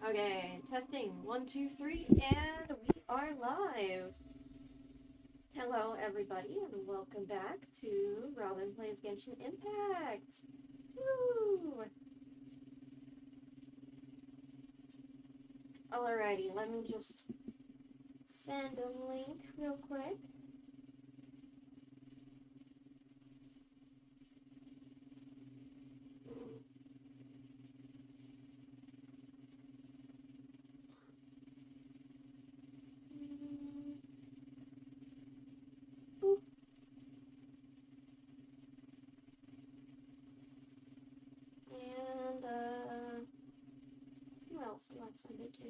Okay, testing 1, 2, 3, and we are live. Hello, everybody, and welcome back to Robin Plays Genshin Impact. Woo! Alrighty, let me just send a link real quick. Boop. And, who else do I send it to?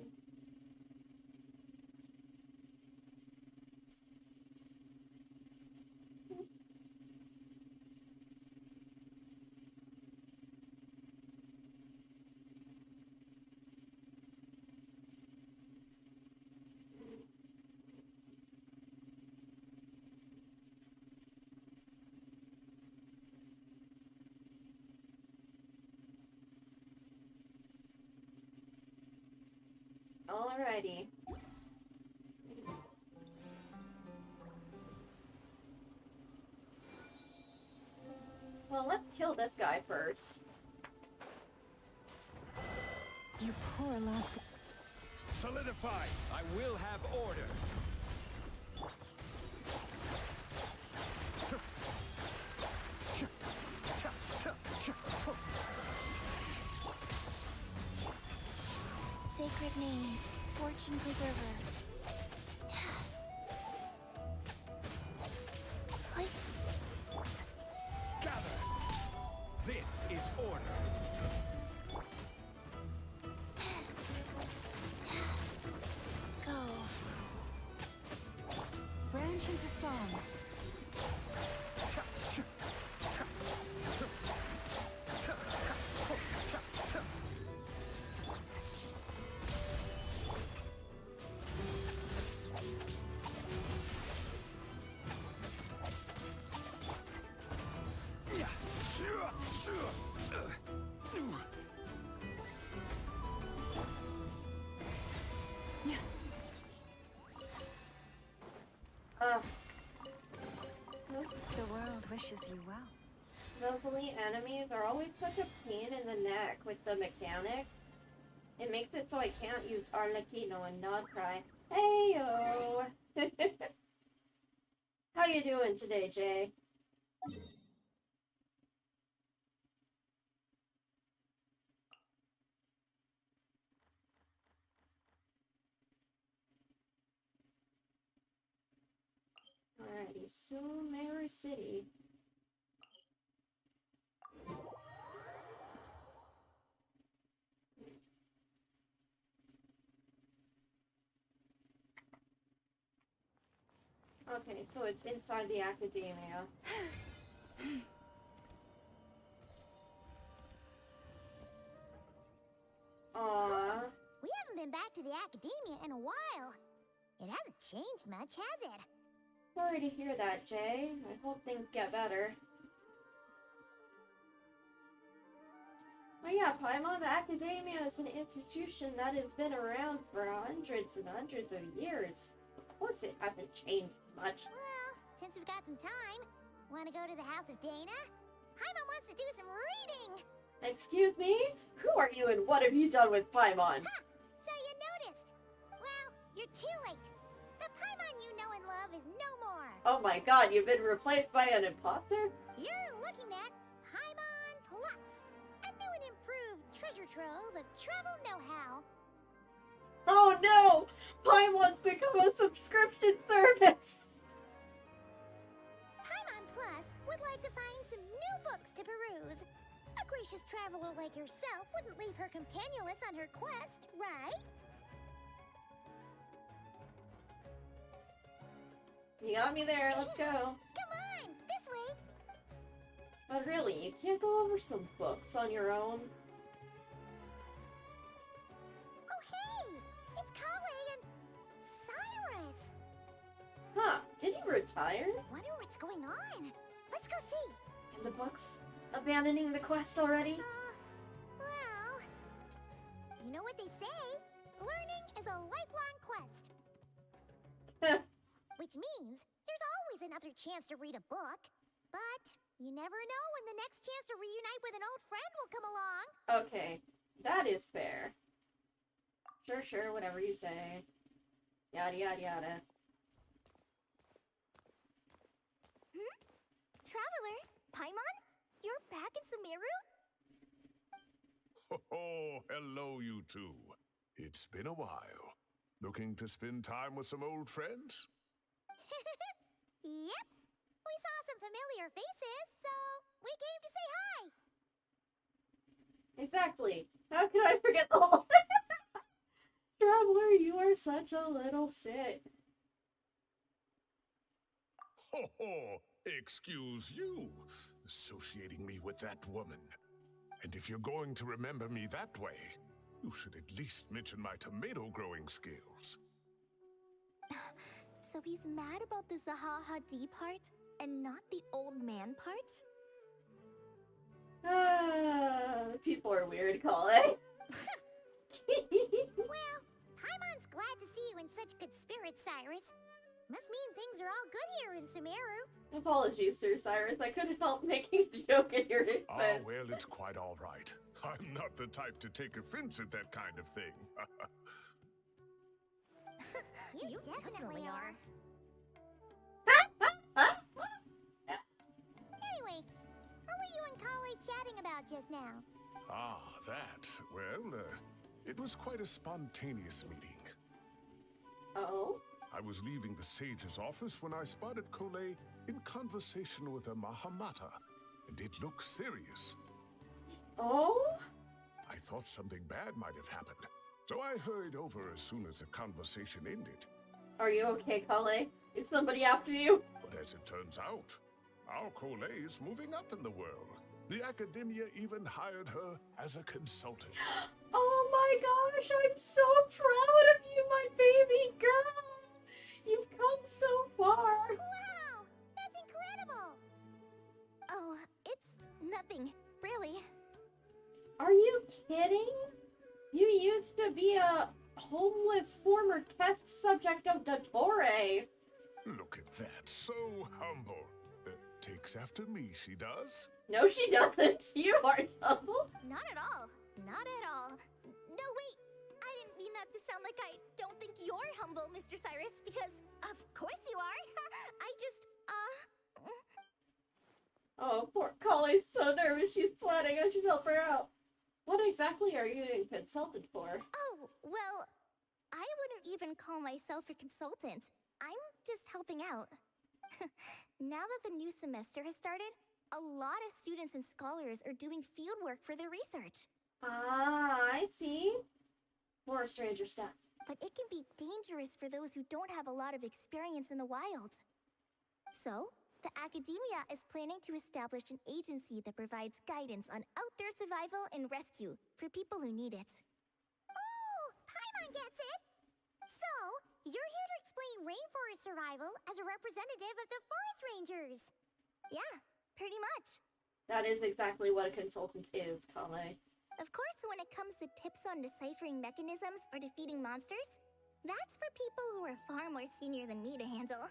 Alrighty. Well, let's kill this guy first. You poor lost. Solidify! I will have order! Sacred name, fortune preserver. Gather! This is order! Go. Branch into song. The world wishes you well. Those elite enemies are always such a pain in the neck with the mechanic. It makes it so I can't use Arlecchino and not cry. Heyo! How you doing today, Jay? Alrighty, Sumeru City. Okay, so it's inside the academia. Aww. We haven't been back to the academia in a while. It hasn't changed much, has it? Sorry to hear that, Jay. I hope things get better. Oh yeah, Paimon Academia is an institution that has been around for hundreds and hundreds of years. Of course it hasn't changed much. Well, since we've got some time, want to go to the house of Dana? Paimon wants to do some reading! Excuse me? Who are you and what have you done with Paimon? Ha! So you noticed! Well, you're too late. The Paimon you know and love is no more. Oh my god, you've been replaced by an imposter? You're looking at Paimon Plus, a new and improved treasure trove of travel know-how. Oh no! Paimon's become a subscription service! Paimon Plus would like to find some new books to peruse. A gracious traveler like yourself wouldn't leave her companionless on her quest, right? You got me there, let's go. Come on, this way. But really, you can't go over some books on your own? Oh hey, it's Kale and Cyrus. Huh, did he retire? Wonder what's going on. Let's go see. And the books abandoning the quest already? Well, you know what they say. Learning is a lifelong quest. Which means there's always another chance to read a book. But you never know when the next chance to reunite with an old friend will come along. Okay, that is fair. Sure, whatever you say. Yada yada yada. Traveler, Paimon? You're back in Sumeru? Oh, hello, you two. It's been a while. Looking to spend time with some old friends? Yep. We saw some familiar faces, so we came to say hi. Exactly. How could I forget the whole thing? Traveler, you are such a little shit. Ho ho! Excuse you, associating me with that woman. And if you're going to remember me that way, you should at least mention my tomato growing skills. So he's mad about the Zaha Hadid part and not the old man part? People are weird, Colin. Well, Paimon's glad to see you in such good spirits, Cyrus. Must mean things are all good here in Sumeru. Apologies, Sir Cyrus. I couldn't help making a joke at your expense. Ah, well, it's quite all right. I'm not the type to take offense at that kind of thing. You definitely are. Anyway, what were you and Kale chatting about just now? Ah, that. Well, it was quite a spontaneous meeting. Oh? I was leaving the sage's office when I spotted Kole in conversation with a Mahamata, and it looked serious. Oh? I thought something bad might have happened, so I hurried over as soon as the conversation ended. Are you okay, Kale? Is somebody after you? But as it turns out, our Kole is moving up in the world. The academia even hired her as a consultant. Oh my gosh, I'm so proud of you, my baby girl! You've come so far! Wow, that's incredible! Oh, it's nothing, really. Are you kidding? You used to be a homeless former test subject of Dottore. Look at that, so humble. Takes after me, she does. No, she doesn't. You aren't humble. Not at all. Not at all. No, wait. I didn't mean that to sound like I don't think you're humble, Mr. Cyrus, because of course you are. I just, Oh, poor Kale's so nervous. She's sweating. I should help her out. What exactly are you being consulted for? Oh, well, I wouldn't even call myself a consultant. I'm just helping out. Now that the new semester has started, a lot of students and scholars are doing fieldwork for their research. Ah, I see. More stranger stuff. But it can be dangerous for those who don't have a lot of experience in the wild. So, the academia is planning to establish an agency that provides guidance on outdoor survival and rescue for people who need it. Oh, Paimon gets it! So, you're here to explain rainforest survival as a representative of the forest rangers. Yeah, pretty much. That is exactly what a consultant is, Kale. Of course, when it comes to tips on deciphering mechanisms or defeating monsters, that's for people who are far more senior than me to handle.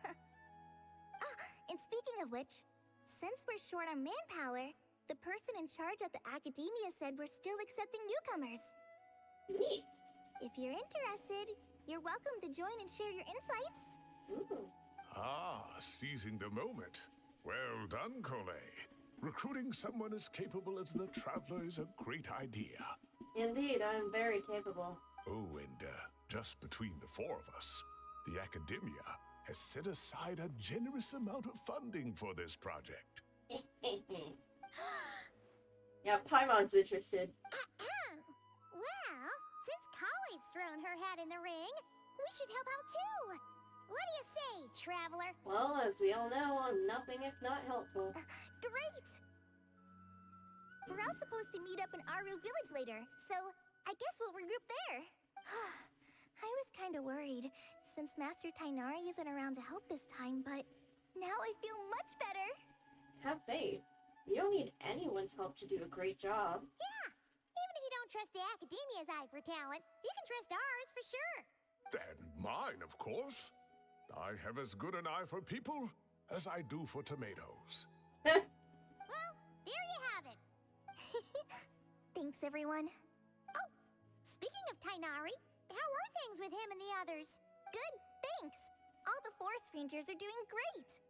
And speaking of which, since we're short on manpower, the person in charge at the academia said we're still accepting newcomers. Neat. If you're interested, you're welcome to join and share your insights. Ooh. Ah, seizing the moment. Well done, Kole. Recruiting someone as capable as the Traveler is a great idea. Indeed, I'm very capable. Oh, and just between the four of us, the academia has set aside a generous amount of funding for this project. Yeah, Paimon's interested. Well, since Kale's thrown her hat in the ring, we should help out too. What do you say, Traveler? Well, as we all know, I'm nothing if not helpful. Great! We're all supposed to meet up in Aru Village later, so I guess we'll regroup there. I was kind of worried, since Master Tainari isn't around to help this time, but now I feel much better. Have faith. You don't need anyone's help to do a great job. Yeah, even if you don't trust the Academia's eye for talent, you can trust ours for sure. And mine, of course. I have as good an eye for people as I do for tomatoes. Well, there you have it. Thanks, everyone. Oh, speaking of Tainari, how are things with him and the others? Good, thanks. All the Forest Rangers are doing great.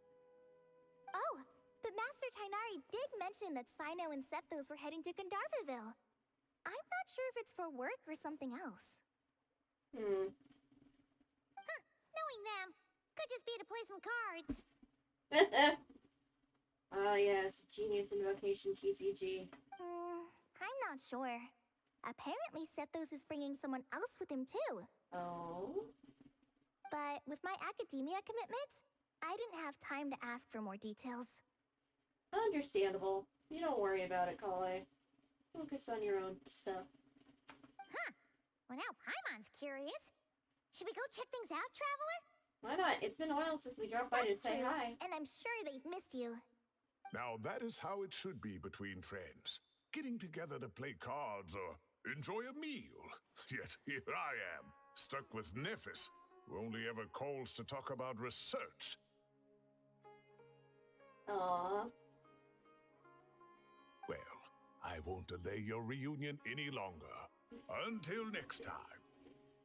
Oh, but Master Tainari did mention that Sino and Sethos were heading to Gandharvaville. I'm not sure if it's for work or something else. Hmm. Huh, knowing them, could just be to play some cards. Ah, yes. Genius Invocation TCG. I'm not sure. Apparently Sethos is bringing someone else with him too. Oh? But with my academia commitment, I didn't have time to ask for more details. Understandable. You don't worry about it, Kale. Focus on your own stuff. Huh. Well, now Paimon's curious. Should we go check things out, Traveler? Why not? It's been a while since we dropped by to That's say true, hi. and I'm sure they've missed you. Now that is how it should be between friends. Getting together to play cards or enjoy a meal. Yet here I am, stuck with Nephis, who only ever calls to talk about research. Aww. Well, I won't delay your reunion any longer. Until next time.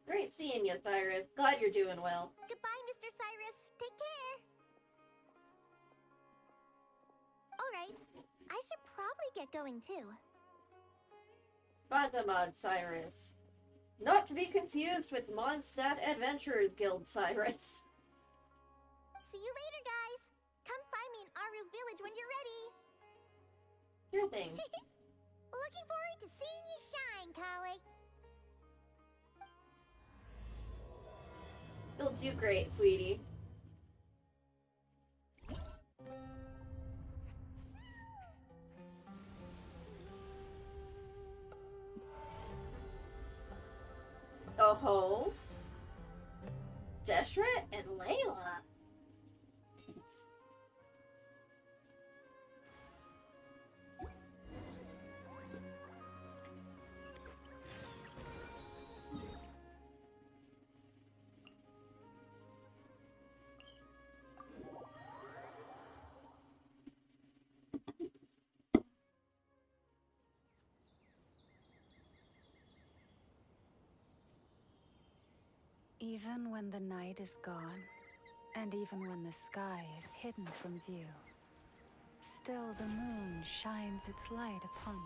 Great seeing you, Cyrus. Glad you're doing well. Goodbye, Mr. Cyrus. Take care. Alright, I should probably get going too. Spantamod Cyrus. Not to be confused with Mondstadt Adventurers Guild Cyrus. See you later, guys. Come find me in Aru Village when you're ready. Sure thing. Looking forward to seeing you shine, Kale. You'll do great, sweetie. Oh-ho. Deshret and Layla. Even when the night is gone, and even when the sky is hidden from view, still the moon shines its light upon you.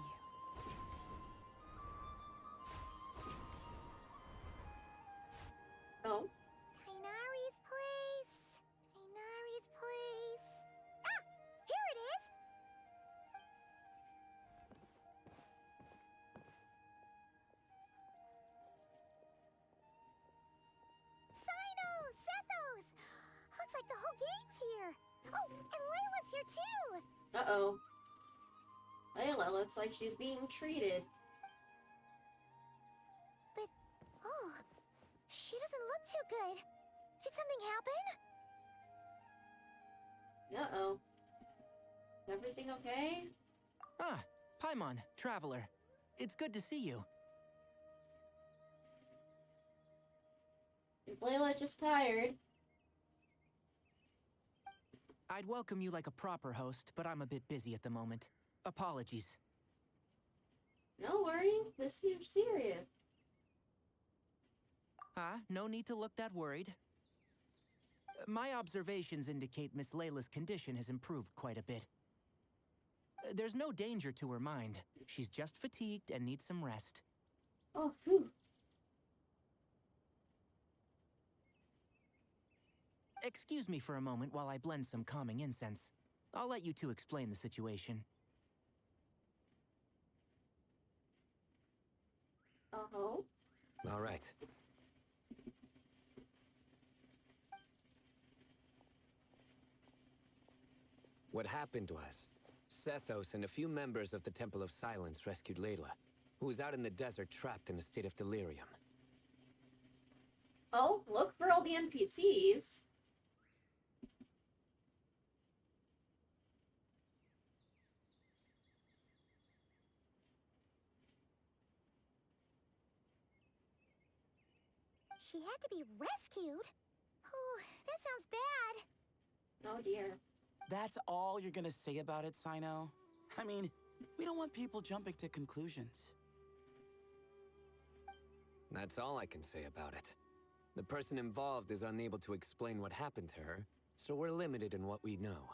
Oh. Tainari's place. Tainari's place. Ah! Here it is! Sino! Sethos! Looks like the whole gang's here. Oh, and Layla's here too! Uh-oh. Layla looks like she's being treated. But, oh, she doesn't look too good. Did something happen? Uh-oh. Everything okay? Ah, Paimon, Traveler. It's good to see you. Is Layla just tired? I'd welcome you like a proper host, but I'm a bit busy at the moment. Apologies. No worries. This seems serious. No need to look that worried. My observations indicate Miss Layla's condition has improved quite a bit. There's no danger to her mind. She's just fatigued and needs some rest. Oh, phew. Excuse me for a moment while I blend some calming incense. I'll let you two explain the situation. Uh-huh. All right. What happened was, Sethos and a few members of the Temple of Silence rescued Layla, who was out in the desert trapped in a state of delirium. Oh, look for all the NPCs. She had to be rescued? Oh, that sounds bad. Oh dear. That's all you're gonna say about it, Sino? I mean, we don't want people jumping to conclusions. That's all I can say about it. The person involved is unable to explain what happened to her, so we're limited in what we know.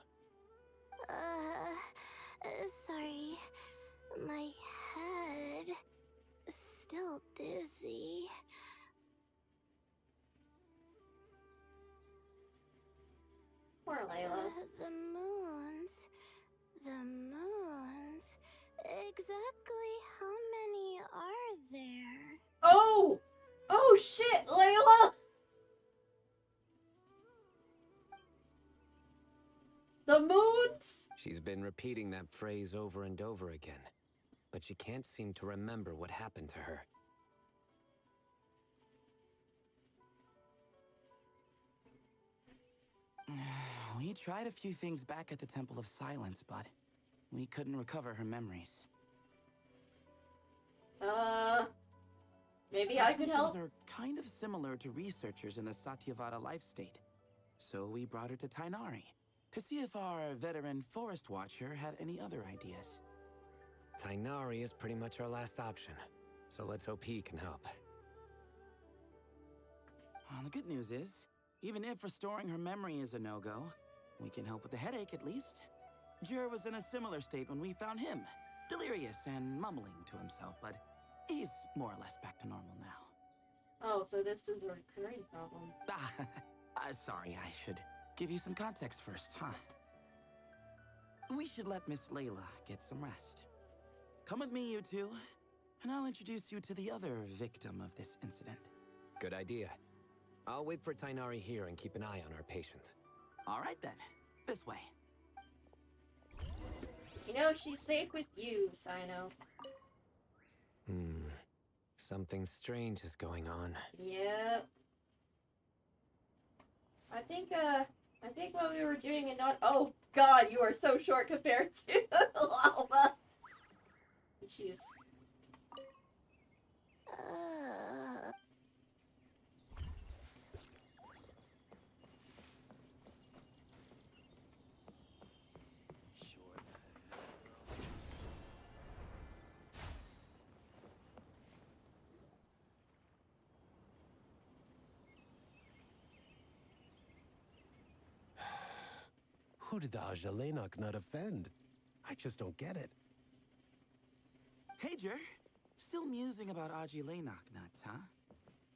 Sorry. My head... still dizzy. Poor Layla. The moons... Exactly how many are there? Oh! Oh shit, Layla! The moons? She's been repeating that phrase over and over again, but she can't seem to remember what happened to her. We tried a few things back at the Temple of Silence, but we couldn't recover her memories. Maybe Her I could help? symptoms are kind of similar to researchers in the Satyavada life state. So we brought her to Tainari to see if our veteran forest watcher had any other ideas. Tainari is pretty much our last option, so let's hope he can help. Well, the good news is, even if restoring her memory is a no-go, we can help with the headache at least. Jur was in a similar state when we found him, delirious and mumbling to himself, but he's more or less back to normal now. Oh, so this is a recurring problem. Sorry, I should give you some context first, huh? We should let Miss Layla get some rest. Come with me, you two, and I'll introduce you to the other victim of this incident. Good idea. I'll wait for Tainari here and keep an eye on our patient. All right then, this way. You know, she's safe with you, Sino. Something strange is going on. Yep. I think what we were doing and not— oh god, you are so short compared to Lava. She's... Who did the Ajalenok nut offend? I just don't get it. Hey, Jur. Still musing about Ajilenok nuts, huh?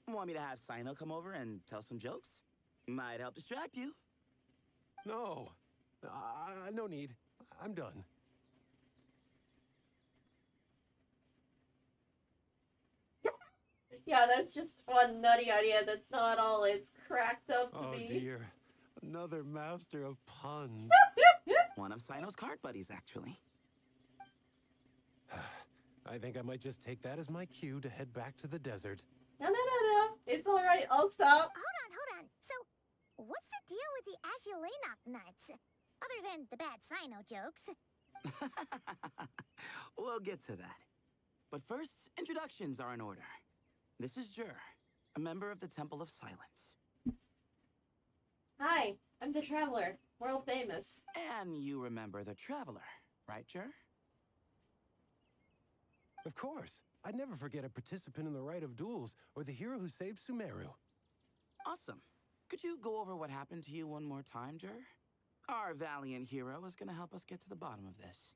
Want me to have Sino come over and tell some jokes? Might help distract you. No. No need. I'm done. yeah, that's just one nutty idea. That's not all it's cracked up to Oh be. dear. Another master of puns. One of Sino's card buddies, actually. I think I might just take that as my cue to head back to the desert. No. It's alright, I'll stop. Hold on. So, what's the deal with the Ajilenok nuts? Other than the bad Sino jokes. We'll get to that. But first, introductions are in order. This is Jur, a member of the Temple of Silence. Hi, I'm the Traveler, world famous. And you remember the Traveler, right, Jur? Of course. I'd never forget a participant in the Rite of Duels or the hero who saved Sumeru. Awesome. Could you go over what happened to you one more time, Jur? Our valiant hero is gonna help us get to the bottom of this.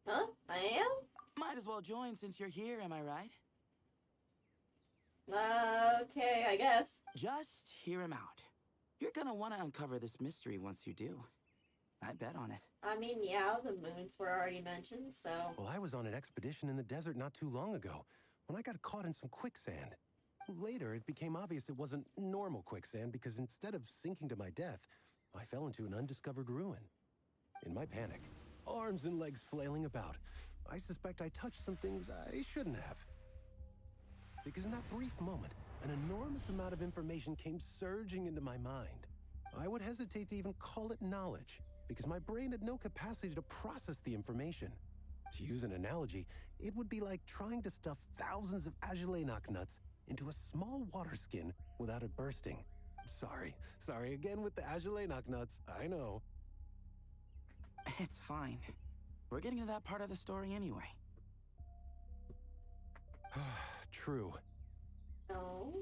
Huh? I am? Might as well join since you're here, am I right? Okay, I guess. Just hear him out. You're gonna want to uncover this mystery once you do. I bet on it. I mean, yeah, the moons were already mentioned, so... Well, I was on an expedition in the desert not too long ago when I got caught in some quicksand. Later, it became obvious it wasn't normal quicksand because instead of sinking to my death, I fell into an undiscovered ruin. In my panic, arms and legs flailing about, I suspect I touched some things I shouldn't have. Because in that brief moment, an enormous amount of information came surging into my mind. I would hesitate to even call it knowledge, because my brain had no capacity to process the information. To use an analogy, it would be like trying to stuff thousands of Ajilenok nuts into a small water skin without it bursting. Sorry again with the Azulenok nuts, I know. It's fine. We're getting to that part of the story anyway. True. No.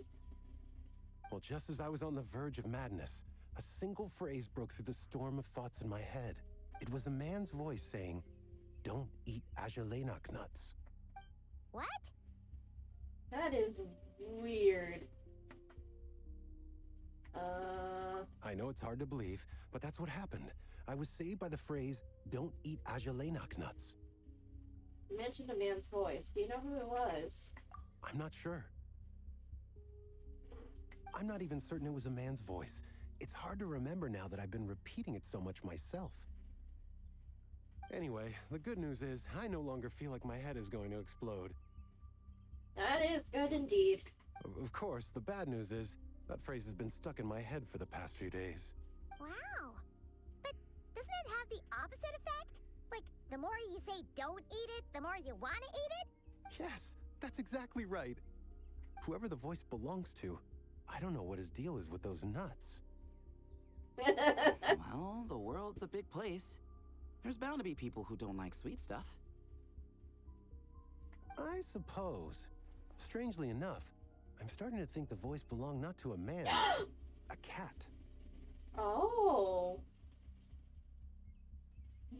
Well, just as I was on the verge of madness, a single phrase broke through the storm of thoughts in my head. It was a man's voice saying, "Don't eat Azulenok nuts." What? That is weird. I know it's hard to believe, but that's what happened. I was saved by the phrase, "Don't eat Azulenok nuts." You mentioned a man's voice. Do you know who it was? I'm not sure. I'm not even certain it was a man's voice. It's hard to remember now that I've been repeating it so much myself. Anyway, the good news is I no longer feel like my head is going to explode. That is good indeed. Of course, the bad news is that phrase has been stuck in my head for the past few days. Wow. But doesn't it have the opposite effect? Like, the more you say don't eat it, the more you want to eat it? Yes, that's exactly right. Whoever the voice belongs to, I don't know what his deal is with those nuts. Well, the world's a big place. There's bound to be people who don't like sweet stuff. I suppose. Strangely enough, I'm starting to think the voice belonged not to a man, a cat. Oh.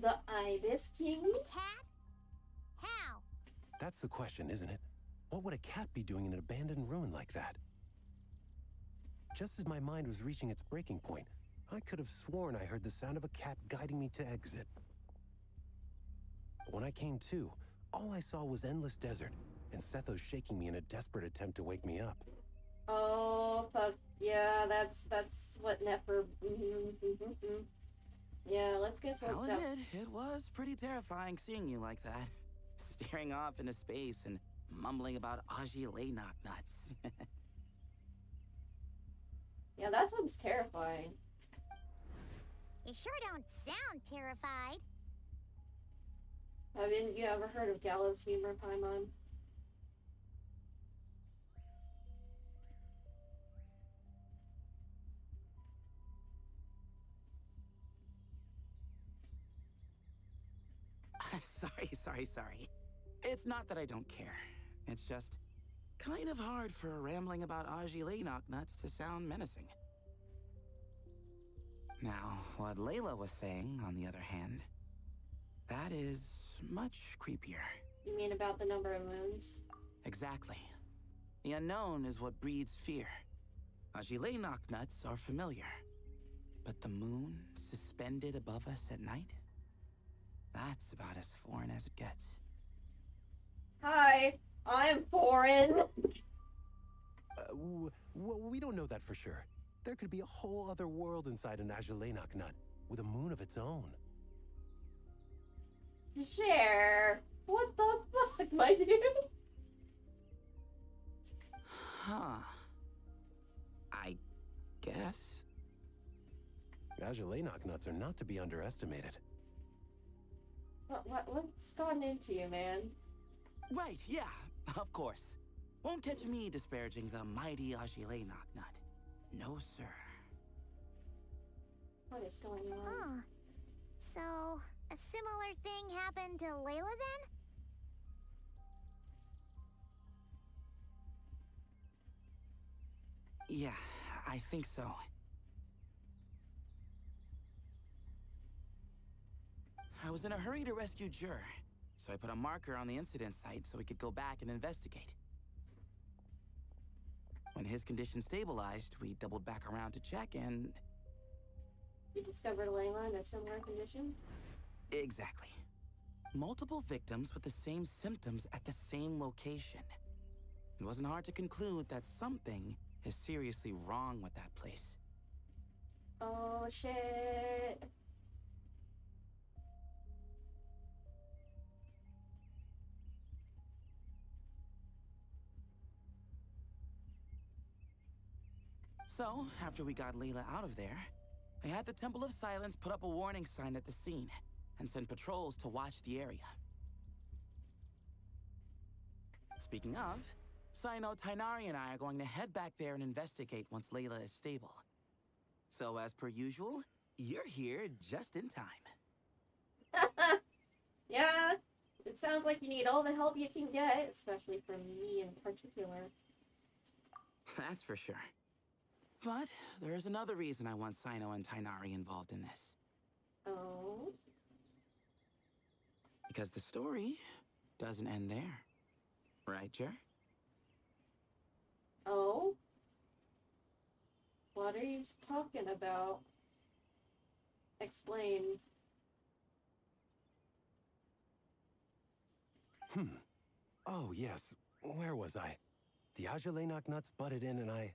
The Ibis King? A cat? How? That's the question, isn't it? What would a cat be doing in an abandoned ruin like that? Just as my mind was reaching its breaking point, I could have sworn I heard the sound of a cat guiding me to exit. When I came to, all I saw was endless desert, and Sethos shaking me in a desperate attempt to wake me up. Oh, fuck. Yeah, that's what Nefer... Yeah, let's get some I'll stuff. admit, it was pretty terrifying seeing you like that. Staring off into space and mumbling about Azulenok nuts. Yeah, that sounds terrifying. You sure don't sound terrified. Haven't you ever heard of gallows humor, Paimon? Sorry. It's not that I don't care. It's just kind of hard for rambling about Azulenok nuts to sound menacing. Now, what Layla was saying, on the other hand, that is much creepier. You mean about the number of moons? Exactly. The unknown is what breeds fear. Azulenok nuts are familiar. But the moon suspended above us at night? That's about as foreign as it gets. Hi, I'm foreign. Well, we don't know that for sure. There could be a whole other world inside an Azulenok nut, with a moon of its own. Share. What the fuck, my dude? Huh. I guess. Azulenok nuts are not to be underestimated. What's gotten into you, man? Right, yeah, of course. Won't catch me disparaging the mighty Azulenok nut. No, sir. What is going on? Huh. So, a similar thing happened to Layla then? Yeah, I think so. I was in a hurry to rescue Jur, so I put a marker on the incident site so we could go back and investigate. When his condition stabilized, we doubled back around to check and... You discovered Layla in a similar condition? Exactly. Multiple victims with the same symptoms at the same location. It wasn't hard to conclude that something is seriously wrong with that place. Oh, shit. So, after we got Layla out of there, I had the Temple of Silence put up a warning sign at the scene and send patrols to watch the area. Speaking of, Sino, Tainari, and I are going to head back there and investigate once Layla is stable. So, as per usual, you're here just in time. Yeah, it sounds like you need all the help you can get, especially from me in particular. That's for sure. But there's another reason I want Sino and Tainari involved in this. Oh? Because the story doesn't end there. Right, Jer? Oh? What are you talking about? Explain. Oh, yes. Where was I? The Ajalenok nuts butted in and I...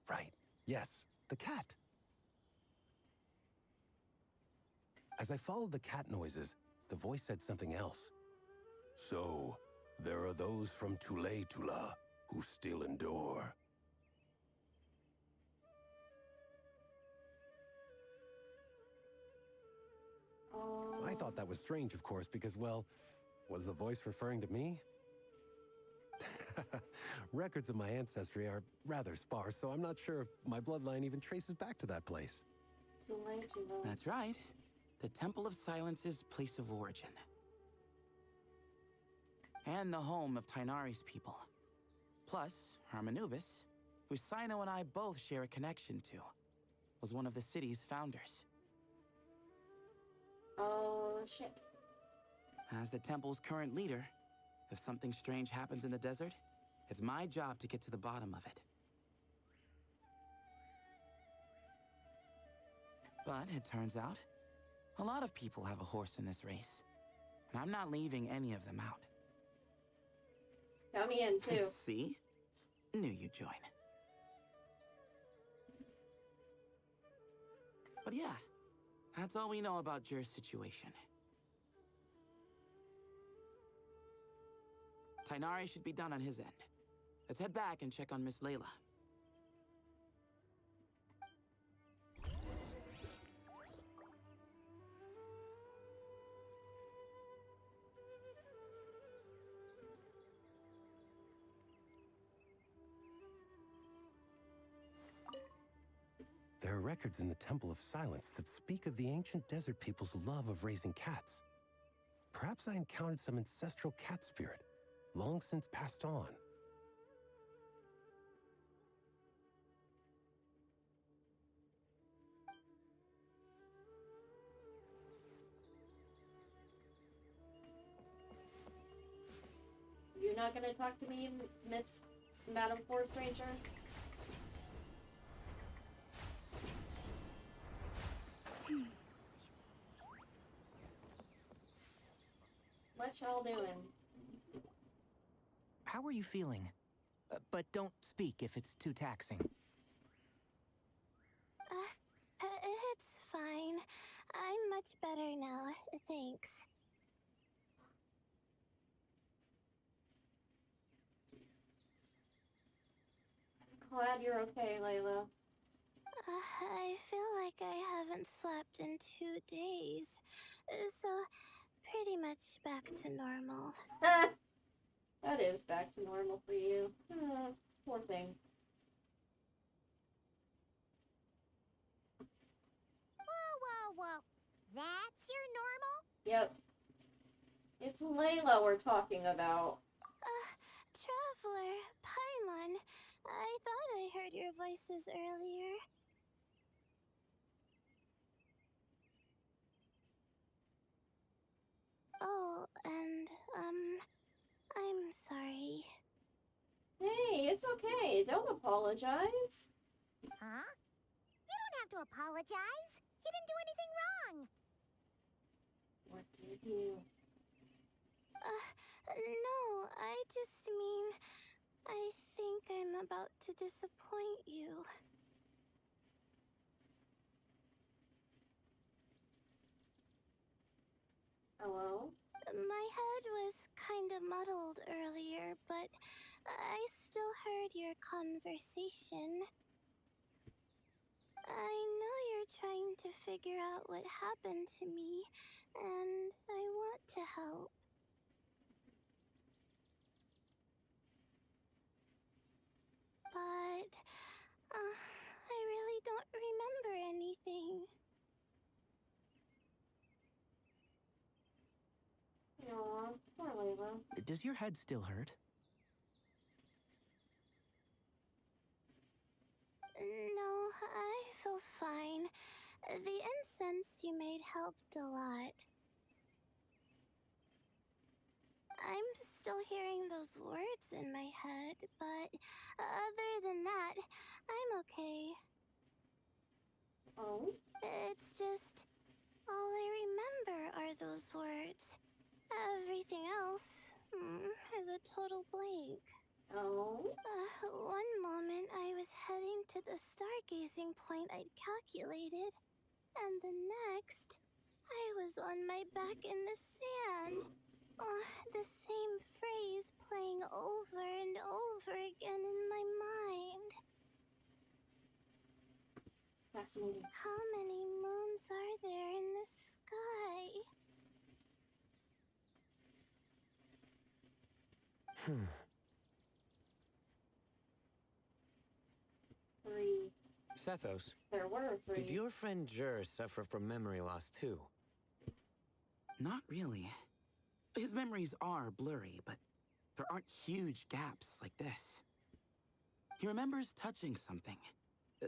Right. Yes. The cat. As I followed the cat noises, the voice said something else. So, there are those from Tula who still endure. I thought that was strange, of course, because, well, was the voice referring to me? Records of my ancestry are rather sparse, so I'm not sure if my bloodline even traces back to that place. That's right. The Temple of Silence's place of origin. And the home of Tainari's people. Plus, Hermanubis, who Sino and I both share a connection to, was one of the city's founders. Oh, shit. As the temple's current leader, if something strange happens in the desert, it's my job to get to the bottom of it. But it turns out, a lot of people have a horse in this race, and I'm not leaving any of them out. Got me in, too. See? Knew you'd join. But yeah, that's all we know about Jer's situation. Tainari should be done on his end. Let's head back and check on Miss Layla. There are records in the Temple of Silence that speak of the ancient desert people's love of raising cats. Perhaps I encountered some ancestral cat spirit, long since passed on. You're not gonna talk to me, Miss Madam Forest Ranger? What y'all doing? How are you feeling? But don't speak if it's too taxing. It's fine. I'm much better now, thanks. Glad you're okay, Layla. I feel like I haven't slept in 2 days, so pretty much back to normal. That is back to normal for you. Poor thing. Whoa. That's your normal? Yep. It's Layla we're talking about. Traveler, Paimon, I thought I heard your voices earlier. Oh, and, I'm sorry. Hey, it's okay. Don't apologize. Huh? You don't have to apologize. You didn't do anything wrong. What did you? No, I just mean, I think I'm about to disappoint you. Hello? My head was kinda muddled earlier, but I still heard your conversation. I know you're trying to figure out what happened to me, and I want to help. Does your head still hurt? No, I feel fine. The incense you made helped a lot. I'm still hearing those words in my head, but other than that, I'm okay. Oh? It's just all I remember are those words. Everything else is a total blank. Oh? One moment I was heading to the stargazing point I'd calculated, and the next, I was on my back in the sand. The same phrase playing over and over again in my mind. Fascinating. How many moons are there in the sky? Three. Sethos, There were three. did your friend Jur suffer from memory loss too? Not really. His memories are blurry, but there aren't huge gaps like this. He remembers touching something.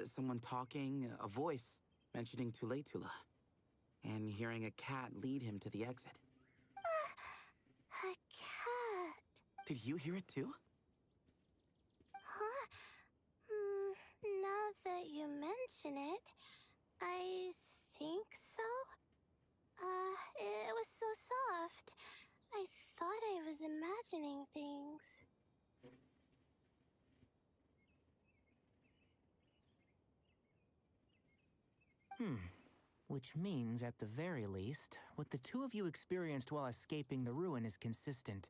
Someone talking, a voice mentioning Tuletula, and hearing a cat lead him to the exit. A cat. Did you hear it too? Huh? Now that you mention it, I think so. It was so soft. I thought I was imagining things. Which means, at the very least, what the two of you experienced while escaping the ruin is consistent.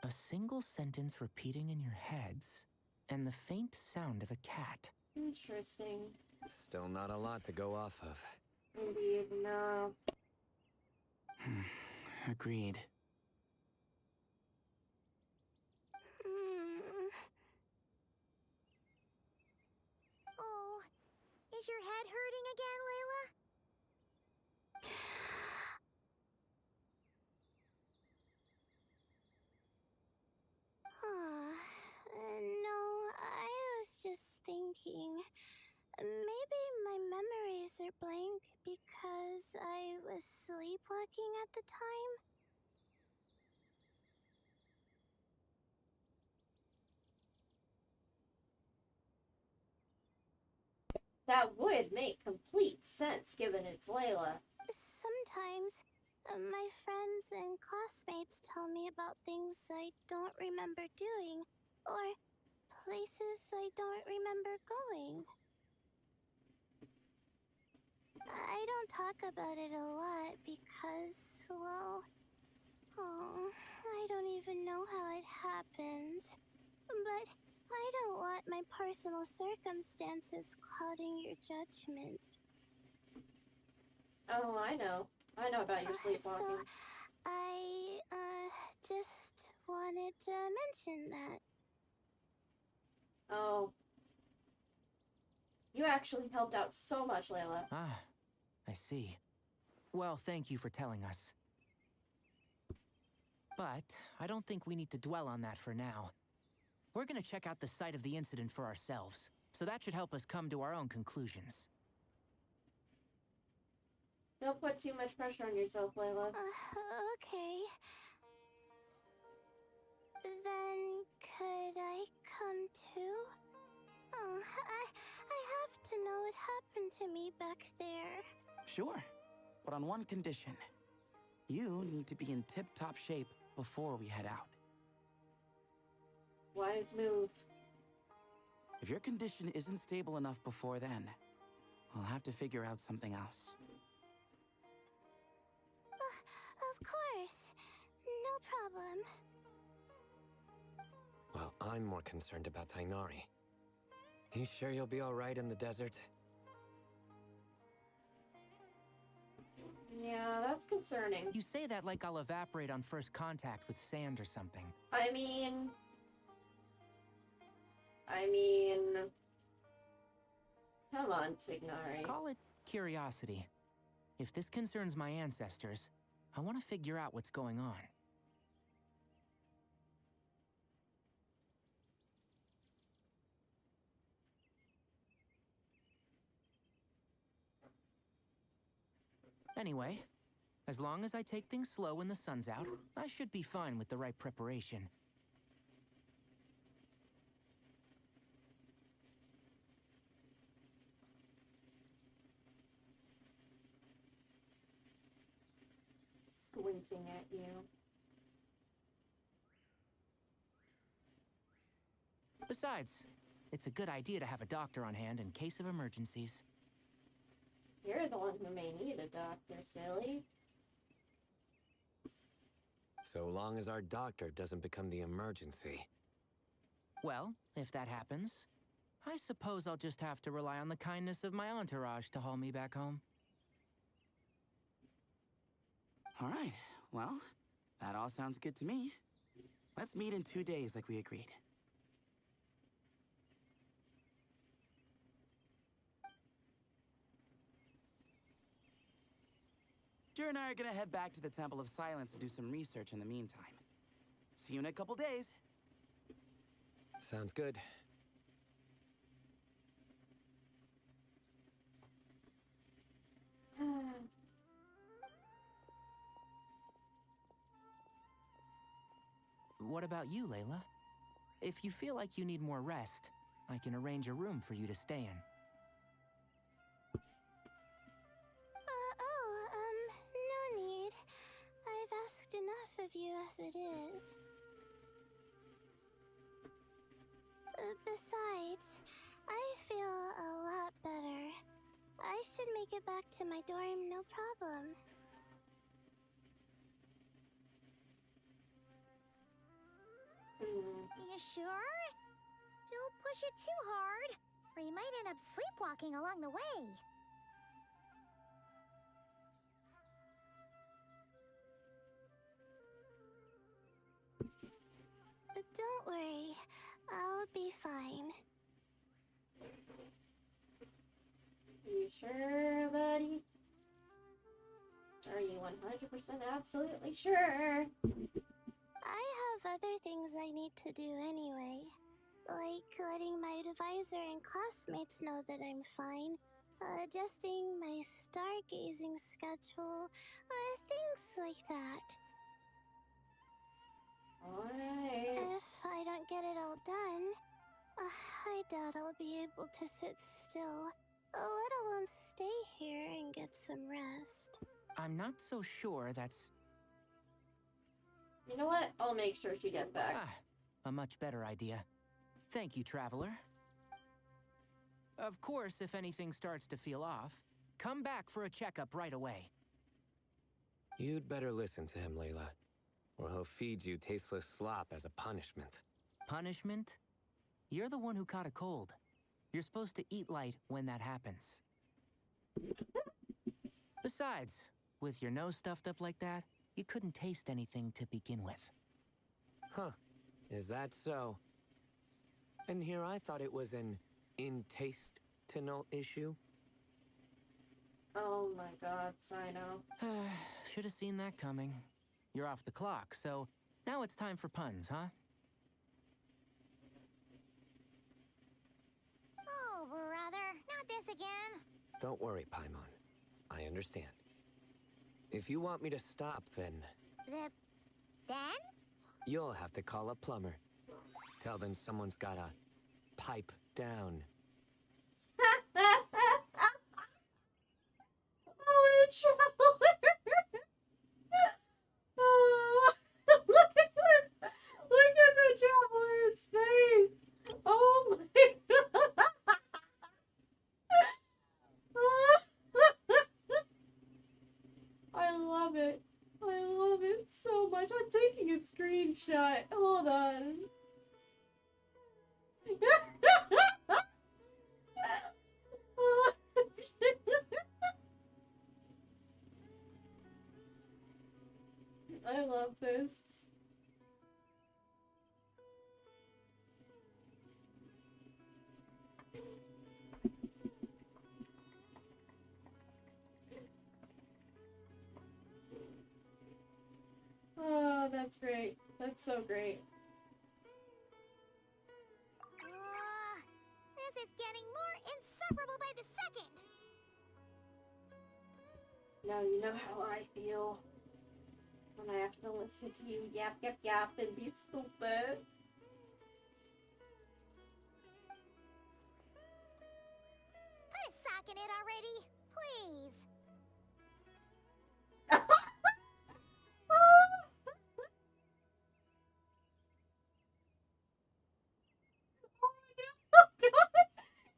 A single sentence repeating in your heads, and the faint sound of a cat. Interesting. Still not a lot to go off of. Indeed, no. Agreed. Oh, is your head hurting again, Layla? No, I was just thinking. Maybe my memories are blank because I was sleepwalking at the time. That would make complete sense given it's Layla. Sometimes, my friends and classmates tell me about things I don't remember doing, or places I don't remember going. I don't talk about it a lot because, well, I don't even know how it happened. But I don't want my personal circumstances clouding your judgment. Oh, I know. I know about your sleepwalking. So, I, just wanted to mention that. Oh. You actually helped out so much, Layla. Ah, I see. Well, thank you for telling us. But I don't think we need to dwell on that for now. We're gonna check out the site of the incident for ourselves, so that should help us come to our own conclusions. Don't put too much pressure on yourself, Layla. Okay. Then, could I come too? I have to know what happened to me back there. Sure, but on one condition. You need to be in tip-top shape before we head out. Wise move. If your condition isn't stable enough before then, we'll have to figure out something else. Of course. No problem. Well, I'm more concerned about Tainari. You sure you'll be all right in the desert? Yeah, that's concerning. You say that like I'll evaporate on first contact with sand or something. I mean... Come on, Tignari. Call it curiosity. If this concerns my ancestors, I want to figure out what's going on. Anyway, as long as I take things slow when the sun's out, I should be fine with the right preparation. Squinting at you. Besides, it's a good idea to have a doctor on hand in case of emergencies. You're the one who may need a doctor, silly. So long as our doctor doesn't become the emergency. Well, if that happens, I suppose I'll just have to rely on the kindness of my entourage to haul me back home. All right, well, that all sounds good to me. Let's meet in 2 days like we agreed. Jer and I are gonna head back to the Temple of Silence and do some research in the meantime. See you in a couple days. Sounds good. What about you, Layla? If you feel like you need more rest, I can arrange a room for you to stay in. No need. I've asked enough of you as it is. Besides, I feel a lot better. I should make it back to my dorm, no problem. You sure? Don't push it too hard, or you might end up sleepwalking along the way. Don't worry, I'll be fine. You sure, buddy? Are you 100% absolutely sure? I have other things I need to do anyway. Like letting my advisor and classmates know that I'm fine. Adjusting my stargazing schedule. Things like that. Alright. If I don't get it all done, I doubt I'll be able to sit still, let alone stay here and get some rest. I'm not so sure that's... You know what? I'll make sure she gets back. a much better idea. Thank you, Traveler. Of course, if anything starts to feel off, come back for a checkup right away. You'd better listen to him, Layla, or he'll feed you tasteless slop as a punishment. Punishment? You're the one who caught a cold. You're supposed to eat light when that happens. Besides, with your nose stuffed up like that, you couldn't taste anything to begin with. Huh. Is that so? And here I thought it was an intestinal issue. Oh my god, Sino. Should have seen that coming. You're off the clock, so now it's time for puns, huh? Oh, brother, not this again. Don't worry, Paimon. I understand. If you want me to stop, then Then? you'll have to call a plumber. Tell them someone's gotta pipe down. Oh, Traveler! Oh, look at the Traveler's face! Oh my god! I love it. I love it so much. I'm taking a screenshot. Hold on. I love this. Oh, that's great. That's so great. This is getting more insufferable by the second. Now you know how I feel when I have to listen to you yap, yap, yap and be stupid. Put a sock in it already, please.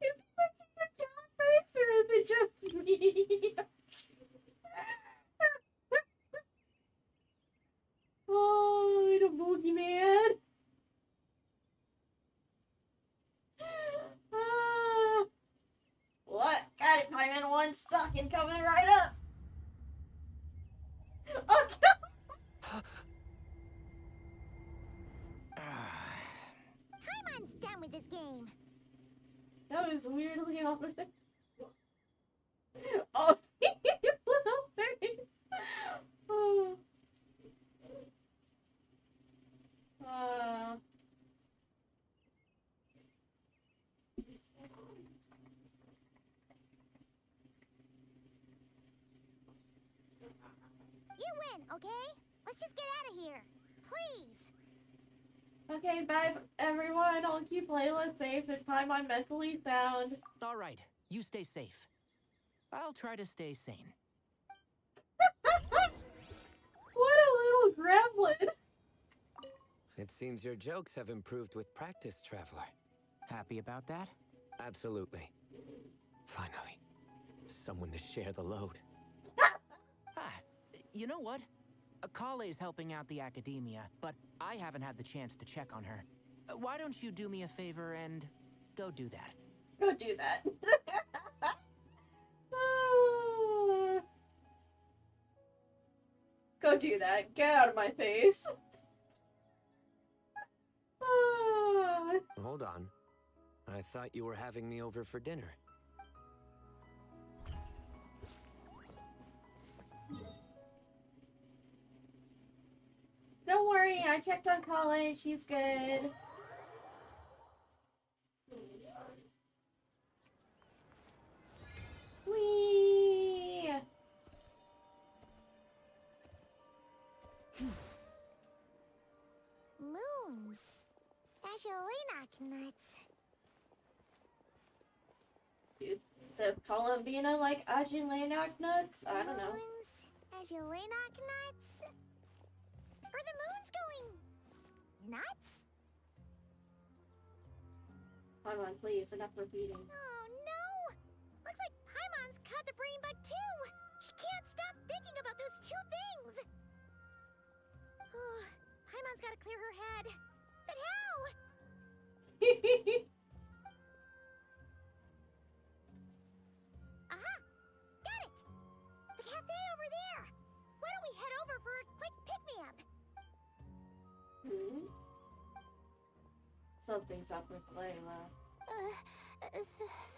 Is he making a cat face or is it just me? Oh, little boogeyman. Ah. What? Got it, Pieman. One sucking coming right up. Oh, God. Paimon's done with this game. That was weirdly ominous. Oh, his little face. Oh. You win, okay? Let's just get out of here. Please. Okay, bye everyone. I'll keep Layla safe and Paimon mentally sound. All right, you stay safe. I'll try to stay sane. What a little gremlin. It seems your jokes have improved with practice, Traveler. Happy about that? Absolutely. Finally, someone to share the load. You know what? Akale's helping out the academia, but I haven't had the chance to check on her. Why don't you do me a favor and go do that? Go do that. Go do that. Get out of my face. Hold on. I thought you were having me over for dinner. Don't worry, I checked on Kale. She's good. Whee! Moons. Ashelina nuts. Dude, does Columbina like Ajilanak nuts? I don't know. Moons. Ashelina nuts. Are the moons going nuts? Come on, please, enough repeating. Oh no! Looks like Paimon's caught the brain bug too! She can't stop thinking about those two things! Oh, Paimon's gotta clear her head. But how? Aha! Got it! The cafe over there! Why don't we head over for a quick pick-me-up? Hmm? Something's up with Layla.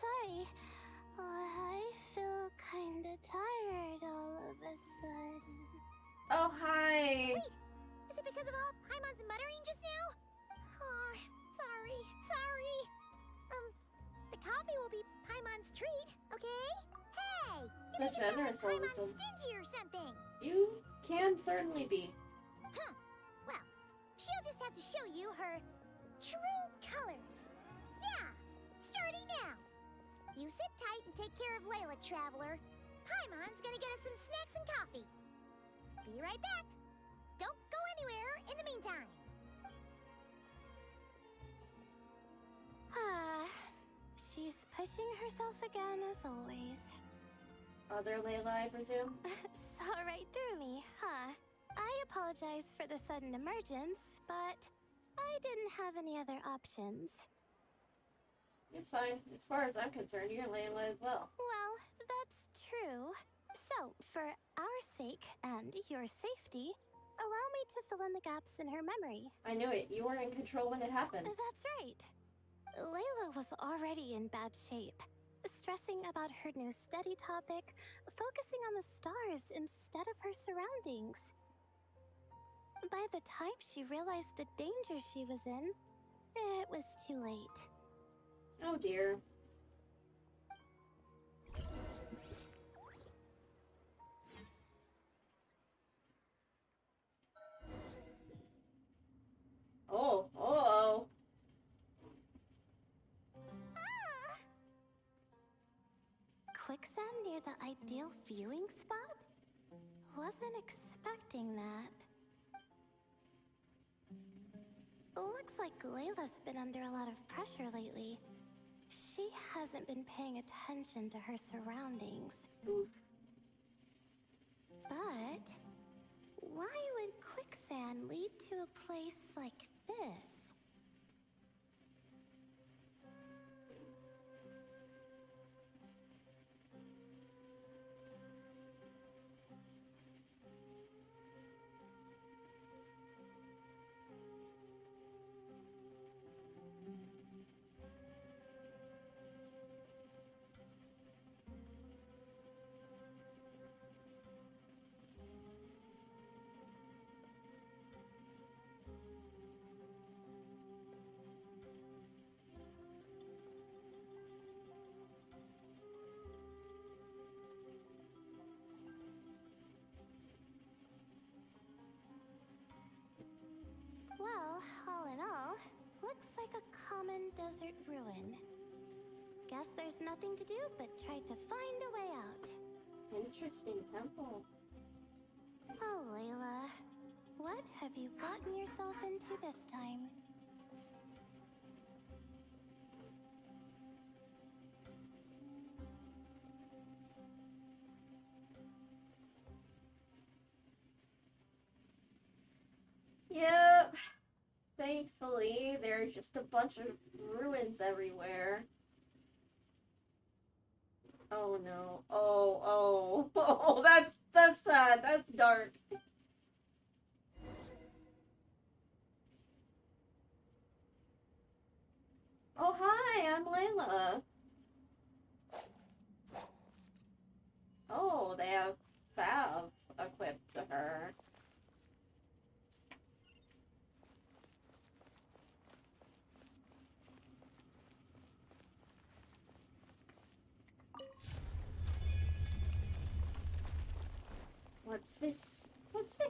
Sorry. I feel kinda tired all of a sudden. Oh, hi! Wait! Is it because of all Paimon's muttering just now? Oh, sorry. The coffee will be Paimon's treat, okay? Hey! You So make it sound like generous all of a Paimon's sudden. stingy or something. You can certainly be. Well, she'll just have to show you her true colors. Yeah, starting now. You sit tight and take care of Layla, Traveler. Paimon's gonna get us some snacks and coffee. Be right back. Don't go anywhere in the meantime. She's pushing herself again as always. Other Layla, I presume? Saw right through me, huh? I apologize for the sudden emergence, but I didn't have any other options. It's fine. As far as I'm concerned, you're Layla as well. Well, that's true. So, for our sake and your safety, allow me to fill in the gaps in her memory. I knew it. You were in control when it happened. That's right. Layla was already in bad shape, stressing about her new study topic, focusing on the stars instead of her surroundings. By the time she realized the danger she was in, it was too late. Oh dear. near the ideal viewing spot? Wasn't expecting that. Looks like Layla's been under a lot of pressure lately. She hasn't been paying attention to her surroundings. Oof. But why would quicksand lead to a place like this? Well, all in all, looks like a common desert ruin. Guess there's nothing to do but try to find a way out. Interesting temple. Oh, Layla. What have you gotten yourself into this time? Yep. Thankfully, there are just a bunch of ruins everywhere. Oh no. Oh, oh, that's sad. That's dark. Oh, hi, I'm Layla. Oh, they have Fav equipped to her. What's this? What's this?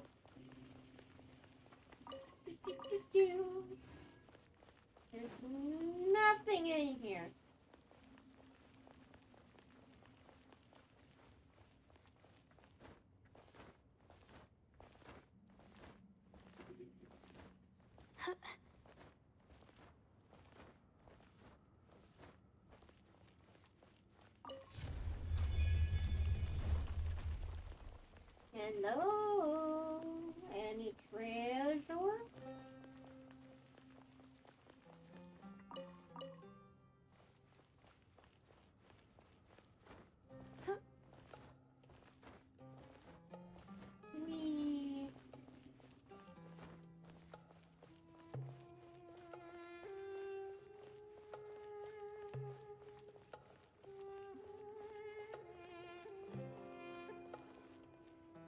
There's nothing in here. Hello? Any treasure? Me.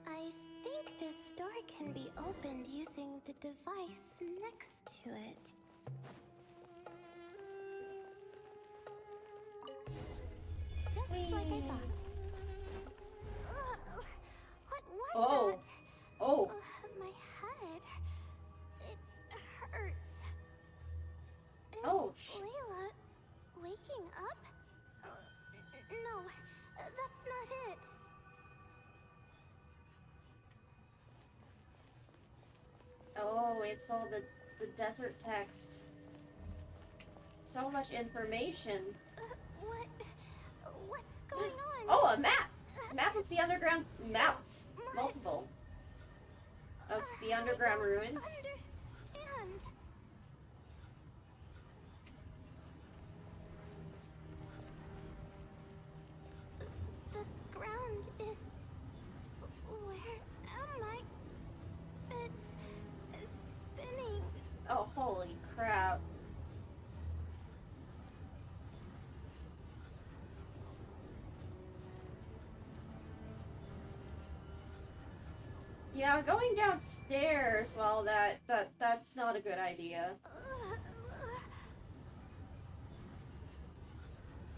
I think this door can be opened using the device next to it. Just like I thought. What was Oh. that? Oh. My head. It hurts. Is Oh, Layla waking up? No, that's not it. Oh, it's all the desert text. So much information. What's going on? Oh, a map! Map of the underground maps. Multiple. Of the underground ruins. Understand. The ground is... Where am I? It's spinning. Oh, holy crap. Yeah, going downstairs, well, that's not a good idea.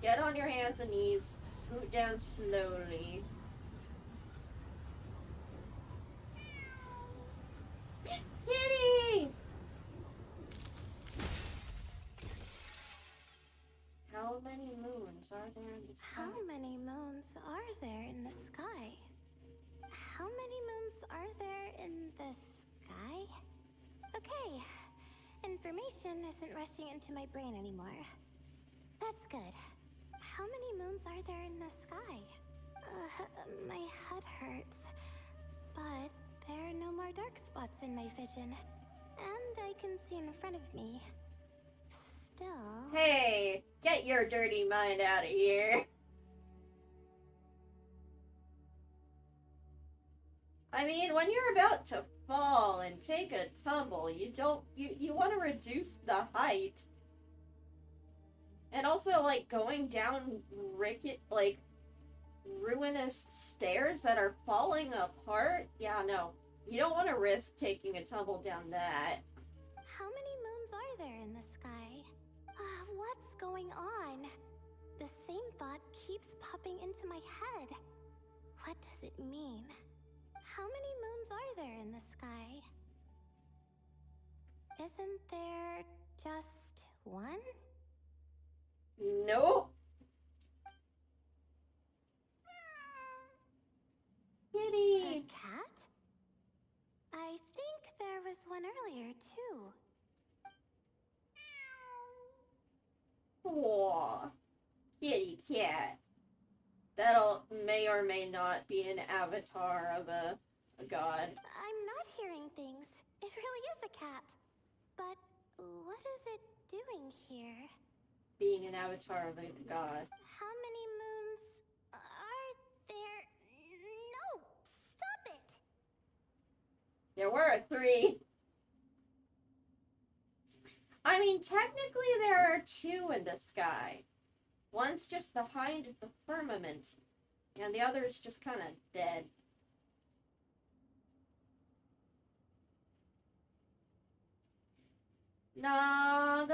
Get on your hands and knees, scoot down slowly. Kitty! How many moons? moons are there in the sky? How many moons are there in the sky? How many moons are there in the sky? Okay, information isn't rushing into my brain anymore. That's good. How many moons are there in the sky? My head hurts. But there are no more dark spots in my vision. And I can see in front of me. Still... Hey, get your dirty mind out of here. I mean, when you're about to fall and take a tumble, you want to reduce the height. And also, like, going down ruinous stairs that are falling apart? Yeah, no. You don't want to risk taking a tumble down that. How many moons are there in the sky? What's going on? The same thought keeps popping into my head. What does it mean? How many moons are there in the sky? Isn't there just one? Nope. Kitty! A cat? I think there was one earlier, too. Aww. Kitty cat. That'll may or may not be an avatar of a god. I'm not hearing things. It really is a cat. But what is it doing here? Being an avatar of a god. How many moons are there? No! Stop it! There were 3. I mean, technically there are 2 in the sky. One's just behind the firmament, and the other is just kind of dead. No,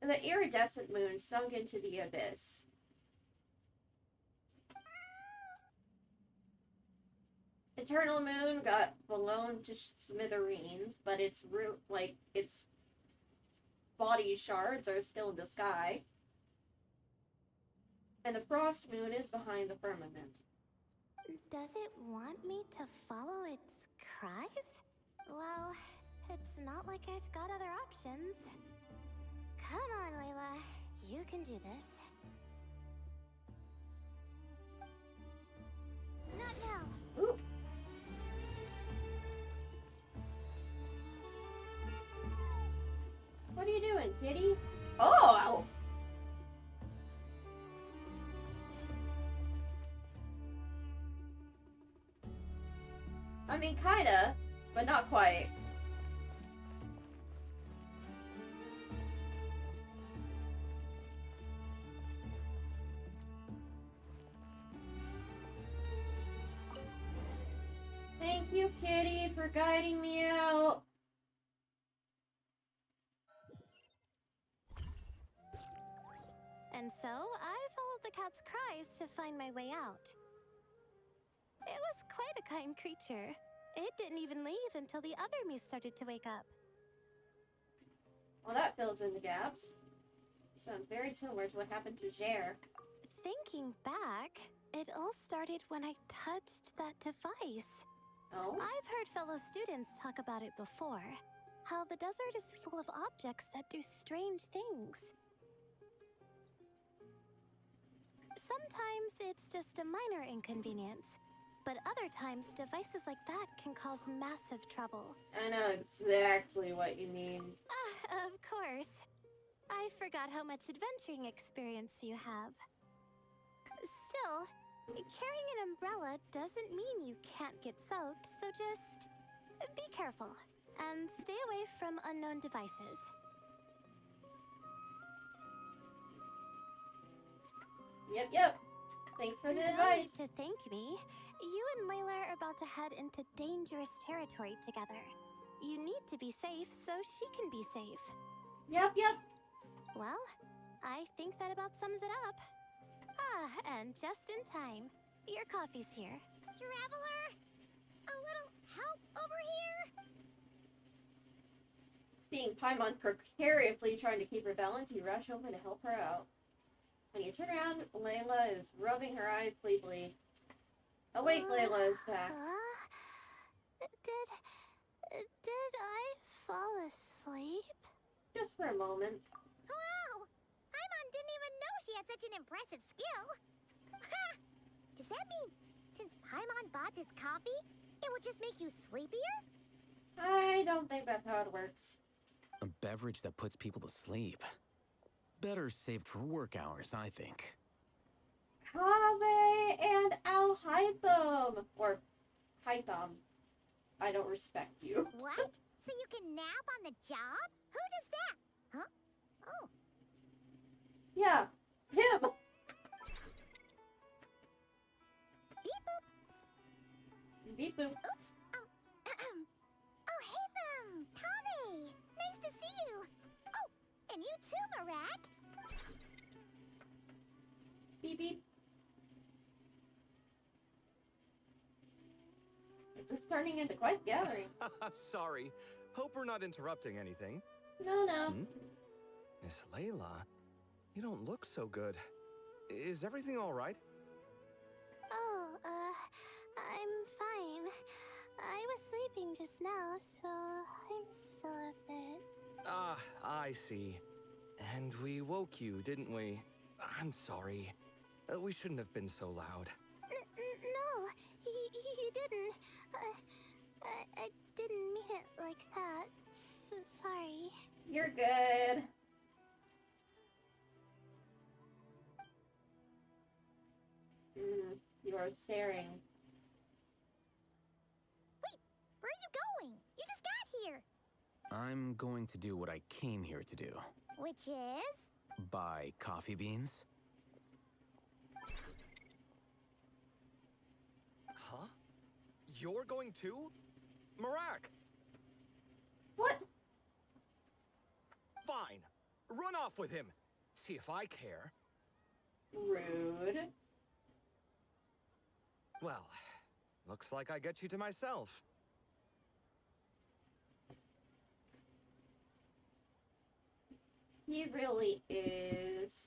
the iridescent moon sunk into the abyss. Eternal Moon got blown to smithereens, but its body shards are still in the sky. And the Frost Moon is behind the firmament. Does it want me to follow its cries? Well, it's not like I've got other options. Come on, Layla. You can do this. Not now. Ooh. What are you doing, kitty? Oh! I mean, kinda, but not quite. Thank you, kitty, for guiding me out. And so, I followed the cat's cries to find my way out. It was quite a kind creature. It didn't even leave until the other me started to wake up. Well, that fills in the gaps. Sounds very similar to what happened to Jer. Thinking back, it all started when I touched that device. Oh? I've heard fellow students talk about it before. How the desert is full of objects that do strange things. Sometimes it's just a minor inconvenience, but other times devices like that can cause massive trouble. I know exactly what you mean. Of course. I forgot how much adventuring experience you have. Still, carrying an umbrella doesn't mean you can't get soaked, so just be careful and stay away from unknown devices. Yep. Thanks for the No advice. need to thank me. You and Layla are about to head into dangerous territory together. You need to be safe so she can be safe. Yep. Well, I think that about sums it up. And just in time. Your coffee's here. Traveler! A little help over here? Seeing Paimon precariously trying to keep her balance, you rush over to help her out. When you turn around, Layla is rubbing her eyes sleepily. Awake, Layla is back. Did I fall asleep? Just for a moment. Wow! Paimon didn't even know she had such an impressive skill. Does that mean since Paimon bought this coffee, it would just make you sleepier? I don't think that's how it works. A beverage that puts people to sleep. Better saved for work hours, I think. Kaveh and Al Haytham. Or Haytham. I don't respect you. What? So you can nap on the job? Who does that? Huh? Oh. Yeah, him. Beep boop. Beep boop. Oops. Oh, hey them. Kaveh. Nice to see you. Oh, and you too, Marak. Beep beep. This is turning into quite a gathering. Sorry. Hope we're not interrupting anything. No, no. Miss Layla, you don't look so good. Is everything all right? Oh, I'm fine. I was sleeping just now, so I'm still a bit... Ah, I see. And we woke you, didn't we? I'm sorry. We shouldn't have been so loud. No, you didn't. I didn't mean it like that. Sorry. You're good. You are staring. Wait, where are you going? You just got here. I'm going to do what I came here to do. Which is? Buy coffee beans. Huh? You're going too? Marak! What? Fine. Run off with him. See if I care. Rude. Well, looks like I get you to myself. He really is.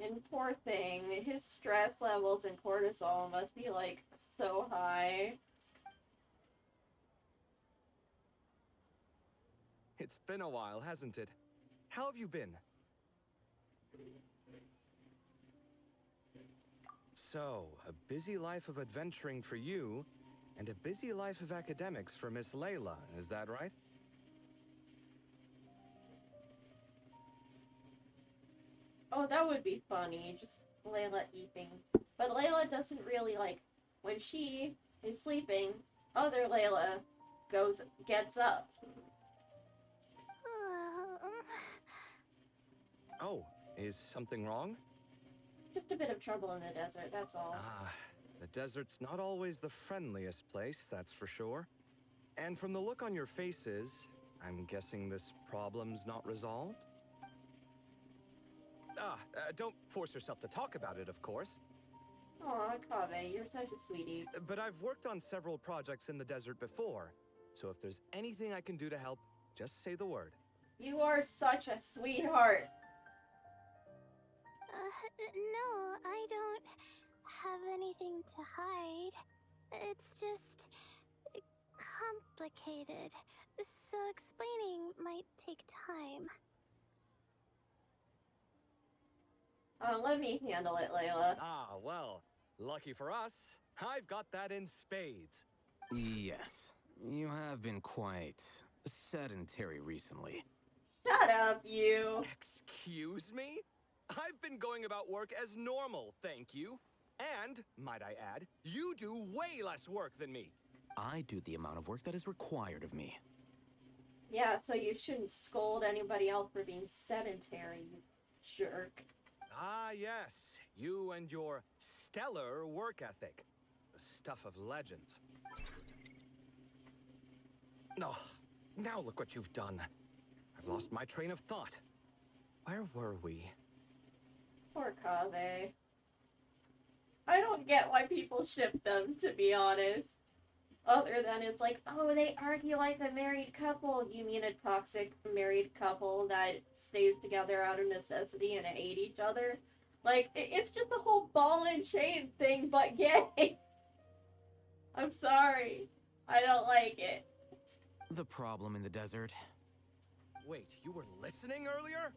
And poor thing, his stress levels and cortisol must be like so high. It's been a while, hasn't it? How have you been? So, a busy life of adventuring for you, and a busy life of academics for Miss Layla, is that right? Oh, that would be funny, just Layla eating. But Layla doesn't really, like, when she is sleeping, other Layla gets up. Oh, is something wrong? Just a bit of trouble in the desert, that's all. Ah, the desert's not always the friendliest place, that's for sure. And from the look on your faces, I'm guessing this problem's not resolved? Don't force yourself to talk about it, of course. Aw, Kaveh, you're such a sweetie. But I've worked on several projects in the desert before, so if there's anything I can do to help, just say the word. You are such a sweetheart. No, I don't have anything to hide. It's just complicated, so explaining might take time. Let me handle it, Layla. Ah, well, lucky for us, I've got that in spades. Yes, you have been quite sedentary recently. Shut up, you. Excuse me? I've been going about work as normal, thank you. And, might I add, you do way less work than me. I do the amount of work that is required of me. Yeah, so you shouldn't scold anybody else for being sedentary, you jerk. Ah, yes. You and your stellar work ethic. The stuff of legends. Oh, now look what you've done. I've lost my train of thought. Where were we? Poor Kaveh. I don't get why people ship them, to be honest. Other than it's like, oh, they argue like a married couple. You mean a toxic married couple that stays together out of necessity and hate each other? Like, it's just the whole ball and chain thing, but gay. I'm sorry. I don't like it. The problem in the desert. Wait, you were listening earlier?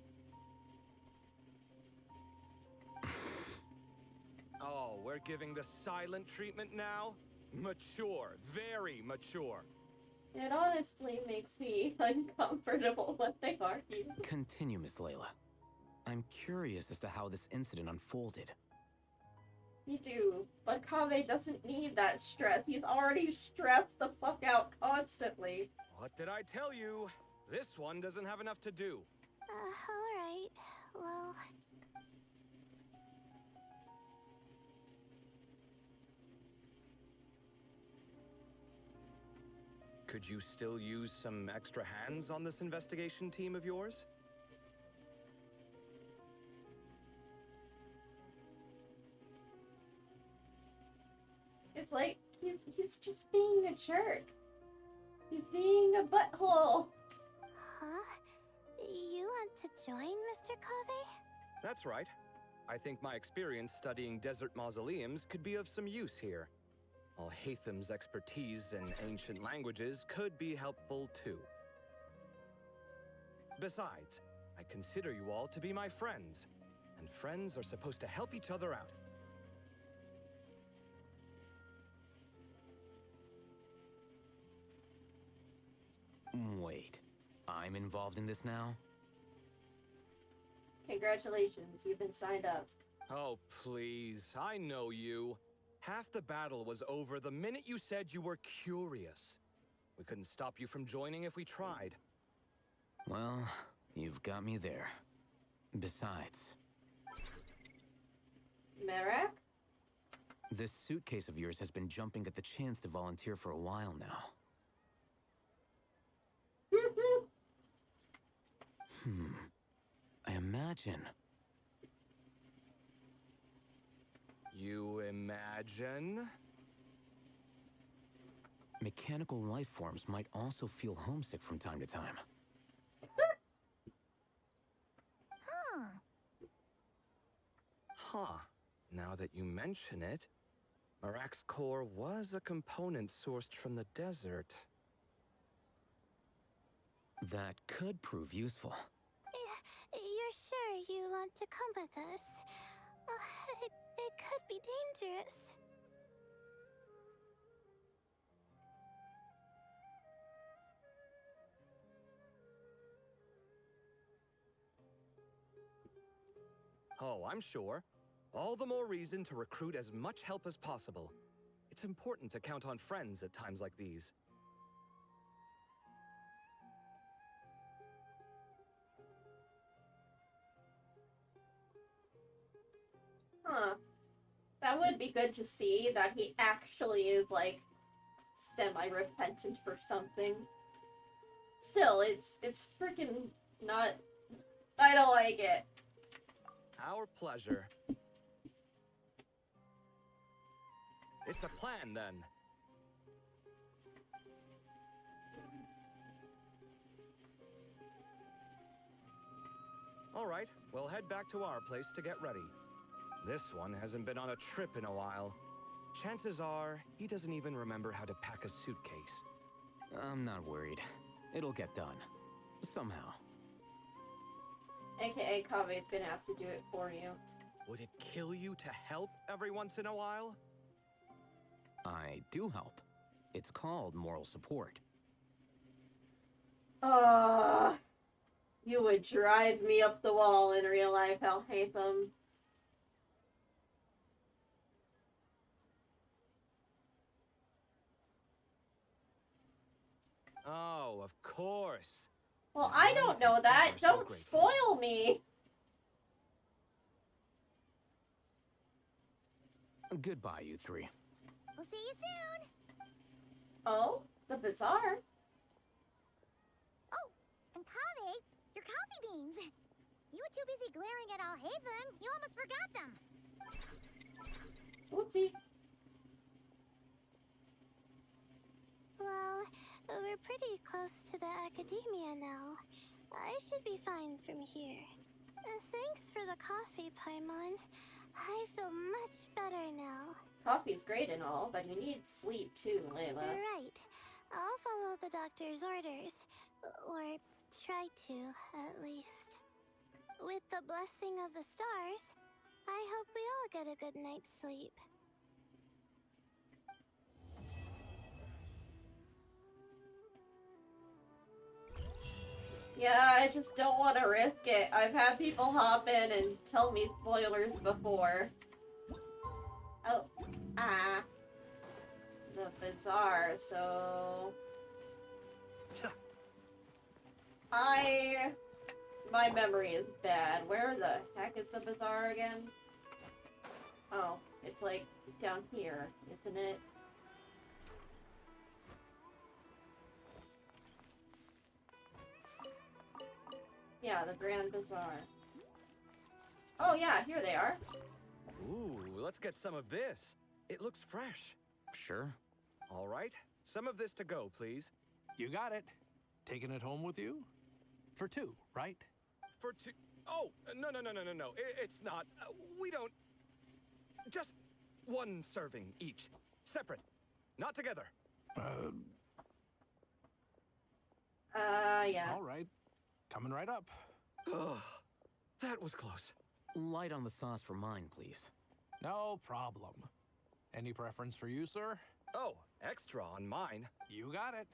Oh, we're giving the silent treatment now? Mature, very mature. It honestly makes me uncomfortable when they argue. Continue, Miss Layla. I'm curious as to how this incident unfolded. You do, but Kaveh doesn't need that stress. He's already stressed the fuck out constantly. What did I tell you? This one doesn't have enough to do. Alright. Well... Could you still use some extra hands on this investigation team of yours? It's like, he's just being a jerk. He's being a butthole. Huh? You want to join, Mr. Kaveh? That's right. I think my experience studying desert mausoleums could be of some use here. Al-Haytham's expertise in ancient languages could be helpful too. Besides, I consider you all to be my friends, and friends are supposed to help each other out. Wait, I'm involved in this now? Congratulations, you've been signed up. Oh, please, I know you. Half the battle was over the minute you said you were curious. We couldn't stop you from joining if we tried. Well, you've got me there. Besides... Merak? This suitcase of yours has been jumping at the chance to volunteer for a while now. I imagine... You imagine? Mechanical life forms might also feel homesick from time to time. Huh. Now that you mention it, Merak's core was a component sourced from the desert. That could prove useful. You're sure you want to come with us? It could be dangerous. Oh, I'm sure. All the more reason to recruit as much help as possible. It's important to count on friends at times like these. Huh. That would be good to see, that he actually is, like, semi-repentant for something. Still, it's freaking not... I don't like it. Our pleasure. It's a plan, then. All right, we'll head back to our place to get ready. This one hasn't been on a trip in a while. Chances are, he doesn't even remember how to pack a suitcase. I'm not worried. It'll get done. Somehow. AKA Kaveh's gonna have to do it for you. Would it kill you to help every once in a while? I do help. It's called moral support. You would drive me up the wall in real life, Al-Haytham. Oh, of course. Well, I don't know that. Don't spoil me. Goodbye, you three. We'll see you soon. Oh, the bazaar. Oh, and Kaveh, your coffee beans. You were too busy glaring at Al-Haytham. You almost forgot them. Whoopsie. We're pretty close to the academia now. I should be fine from here. Thanks for the coffee, Paimon. I feel much better now. Coffee's great and all, but you need sleep too, Layla. Right. I'll follow the doctor's orders. Or try to, at least. With the blessing of the stars, I hope we all get a good night's sleep. Yeah, I just don't want to risk it. I've had people hop in and tell me spoilers before. Oh, the bazaar, so... My memory is bad. Where the heck is the bazaar again? Oh, it's like down here, isn't it? Yeah, the Grand Bazaar. Oh yeah, here they are. Ooh, let's get some of this. It looks fresh. Sure. All right, some of this to go, please. You got it. Taking it home with you? For two, right? For two... Oh, no. It's not. We don't... Just one serving each. Separate. Not together. Yeah. All right. Coming right up. Ugh, that was close. Light on the sauce for mine, please. No problem. Any preference for you, sir? Oh, extra on mine. You got it.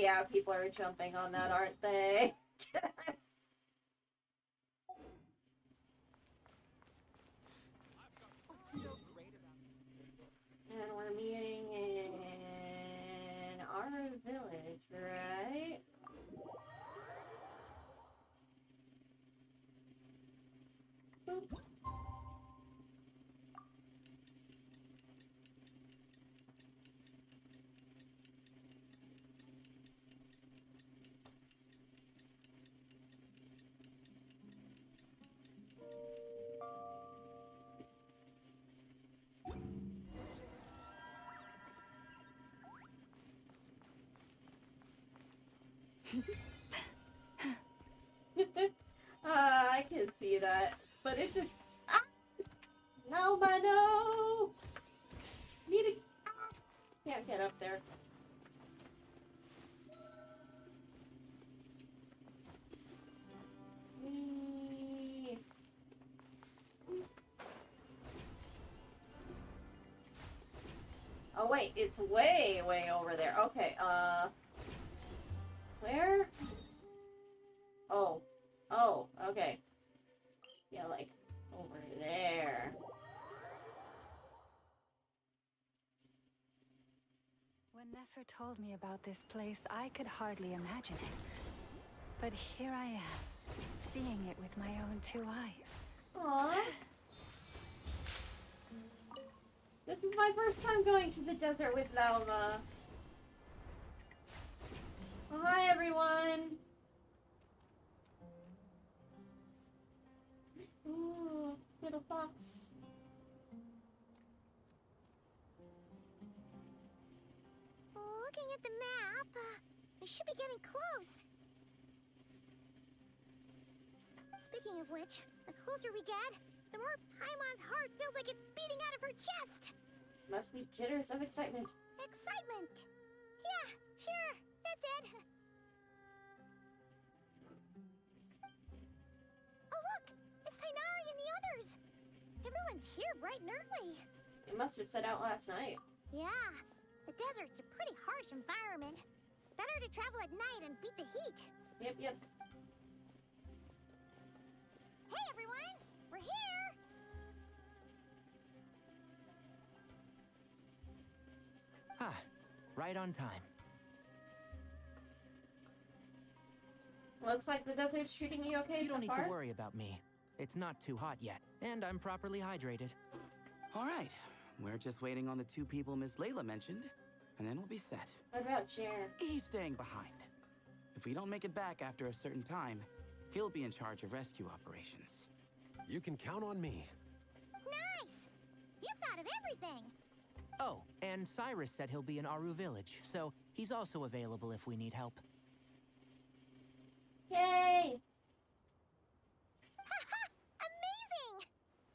Yeah, people are jumping on that, aren't they? And we're meeting in our village, right? Boop. I can see that, but it just no, my no. Need to can't get up there. Whee. Oh wait, it's way over there. Okay, where? Oh, okay. Yeah, like, over there. When Nefer told me about this place, I could hardly imagine it. But here I am, seeing it with my own two eyes. Aww. This is my first time going to the desert with Lauma. Oh, hi, everyone. Ooh, little fox. Looking at the map, we should be getting close. Speaking of which, the closer we get, the more Paimon's heart feels like it's beating out of her chest. Must be jitters of excitement. Excitement! Yeah, sure, that's it. Oh look, it's Tainari and the others. Everyone's here bright and early. It must have set out last night. Yeah, the desert's a pretty harsh environment. Better to travel at night and beat the heat. Yep. Hey everyone, we're here! Ah, right on time. Looks like the desert's treating you okay You so don't need far. to worry about me. It's not too hot yet, and I'm properly hydrated. All right. We're just waiting on the two people Miss Layla mentioned, and then we'll be set. What about Jer? He's staying behind. If we don't make it back after a certain time, he'll be in charge of rescue operations. You can count on me. Nice! You thought of everything! Oh, and Cyrus said he'll be in Aru Village, so he's also available if we need help. Yay! Haha! Amazing!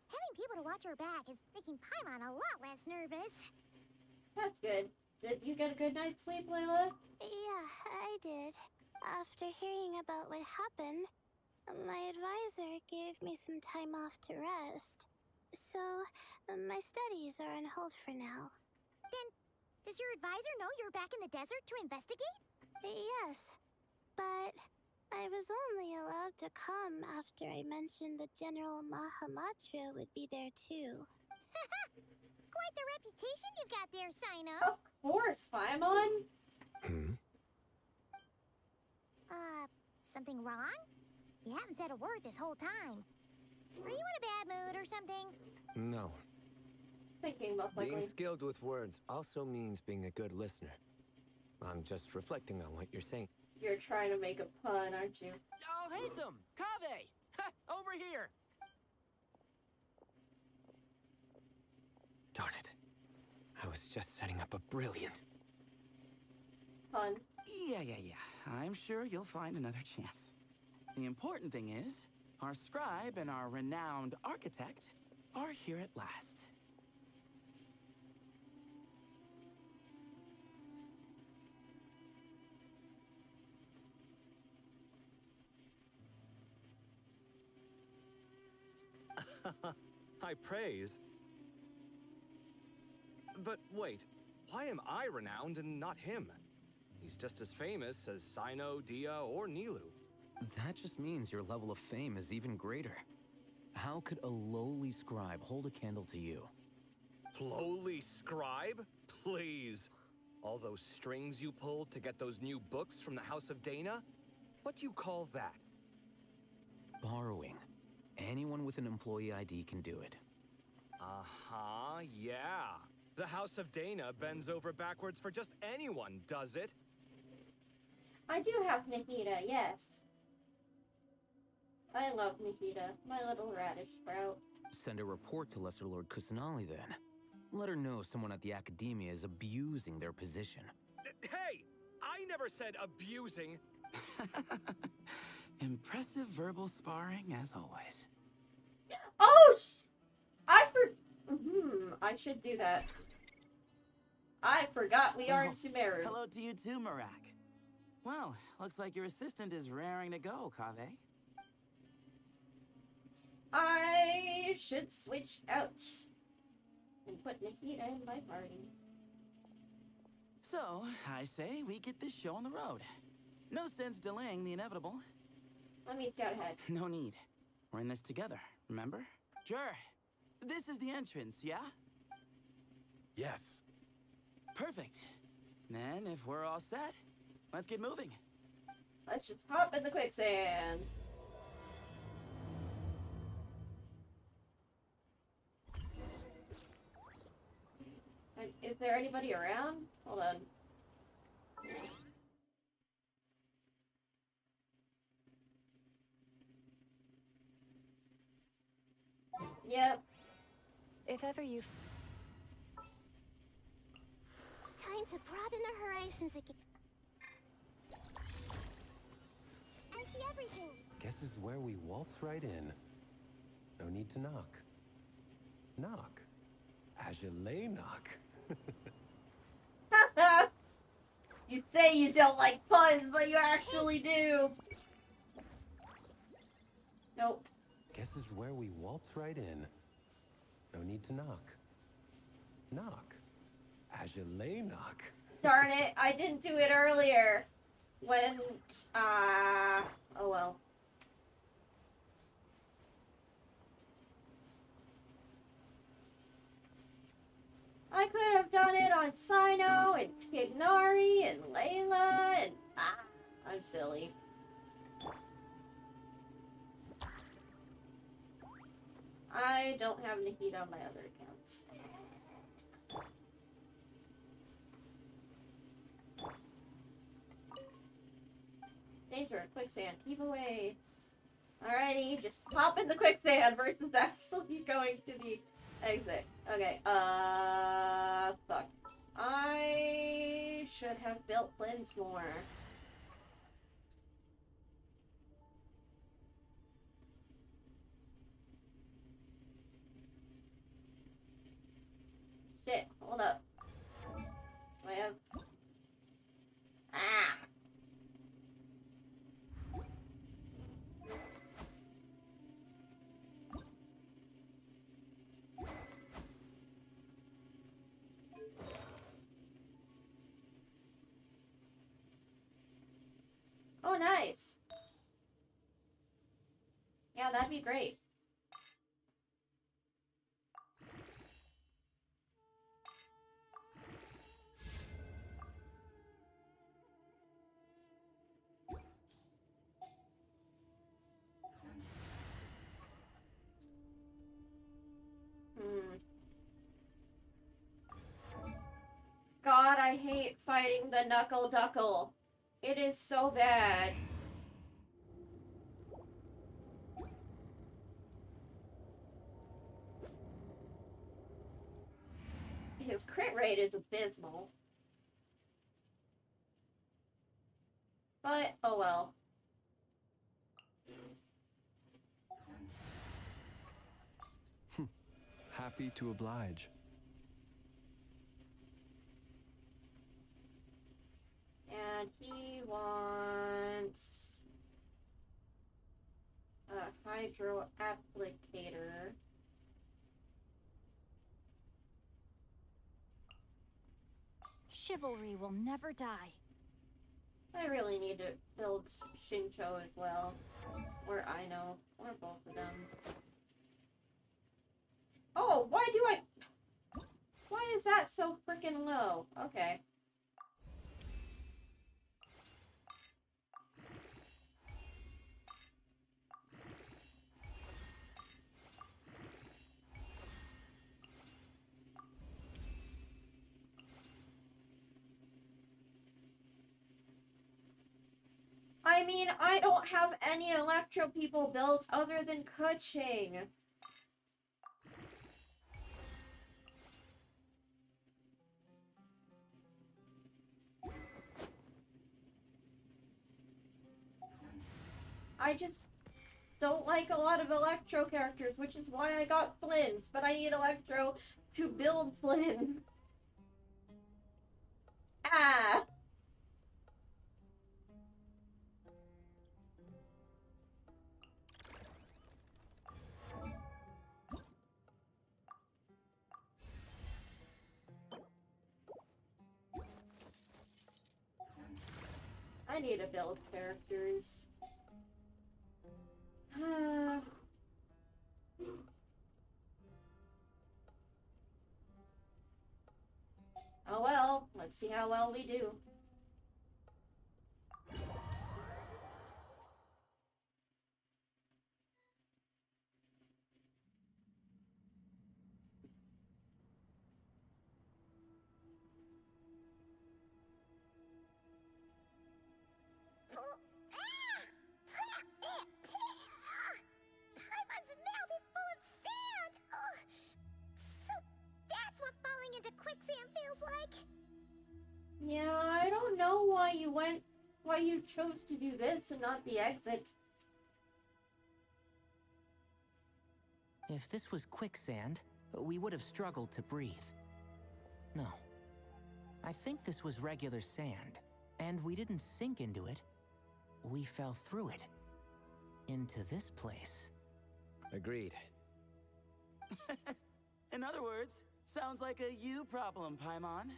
Having people to watch your back is making Paimon a lot less nervous. That's good. Did you get a good night's sleep, Layla? Yeah, I did. After hearing about what happened, my advisor gave me some time off to rest. So, my studies are on hold for now. Then, does your advisor know you're back in the desert to investigate? Yes, but I was only allowed to come after I mentioned that General Mahamatra would be there too. Quite the reputation you've got there, Sino. Of course, Paimon. Something wrong? You haven't said a word this whole time. Are you in a bad mood or something? No. Thinking most likely. Being skilled with words also means being a good listener. I'm just reflecting on what you're saying. You're trying to make a pun, aren't you? Oh, Hatham! Kaveh! Ha! Over here! Darn it. I was just setting up a brilliant... Pun. Yeah. I'm sure you'll find another chance. The important thing is, our scribe and our renowned architect are here at last. High praise. But wait, why am I renowned and not him? He's just as famous as Sino, Dia, or Nilu. That just means your level of fame is even greater. How could a lowly scribe hold a candle to you? Lowly scribe? Please. All those strings you pulled to get those new books from the House of Dana? What do you call that? Borrowing. Anyone with an employee ID can do it. Uh-huh, yeah. The House of Dana bends over backwards for just anyone, does it? I do have Nikita, yes. I love Nikita, my little radish sprout. Send a report to Lesser Lord Kusanali then. Let her know someone at the Academia is abusing their position. Hey! I never said abusing! Impressive verbal sparring, as always. Oh, I should do that. I forgot we are in Sumeru. Hello to you too, Marak. Well, looks like your assistant is raring to go, Kaveh. I should switch out and put Nikita in my party. So, I say we get this show on the road. No sense delaying the inevitable. Let me scout ahead. No need. We're in this together, remember? Sure. This is the entrance, yeah? Yes. Perfect. Then, if we're all set, let's get moving. Let's just hop in the quicksand. Is there anybody around? Hold on. Yep. If ever you... Time to broaden the horizons again. I see everything. Guess this is where we waltz right in. No need to knock. Knock. As you lay knock. You say you don't like puns, but you actually do. Nope. Guess this is where we waltz right in. No need to knock. Knock. As you lay knock. Darn it, I didn't do it earlier. When, oh well. I could have done it on Sino and Tignari and Layla and I'm silly. I don't have Nikita on my other accounts. Danger, quicksand, keep away. Alrighty, just hop in the quicksand versus actually going to the Exit. Okay, fuck. I should have built Flynn's more. Shit, hold up. Do I have... Ah! Oh, nice! Yeah, that'd be great. God, I hate fighting the Knuckle Duckle. It is so bad. His crit rate is abysmal. But, oh well. Happy to oblige. And he wants a hydro applicator. Chivalry will never die. I really need to build Shincho as well. Or Aino. Or both of them. Oh, why do I... Why is that so freaking low? Okay. I mean, I don't have any electro people built other than Kuching. I just don't like a lot of electro characters, which is why I got Flynn's, but I need electro to build Flynn's. Ah! I need to build characters. Oh well, let's see how well we do. Paimon's mouth is full of sand! Ugh. So that's what falling into quicksand feels like? Yeah, I don't know why you chose to do this and not the exit. If this was quicksand, we would have struggled to breathe. No. I think this was regular sand, and we didn't sink into it. We fell through it. Into this place. Agreed. In other words, sounds like a you problem, Paimon.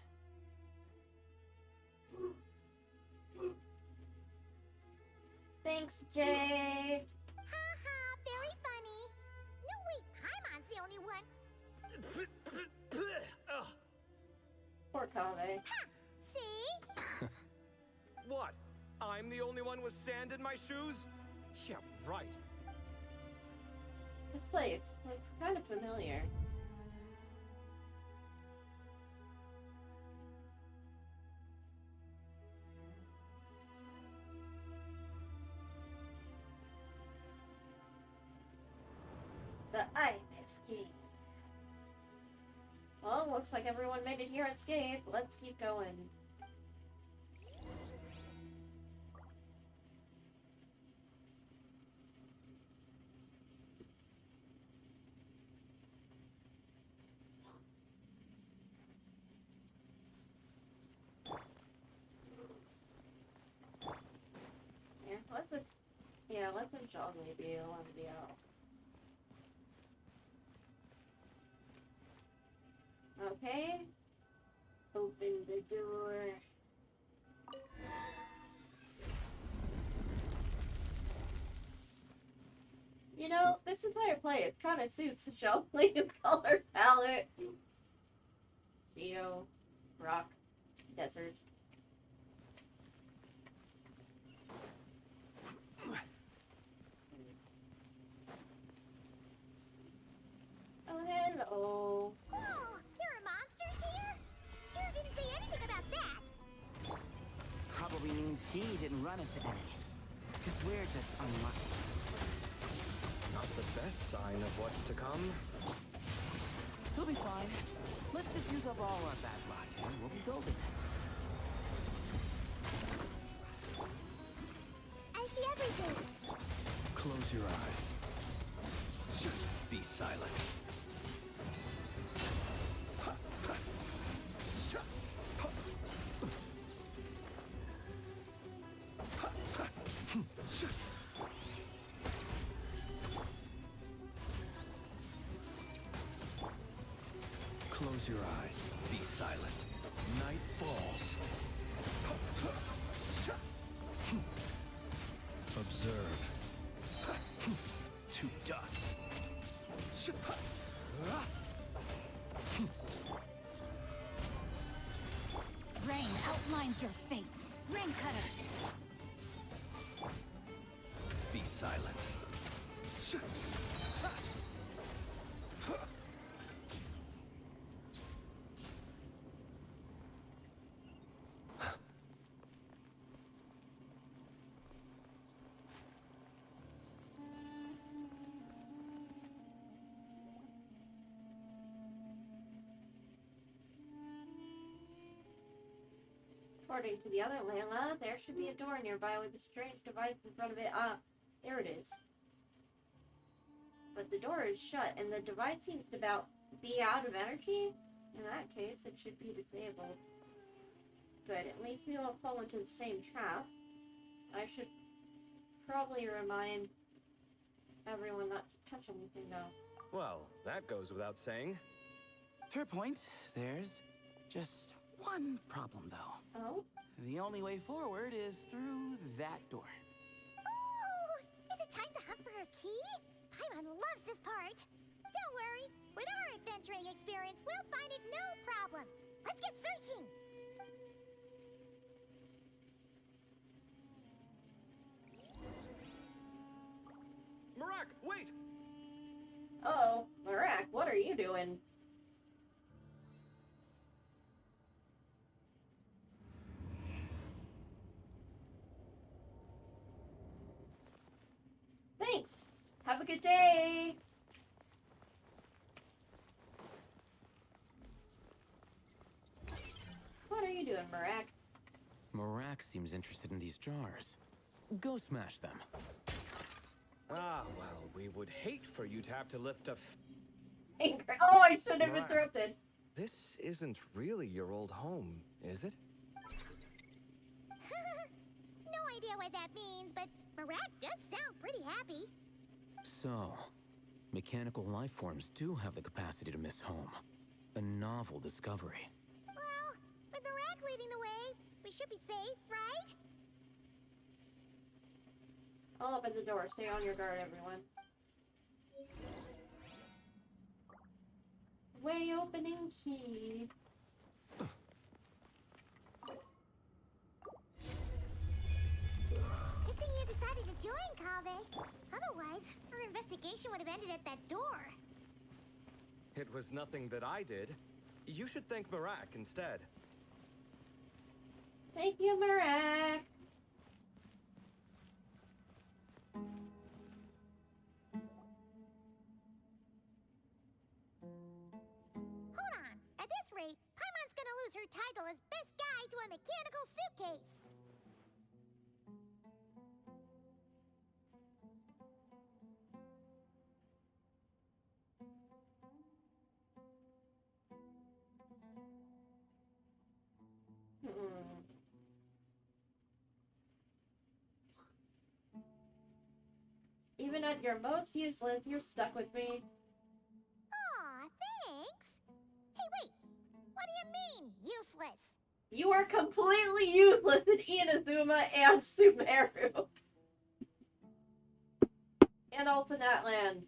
Thanks, Jay. Haha, very funny. No, wait, Paimon's the only one. Poor Kave. Ha! See? What? I'm the only one with sand in my shoes? Yeah, right. This place looks kind of familiar. The Ibis King. Well, looks like everyone made it here unscathed. Let's keep going. Yeah, let's a Zhongli be on the out. Okay. Open the door. You know, this entire place kind of suits Zhongli's color palette. Geo, rock, desert. Oh, hello. Whoa, there are monsters here? Sure didn't say anything about that. Probably means he didn't run into any. Because we're just unlucky. Not the best sign of what's to come. He'll be fine. Let's just use up all our bad luck, and we'll be golden. I see everything. Close your eyes. Be silent. Close your eyes. Be silent. Night falls. Observe. To dust. Rain outlines your fate. Rain cutter. Be silent. According to the other Layla, there should be a door nearby with a strange device in front of it. Ah, there it is. But the door is shut, and the device seems to be out of energy. In that case, it should be disabled. Good, at least we won't fall into the same trap. I should probably remind everyone not to touch anything, though. Well, that goes without saying. Fair point. There's just one problem, though. Oh? The only way forward is through that door. Ooh! Is it time to hunt for a key? Paimon loves this part. Don't worry. With our adventuring experience, we'll find it no problem. Let's get searching. Marak, wait! Uh-oh. Marak, what are you doing? Thanks. Have a good day. What are you doing, Marak? Marak seems interested in these jars. Go smash them. Ah, well, we would hate for you to have to lift a Oh, I should have Marak, interrupted. This isn't really your old home, is it? No idea what that means, but Marak does sound pretty happy. So, mechanical life forms do have the capacity to miss home. A novel discovery. Well, with Marak leading the way, we should be safe, right? I'll open the door. Stay on your guard, everyone. Way opening key. Good thing you decided to join, Kaveh. Otherwise, our investigation would have ended at that door. It was nothing that I did. You should thank Marak instead. Thank you, Marak. Hold on. gonna lose her title as best guy to a mechanical suitcase. Even at your most useless, you're stuck with me. Aw, thanks. Hey, wait. What do you mean, useless? You are completely useless in Inazuma and Sumeru. And also Natlan.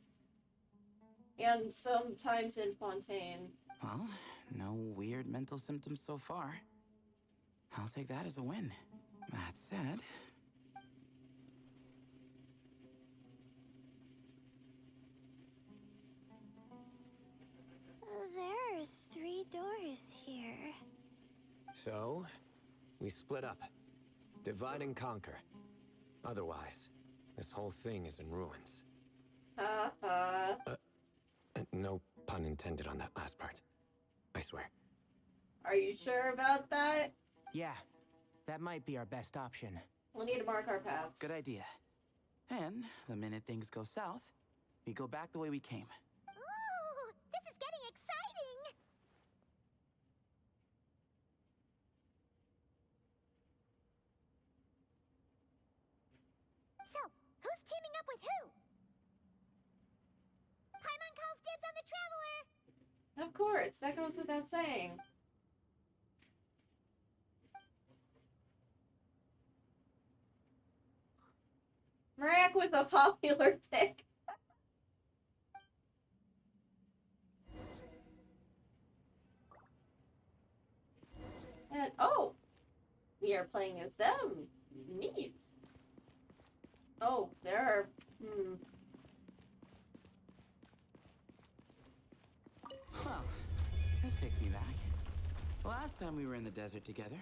And sometimes in Fontaine. Well, no weird mental symptoms so far. I'll take that as a win. That said... There are 3 doors here. So, we split up. Divide and conquer. Otherwise, this whole thing is in ruins. No pun intended on that last part. I swear. Are you sure about that? Yeah, that might be our best option. We'll need to mark our paths. Good idea. And the minute things go south, we go back the way we came. Ooh, this is getting exciting! So, who's teaming up with who? Paimon calls dibs on the Traveler! Of course, that goes without saying. Marak was a popular pick. And oh, we are playing as them. Neat. Oh, there are. Well, this takes me back. Last time we were in the desert together,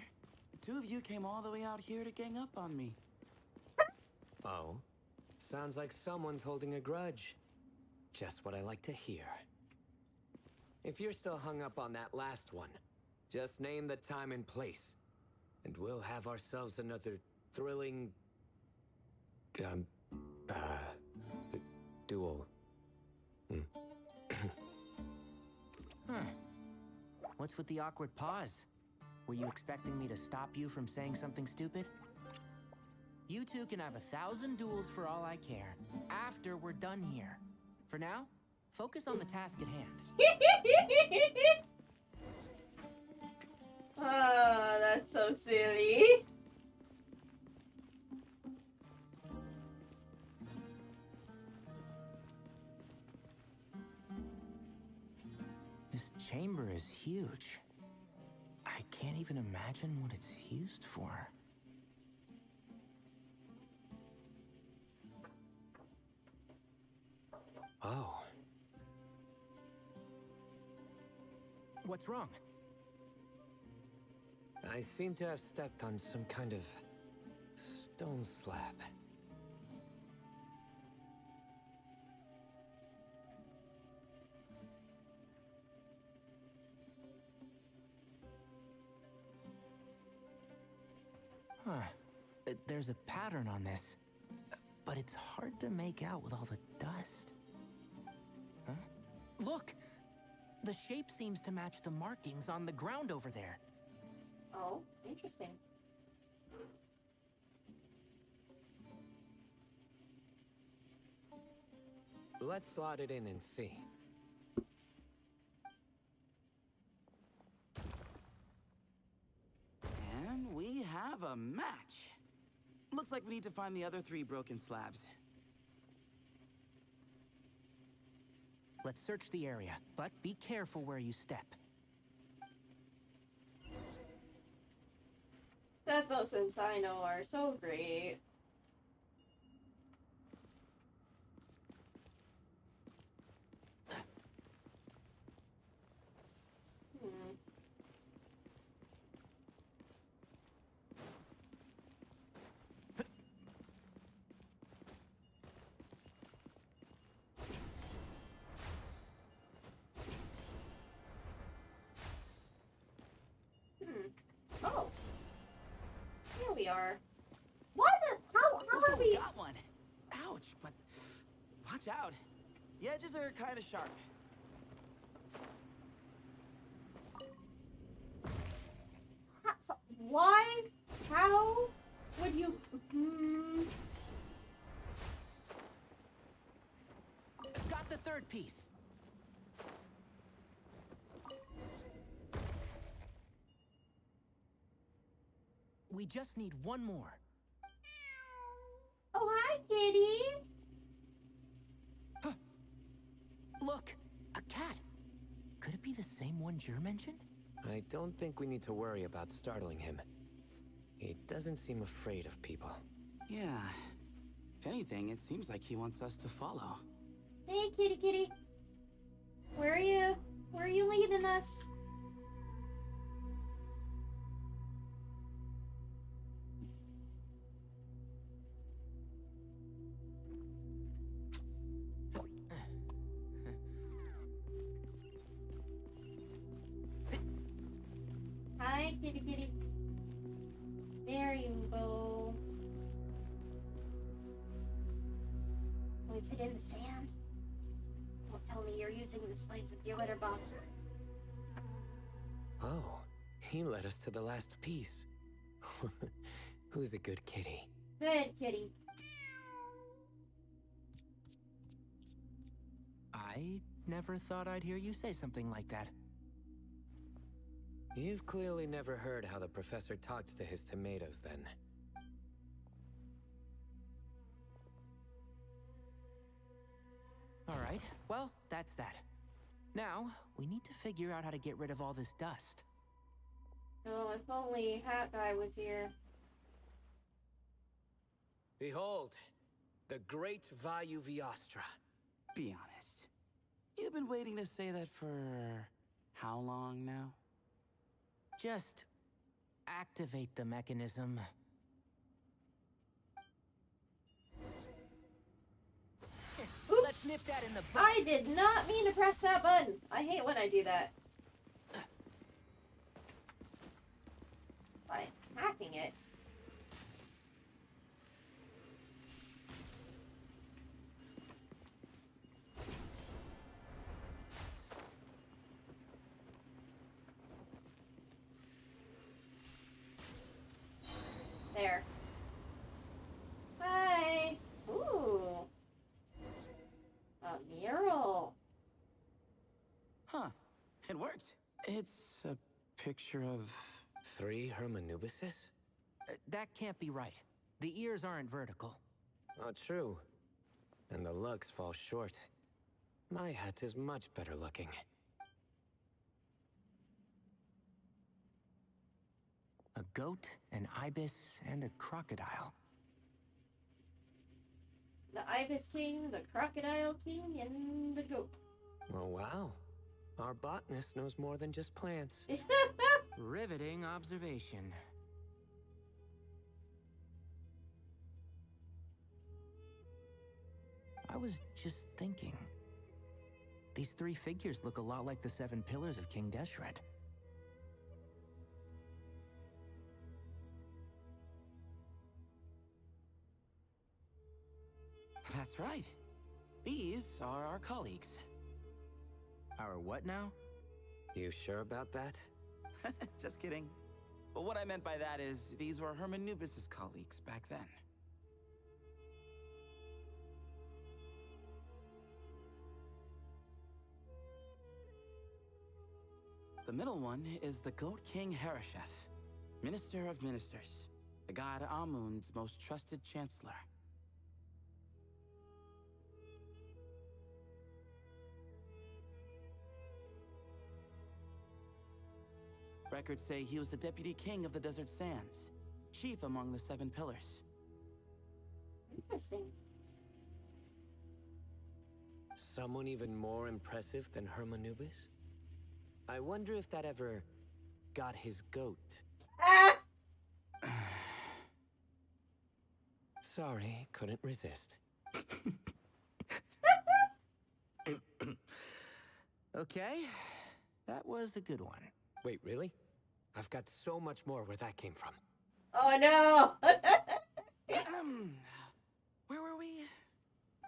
the 2 of you came all the way out here to gang up on me. Oh? Sounds like someone's holding a grudge. Just what I like to hear. If you're still hung up on that last one, just name the time and place, and we'll have ourselves another thrilling... duel. What's with the awkward pause? Were you expecting me to stop you from saying something stupid? You two can have 1,000 duels for all I care, after we're done here. For now, focus on the task at hand. Oh, that's so silly. This chamber is huge. I can't even imagine what it's used for. Oh. What's wrong? I seem to have stepped on some kind of stone slab. Huh. There's a pattern on this, but it's hard to make out with all the dust. Huh? Look! The shape seems to match the markings on the ground over there. Oh, interesting. Let's slot it in and see. And we have a match. Looks like we need to find the other 3 broken slabs. Let's search the area, but be careful where you step. Sethos and Sino are so great. we are. What? How are we? Got one. Ouch, but watch out. The edges are kind of sharp. Why? How would you? Got the third piece. We just need one more. Oh, hi, kitty. Huh. Look, a cat. Could it be the same one Jer mentioned? I don't think we need to worry about startling him. He doesn't seem afraid of people. Yeah. If anything, it seems like he wants us to follow. Hey, kitty. Where are you? Where are you leading us? Hi, kitty. There you go. Is it in the sand? Don't tell me you're using this place as your litter box. Oh, he led us to the last piece. Who's a good kitty? Good kitty. I never thought I'd hear you say something like that. You've clearly never heard how the professor talks to his tomatoes, then. All right, well, that's that. Now, we need to figure out how to get rid of all this dust. Oh, if only Hat Guy was here. Behold, the great Vayu Viastra. Be honest. You've been waiting to say that for how long now? Just activate the mechanism. Let's nip that in the bud. I did not mean to press that button. I hate when I do that. By hacking it. There. Hi. Ooh. A mural. Huh. It worked. It's a picture of... 3 Hermanubises? That can't be right. The ears aren't vertical. Oh, true. And the lugs fall short. My hat is much better looking. A goat, an ibis, and a crocodile. The Ibis King, the Crocodile King, and the goat. Oh, wow. Our botanist knows more than just plants. Riveting observation. I was just thinking. These 3 figures look a lot like the 7 pillars of King Deshret. That's right. These are our colleagues. Our what now? You sure about that? Just kidding. But what I meant by that is, these were Hermanubis' colleagues back then. The middle one is the Goat King Harashef, Minister of Ministers, the god Amun's most trusted chancellor. Records say he was the deputy king of the Desert Sands, chief among the 7 pillars. Interesting. Someone even more impressive than Hermanubis? I wonder if that ever got his goat. Ah! Sorry, couldn't resist. Okay, that was a good one. Wait, really? I've got so much more where that came from. Oh no! Where were we?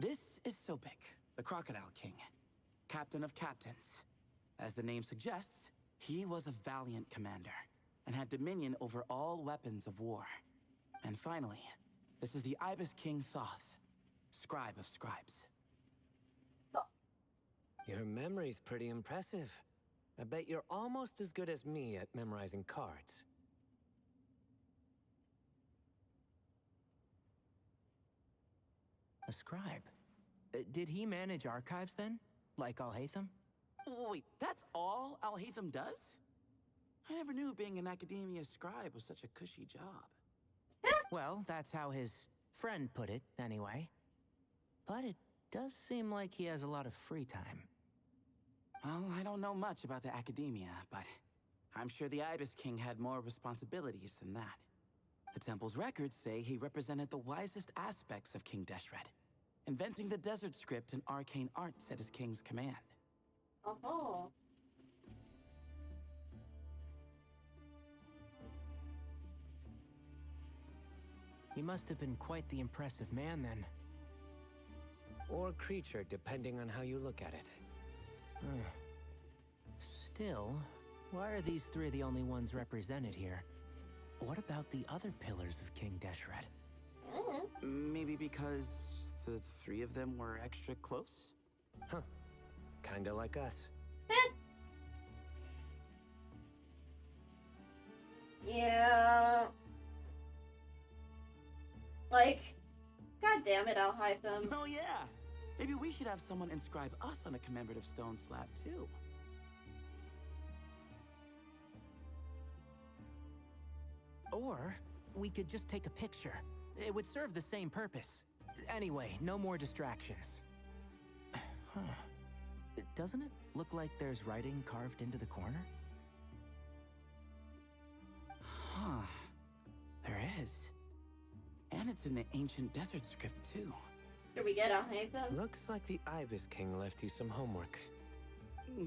This is Sobek, the Crocodile King, captain of captains. As the name suggests, he was a valiant commander and had dominion over all weapons of war. And finally, this is the Ibis King Thoth, scribe of scribes. Your memory's pretty impressive. I bet you're almost as good as me at memorizing cards. A scribe? Did he manage archives then? Like Alhaitham? Wait, that's all Alhaitham does? I never knew being an academia scribe was such a cushy job. Well, that's how his friend put it, anyway. But it does seem like he has a lot of free time. Well, I don't know much about the academia, but I'm sure the Ibis King had more responsibilities than that. The temple's records say he represented the wisest aspects of King Deshret, inventing the desert script and arcane arts at his king's command. Oh. He must have been quite the impressive man then. Or creature, depending on how you look at it. Still, why are these three the only ones represented here? What about the other pillars of King Deshret? Maybe because the three of them were extra close? Huh. Kinda like us. Yeah. Like, god damn it, I'll hide them. Oh yeah! Maybe we should have someone inscribe us on a commemorative stone slab too. Or we could just take a picture. It would serve the same purpose. Anyway, no more distractions. Huh. Doesn't it look like there's writing carved into the corner? Huh. There is. And it's in the ancient desert script too. Should we get Alhaitham? Looks like the Ibis King left you some homework.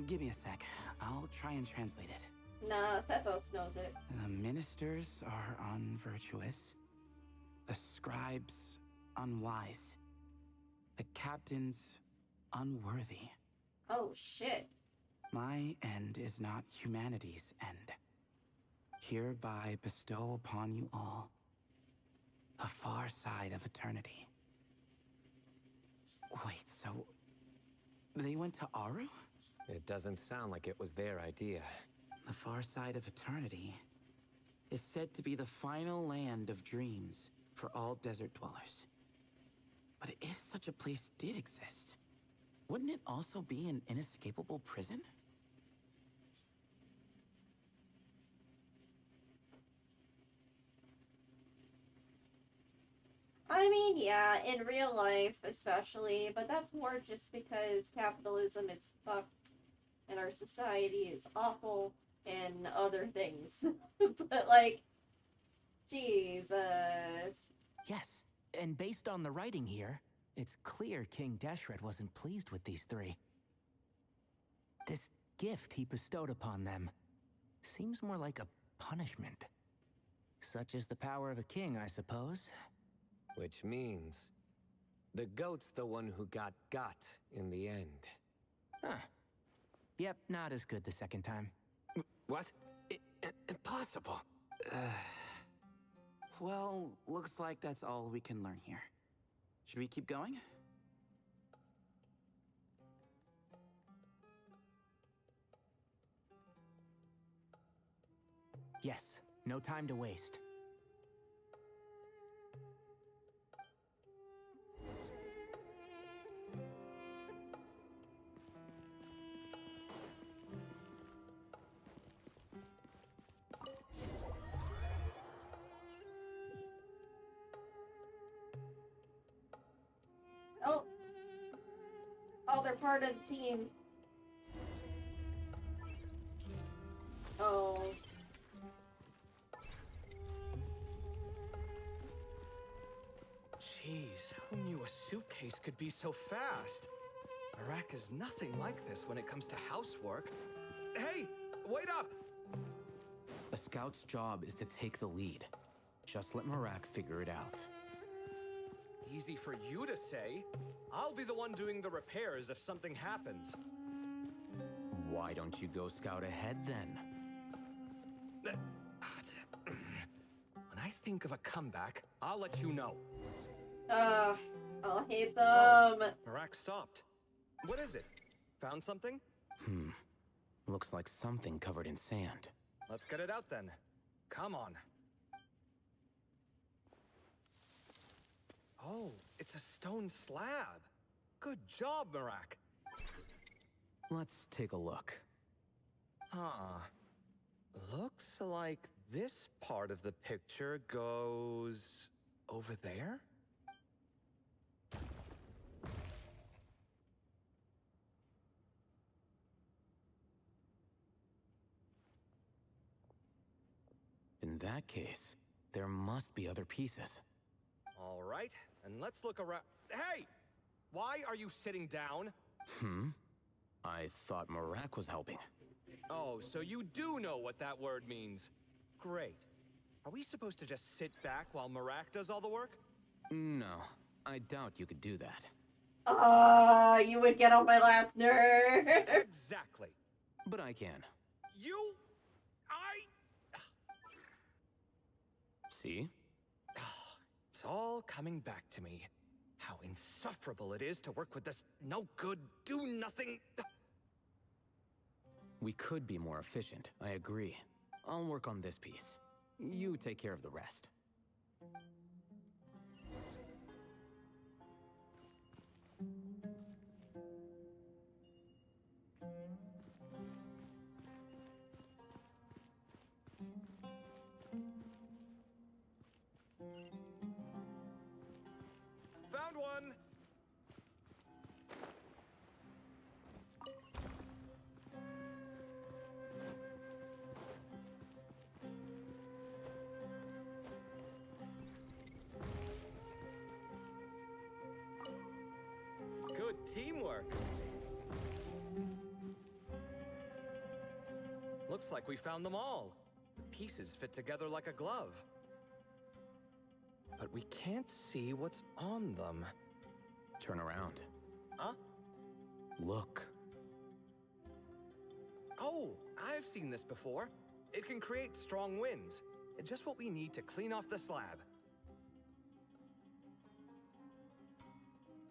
Give me a sec. I'll try and translate it. Nah, Sethos knows it. The ministers are unvirtuous. The scribes unwise. The captains unworthy. Oh shit. My end is not humanity's end. Hereby bestow upon you all a far side of eternity. Wait, so they went to Aru? It doesn't sound like it was their idea. The far side of eternity is said to be the final land of dreams for all desert dwellers. But if such a place did exist, wouldn't it also be an inescapable prison? I mean, yeah, in real life especially, but that's more just because capitalism is fucked and our society is awful and other things. But like, Jesus. Yes, and based on the writing here, it's clear King Deshret wasn't pleased with these three. This gift he bestowed upon them seems more like a punishment. Such is the power of a king, I suppose. Which means the goat's the one who got in the end. Huh. Yep, not as good the second time. What? Impossible. Well, looks like that's all we can learn here. Should we keep going? Yes, no time to waste. Oh, they're part of the team. Oh. Jeez, who knew a suitcase could be so fast? Iraq is nothing like this when it comes to housework. Hey, wait up! A scout's job is to take the lead. Just let Marak figure it out. Easy for you to say. I'll be the one doing the repairs if something happens. Why don't you go scout ahead then? When I think of a comeback, I'll let you know. Ugh, I'll hate them. Oh, Marak stopped. What is it? Found something? Looks like something covered in sand. Let's get it out then. Come on. Oh, it's a stone slab. Good job, Marak. Let's take a look. Huh. Looks like this part of the picture goes over there? In that case, there must be other pieces. All right, and let's look around. Hey! Why are you sitting down? I thought Marak was helping. Oh, so you do know what that word means. Great. Are we supposed to just sit back while Marak does all the work? No, I doubt you could do that. You would get on my last nerve. Exactly. But I can. See? It's all coming back to me. How insufferable it is to work with this no-good, do-nothing... We could be more efficient, I agree. I'll work on this piece. You take care of the rest. Found one! Good teamwork. Looks like we found them all. The pieces fit together like a glove. But we can't see what's on them. Turn around. Huh? Look. Oh, I've seen this before. It can create strong winds. It's just what we need to clean off the slab.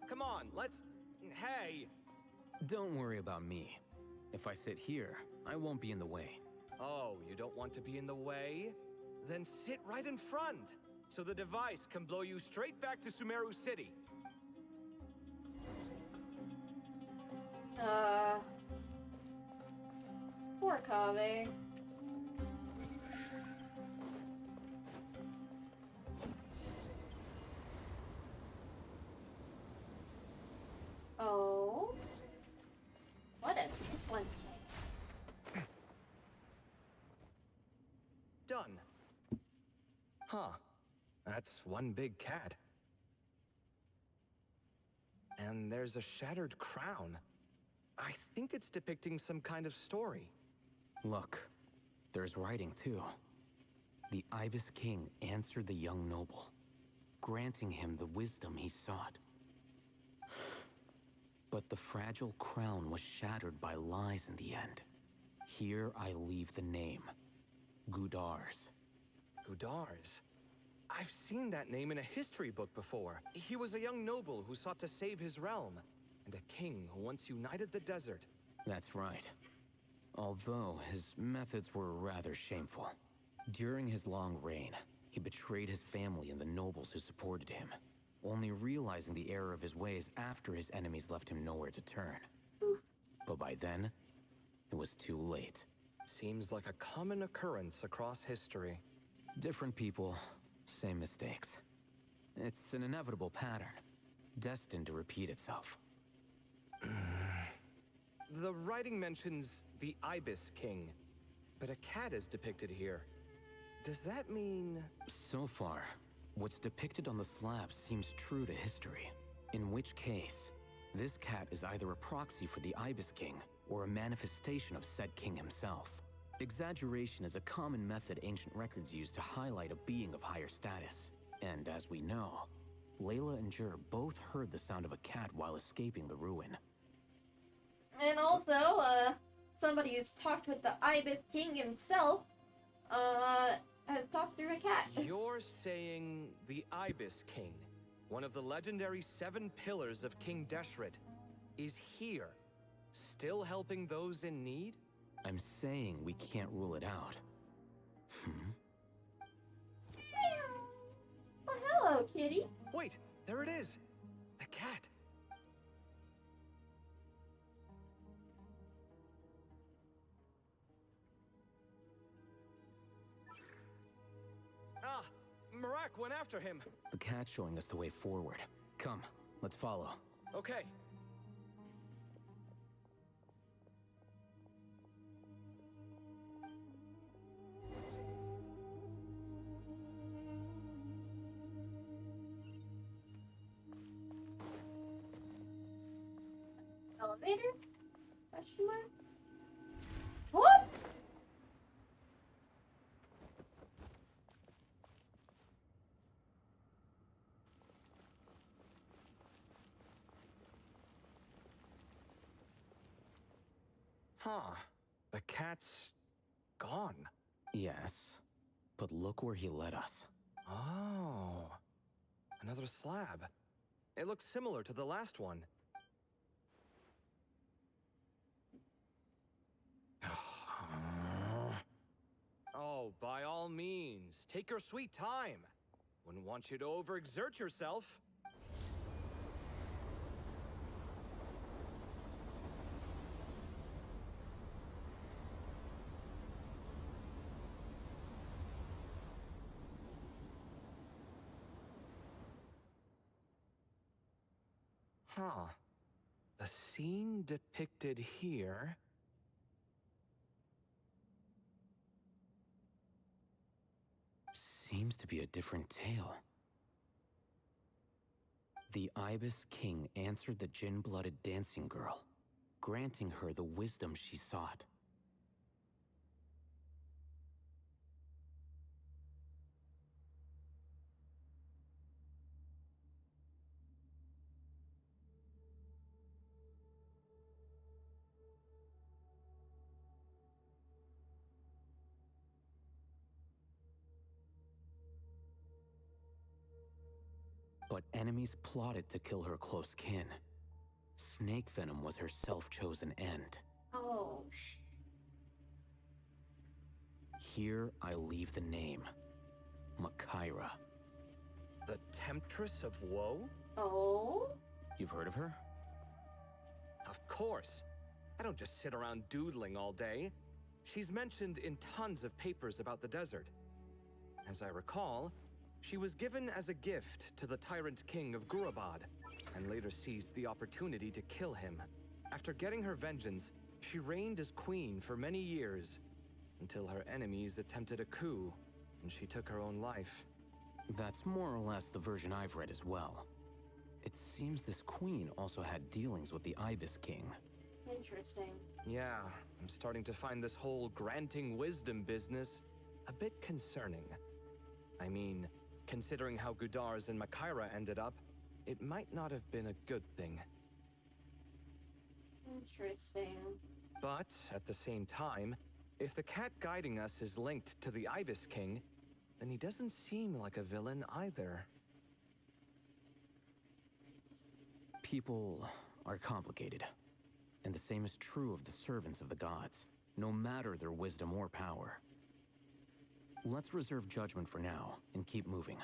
Come on, let's... Hey! Don't worry about me. If I sit here, I won't be in the way. Oh, you don't want to be in the way? Then sit right in front, so the device can blow you straight back to Sumeru City. Poor Kaveh. Oh. What does this one say? Done. Huh. That's one big cat. And there's a shattered crown. I think it's depicting some kind of story. Look, there's writing too. The Ibis King answered the young noble, granting him the wisdom he sought. But the fragile crown was shattered by lies in the end. Here I leave the name, Gudars. Gudars? I've seen that name in a history book before. He was a young noble who sought to save his realm, and a king who once united the desert. That's right. Although his methods were rather shameful. During his long reign, he betrayed his family and the nobles who supported him, only realizing the error of his ways after his enemies left him nowhere to turn. But by then, it was too late. Seems like a common occurrence across history. Different people, same mistakes. It's an inevitable pattern, destined to repeat itself. The writing mentions the Ibis King, but a cat is depicted here. Does that mean... So far, what's depicted on the slab seems true to history. In which case, this cat is either a proxy for the Ibis King or a manifestation of said king himself. Exaggeration is a common method ancient records use to highlight a being of higher status. And as we know, Layla and Jur both heard the sound of a cat while escaping the ruin. And also, somebody who's talked with the Ibis King himself, has talked through a cat. You're saying the Ibis King, one of the legendary 7 pillars of King Deshret, is here, still helping those in need? I'm saying we can't rule it out. Oh, hello, kitty. Wait, there it is! The cat! Ah! Marak went after him! The cat's showing us the way forward. Come, let's follow. Okay. Elevator? Question mark? What? Huh. The cat's gone. Yes, but look where he led us. Oh. Another slab. It looks similar to the last one. Oh, by all means, take your sweet time. Wouldn't want you to overexert yourself. Huh. The scene depicted here... Seems to be a different tale. The Ibis King answered the Jinn-blooded dancing girl, granting her the wisdom she sought. But enemies plotted to kill her close kin. Snake venom was her self-chosen end. Oh, Here I leave the name. Makaira. The Temptress of Woe? Oh? You've heard of her? Of course. I don't just sit around doodling all day. She's mentioned in tons of papers about the desert. As I recall, she was given as a gift to the Tyrant King of Gurabad, and later seized the opportunity to kill him. After getting her vengeance, she reigned as queen for many years, until her enemies attempted a coup, and she took her own life. That's more or less the version I've read as well. It seems this queen also had dealings with the Ibis King. Interesting. Yeah, I'm starting to find this whole granting wisdom business a bit concerning. I mean, considering how Gudars and Makaira ended up, it might not have been a good thing. Interesting. But, at the same time, if the cat guiding us is linked to the Ibis King, then he doesn't seem like a villain either. People are complicated. And the same is true of the servants of the gods, no matter their wisdom or power. Let's reserve judgment for now, and keep moving.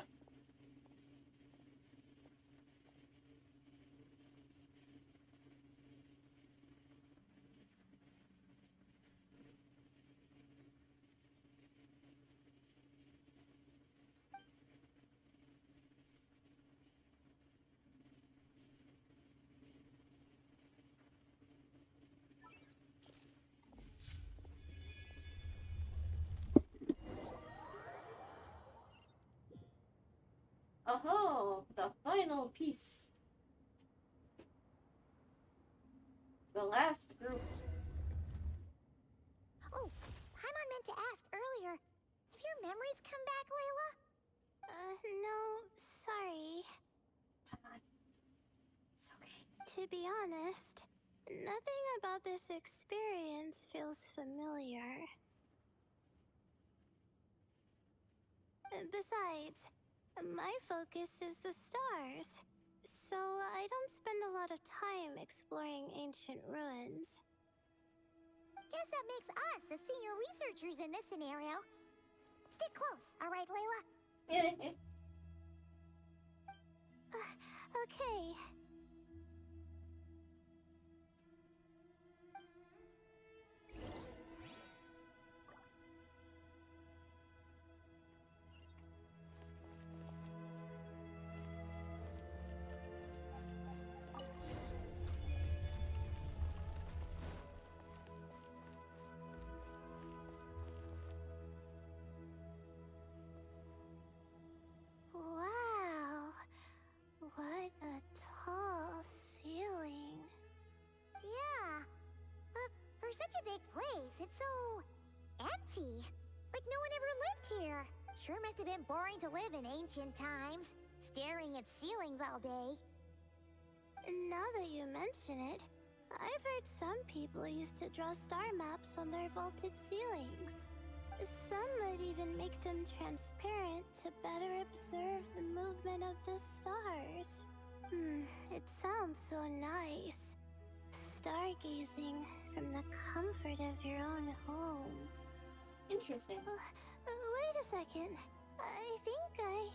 Oh, the final piece. The last group. Oh, Paimon to ask earlier. Have your memories come back, Layla? No, sorry. It's okay. To be honest, nothing about this experience feels familiar. Besides, my focus is the stars, so I don't spend a lot of time exploring ancient ruins. Guess that makes us the senior researchers in this scenario. Stick close, all right, Layla? Okay. Wow. What a tall ceiling. Yeah. But for such a big place, it's so empty. Like no one ever lived here. Sure must have been boring to live in ancient times, staring at ceilings all day. Now that you mention it, I've heard some people used to draw star maps on their vaulted ceilings. Some might even make them transparent to better observe the movement of the stars. It sounds so nice. Stargazing from the comfort of your own home. Interesting. Wait a second. I think I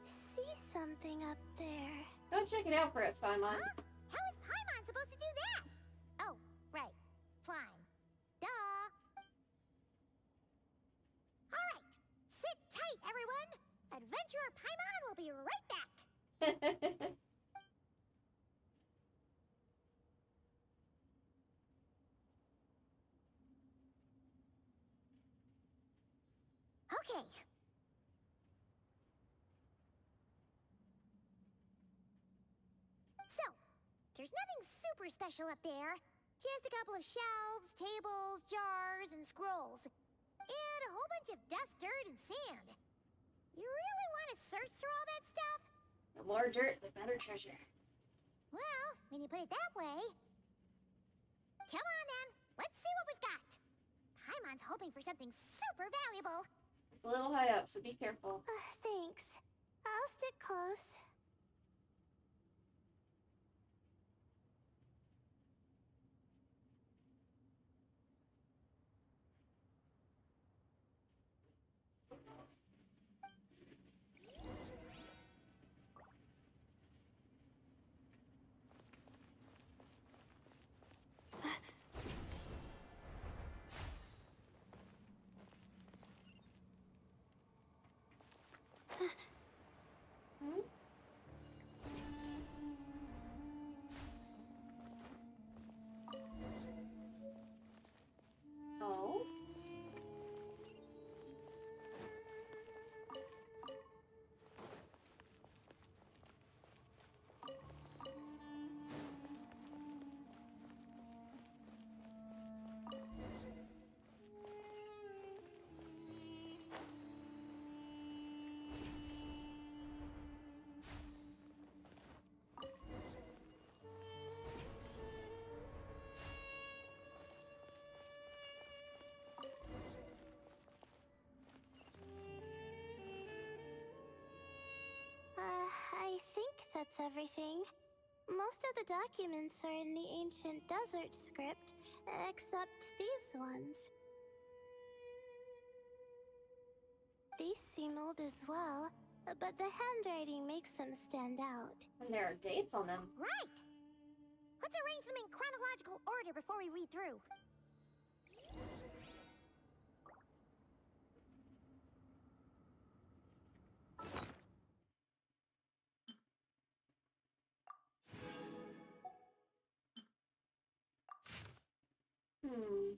see something up there. Go check it out for us, Paimon. Huh? How is Paimon supposed to do that? Oh, right. Flying. Duh. All right. Sit tight, everyone. Adventurer Paimon will be right back. Okay. So, there's nothing super special up there. Just a couple of shelves, tables, jars, and scrolls. And a whole bunch of dust, dirt, and sand. You really want to search through all that stuff? The more dirt, the better treasure. Well, when you put it that way... Come on, then. Let's see what we've got. Paimon's hoping for something super valuable. It's a little high up, so be careful. Thanks. I'll stick close. Oh? I think that's everything. Most of the documents are in the ancient desert script, except these ones. These seem old as well, but the handwriting makes them stand out. And there are dates on them. Right. Let's arrange them in chronological order before we read through. Hmm.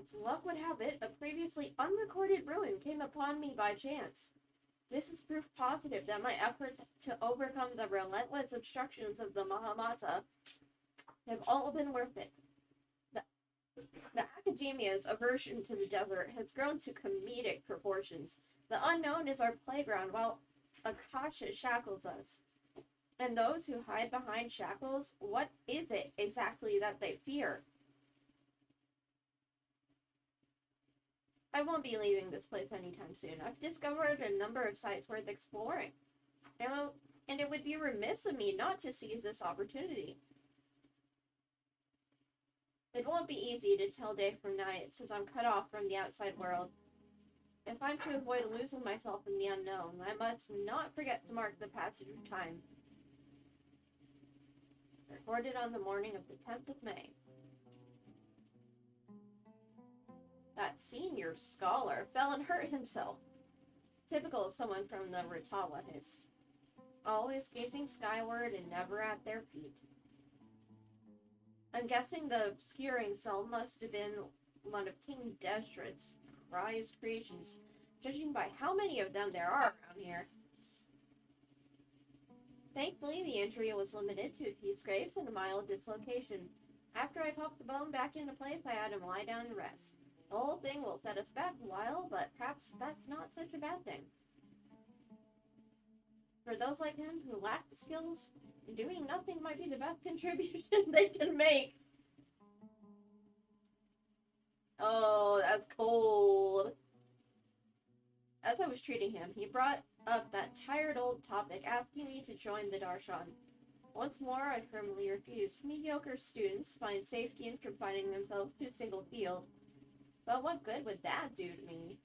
As luck would have it, a previously unrecorded ruin came upon me by chance. This is proof positive that my efforts to overcome the relentless obstructions of the Mahamata have all been worth it. The Academia's aversion to the desert has grown to comedic proportions. The unknown is our playground, while Akasha shackles us. And those who hide behind shackles, what is it exactly that they fear? I won't be leaving this place anytime soon. I've discovered a number of sites worth exploring. And it would be remiss of me not to seize this opportunity. It won't be easy to tell day from night, since I'm cut off from the outside world. If I'm to avoid losing myself in the unknown, I must not forget to mark the passage of time. Recorded on the morning of the 10th of May. That senior scholar fell and hurt himself. Typical of someone from the Ritawa Hist. Always gazing skyward and never at their feet. I'm guessing the obscuring cell must have been one of King Deshret's prized creations, judging by how many of them there are around here. Thankfully, the injury was limited to a few scrapes and a mild dislocation. After I popped the bone back into place, I had him lie down and rest. The whole thing will set us back a while, but perhaps that's not such a bad thing. For those like him who lack the skills, doing nothing might be the best contribution they can make. Oh, that's cold. As I was treating him, he brought up that tired old topic, asking me to join the Darshan. Once more, I firmly refused. Mediocre students find safety in confining themselves to a single field. But what good would that do to me?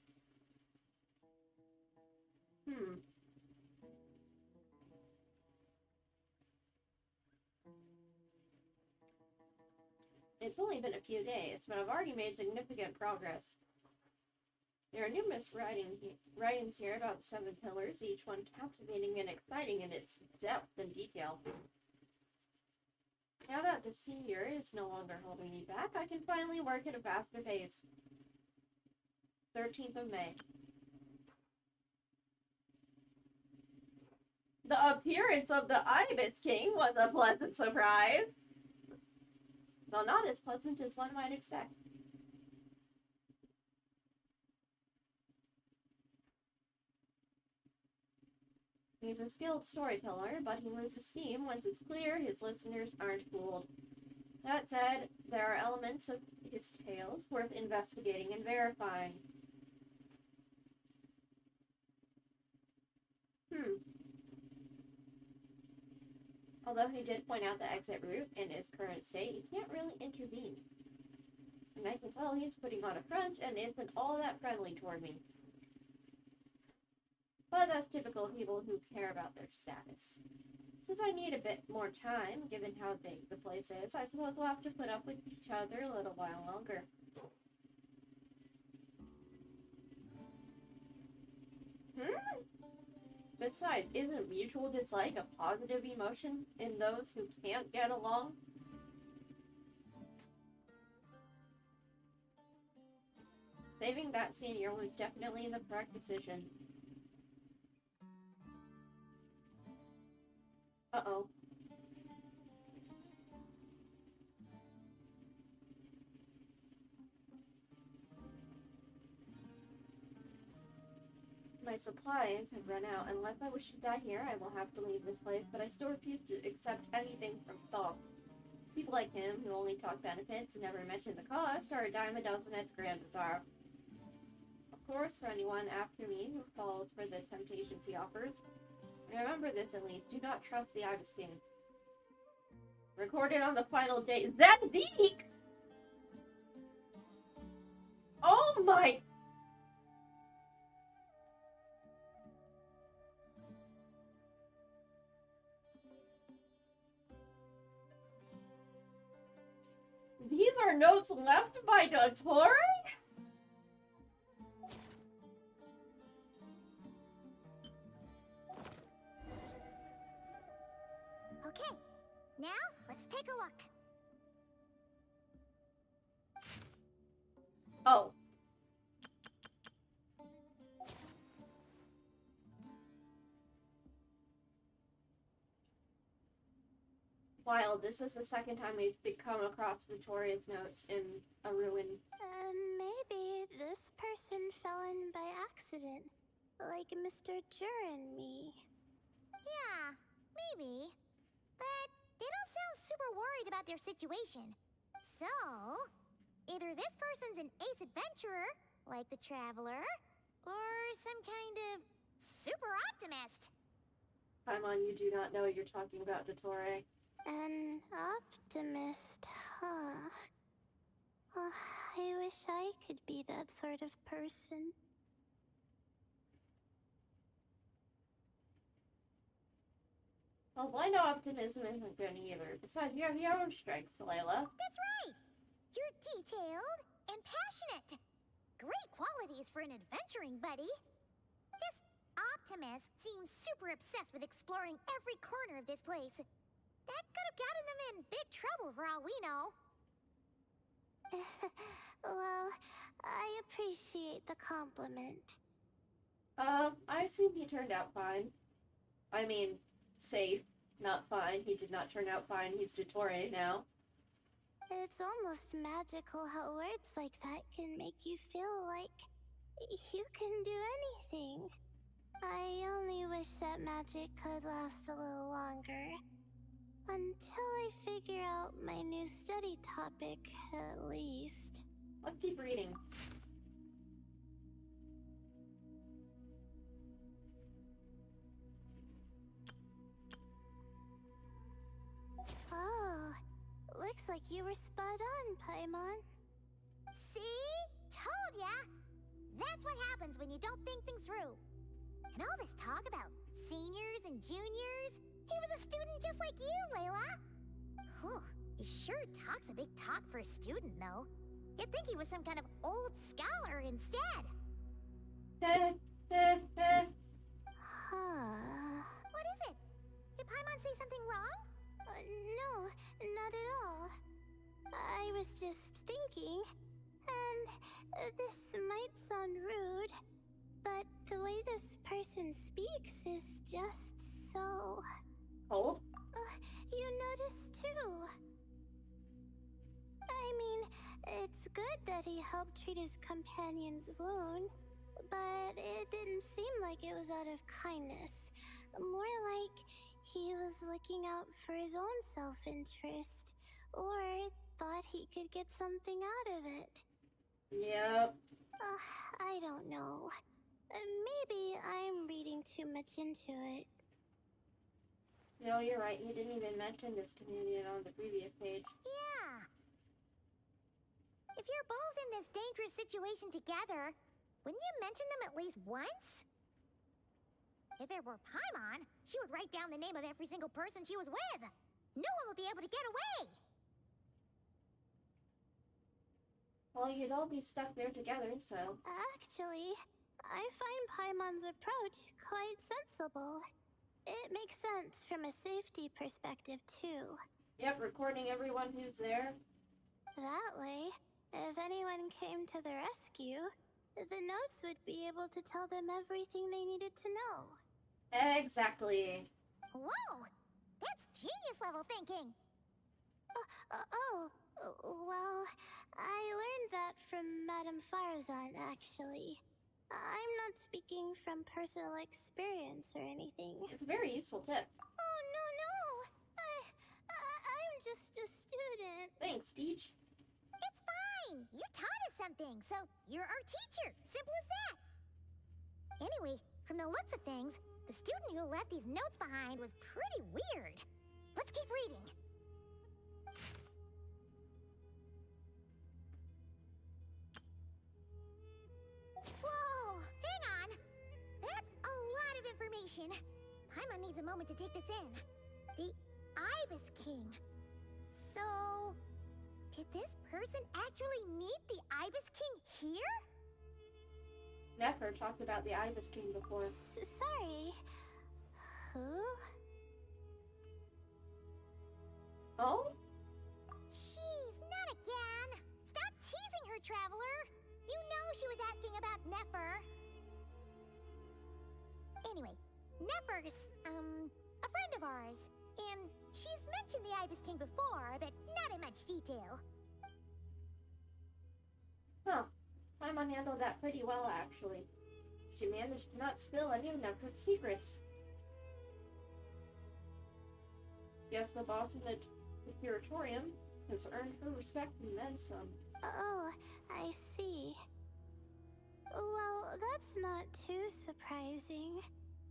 It's only been a few days, but I've already made significant progress. There are numerous writings here about the 7 pillars, each one captivating and exciting in its depth and detail. Now that the senior is no longer holding me back, I can finally work at a faster pace. 13th of May. The appearance of the Ibis King was a pleasant surprise, though not as pleasant as one might expect. He's a skilled storyteller, but he loses steam once it's clear his listeners aren't fooled. That said, there are elements of his tales worth investigating and verifying. Although he did point out the exit route in his current state, he can't really intervene. And I can tell he's putting on a front and isn't all that friendly toward me. But that's typical of people who care about their status. Since I need a bit more time, given how big the place is, I suppose we'll have to put up with each other a little while longer. Besides, isn't mutual dislike a positive emotion in those who can't get along? Saving that senior was definitely the correct decision. Uh-oh. My supplies have run out. Unless I wish to die here, I will have to leave this place, but I still refuse to accept anything from Thoth. People like him, who only talk benefits and never mention the cost, are a dime a dozen at Grand Bazaar. Of course, for anyone after me who falls for the temptations he offers, remember this at least, do not trust the Ibis King. Recorded on the final day. Zadig! Oh my... These are notes left by Dottore? Okay, now let's take a look. Oh. Wild, this is the second time we've come across Victoria's notes in a ruin. Maybe this person fell in by accident, like Mr. Jur and me. Yeah, maybe. But they don't sound super worried about their situation. So, either this person's an ace adventurer, like the Traveler, or some kind of super optimist. Paimon, you do not know you're talking about Dottore. An optimist, huh? Oh, I wish I could be that sort of person. Well, blind optimism isn't good either. Besides, you have your own strengths, Layla. That's right! You're detailed and passionate. Great qualities for an adventuring buddy. This optimist seems super obsessed with exploring every corner of this place. That could have gotten them in big trouble for all we know. Well, I appreciate the compliment. I assume he turned out fine. I mean, safe, not fine. He did not turn out fine. He's Dottore now. It's almost magical how words like that can make you feel like you can do anything. I only wish that magic could last a little longer. Until I figure out my new study topic, at least. Let's keep reading. Oh, looks like you were spot on, Paimon. See? Told ya! That's what happens when you don't think things through. And all this talk about seniors and juniors, he was a student just like you, Layla. Whew, he sure talks a big talk for a student, though. You'd think he was some kind of old scholar instead. Huh. What is it? Did Paimon say something wrong? No, not at all. I was just thinking, and this might sound rude, but the way this person speaks is just so... Cold? You noticed too. I mean, it's good that he helped treat his companion's wound, but it didn't seem like it was out of kindness. More like he was looking out for his own self-interest, or thought he could get something out of it. Yep. I don't know. Maybe I'm reading too much into it. No, you're right. He didn't even mention this communion on the previous page. Yeah. If you're both in this dangerous situation together, wouldn't you mention them at least once? If it were Paimon, she would write down the name of every single person she was with. No one would be able to get away. Well, you'd all be stuck there together, so... Actually, I find Paimon's approach quite sensible. It makes sense from a safety perspective, too. Yep, recording everyone who's there. That way, if anyone came to the rescue, the notes would be able to tell them everything they needed to know. Exactly. Whoa! That's genius-level thinking! Well, I learned that from Madame Farazan, actually. I'm not speaking from personal experience or anything. It's a very useful tip. Oh, no! I'm just a student. Thanks, Peach. It's fine! You taught us something, so you're our teacher. Simple as that. Anyway, from the looks of things, the student who left these notes behind was pretty weird. Let's keep reading. Whoa! Hang on! That's a lot of information. Paimon needs a moment to take this in. The Ibis King. So... did this person actually meet the Ibis King here? Never talked about the Ibis King before. Sorry. Who? Oh? Jeez, not again! Stop teasing her, Traveler! You know she was asking about Nefer. Anyway, Nefer's, a friend of ours. And she's mentioned the Ibis King before, but not in much detail. Huh. Paimon handled that pretty well, actually. She managed to not spill any of Nefer's secrets. Guess the boss of the Curatorium has earned her respect and then some. Oh, I see. Well, that's not too surprising.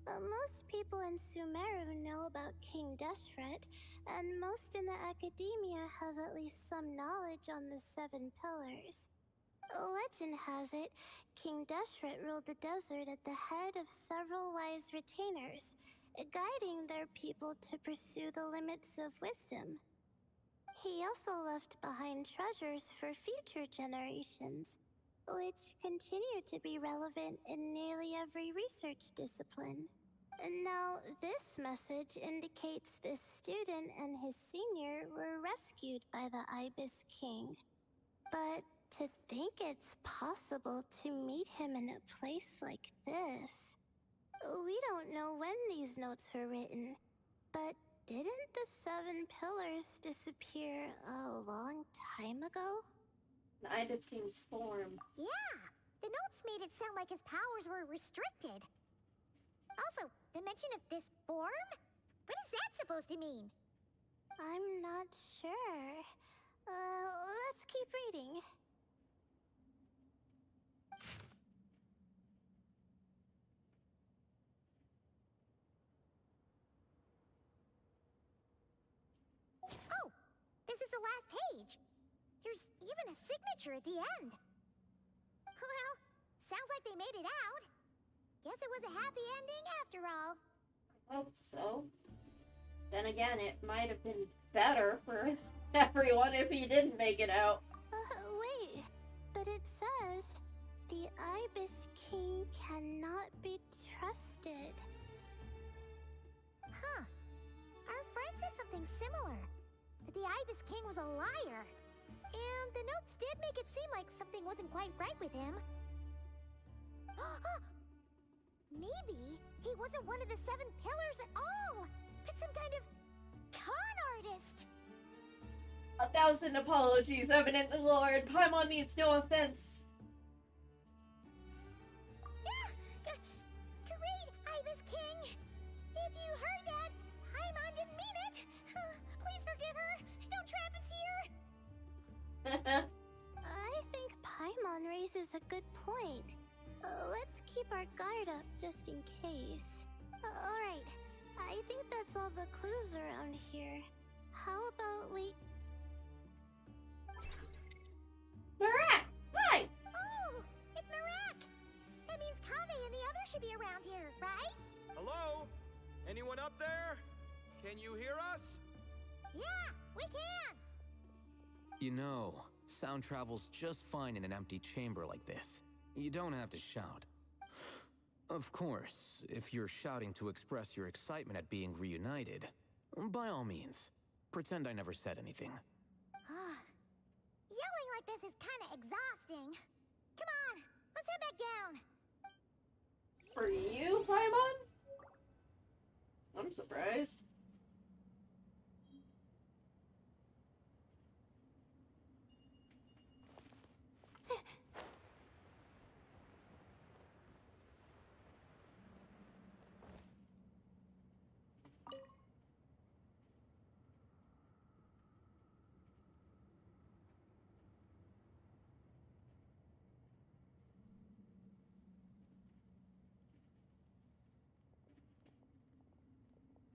Most people in Sumeru know about King Deshret, and most in the academia have at least some knowledge on the Seven Pillars. Legend has it, King Deshret ruled the desert at the head of several wise retainers, guiding their people to pursue the limits of wisdom. He also left behind treasures for future generations, which continue to be relevant in nearly every research discipline. Now, this message indicates this student and his senior were rescued by the Ibis King. But to think it's possible to meet him in a place like this... We don't know when these notes were written, but didn't the Seven Pillars disappear a long time ago? The Ibis King's form. Yeah, the notes made it sound like his powers were restricted. Also, the mention of this form? What is that supposed to mean? I'm not sure. Let's keep reading. Oh, this is the last page. There's even a signature at the end. Well, sounds like they made it out. Guess it was a happy ending after all. Hope so. Then again, it might have been better for everyone if he didn't make it out. Wait, but it says, the Ibis King cannot be trusted. Huh. Our friend said something similar. That the Ibis King was a liar. And the notes did make it seem like something wasn't quite right with him. Maybe he wasn't one of the Seven Pillars at all, but some kind of con artist. 1,000 apologies, eminent lord. Paimon means no offense. Great, Ibis King! If you heard that, Paimon didn't mean it. Please forgive her. Don't trap us here. I think Paimon raises a good point. Let's keep our guard up just in case. Alright, I think that's all the clues around here. How about we... Marak! Hi! Oh, it's Marak! That means Kaveh and the others should be around here, right? Hello? Anyone up there? Can you hear us? Yeah, we can! You know, sound travels just fine in an empty chamber like this. You don't have to shout. Of course, if you're shouting to express your excitement at being reunited, by all means, pretend I never said anything. Yelling like this is kinda exhausting. Come on, let's head back down. For you, Paimon? I'm surprised.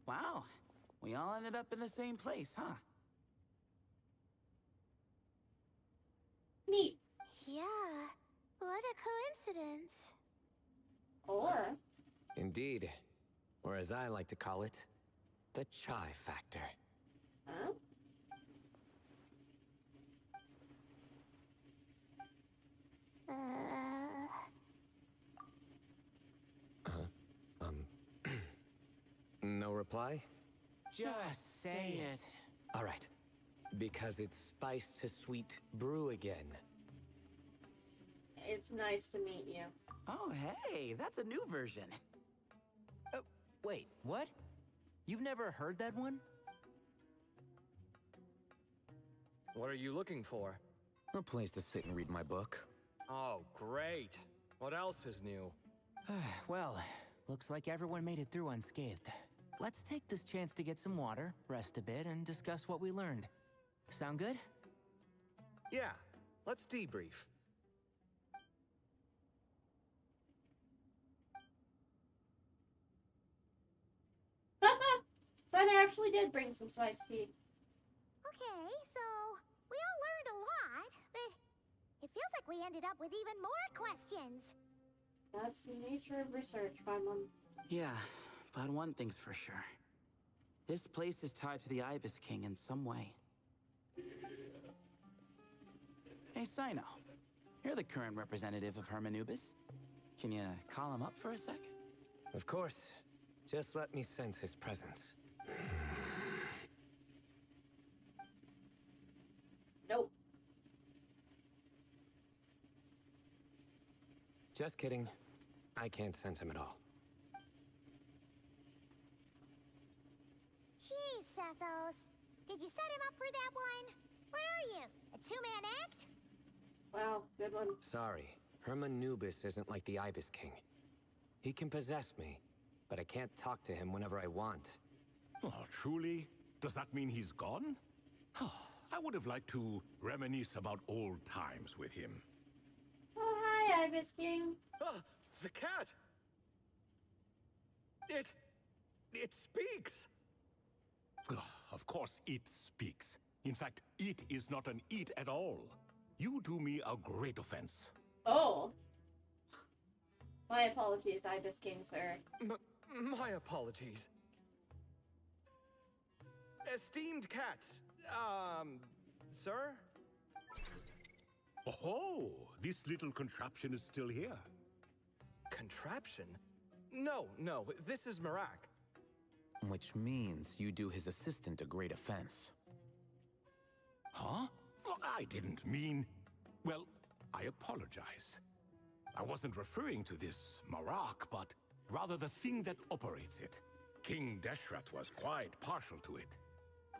Wow, we all ended up in the same place, huh? Neat. Yeah, what a coincidence. Or... Indeed. Or as I like to call it, the chai factor. Huh? No reply? Just say it. All right. Because it's spiced to sweet brew again. Is It's nice to meet you. Oh, hey, that's a new version. Wait, what? You've never heard that one? What are you looking for? A place to sit and read my book. Oh, great. What else is new? Well, looks like everyone made it through unscathed. Let's take this chance to get some water, rest a bit, and discuss what we learned. Sound good? Yeah, let's debrief. Sun actually did bring some spice tea. Okay, so we all learned a lot, but it feels like we ended up with even more questions. That's the nature of research, Paimon. Yeah, but one thing's for sure. This place is tied to the Ibis King in some way. Hey, Sino. You're the current representative of Hermanubis. Can you call him up for a sec? Of course. Just let me sense his presence. Nope. Just kidding. I can't sense him at all. Geez, Sethos. Did you set him up for that one? What are you, a two-man act? Wow, good one. Sorry, Hermanubis isn't like the Ibis King. He can possess me, but I can't talk to him whenever I want. Oh, truly? Does that mean he's gone? Oh, I would have liked to reminisce about old times with him. Oh, hi, Ibis King. Ah, the cat! It speaks! Ugh, of course it speaks. In fact, it is not an it at all. You do me a great offense. Oh. My apologies, Ibis King, sir. My apologies. Esteemed cats, sir? Oh, this little contraption is still here. Contraption? No, this is Marak. Which means you do his assistant a great offense. Huh? Well, I didn't mean... Well, I apologize. I wasn't referring to this Marak, but rather the thing that operates it. King Deshret was quite partial to it.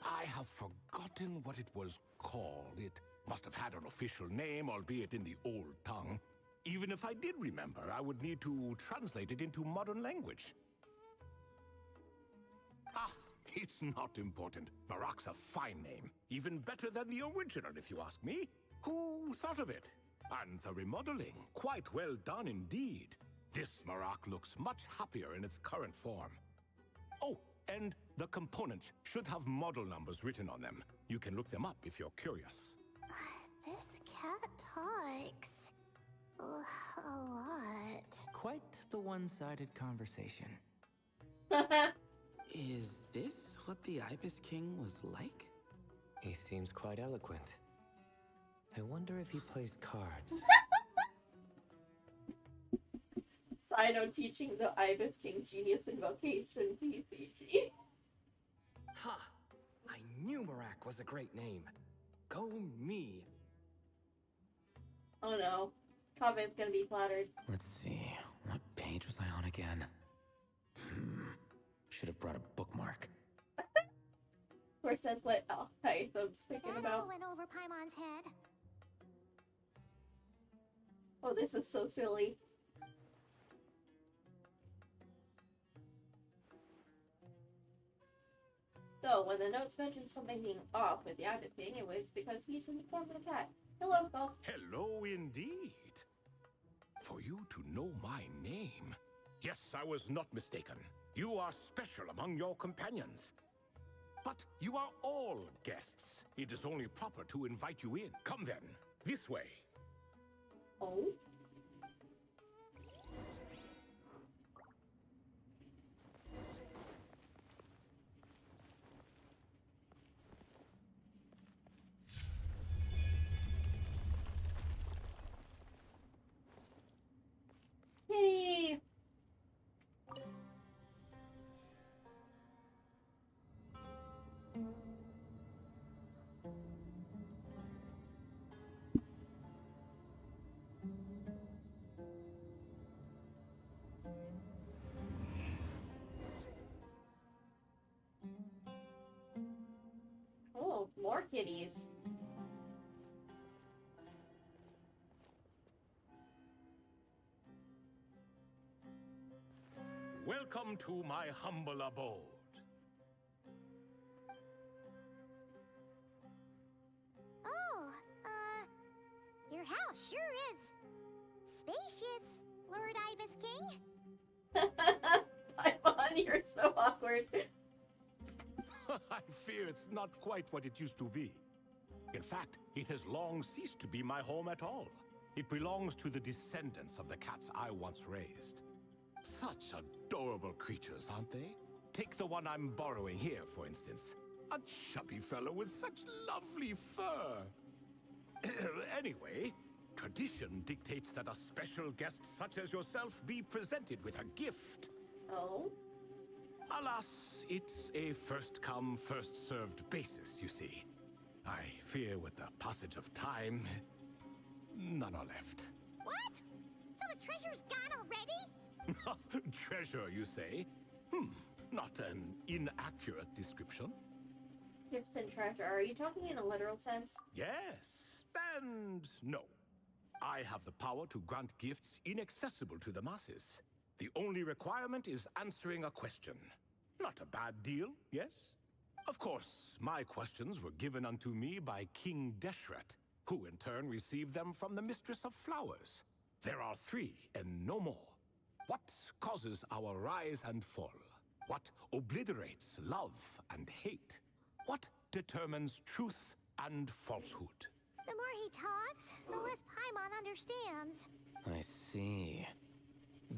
I have forgotten what it was called. It must have had an official name, albeit in the old tongue. Even if I did remember, I would need to translate it into modern language. Ah, it's not important. Marak's a fine name. Even better than the original, if you ask me. Who thought of it? And the remodeling, quite well done indeed. This Marak looks much happier in its current form. Oh, and the components should have model numbers written on them. You can look them up if you're curious. This cat talks a lot. Quite the one-sided conversation. Is this what the Ibis King was like? He seems quite eloquent. I wonder if he plays cards. Sino teaching the Ibis King Genius Invocation TCG. Ha! I knew Marak was a great name. Go me. Oh no. Kave's gonna be flattered. Let's see, what page was I on again? Should have brought a bookmark. Of course, that's what Hytham's thinking That about. all went over Paimon's head. Oh, this is so silly. So, when the notes mention something being off with the Ibis King, it's because he's in the form of a cat. Hello, False. Hello indeed. For you to know my name. Yes, I was not mistaken. You are special among your companions. But you are all guests. It is only proper to invite you in. Come then, this way. Oh? Kitty! more kitties. Welcome to my humble abode. Oh, your house sure is spacious, Lord Ibis King. Paimon, you're so awkward. I fear it's not quite what it used to be. In fact, it has long ceased to be my home at all. It belongs to the descendants of the cats I once raised. Such adorable creatures, aren't they? Take the one I'm borrowing here, for instance. A chubby fellow with such lovely fur. Anyway, tradition dictates that a special guest such as yourself be presented with a gift. Oh? Alas, it's a first-come, first-served basis, you see. I fear with the passage of time, none are left. What? So the treasure's gone already? Treasure, you say? Not an inaccurate description. Gifts and treasure. Are you talking in a literal sense? Yes, and no. I have the power to grant gifts inaccessible to the masses. The only requirement is answering a question. Not a bad deal, yes? Of course, my questions were given unto me by King Deshret, who in turn received them from the Mistress of Flowers. There are 3, and no more. What causes our rise and fall? What obliterates love and hate? What determines truth and falsehood? The more he talks, the less Paimon understands. I see.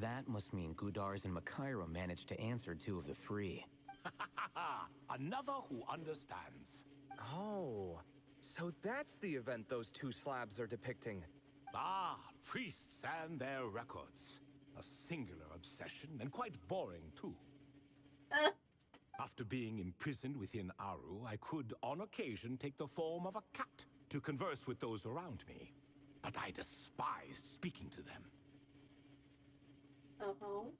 That must mean Gudars and Makaira managed to answer 2 of the 3. Another who understands. Oh, so that's the event those 2 slabs are depicting. Ah, priests and their records. A singular obsession, and quite boring, too. After being imprisoned within Aru, I could, on occasion, take the form of a cat to converse with those around me. But I despised speaking to them. Uh-huh.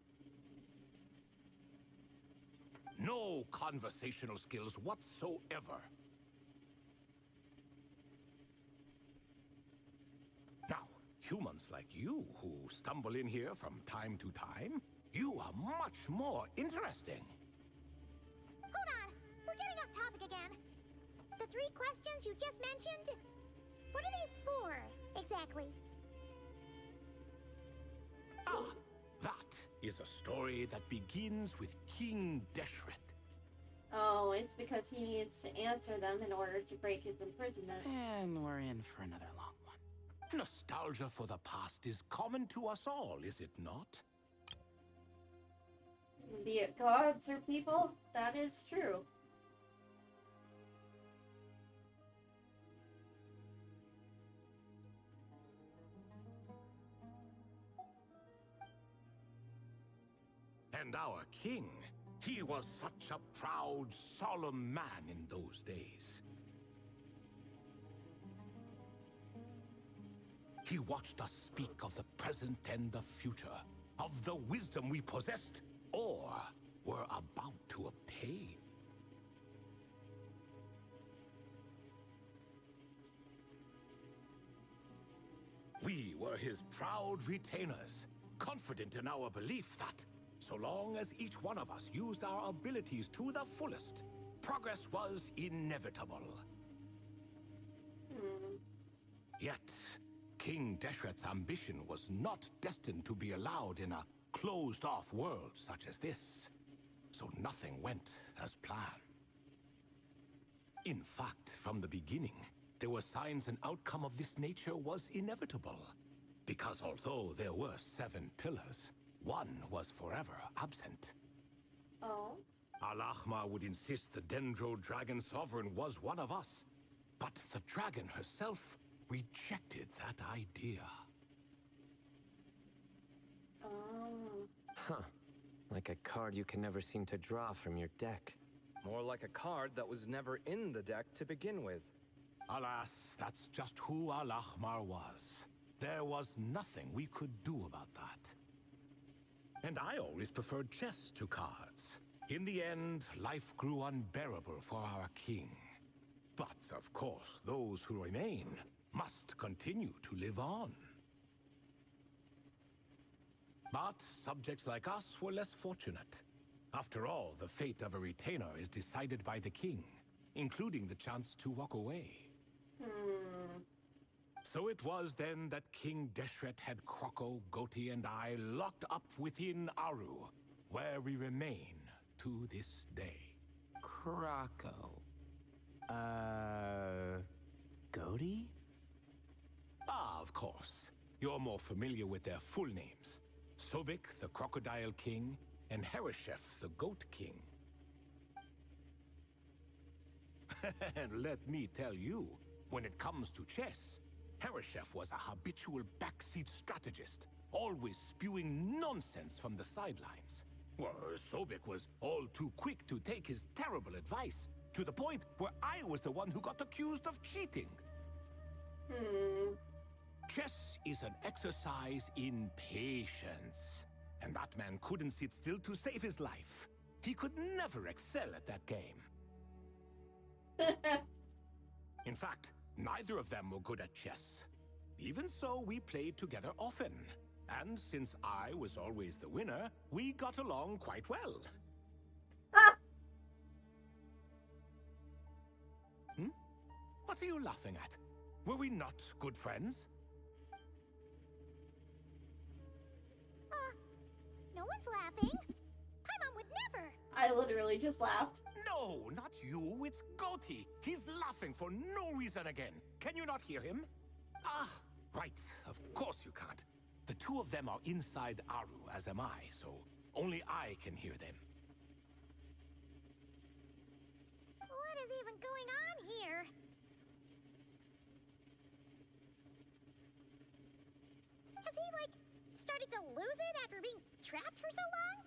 No conversational skills whatsoever. Now, humans like you who stumble in here from time to time, you are much more interesting. Hold on, we're getting off topic again. The 3 questions you just mentioned, what are they for, exactly? Ah, that is a story that begins with King Deshret. Oh, it's because he needs to answer them in order to break his imprisonment. And we're in for another long one. Nostalgia for the past is common to us all, is it not? Be it gods or people, that is true. And our king, he was such a proud, solemn man in those days. He watched us speak of the present and the future, of the wisdom we possessed or were about to obtain. We were his proud retainers, confident in our belief that, so long as each one of us used our abilities to the fullest, progress was inevitable. Yet, King Deshret's ambition was not destined to be allowed in a closed-off world such as this, so nothing went as planned. In fact, from the beginning, there were signs an outcome of this nature was inevitable, because although there were 7 pillars, one was forever absent. Oh? Al-Ahmar would insist the Dendro Dragon Sovereign was one of us, but the dragon herself rejected that idea. Oh. Huh. Like a card you can never seem to draw from your deck. More like a card that was never in the deck to begin with. Alas, that's just who Al-Ahmar was. There was nothing we could do about that. And I always preferred chess to cards. In the end, life grew unbearable for our king. But of course, those who remain must continue to live on. But subjects like us were less fortunate. After all, the fate of a retainer is decided by the king, including the chance to walk away. So it was then that King Deshret had Kroko, Goti, and I locked up within Aru, where we remain to this day. Krako. Goti? Ah, of course. You're more familiar with their full names. Sobek, the Crocodile King, and Hereshef, the Goat King. And let me tell you, when it comes to chess, Hereshef was a habitual backseat strategist, always spewing nonsense from the sidelines. Well, Sobek was all too quick to take his terrible advice, to the point where I was the one who got accused of cheating. Chess is an exercise in patience, and that man couldn't sit still to save his life. He could never excel at that game. In fact, neither of them were good at chess. Even so, we played together often. And since I was always the winner, we got along quite well. What are you laughing at? Were we not good friends? No one's laughing. Paimon would never. I literally just laughed. No, not you. It's Goti. He's laughing for no reason again. Can you not hear him? Ah, right. Of course you can't. The two of them are inside Aru, as am I, so only I can hear them. What is even going on here? Has he, like, started to lose it after being trapped for so long?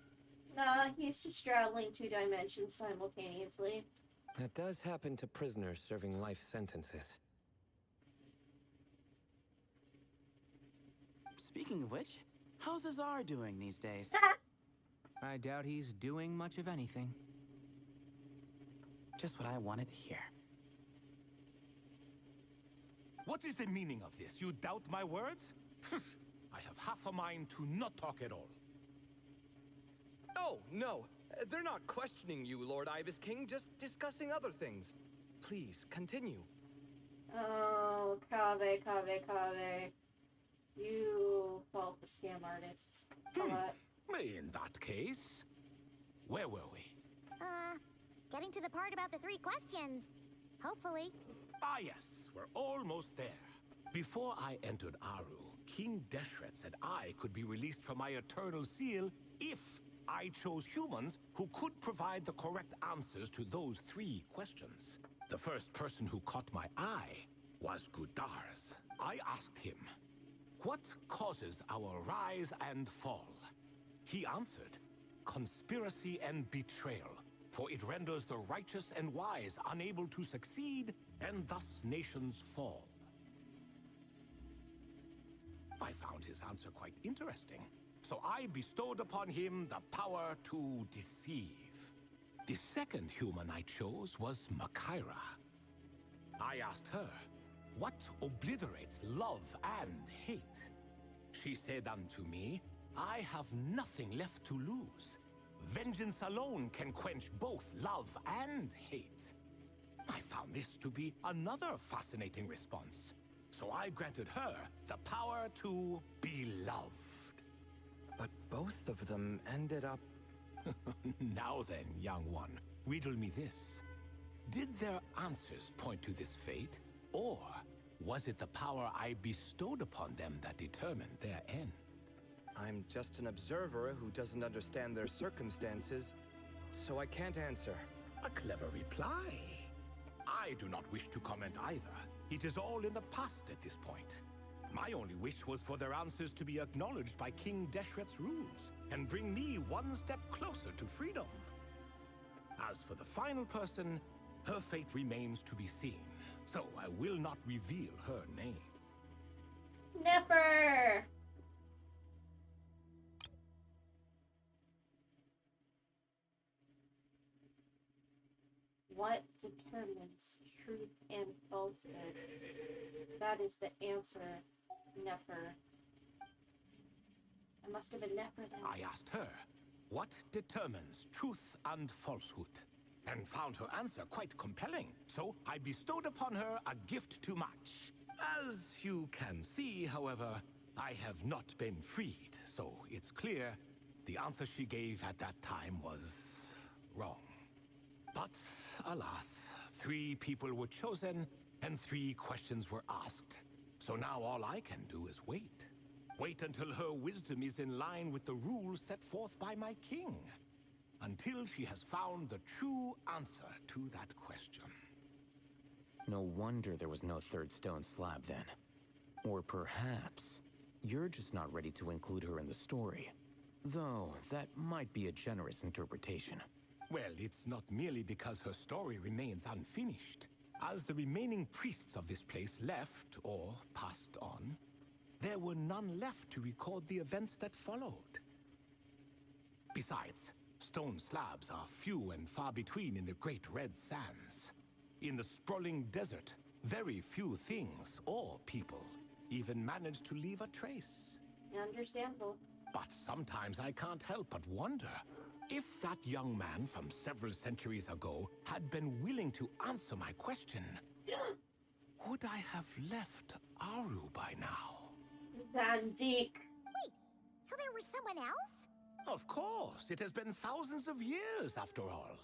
Nah, he's just straddling 2 dimensions simultaneously. That does happen to prisoners serving life sentences. Speaking of which, how's Azar doing these days? I doubt he's doing much of anything. Just what I wanted to hear. What is the meaning of this? You doubt my words? I have half a mind to not talk at all. Oh, no. They're not questioning you, Lord Ibis King, just discussing other things. Please, continue. Oh, Kaveh. You fall for scam artists. In that case, where were we? Getting to the part about the 3 questions. Hopefully. Ah, yes, we're almost there. Before I entered Aru, King Deshret said I could be released from my eternal seal if I chose humans who could provide the correct answers to those 3 questions. The first person who caught my eye was Gudars. I asked him, what causes our rise and fall? He answered, conspiracy and betrayal, for it renders the righteous and wise unable to succeed, and thus nations fall. I found his answer quite interesting, so I bestowed upon him the power to deceive. The second human I chose was Makaira. I asked her, what obliterates love and hate? She said unto me, I have nothing left to lose. Vengeance alone can quench both love and hate. I found this to be another fascinating response, so I granted her the power to be loved. But both of them ended up... Now then, young one, riddle me this. Did their answers point to this fate, or was it the power I bestowed upon them that determined their end? I'm just an observer who doesn't understand their circumstances, so I can't answer. A clever reply. I do not wish to comment either. It is all in the past at this point. My only wish was for their answers to be acknowledged by King Deshret's rules, and bring me one step closer to freedom. As for the final person, her fate remains to be seen, so I will not reveal her name. Never! What determines truth and falsehood? That is the answer, Nefer. I must have been Nefer then. I asked her, what determines truth and falsehood? And found her answer quite compelling, so I bestowed upon her a gift to match. As you can see, however, I have not been freed, so it's clear the answer she gave at that time was wrong. But, alas, 3 people were chosen, and 3 questions were asked. So now all I can do is wait. Wait until her wisdom is in line with the rules set forth by my king. Until she has found the true answer to that question. No wonder there was no third stone slab then. Or perhaps you're just not ready to include her in the story. Though, that might be a generous interpretation. Well, it's not merely because her story remains unfinished. As the remaining priests of this place left, or passed on, there were none left to record the events that followed. Besides, stone slabs are few and far between in the Great Red Sands. In the sprawling desert, very few things or people even manage to leave a trace. Understandable. But sometimes I can't help but wonder if that young man from several centuries ago had been willing to answer my question. Would I have left Aru by now? Zandik. Wait, so there was someone else? Of course, it has been thousands of years after all.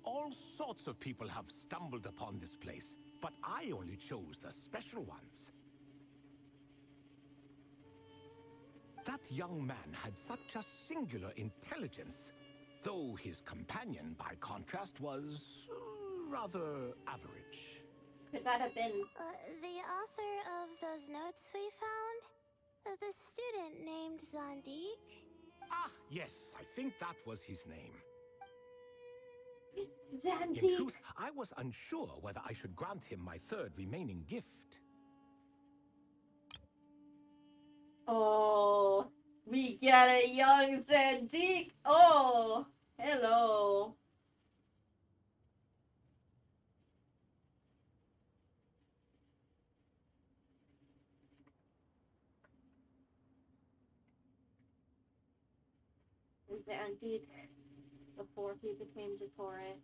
All sorts of people have stumbled upon this place, but I only chose the special ones. That young man had such a singular intelligence, though his companion, by contrast, was rather average. Could that have been... The author of those notes we found? The student named Zandik? Ah, yes, I think that was his name. Zandik! In truth, I was unsure whether I should grant him my 3rd remaining gift. Oh, we get a young Zandik! Oh, hello. Zandik before he became Dottore.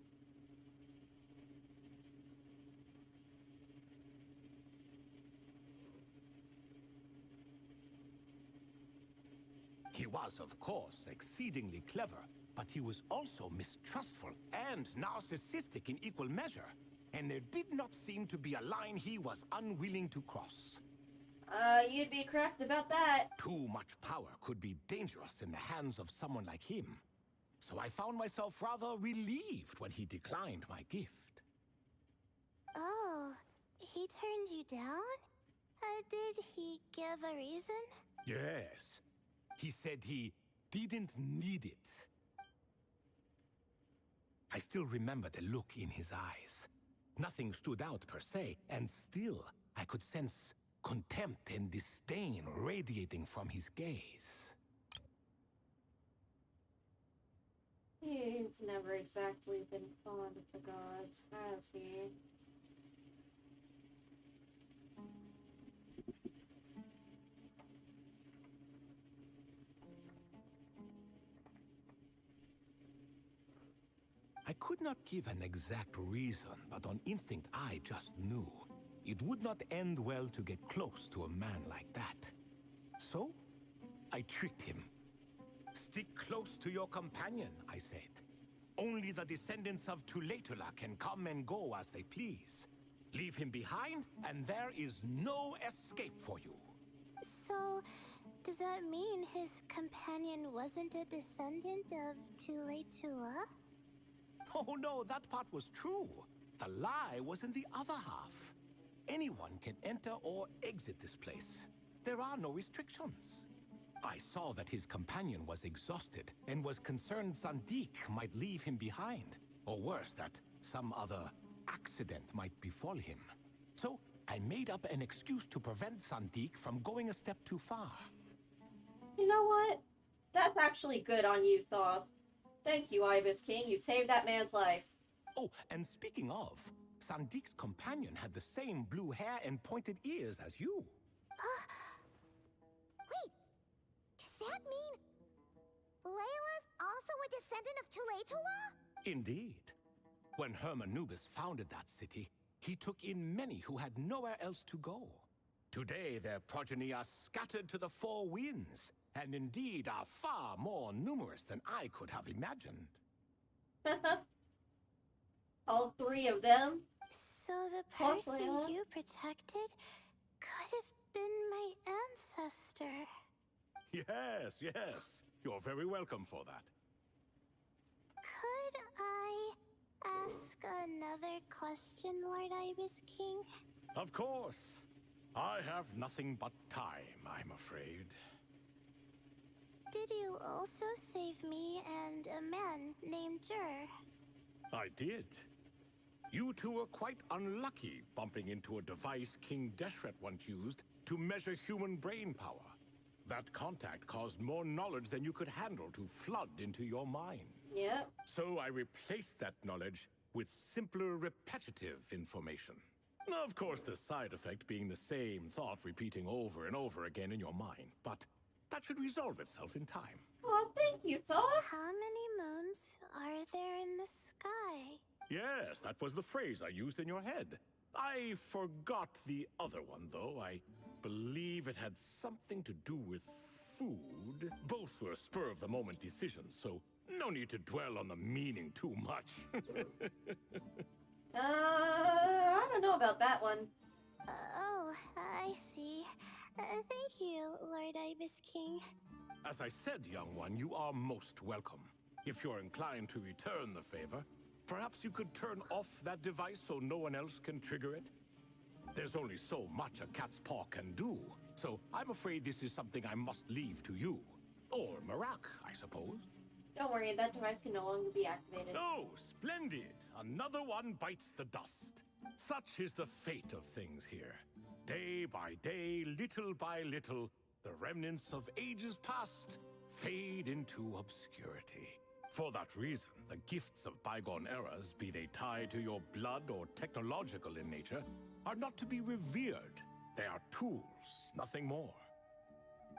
He was, of course, exceedingly clever, but he was also mistrustful and narcissistic in equal measure, and there did not seem to be a line he was unwilling to cross. You'd be correct about that. Too much power could be dangerous in the hands of someone like him. So I found myself rather relieved when he declined my gift. Oh, he turned you down? Did he give a reason? Yes. He said he didn't need it. I still remember the look in his eyes. Nothing stood out per se, and still I could sense contempt and disdain radiating from his gaze. He's never exactly been fond of the gods, has he? I could not give an exact reason, but on instinct I just knew. It would not end well to get close to a man like that. So, I tricked him. Stick close to your companion, I said. Only the descendants of Tuletula can come and go as they please. Leave him behind, and there is no escape for you. So, does that mean his companion wasn't a descendant of Tuletula? Oh no, that part was true. The lie was in the other half. Anyone can enter or exit this place. There are no restrictions. I saw that his companion was exhausted and was concerned Zandik might leave him behind. Or worse, that some other accident might befall him. So I made up an excuse to prevent Zandik from going a step too far. You know what? That's actually good on you, Thoth. Thank you, Ibis King. You saved that man's life. Oh, and speaking of, Sandeek's companion had the same blue hair and pointed ears as you. Wait, does that mean Layla's also a descendant of Tuletula? Indeed. When Hermanubis founded that city, he took in many who had nowhere else to go. Today, their progeny are scattered to the four winds, and indeed are far more numerous than I could have imagined. All three of them? So the Close, person Layla. you protected could have been my ancestor. Yes, yes. You're very welcome for that. Could I ask another question, Lord Ibis King? Of course. I have nothing but time, I'm afraid. Did you also save me and a man named Jur? I did. You two were quite unlucky bumping into a device King Deshret once used to measure human brain power. That contact caused more knowledge than you could handle to flood into your mind. Yep. So I replaced that knowledge with simpler, repetitive information. Of course, the side effect being the same thought repeating over and over again in your mind. But that should resolve itself in time. Oh, thank you, Sauce. How many moons are there in the sky? Yes, that was the phrase I used in your head. I forgot the other one, though. I believe it had something to do with food. Both were spur-of-the-moment decisions, so no need to dwell on the meaning too much. I don't know about that one. Oh, I see. Thank you, Lord Ibis King. As I said, young one, you are most welcome. If you're inclined to return the favor, perhaps you could turn off that device so no one else can trigger it? There's only so much a cat's paw can do, so I'm afraid this is something I must leave to you. Or Marak, I suppose. Don't worry, that device can no longer be activated. Oh, splendid! Another one bites the dust. Such is the fate of things here. Day by day, little by little, the remnants of ages past fade into obscurity. For that reason, the gifts of bygone eras, be they tied to your blood or technological in nature, are not to be revered. They are tools, nothing more.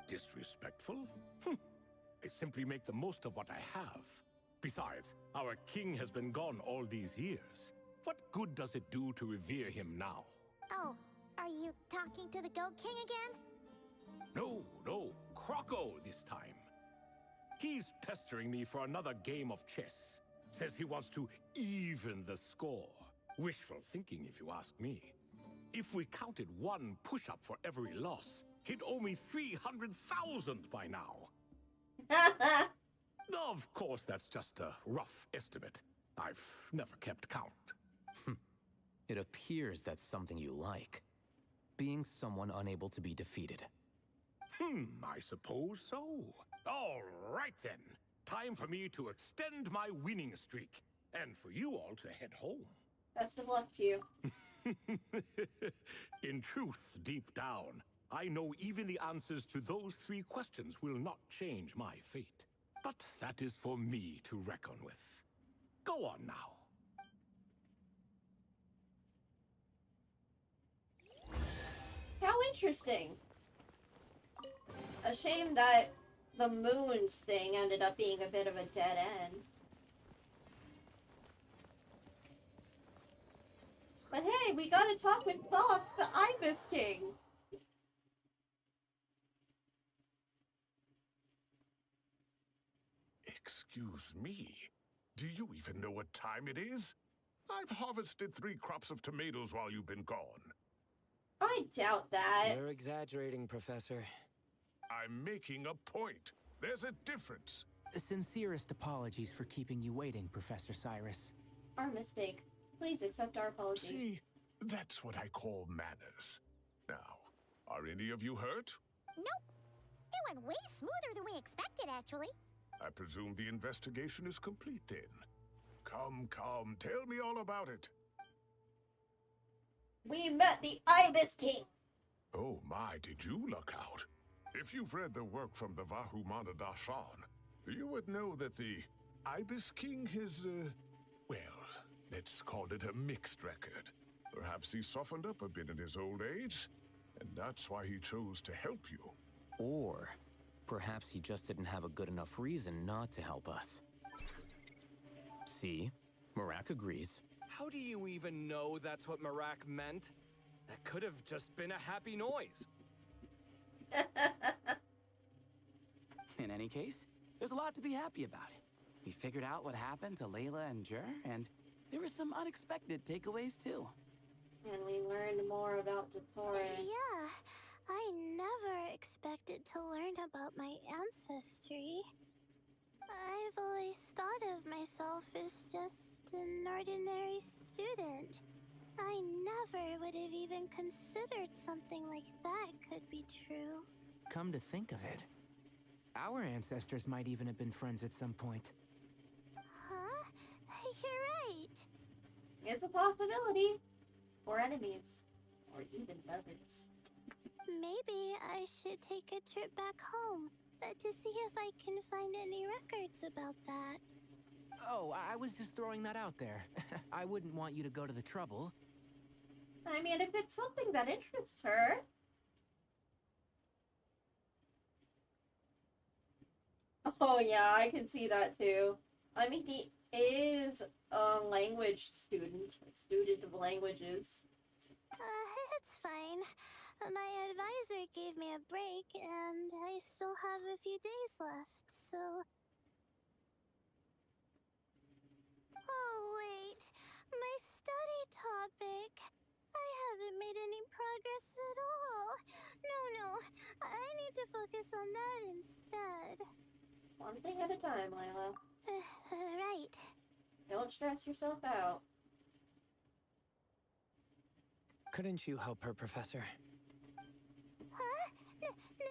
Disrespectful? I simply make the most of what I have. Besides, our king has been gone all these years. What good does it do to revere him now? Oh, are you talking to the Goat King again? No, Croco this time. He's pestering me for another game of chess. Says he wants to even the score. Wishful thinking, if you ask me. If we counted one push-up for every loss, he'd owe me 300,000 by now. Of course, that's just a rough estimate. I've never kept count. It appears that's something you like. Being someone unable to be defeated. I suppose so. All right then. Time for me to extend my winning streak. And for you all to head home. Best of luck to you. In truth, deep down, I know even the answers to those 3 questions will not change my fate. But that is for me to reckon with. Go on now. How interesting. A shame that the moons thing ended up being a bit of a dead end. But hey, we got to talk with Thoth, the Ibis King. Excuse me. Do you even know what time it is? I've harvested 3 crops of tomatoes while you've been gone. I doubt that. You're exaggerating, Professor. I'm making a point. There's a difference. Sincerest apologies for keeping you waiting, Professor Cyrus. Our mistake. Please accept our apology. See, that's what I call manners. Now, are any of you hurt? Nope. It went way smoother than we expected, actually. I presume the investigation is complete then. Come, tell me all about it. We met the Ibis King. Oh my, did you look out? If you've read the work from the Vahumana Dashan, you would know that the Ibis King is, well, Let's call it a mixed record. Perhaps he softened up a bit in his old age, and that's why he chose to help you. Or perhaps he just didn't have a good enough reason not to help us. See? Marak agrees. How do you even know that's what Marak meant? That could have just been a happy noise. In any case, there's a lot to be happy about. We figured out what happened to Layla and Jur, and there were some unexpected takeaways too. And we learned more about Dottore. Yeah, I never expected to learn about my ancestry. I've always thought of myself as just an ordinary student. I never would have even considered something like that could be true. Come to think of it, our ancestors might even have been friends at some point. Huh? You're right. It's a possibility. Or enemies. Or even brothers. Maybe I should take a trip back home to see if I can find any records about that. Oh, I was just throwing that out there. I wouldn't want you to go to the trouble. I mean, if it's something that interests her. Oh yeah, I can see that too. I mean, he is a language student, a student of languages. It's fine. My advisor gave me a break, and I still have a few days left, so... Oh, wait. My study topic. I haven't made any progress at all. No. I need to focus on that instead. One thing at a time, Layla. Right. Don't stress yourself out. Couldn't you help her, Professor? Huh?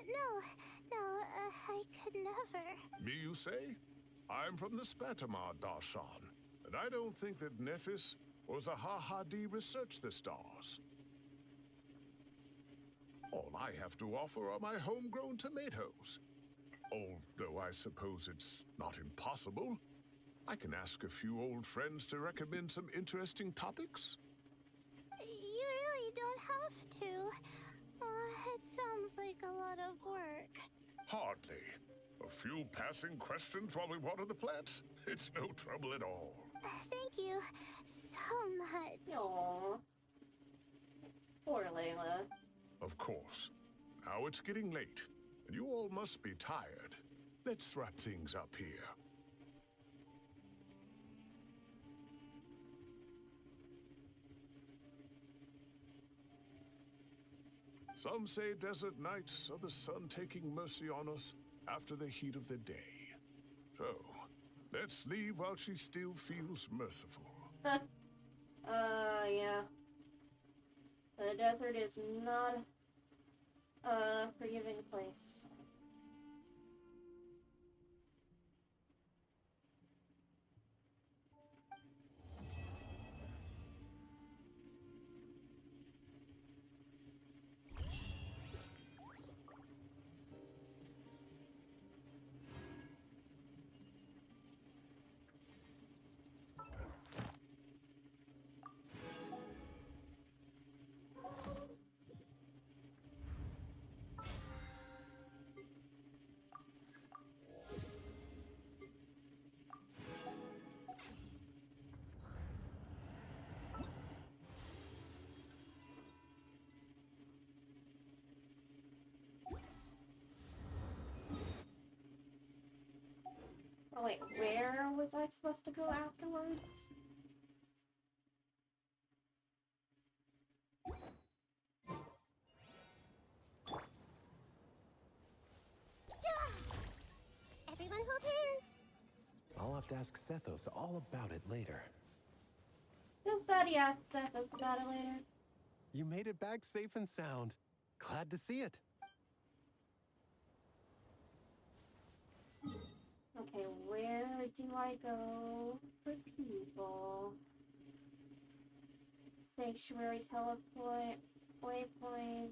No, I could never. Me, you say? I'm from the Spatamar Darshan, and I don't think that Nephis or Zahahadi researched the stars. All I have to offer are my homegrown tomatoes. Although I suppose it's not impossible. I can ask a few old friends to recommend some interesting topics. You really don't have to. It sounds like a lot of work. Hardly. A few passing questions while we water the plants? It's no trouble at all. Thank you so much. Aww. Poor Layla. Of course. Now it's getting late, and you all must be tired. Let's wrap things up here. Some say desert nights are the sun taking mercy on us after the heat of the day. So, let's leave while she still feels merciful. Yeah. The desert is not a forgiving place. Oh wait, where was I supposed to go afterwards? Everyone hold hands. I'll have to ask Sethos all about it later. Just thought he asked Sethos about it later. You made it back safe and sound. Glad to see it. Okay, where do I go for people? Sanctuary teleport, waypoint.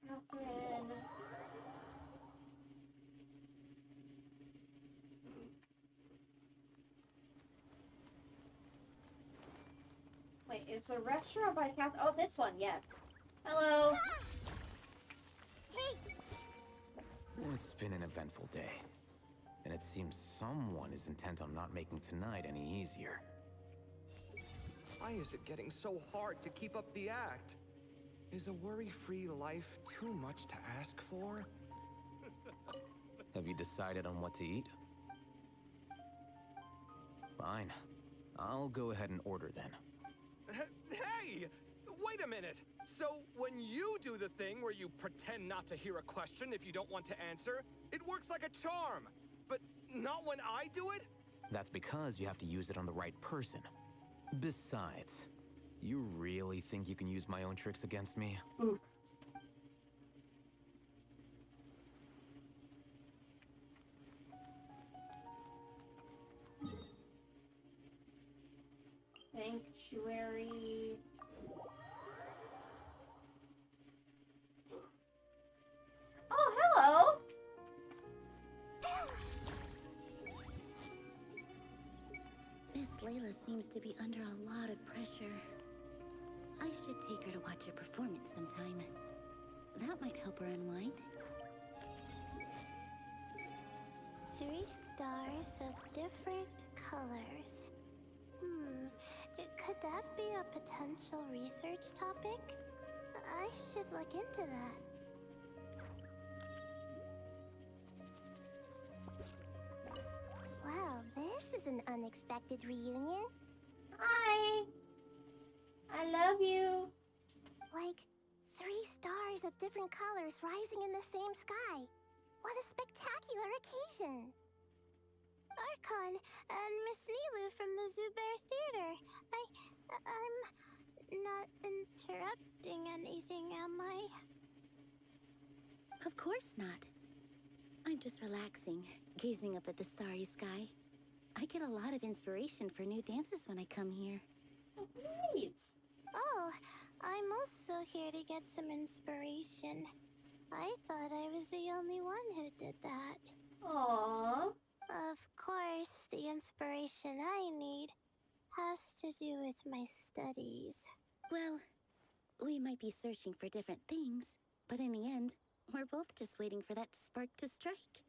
Catherine. It's a restaurant by Cath. Oh, this one, yes. Hello. It's been an eventful day, and it seems someone is intent on not making tonight any easier. Why is it getting so hard to keep up the act? Is a worry-free life too much to ask for? Have you decided on what to eat? Fine. I'll go ahead and order then. Hey! Wait a minute! So, when you do the thing where you pretend not to hear a question if you don't want to answer, it works like a charm! But not when I do it? That's because you have to use it on the right person. Besides, you really think you can use my own tricks against me? Oof. Sanctuary. Oh, hello! Miss Layla seems to be under a lot of pressure. I should take her to watch a performance sometime. That might help her unwind. 3 stars of different colors. Could that be a potential research topic? I should look into that. Wow, this is an unexpected reunion. Hi! I love you! Like 3 stars of different colors rising in the same sky. What a spectacular occasion! Archon and Miss Nilu from the Zubair Theater. I'm not interrupting anything, am I? Of course not. I'm just relaxing, gazing up at the starry sky. I get a lot of inspiration for new dances when I come here. Oh, great! Oh, I'm also here to get some inspiration. I thought I was the only one who did that. Aww. Of course, the inspiration I need has to do with my studies. Well, we might be searching for different things, but in the end, we're both just waiting for that spark to strike.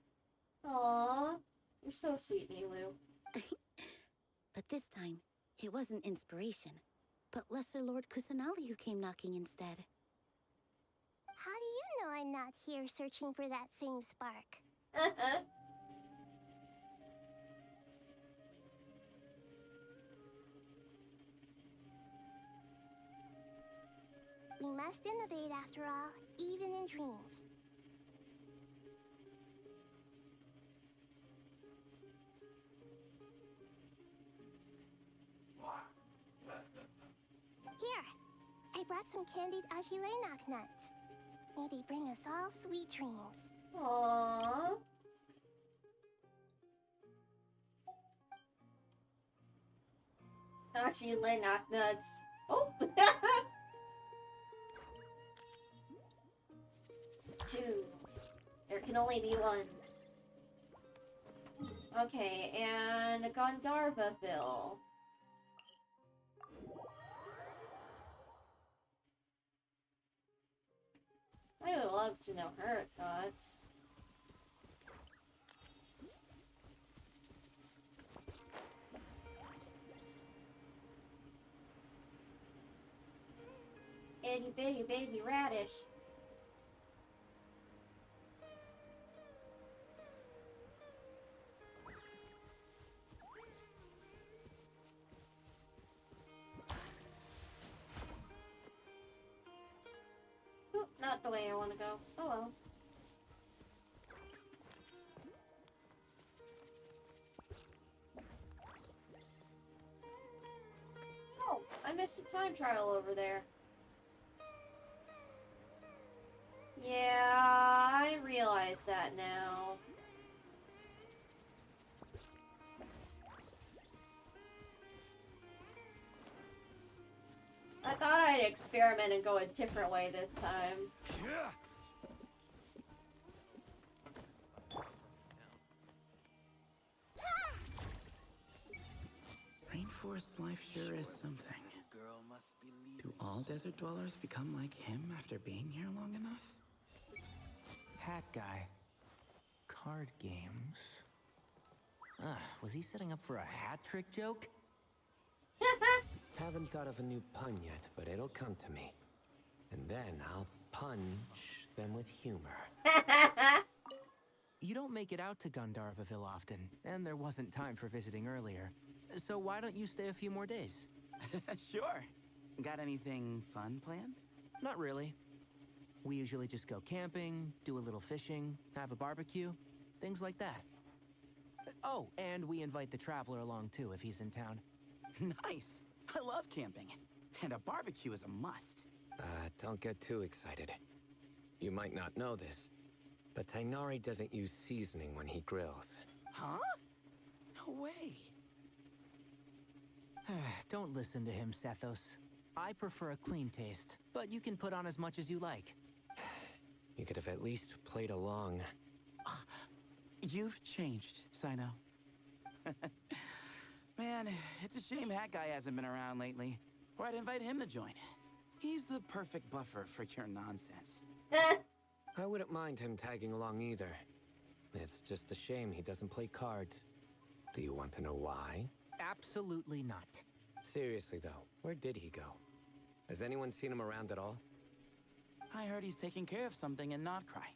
Aww. You're so sweet, Nilu. But this time, it wasn't inspiration, but Lesser Lord Kusanali who came knocking instead. How do you know I'm not here searching for that same spark? We must innovate after all, even in dreams. Here, I brought some candied ajilenak nuts. May they bring us all sweet dreams. Aww. Actually, lay knock nuts. Oh! 2. There can only be 1. Okay, and Gandharvaville. I would love to know her thoughts. Itty bitty baby radish. Oop, not the way I want to go. Oh well. Oh, I missed a time trial over there. Yeah, I realize that now. I thought I'd experiment and go a different way this time. Rainforest life sure is something. Girl must Do all desert dwellers become like him after being here long enough? Hat guy. Card games. Was he setting up for a hat trick joke? Haven't thought of a new pun yet, but it'll come to me. And then I'll punch them with humor. You don't make it out to Gandharvaville often, and there wasn't time for visiting earlier. So why don't you stay a few more days? Sure. Got anything fun planned? Not really. We usually just go camping, do a little fishing, have a barbecue, things like that. Oh, and we invite the Traveler along too if he's in town. Nice. I love camping. And a barbecue is a must. Don't get too excited. You might not know this, but Tainari doesn't use seasoning when he grills. Huh? No way. Don't listen to him, Sethos. I prefer a clean taste, but you can put on as much as you like. You could have at least played along. You've changed, Sino. Man, it's a shame Hat Guy hasn't been around lately. Or I'd invite him to join. He's the perfect buffer for your nonsense. I wouldn't mind him tagging along either. It's just a shame he doesn't play cards. Do you want to know why? Absolutely not. Seriously though, where did he go? Has anyone seen him around at all? I heard he's taking care of something in Notcry.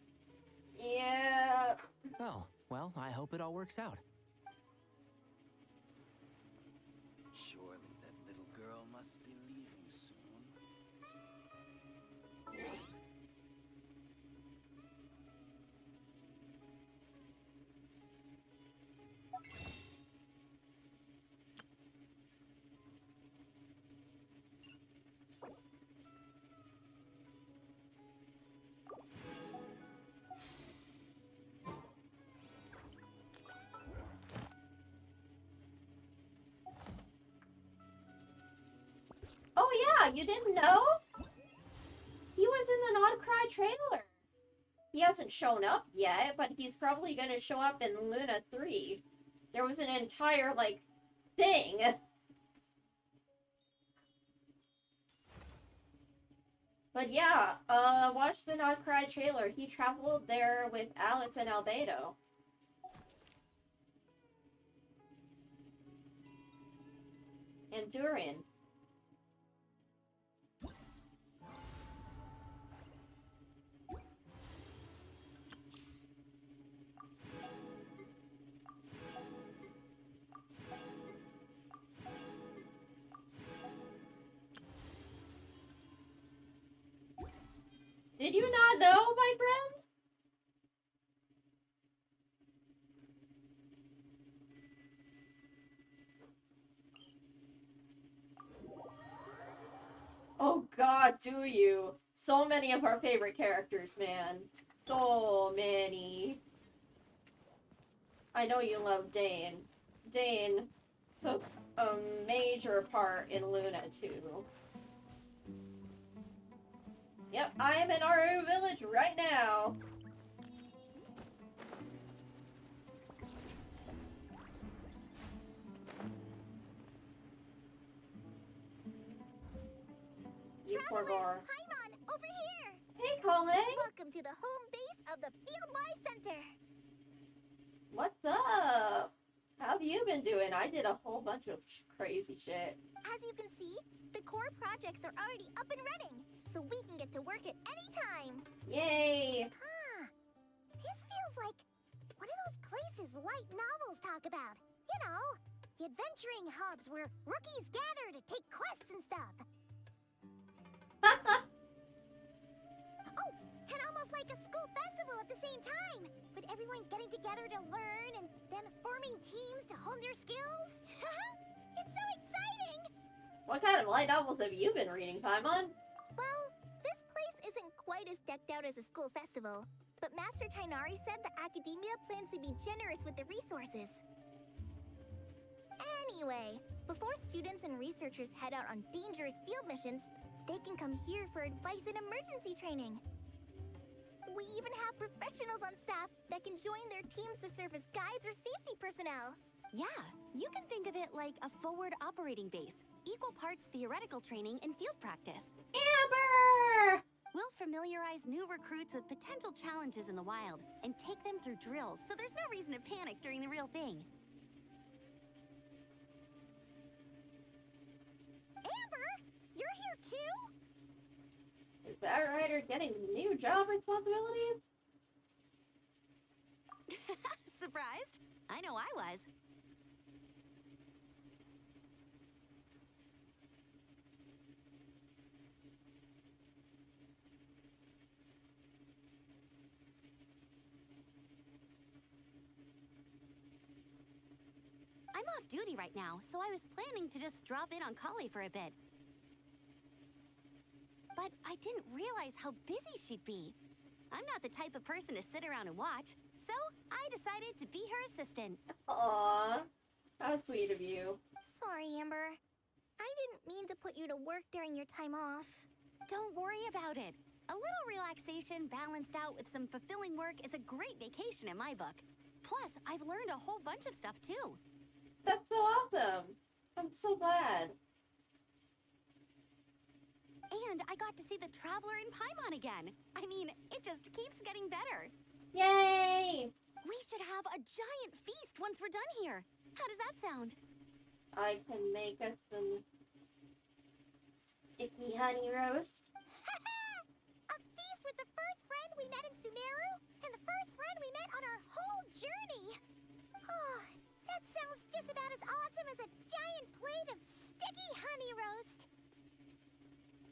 Yeah. Oh, well, I hope it all works out. Surely that little girl must be leaving soon. Oh yeah, you didn't know? He was in the Not Cry trailer. He hasn't shown up yet, but he's probably gonna show up in Luna 3. There was an entire, like, thing. But yeah, watch the Not Cry trailer. He traveled there with Alex and Albedo. And Durin. Did you not know, my friend? Oh god, do you? So many of our favorite characters, man. So many. I know you love Dane. Dane took a major part in Luna 2. Yep, I am in Aru Village right now. Traveler, Paimon, over here! Hey, Colin! Welcome to the home base of the Fieldwise Center. What's up? How have you been doing? I did a whole bunch of crazy shit. As you can see, the core projects are already up and running, so we can get to work at any time. Yay! Huh. This feels like one of those places light novels talk about. You know, the adventuring hubs where rookies gather to take quests and stuff. Oh, and almost like a school festival at the same time, with everyone getting together to learn and then forming teams to hone their skills. It's so exciting! What kind of light novels have you been reading, Paimon? Well, this place isn't quite as decked out as a school festival, but Master Tainari said the academia plans to be generous with the resources. Anyway, before students and researchers head out on dangerous field missions, they can come here for advice and emergency training. We even have professionals on staff that can join their teams to serve as guides or safety personnel. Yeah, you can think of it like a forward operating base, equal parts theoretical training and field practice. Amber! We'll familiarize new recruits with potential challenges in the wild and take them through drills, so there's no reason to panic during the real thing. Amber, you're here too? Is that rider getting new job responsibilities? Surprised? I know I was. I'm off duty right now, so I was planning to just drop in on Kali for a bit. But I didn't realize how busy she'd be. I'm not the type of person to sit around and watch, so I decided to be her assistant. Aww, how sweet of you. Sorry, Amber. I didn't mean to put you to work during your time off. Don't worry about it. A little relaxation balanced out with some fulfilling work is a great vacation in my book. Plus, I've learned a whole bunch of stuff too. That's so awesome. I'm so glad. And I got to see the Traveler in Paimon again. I mean, it just keeps getting better. Yay! We should have a giant feast once we're done here. How does that sound? I can make us some sticky honey roast. A feast with the first friend we met in Sumeru, and the first friend we met on our whole journey. Oh, that sounds just about as awesome as a giant plate of sticky honey roast.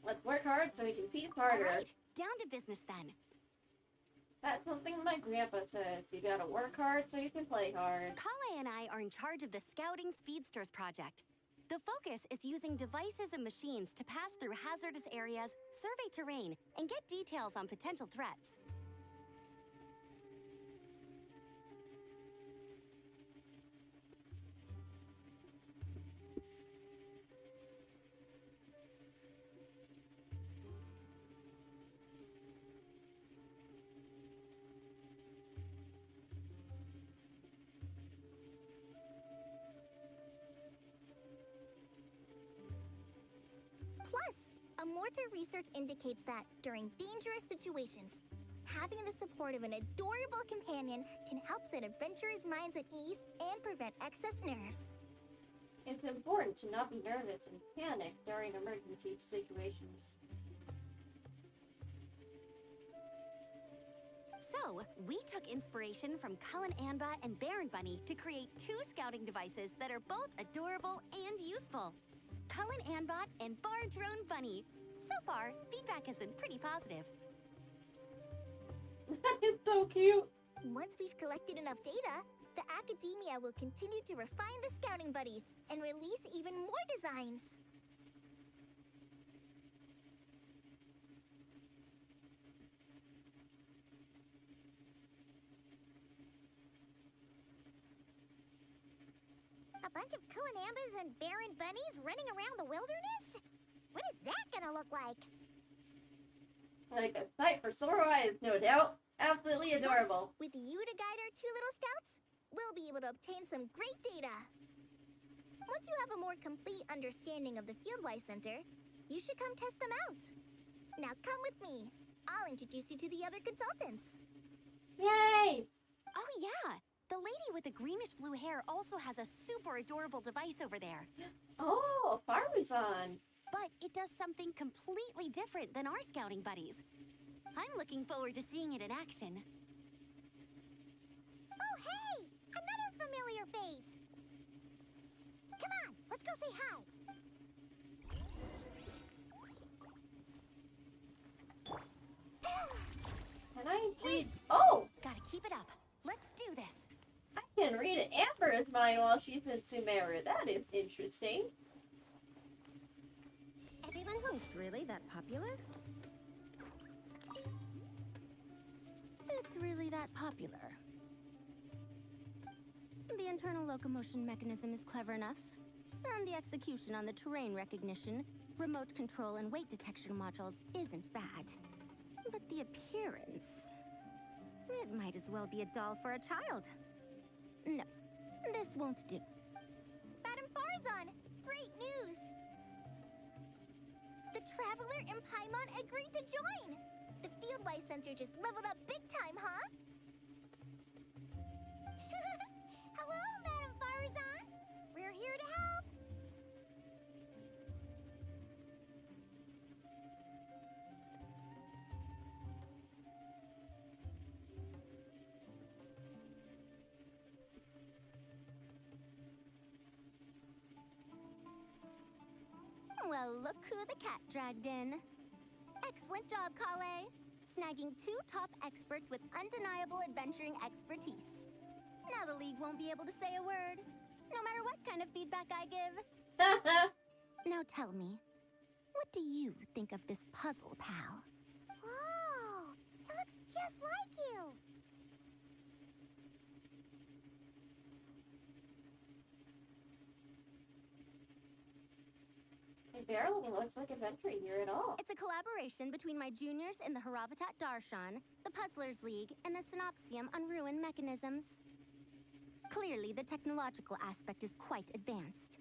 Let's work hard so we can feast harder. All right, down to business then. That's something my grandpa says. You gotta work hard so you can play hard. Kale and I are in charge of the Scouting Speedsters project. The focus is using devices and machines to pass through hazardous areas, survey terrain, and get details on potential threats. Plus, a mortar research indicates that during dangerous situations, having the support of an adorable companion can help set adventurers' minds at ease and prevent excess nerves. It's important to not be nervous and panic during emergency situations. So, we took inspiration from Cullen Anba and Baron Bunny to create 2 scouting devices that are both adorable and useful. Cullen Anbot and Bar Drone Bunny. So far, feedback has been pretty positive. That is so cute. Once we've collected enough data, the Academia will continue to refine the scouting buddies and release even more designs. A bunch of Kulanambas and Baron Bunnies running around the wilderness? What is that gonna look like? Like a sight for sore eyes, no doubt. Absolutely adorable. With you to guide our 2 little scouts, we'll be able to obtain some great data. Once you have a more complete understanding of the Fieldwise Center, you should come test them out. Now come with me. I'll introduce you to the other consultants. Yay! Oh yeah! The lady with the greenish-blue hair also has a super adorable device over there. Oh, Faruzan. But it does something completely different than our scouting buddies. I'm looking forward to seeing it in action. Oh, hey! Another familiar face! Come on, let's go say hi! Can I read? Oh! Gotta keep it up. Let's do this. I can read Amber's mind while she's in Sumeru. That is interesting. Everyone who's really that popular? It's really that popular. The internal locomotion mechanism is clever enough, and the execution on the terrain recognition, remote control, and weight detection modules isn't bad. But the appearance... it might as well be a doll for a child. No, this won't do. Madam Farzan, great news! Traveler and Paimon agreed to join! The Fieldwise Center just leveled up big time, huh? Hello, Madame Farazan! We're here to help! Well, look who the cat dragged in. Excellent job, Kale. Snagging 2 top experts with undeniable adventuring expertise. Now the League won't be able to say a word, no matter what kind of feedback I give. Now tell me, what do you think of this puzzle, pal? Whoa! It looks just like you! It barely looks like adventure here at all. It's a collaboration between my juniors in the Haravatat Darshan, the Puzzlers League, and the Synopsium on Ruin Mechanisms. Clearly, the technological aspect is quite advanced.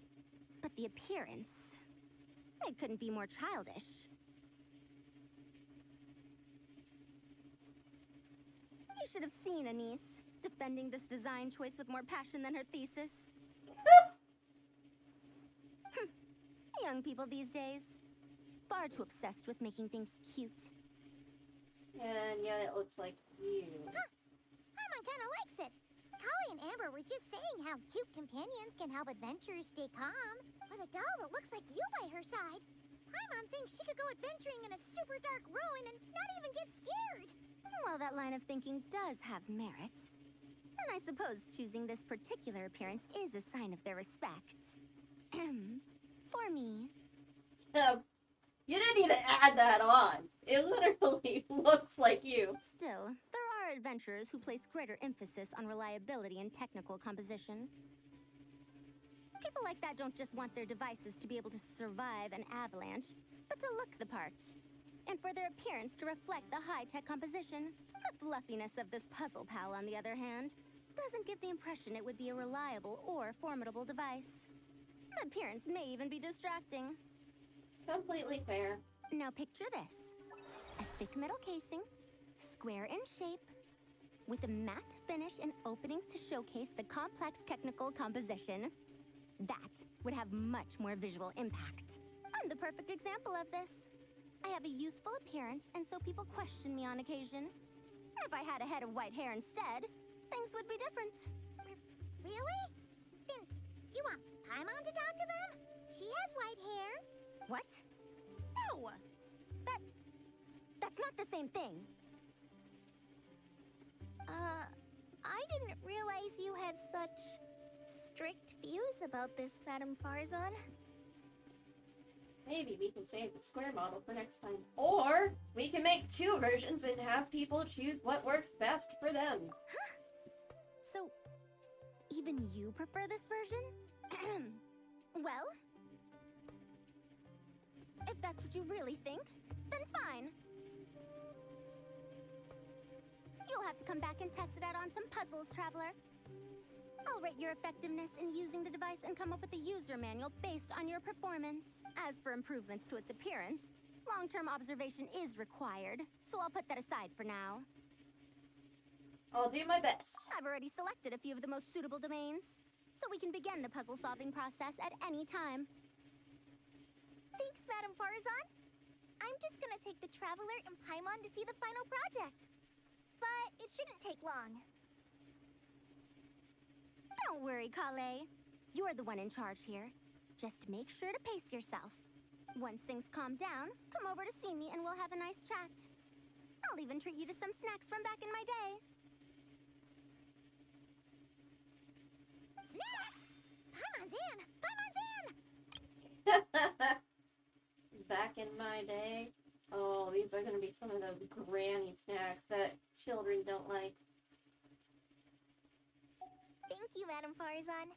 But the appearance... it couldn't be more childish. You should have seen Anise, defending this design choice with more passion than her thesis. Young people these days, far too obsessed with making things cute. And yet it looks like you. Huh! Paimon kinda likes it. Kali and Amber were just saying how cute companions can help adventurers stay calm. With a doll that looks like you by her side, Paimon thinks she could go adventuring in a super dark ruin and not even get scared. Well, that line of thinking does have merit. And I suppose choosing this particular appearance is a sign of their respect. For me. You didn't need to add that on. It literally looks like you. Still, there are adventurers who place greater emphasis on reliability and technical composition. People like that don't just want their devices to be able to survive an avalanche, but to look the part. And for their appearance to reflect the high-tech composition. The fluffiness of this puzzle pal, on the other hand, doesn't give the impression it would be a reliable or formidable device. The appearance may even be distracting. Completely fair. Now picture this. A thick metal casing, square in shape, with a matte finish and openings to showcase the complex technical composition. That would have much more visual impact. I'm the perfect example of this. I have a youthful appearance, and so people question me on occasion. If I had a head of white hair instead, things would be different. Really? Then, do you want Paimon to talk to them? She has white hair. What? No! That's not the same thing. I didn't realize you had such strict views about this, Madame Farazan. Maybe we can save the square model for next time. Or we can make 2 versions and have people choose what works best for them. Huh? So, even you prefer this version? Well, if that's what you really think, then fine. You'll have to come back and test it out on some puzzles, Traveler. I'll rate your effectiveness in using the device and come up with a user manual based on your performance. As for improvements to its appearance, long-term observation is required, so I'll put that aside for now. I'll do my best. I've already selected a few of the most suitable domains, so we can begin the puzzle-solving process at any time. Thanks, Madame Farazan. I'm just gonna take the Traveler and Paimon to see the final project. But it shouldn't take long. Don't worry, Kale. You're the one in charge here. Just make sure to pace yourself. Once things calm down, come over to see me and we'll have a nice chat. I'll even treat you to some snacks from back in my day. Snacks! Paimon's in! Paimon's in! Back in my day. Oh, these are gonna be some of those granny snacks that children don't like. Thank you, Madame Farazan.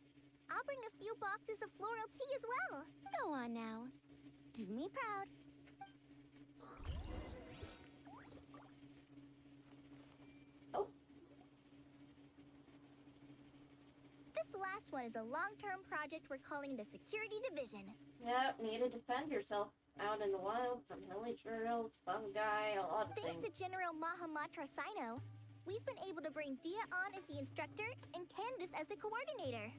I'll bring a few boxes of floral tea as well. Go on now. Do me proud. Oh. This last one is a long-term project we're calling the Security Division. Yep, need to defend yourself out in the wild, from hilly trails, fungi, a lot of Thanks things. to General Mahamatra Sino, we've been able to bring Dia on as the instructor and Candace as the coordinator.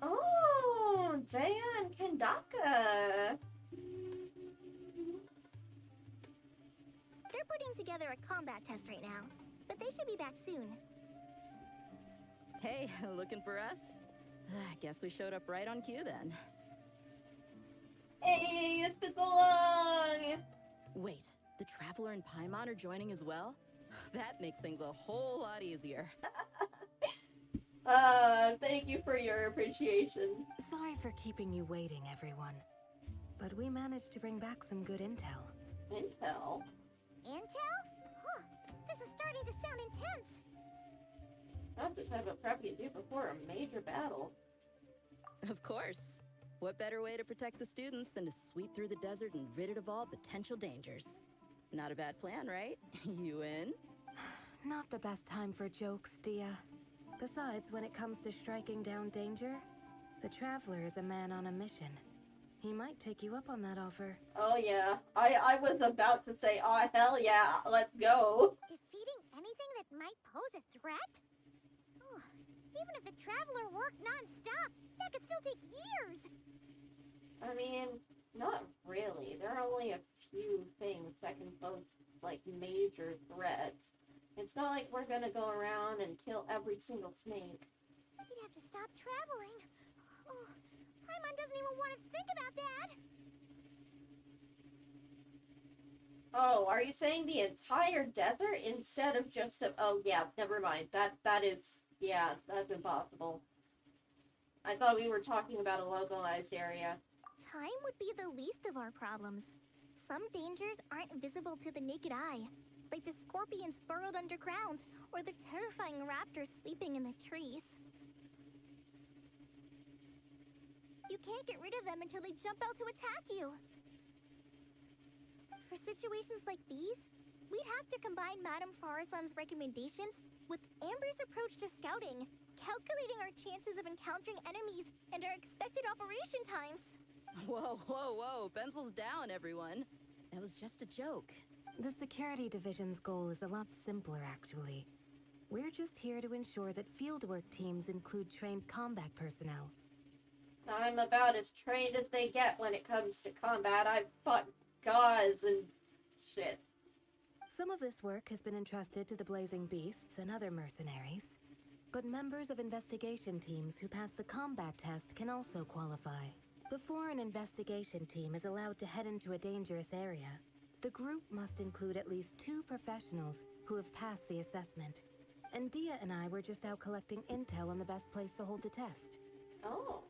Oh, Dea and Kendaka. They're putting together a combat test right now, but they should be back soon. Hey, looking for us? I guess we showed up right on cue then. Hey, it's been so long! Wait, the Traveler and Paimon are joining as well? That makes things a whole lot easier. Thank you for your appreciation. Sorry for keeping you waiting, everyone. But we managed to bring back some good intel. Intel? Intel? Huh, this is starting to sound intense. That's the type of prep you do before a major battle. Of course. What better way to protect the students than to sweep through the desert and rid it of all potential dangers? Not a bad plan, right? You in? Not the best time for jokes, Dia. Besides, when it comes to striking down danger, the Traveler is a man on a mission. He might take you up on that offer. Oh yeah, I was about to say, oh hell yeah, let's go. Defeating anything that might pose a threat? Oh, even if the Traveler worked non-stop, that could still take years. I mean, not really. There are only a few things that can pose, like, major threats. It's not like we're gonna go around and kill every single snake. We'd have to stop traveling. Oh, Paimon doesn't even want to think about that. Oh, are you saying the entire desert instead of just a... Oh, yeah, never mind. That is... Yeah, that's impossible. I thought we were talking about a localized area. Time would be the least of our problems. Some dangers aren't visible to the naked eye, like the scorpions burrowed underground, or the terrifying raptors sleeping in the trees. You can't get rid of them until they jump out to attack you. For situations like these, we'd have to combine Madame Farazan's recommendations with Amber's approach to scouting, calculating our chances of encountering enemies and our expected operation times. Whoa, whoa, whoa. Pencils down, everyone. That was just a joke. The security division's goal is a lot simpler, actually. We're just here to ensure that fieldwork teams include trained combat personnel. I'm about as trained as they get when it comes to combat. I've fought gods and shit. Some of this work has been entrusted to the Blazing Beasts and other mercenaries, but members of investigation teams who pass the combat test can also qualify. Before an investigation team is allowed to head into a dangerous area, the group must include at least 2 professionals who have passed the assessment. And Dia and I were just out collecting intel on the best place to hold the test. Oh.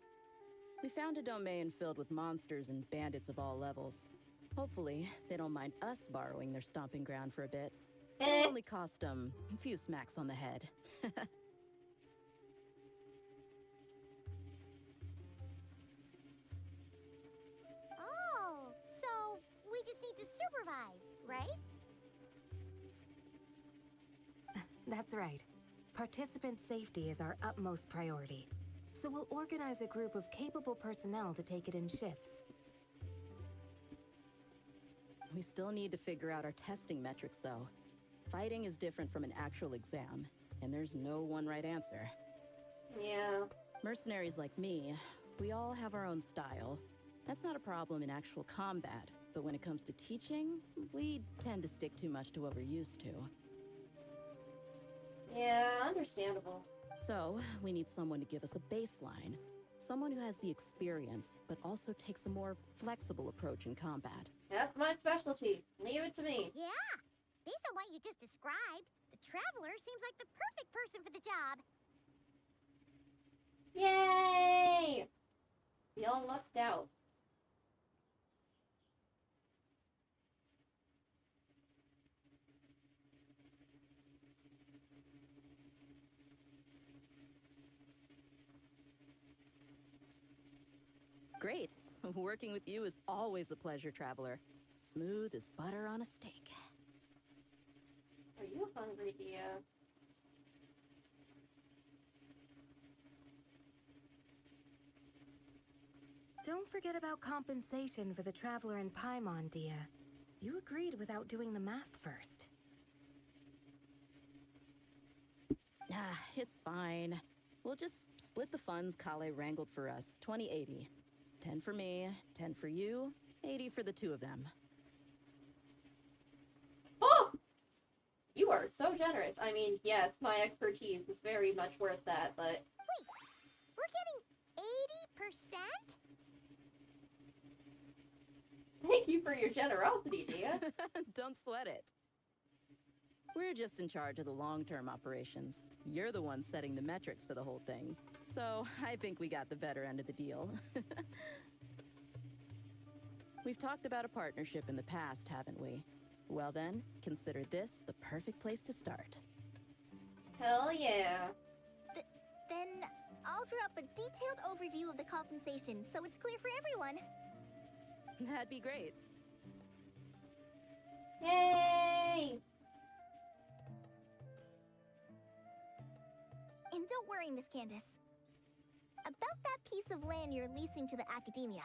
We found a domain filled with monsters and bandits of all levels. Hopefully, they don't mind us borrowing their stomping ground for a bit. It'll only cost them a few smacks on the head. Oh, so we just need to supervise, right? That's right. Participant safety is our utmost priority. So we'll organize a group of capable personnel to take it in shifts. We still need to figure out our testing metrics, though. Fighting is different from an actual exam, and there's no one right answer. Yeah. Mercenaries like me, we all have our own style. That's not a problem in actual combat, but when it comes to teaching, we tend to stick too much to what we're used to. Yeah, understandable. So, we need someone to give us a baseline. Someone who has the experience, but also takes a more flexible approach in combat. That's my specialty. Leave it to me. Yeah. Based on what you just described, the Traveler seems like the perfect person for the job. Yay! We all lucked out. Great. Working with you is always a pleasure, Traveler. Smooth as butter on a steak. Are you hungry, Dia? Don't forget about compensation for the traveler in Paimon, Dia. You agreed without doing the math first. Ah, it's fine. We'll just split the funds Kale wrangled for us, 20-80. 10 for me, 10 for you, 80 for the two of them. Oh! You are so generous. I mean, yes, my expertise is very much worth that, but... Wait, we're getting 80%? Thank you for your generosity, Dia. Don't sweat it. We're just in charge of the long-term operations. You're the one setting the metrics for the whole thing. So I think we got the better end of the deal. We've talked about a partnership in the past, haven't we? Well then, consider this the perfect place to start. Hell yeah. Then I'll draw up a detailed overview of the compensation so it's clear for everyone. That'd be great. Yay! And don't worry, Miss Candace. About that piece of land you're leasing to the academia,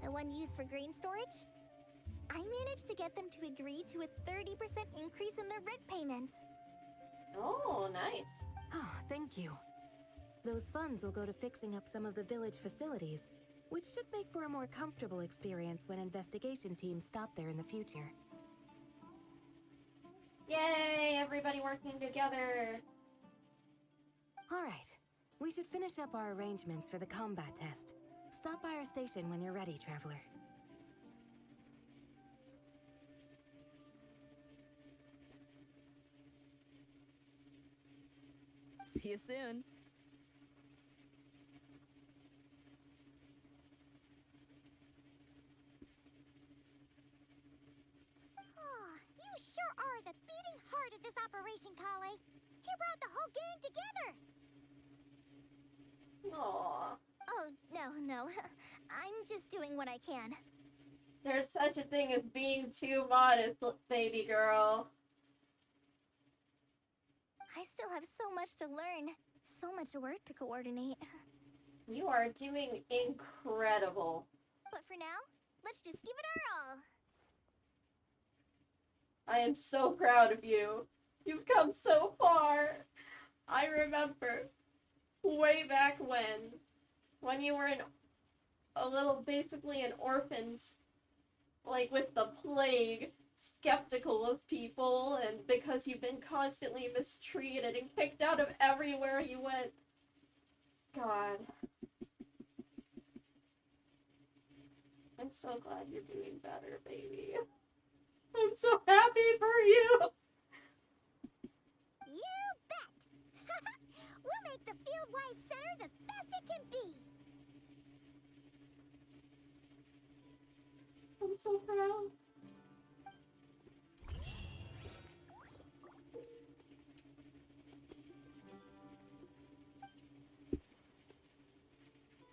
the one used for grain storage, I managed to get them to agree to a 30% increase in their rent payments. Oh, nice. Oh, thank you. Those funds will go to fixing up some of the village facilities, which should make for a more comfortable experience when investigation teams stop there in the future. Yay, everybody working together. All right, we should finish up our arrangements for the combat test. Stop by our station when you're ready, Traveler. See you soon. Oh, you sure are the beating heart of this operation, Kale. You brought the whole gang together. Aww. Oh, no. I'm just doing what I can. There's such a thing as being too modest, baby girl. I still have so much to learn, so much work to coordinate. You are doing incredible. But for now, let's just give it our all. I am so proud of you. You've come so far. I remember way back when you were basically an orphan, like with the plague, skeptical of people, and because you've been constantly mistreated and kicked out of everywhere you went. God. I'm so glad you're doing better, baby. I'm so happy for you! You bet! We'll make the Fieldwise Center the best it can be! I'm so proud.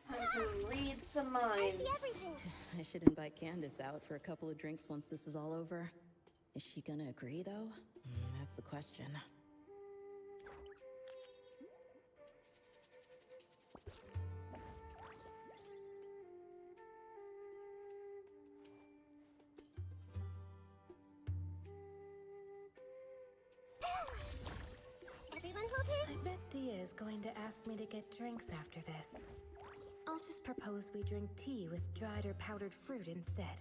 Time to read some minds. I see everything! I should invite Candace out for a couple of drinks once this is all over. Is she gonna agree, though? That's the question. Everyone hold it? I bet Dia is going to ask me to get drinks after this. I'll just propose we drink tea with dried or powdered fruit instead.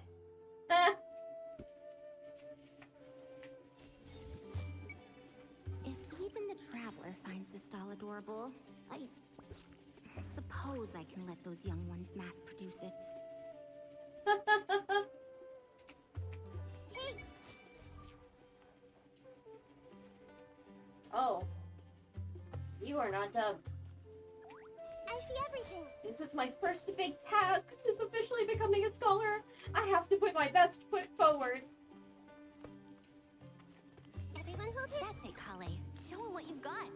If even the Traveler finds this doll adorable, I suppose I can let those young ones mass produce it. Oh. You are not dubbed. I see everything! Since it's my first big task since officially becoming a scholar, I have to put my best foot forward. Everyone hold it? That's it, Kale. Show 'em what you've got.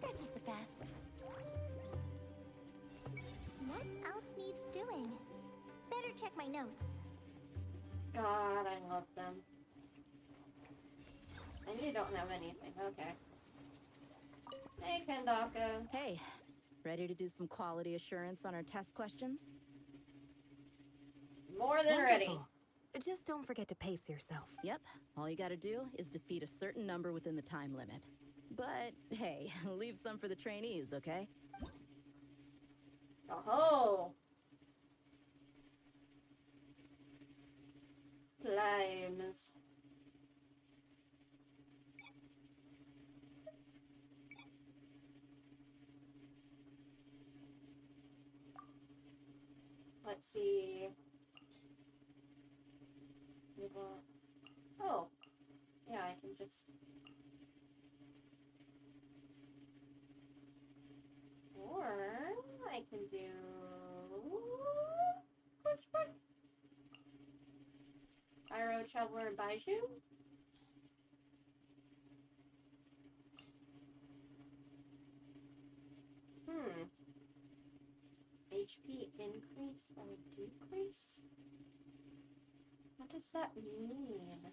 This is the best. What else needs doing? Better check my notes. God, I love them. And you don't have anything, okay. Hey, Kendaka. Hey, Ready to do some quality assurance on our test questions? More than ready. Wonderful. Just don't forget to pace yourself. Yep. All you gotta do is defeat a certain number within the time limit. But hey, leave some for the trainees, okay? Oh. Slimes. Let's see. Oh. Yeah, I can just... Or I can do... Pyro, Traveler, and Baiju? HP increase or decrease? What does that mean?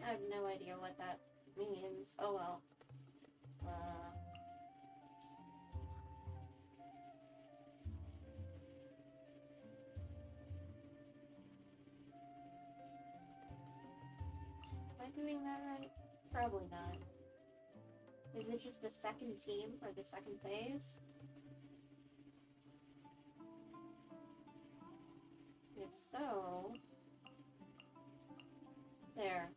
I have no idea what that means. Oh well. Am I doing that right? Probably not. Is it just a second team for the second phase? If so... There.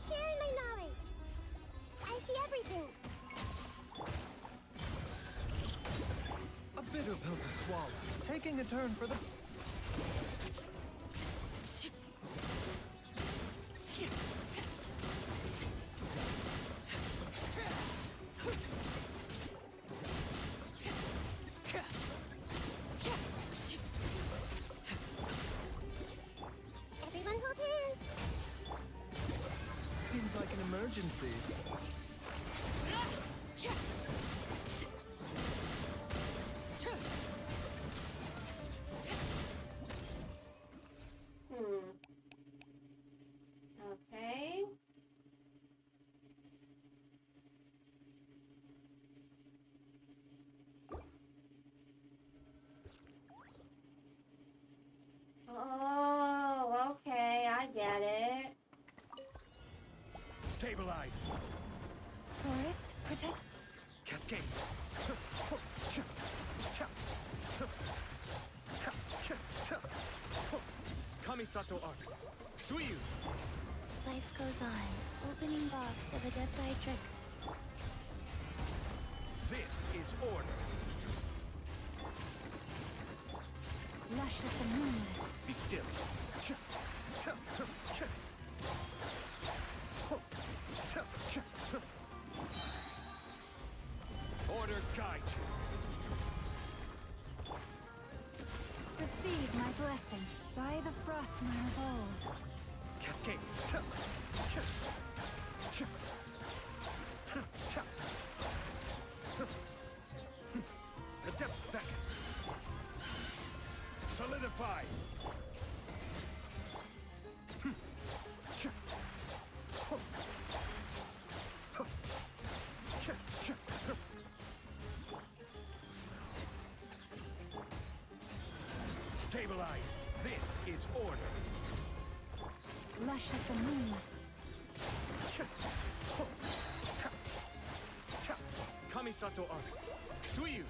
Sharing my knowledge. I see everything. A bitter pill to swallow. Taking a turn for the... Everyone hold hands. Seems like an emergency. Okay. Oh, okay, I get it. Stabilize. Forest, protect. Cascade. Kamisato arc. Suiyu. Life goes on. Opening box of Adepti-Trix. This is order. Lush as the moon. Be still. Order guide you. Receive my blessing by the Frostmire of old. Cascade. The depth beckon. Solidify. Fieldwise, this is order. Lush as the moon. Kamisato Arc. Suiyu.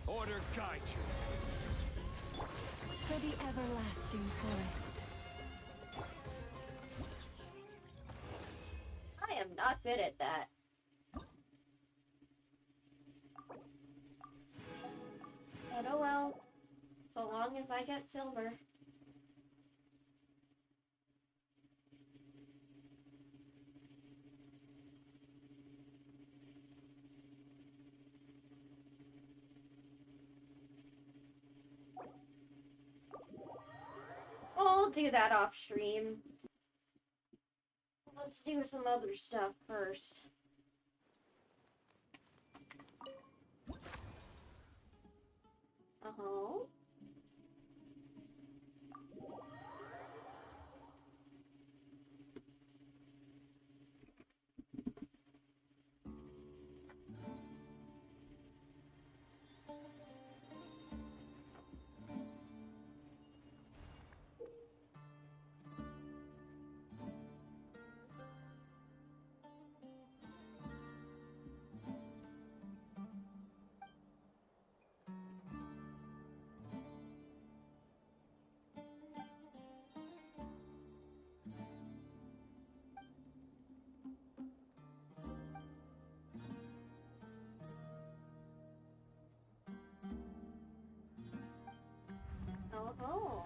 Order guide you. For the everlasting forest. I am not good at that. But oh well. So long as I get silver. I'll do that off stream. Let's do some other stuff first. Uh-huh. Oh.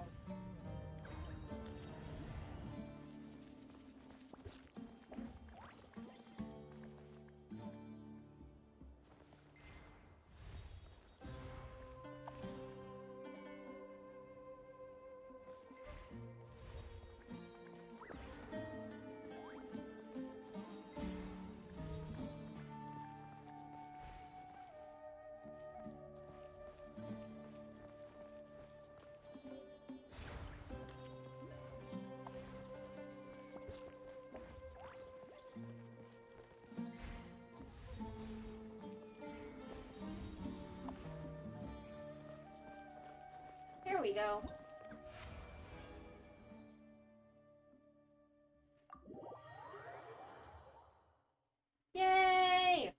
Here we go. Yay!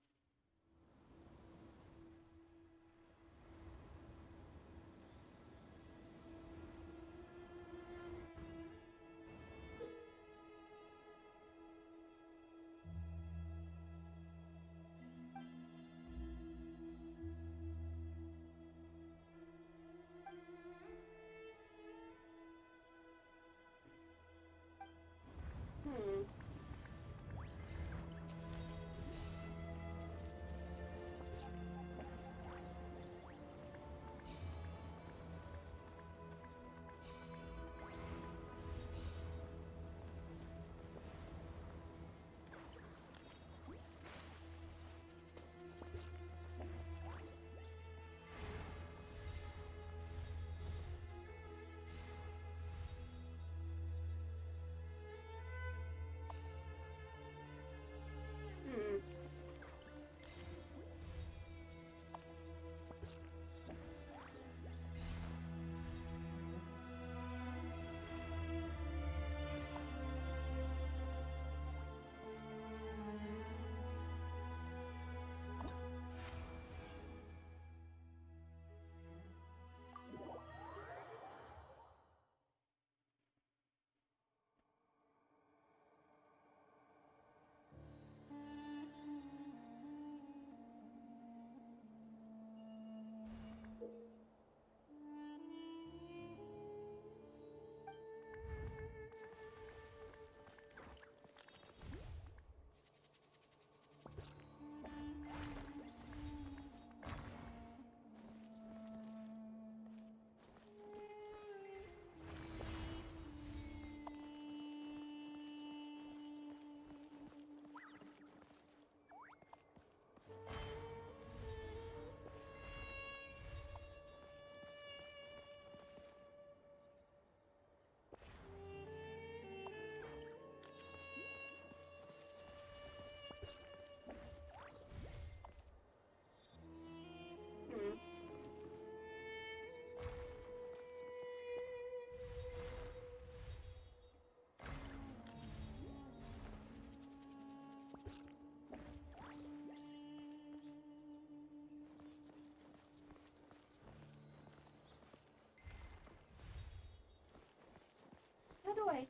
away.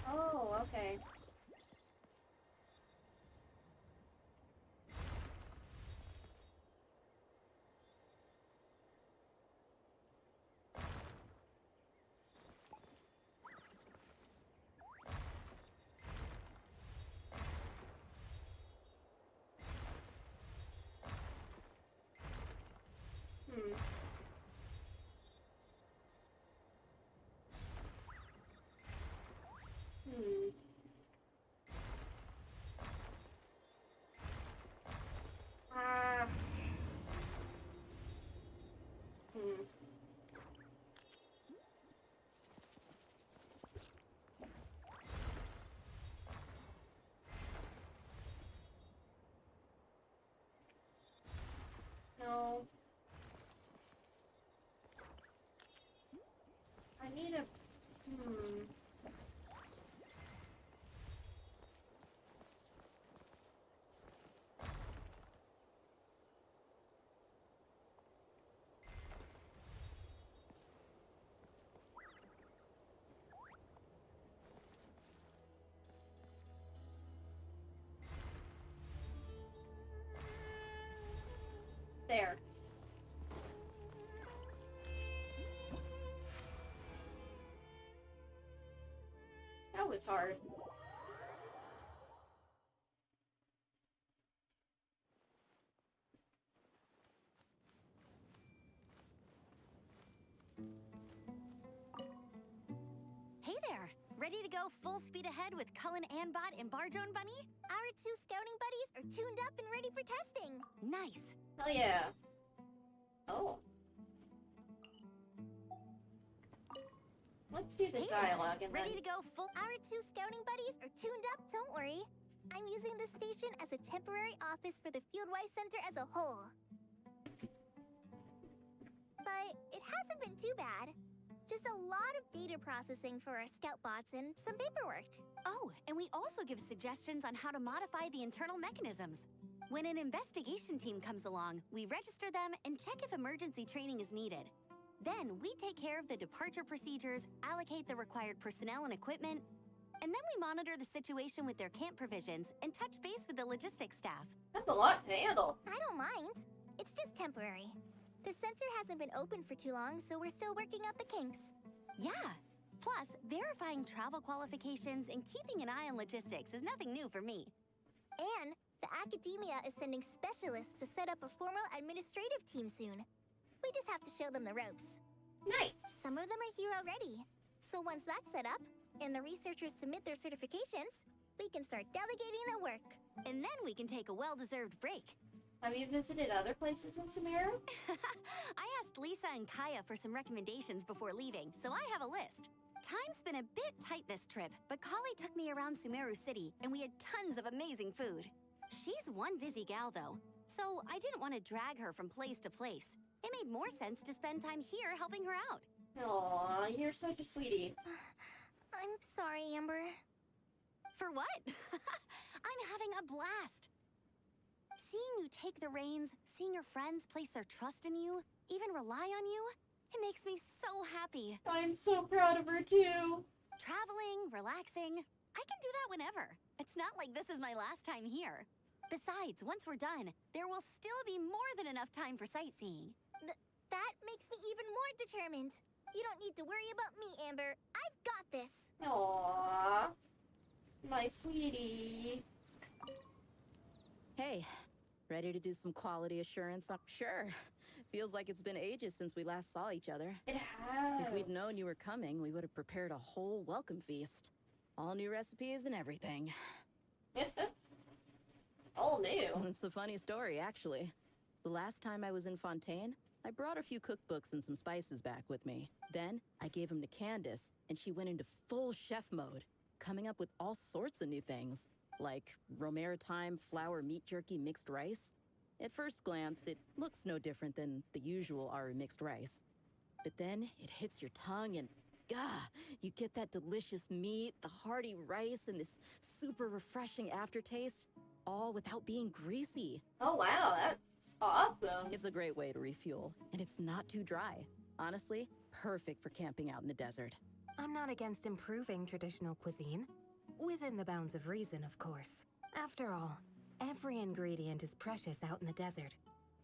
Oh, okay. Ah. No. I need a... There. That was hard. Hey there! Ready to go full speed ahead with Cullen Anbot and Barjone Bunny? Our two scouting buddies are tuned up and ready for testing. Nice! Hell yeah. Oh. Let's do the dialogue and ready then... to go full. Our two scouting buddies are tuned up, don't worry. I'm using this station as a temporary office for the Fieldwise Center as a whole. But it hasn't been too bad. Just a lot of data processing for our scout bots and some paperwork. Oh, and we also give suggestions on how to modify the internal mechanisms. When an investigation team comes along, we register them and check if emergency training is needed. Then we take care of the departure procedures, allocate the required personnel and equipment, and then we monitor the situation with their camp provisions and touch base with the logistics staff. That's a lot to handle. I don't mind. It's just temporary. The center hasn't been open for too long, so we're still working out the kinks. Yeah. Plus, verifying travel qualifications and keeping an eye on logistics is nothing new for me. And the academia is sending specialists to set up a formal administrative team soon. We just have to show them the ropes. Nice! Some of them are here already. So once that's set up, and the researchers submit their certifications, we can start delegating the work. And then we can take a well-deserved break. Have you visited other places in Sumeru? I asked Lisa and Kaya for some recommendations before leaving, so I have a list. Time's been a bit tight this trip, but Kali took me around Sumeru City, and we had tons of amazing food. She's one busy gal, though, so I didn't want to drag her from place to place. It made more sense to spend time here helping her out. Aw, you're such a sweetie. I'm sorry, Amber. For what? I'm having a blast. Seeing you take the reins, seeing your friends place their trust in you, even rely on you, it makes me so happy. I'm so proud of her, too. Traveling, relaxing, I can do that whenever. It's not like this is my last time here. Besides, once we're done, there will still be more than enough time for sightseeing. That makes me even more determined. You don't need to worry about me, Amber. I've got this. Aww. My sweetie. Hey, ready to do some quality assurance? Sure. Feels like it's been ages since we last saw each other. It has. If we'd known you were coming, we would have prepared a whole welcome feast. All new recipes and everything. All new? It's a funny story, actually. The last time I was in Fontaine, I brought a few cookbooks and some spices back with me. Then, I gave them to Candace, and she went into full chef mode, coming up with all sorts of new things, like Romero thyme flour meat jerky mixed rice. At first glance, it looks no different than the usual Aru mixed rice. But then, it hits your tongue and, you get that delicious meat, the hearty rice, and this super refreshing aftertaste, all without being greasy. Oh wow, that's awesome. It's a great way to refuel, and it's not too dry. Honestly, perfect for camping out in the desert. I'm not against improving traditional cuisine. Within the bounds of reason, of course. After all, every ingredient is precious out in the desert.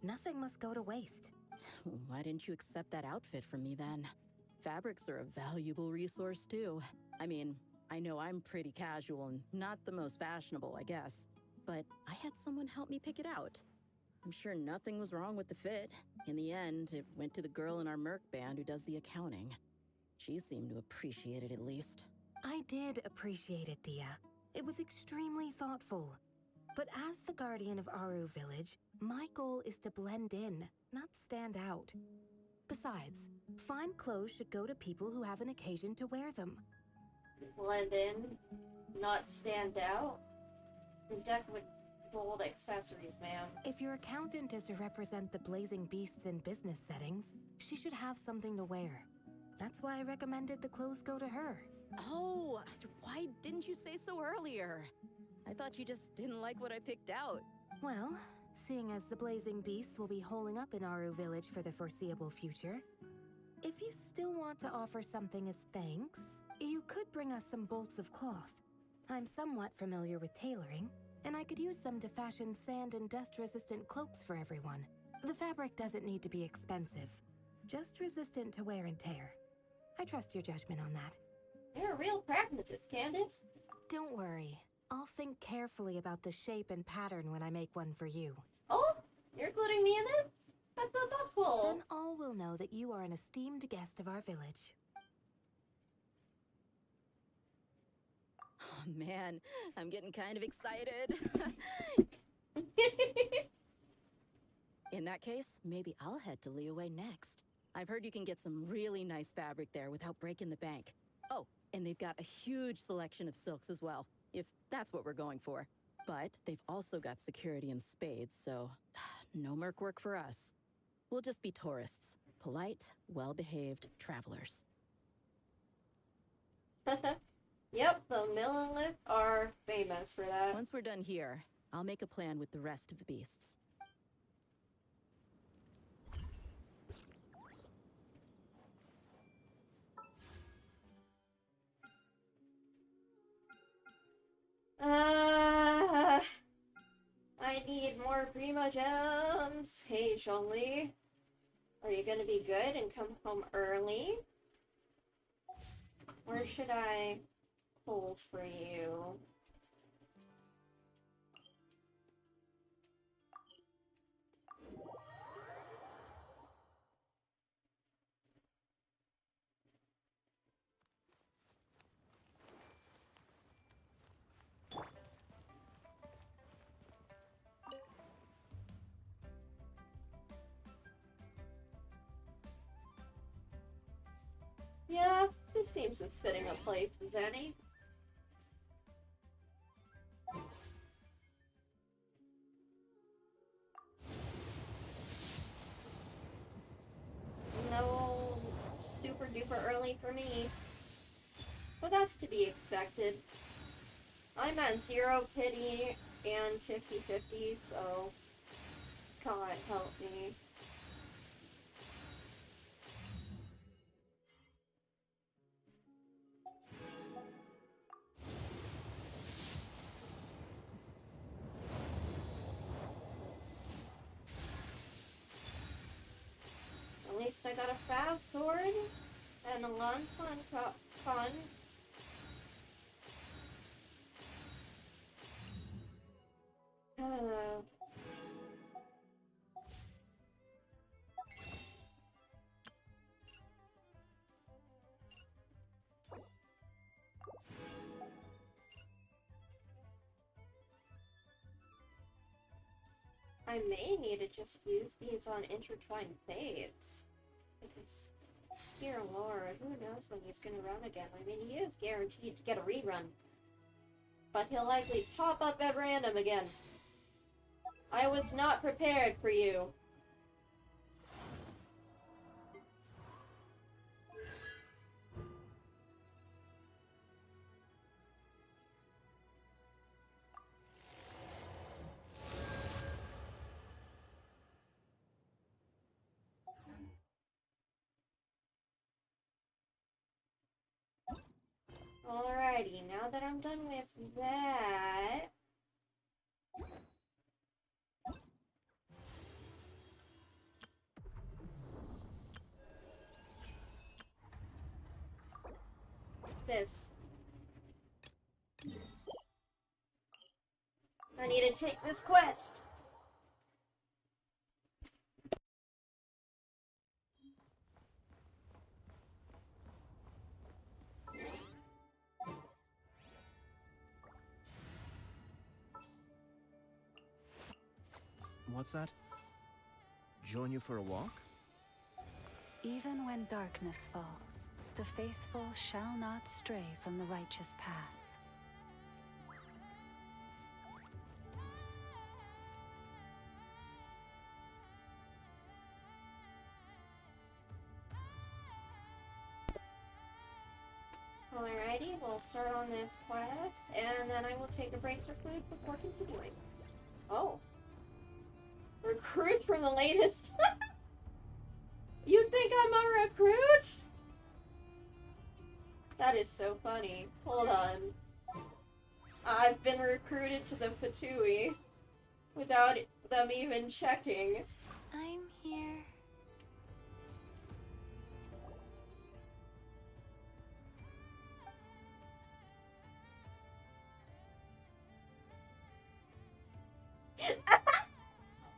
Nothing must go to waste. Why didn't you accept that outfit from me then? Fabrics are a valuable resource too. I mean, I know I'm pretty casual and not the most fashionable, I guess. But I had someone help me pick it out. I'm sure nothing was wrong with the fit. In the end, it went to the girl in our Merc band who does the accounting. She seemed to appreciate it at least. I did appreciate it, Dia. It was extremely thoughtful. But as the guardian of Aru Village, my goal is to blend in, not stand out. Besides, fine clothes should go to people who have an occasion to wear them. Blend in, not stand out. Deck with gold accessories, ma'am. If your accountant is to represent the blazing beasts in business settings, she should have something to wear. That's why I recommended the clothes go to her. Oh, why didn't you say so earlier? I thought you just didn't like what I picked out. Well, seeing as the blazing beasts will be holing up in Aru Village for the foreseeable future, if you still want to offer something as thanks, you could bring us some bolts of cloth. I'm somewhat familiar with tailoring, and I could use them to fashion sand and dust-resistant cloaks for everyone. The fabric doesn't need to be expensive, just resistant to wear and tear. I trust your judgment on that. You're a real pragmatist, Candace. Don't worry. I'll think carefully about the shape and pattern when I make one for you. Oh, you're including me in this? That's so thoughtful. Then all will know that you are an esteemed guest of our village. Oh man, I'm getting kind of excited. In that case, maybe I'll head to Liyue next. I've heard you can get some really nice fabric there without breaking the bank. Oh, and they've got a huge selection of silks as well, if that's what we're going for. But they've also got security in spades, so no merc work for us. We'll just be tourists. Polite, well-behaved travelers. Yep, the Millilith are famous for that. Once we're done here, I'll make a plan with the rest of the beasts. I need more primo gems. Hey, Zhongli. Are you gonna be good and come home early? Where should I pull for you? Yeah, this seems as fitting a place as any. No super duper early for me. But that's to be expected. I'm at 0 pity and 50-50, so God help me. At least I got a Fab Sword and a Lan Con. I may need to just use these on Intertwined Fates. Because, dear Lord, who knows when he's gonna run again? I mean, he is guaranteed to get a rerun. But he'll likely pop up at random again. I was not prepared for you. Alrighty, now that I'm done with that... This. I need to take this quest. What's that? Join you for a walk? Even when darkness falls, the faithful shall not stray from the righteous path. Alrighty, we'll start on this quest, and then I will take a break for food before continuing. Oh. Recruits from the latest... You think I'm a recruit? That is so funny. Hold on. I've been recruited to the Fatui without them even checking. I'm here.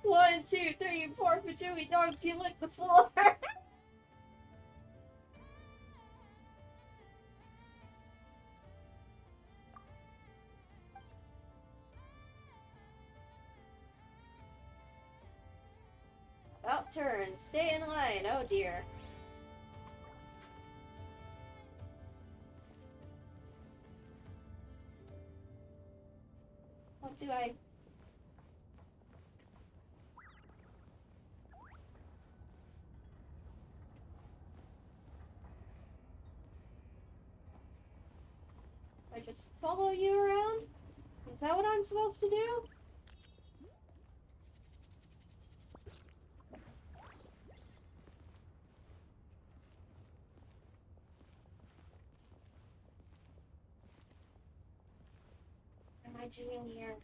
One, two, three, four Fatui dogs can lick the floor. About turn. Stay in line. Oh dear. What do I... I just follow you around? Is that what I'm supposed to do? What am I doing here?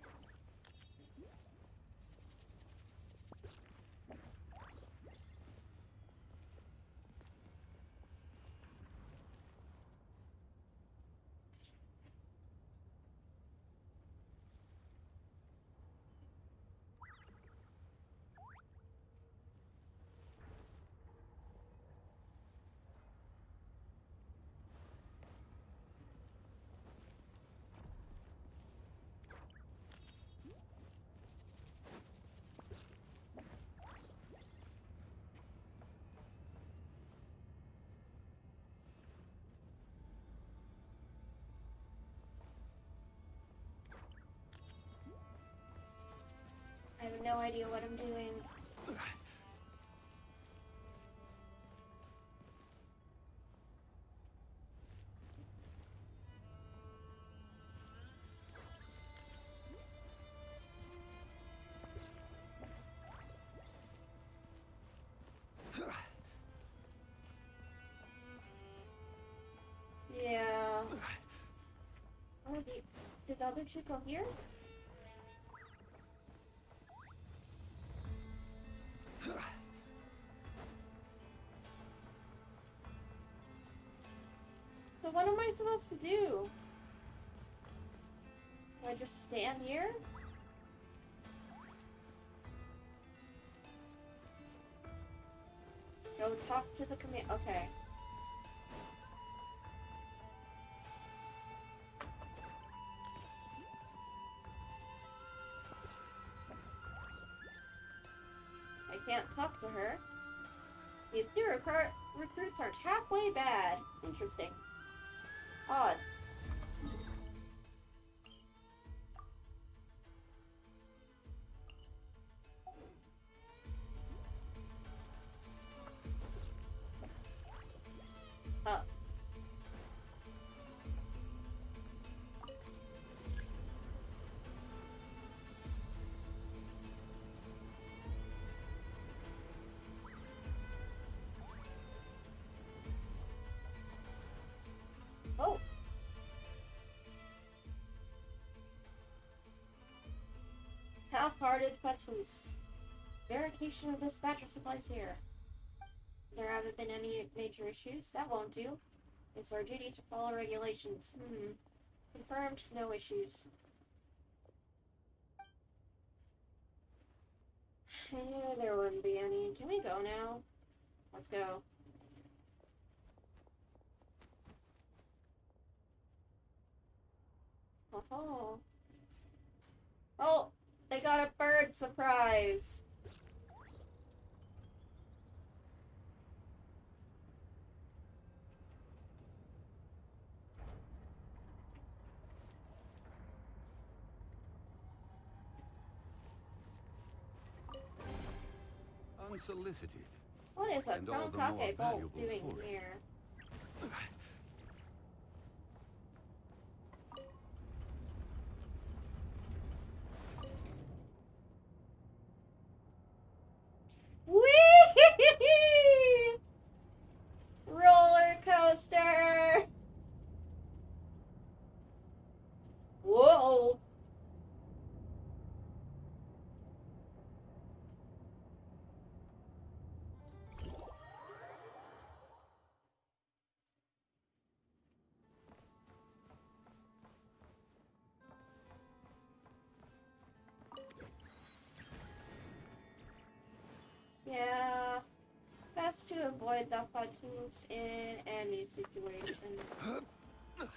I have no idea what I'm doing. Yeah. Oh, did the other two go here? So what am I supposed to do? Do I just stand here? Go talk to the command. Okay. I can't talk to her. These new recruits aren't halfway bad. Interesting. Odd. Oh. Half-hearted Fatus. Verification of this batch of supplies here. There haven't been any major issues. That won't do. It's our duty to follow regulations. Confirmed, no issues. There wouldn't be any. Can we go now? Let's go. Oh. Oh, they got a bird surprise. Unsolicited. What is a And all the more Kronkake valuable Bolt doing for it. here? Whee! Roller coaster! Whoa! Yeah, best to avoid the Fatus in any situation. Is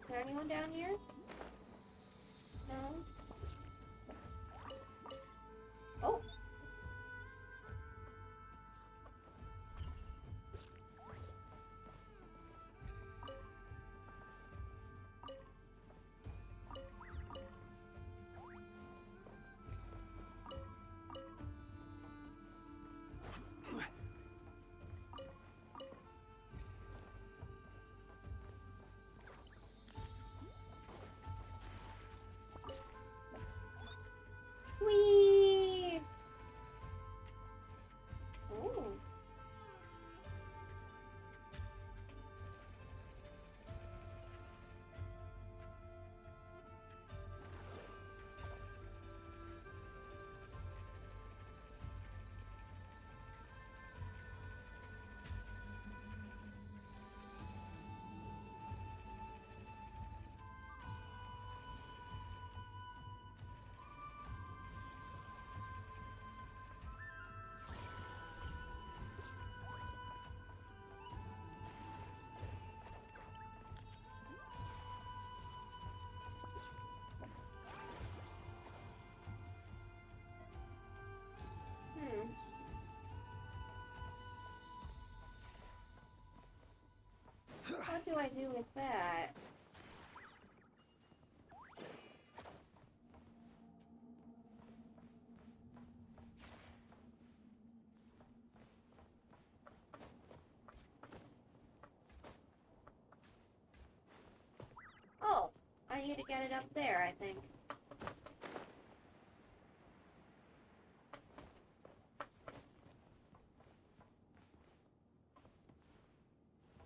there anyone down here? No? Oh! Whee! Oh. What do I do with that? Oh, I need to get it up there, I think.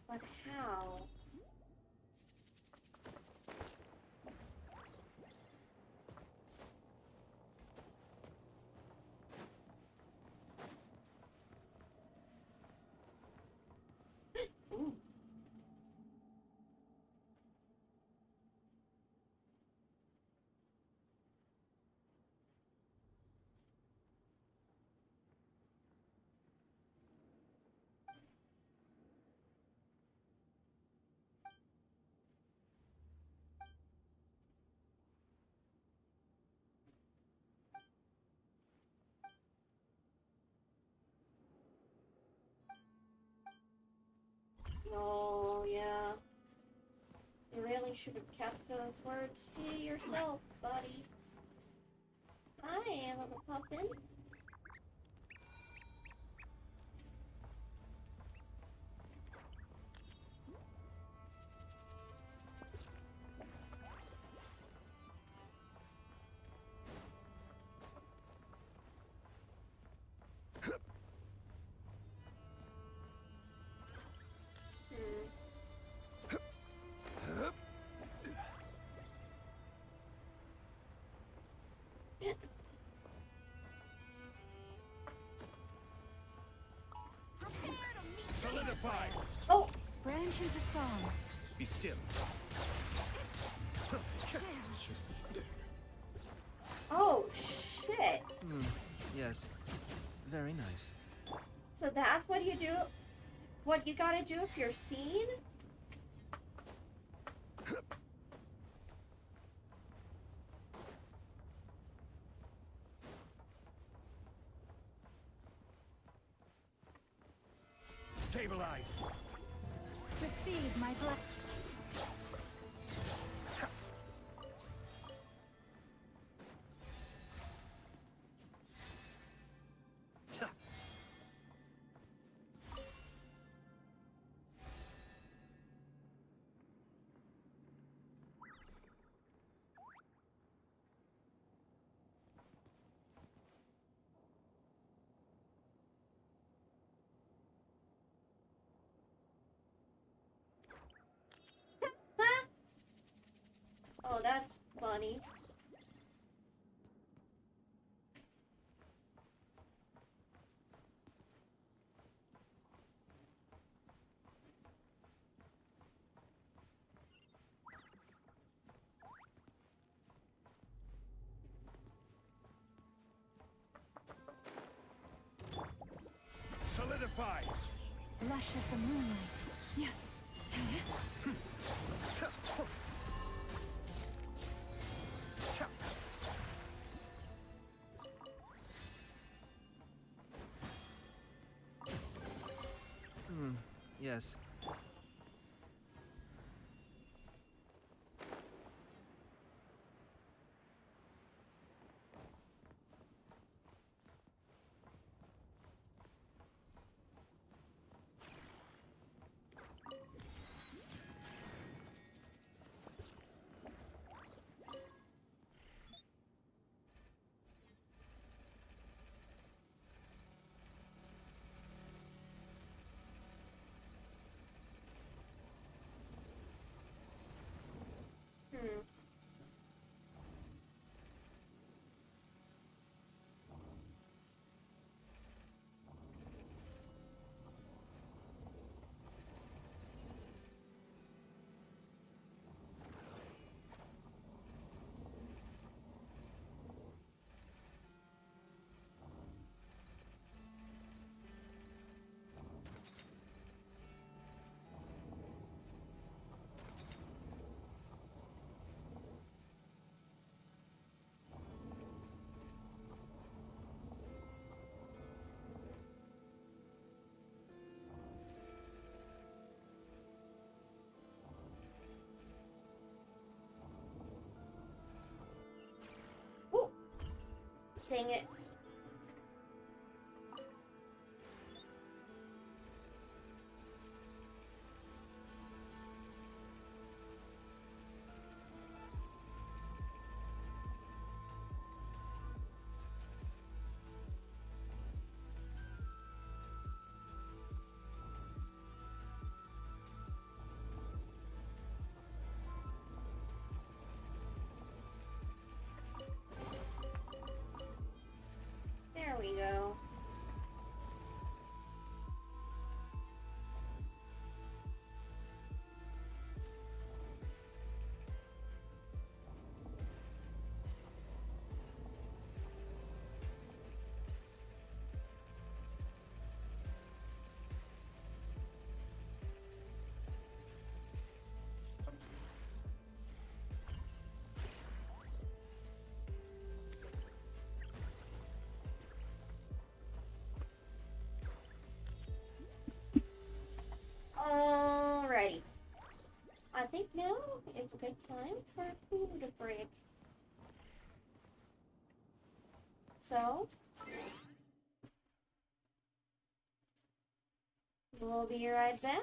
But how? Ooh. Oh, yeah. You really should have kept those words to yourself, buddy. Hi, little pumpkin. Solidify! Oh! Branches a song. Be still. Oh, shit. Yes. Very nice. So that's what you do? What you gotta do if you're seen? Stabilize. Receive my blessing. Oh, that's funny. Solidify! Lush as the moonlight. Yeah. Yes. Ooh. Dang it. There we go. Alrighty. I think now is a good time for a food break. So, we'll be right back.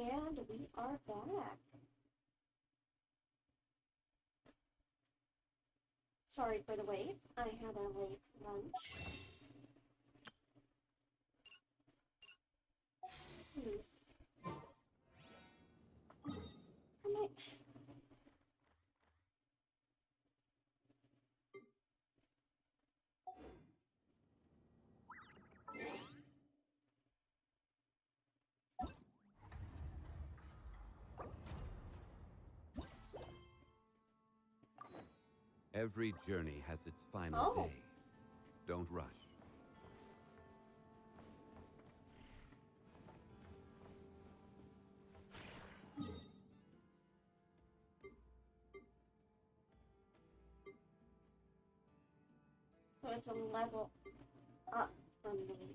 And we are back. Sorry for the wait. I had a late lunch. Am I... Every journey has its final day. Don't rush. So it's a level up from me.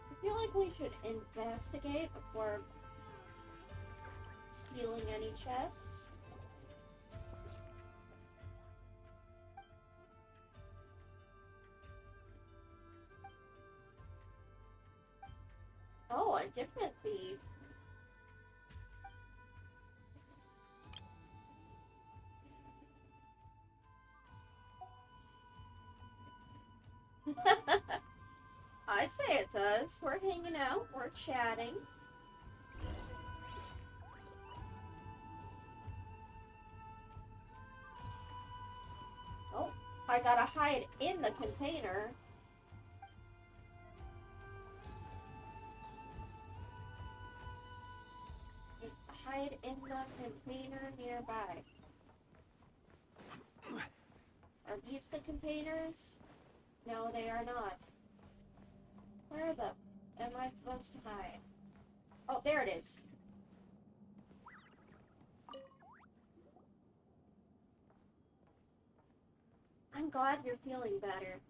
I feel like we should investigate before stealing any chests. Oh, a different thief. I'd say it does. We're hanging out, we're chatting. Oh, I gotta hide in the container. Hide in the container nearby. Are these the containers? No, they are not. Where the am I supposed to hide? Oh, there it is. I'm glad you're feeling better.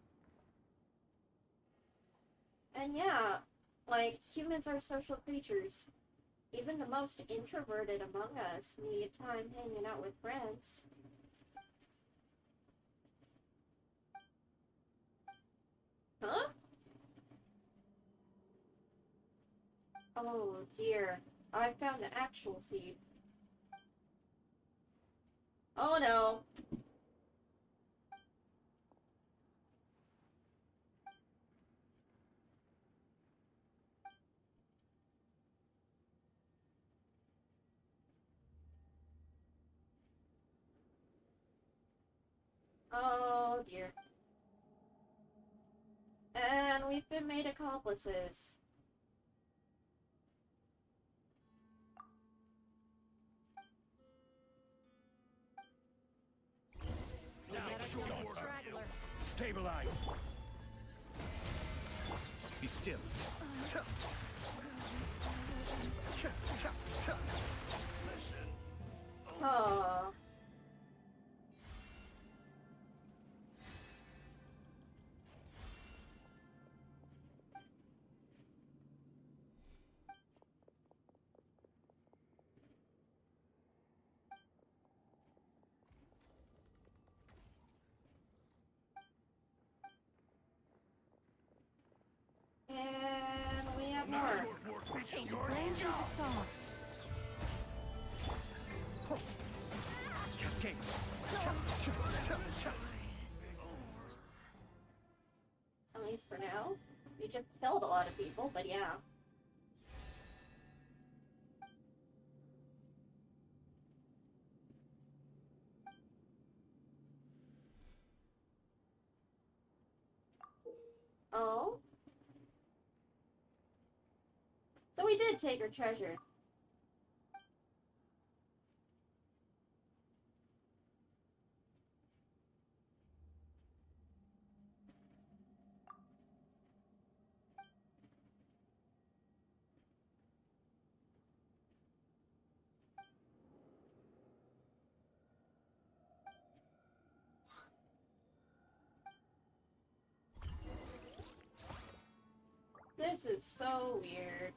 And yeah, like, humans are social creatures. Even the most introverted among us need time hanging out with friends. Huh? Oh dear, I found the actual thief. Oh no. Oh dear. And we've been made accomplices. Stabilize. Be still. Oh. And we have more. Change your plans into song. Cascade. At least for now. We just killed a lot of people, but yeah. Oh? So we did take her treasure. This is so weird.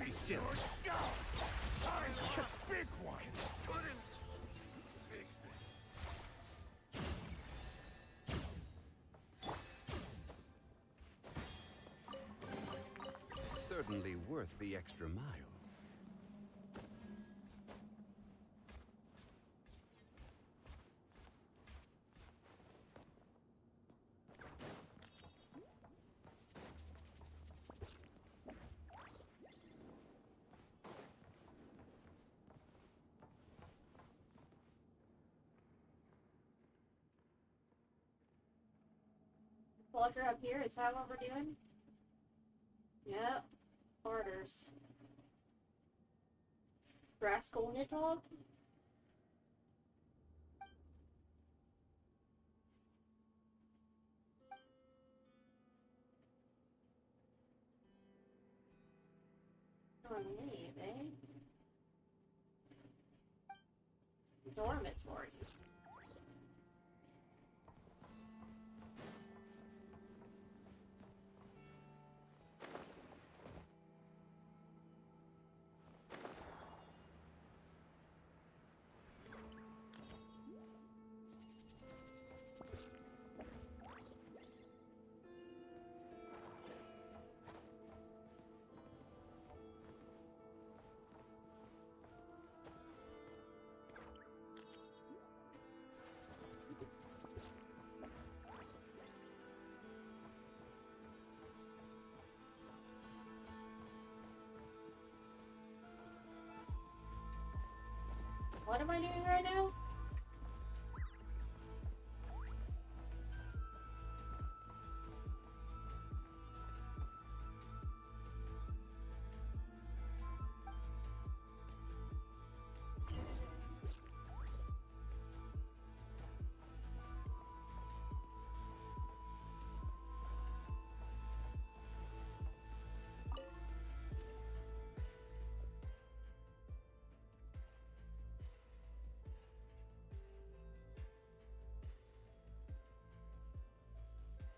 Be still. Big one. Couldn't fix it. Certainly worth the extra mile. Plug her up here, is that what we're doing? Yep. Orders. Raskolnikov? On leave, eh? Dormitory. What am I doing right now?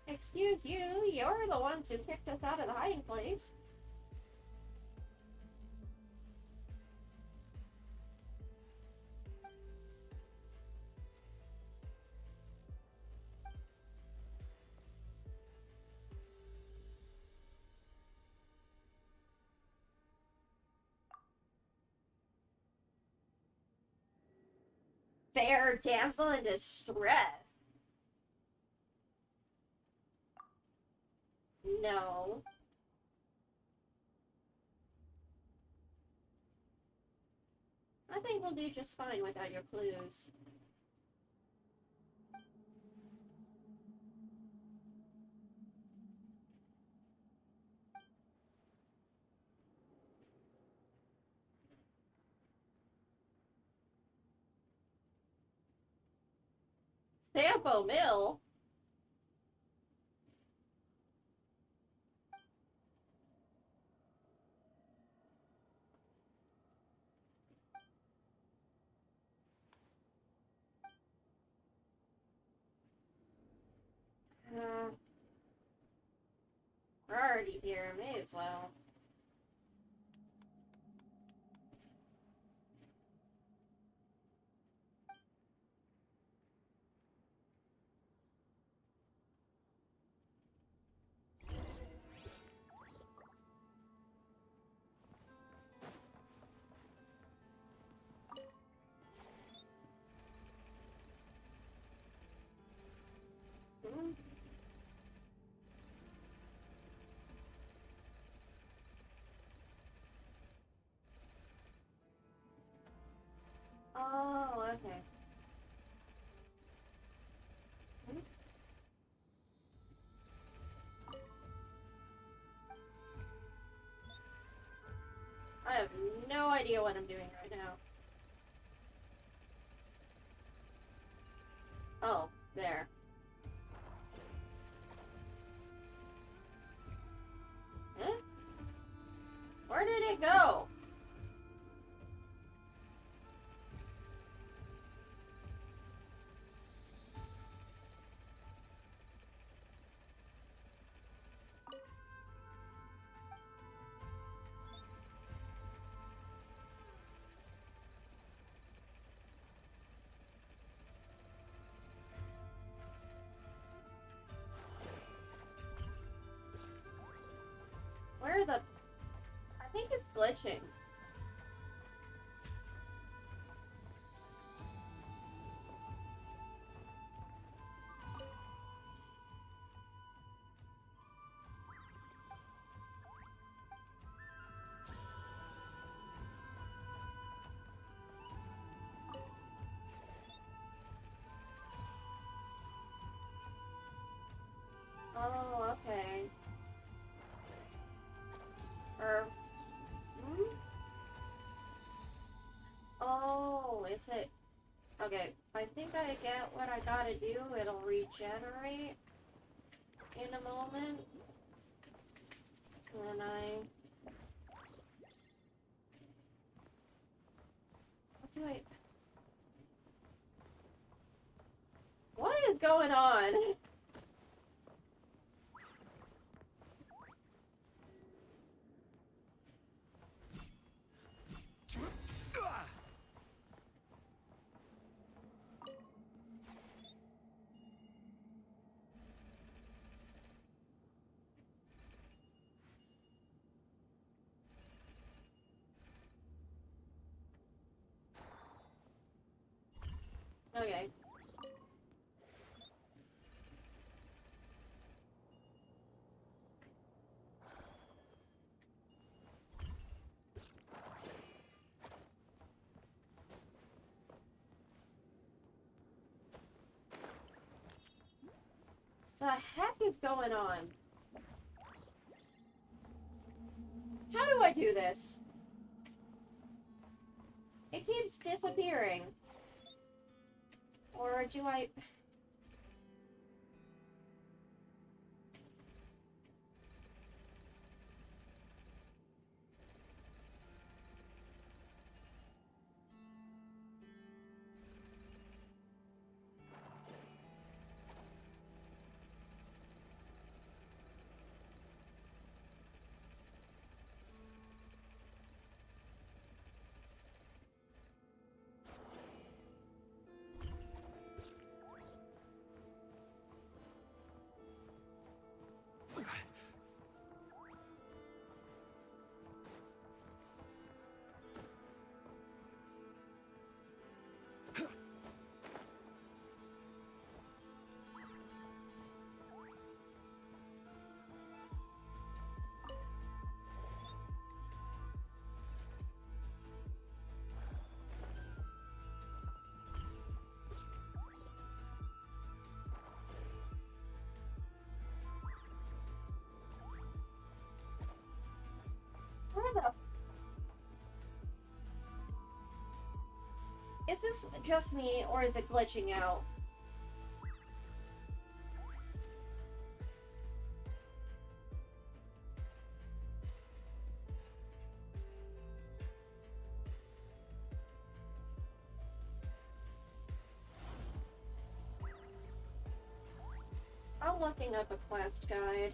Excuse you, you're the ones who kicked us out of the hiding place. Fair damsel in distress. No. I think we'll do just fine without your clues. Sampo Mill? We're already here, may as well. Oh, okay. idea what I'm doing right now. Oh, there. Huh? Where did it go? Where the... I think it's glitching. Oh, okay. Oh, is it? Okay, I think I get what I gotta do. It'll regenerate in a moment. And then what do I... What is going on? Okay. The heck is going on? How do I do this? It keeps disappearing. Or do I... Where the... Is this just me, or is it glitching out? I'm looking up a quest guide.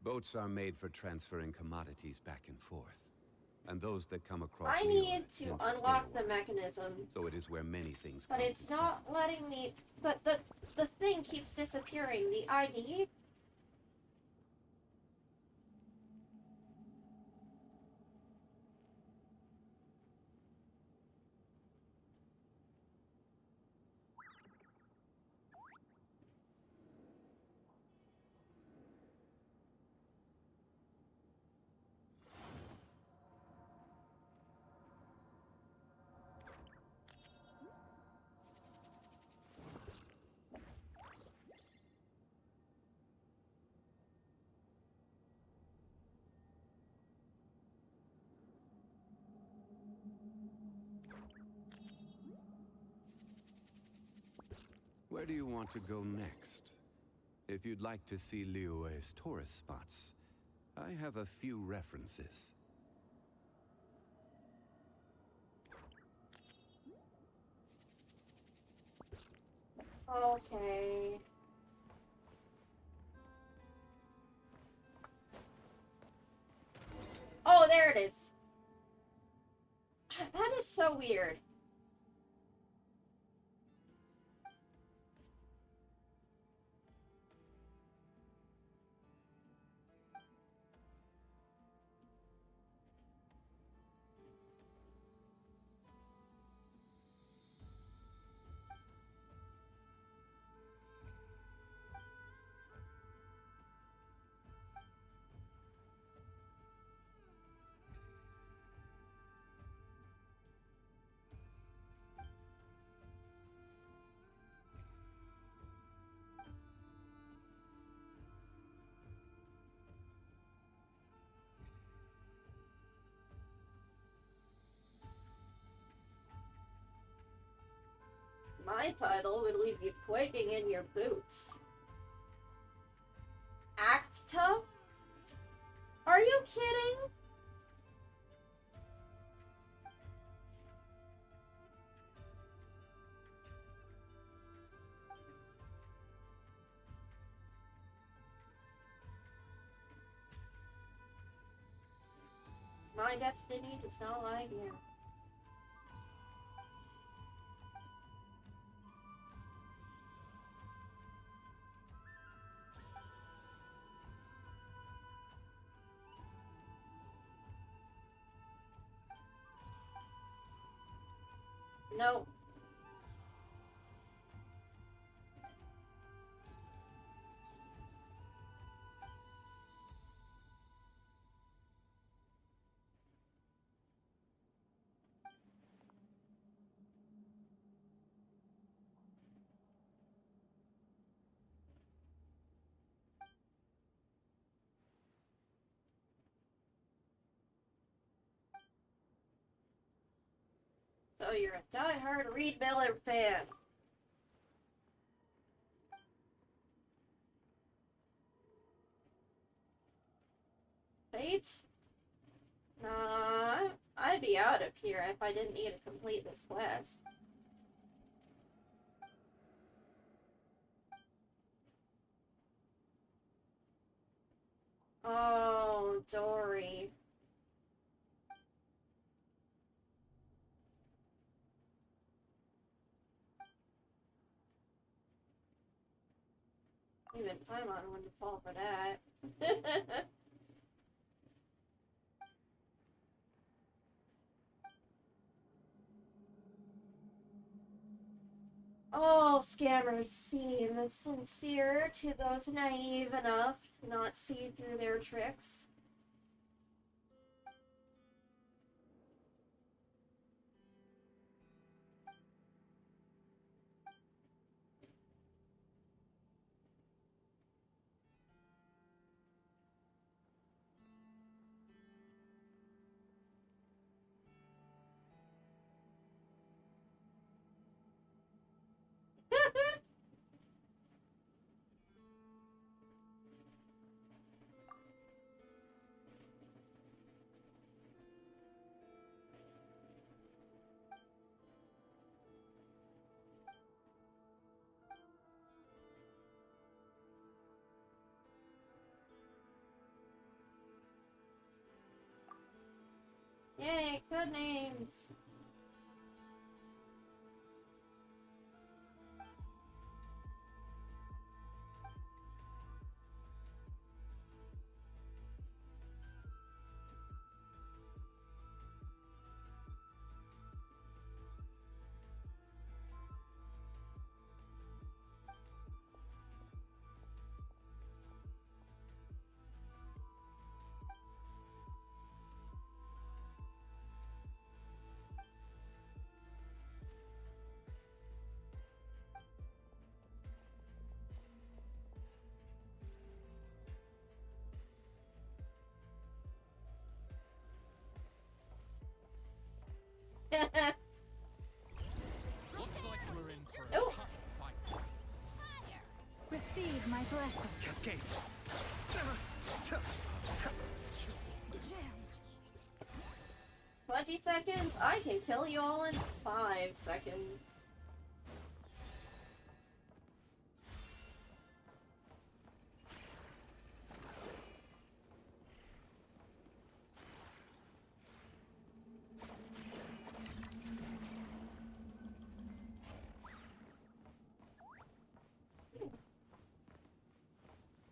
Boats are made for transferring commodities back and forth. And those that come across I need to unlock the mechanism. So it is where many things But it's not letting me... The thing keeps disappearing. The ID... Where do you want to go next? If you'd like to see Liyue's tourist spots, I have a few references. Okay. Oh, there it is. That is so weird. My title would leave you quaking in your boots. Act tough? Are you kidding? My destiny does not lie here. Nope. So you're a die-hard Reed Miller fan. Fate? Nah, I'd be out of here if I didn't need to complete this quest. Oh, Dory. Even Paimon wouldn't fall for that. All scammers seem sincere to those naive enough to not see through their tricks. Yay, code names! Looks like we're in for a Oh. tough fight. Receive my blessing. Cascade. 20 seconds? I can kill you all in 5 seconds.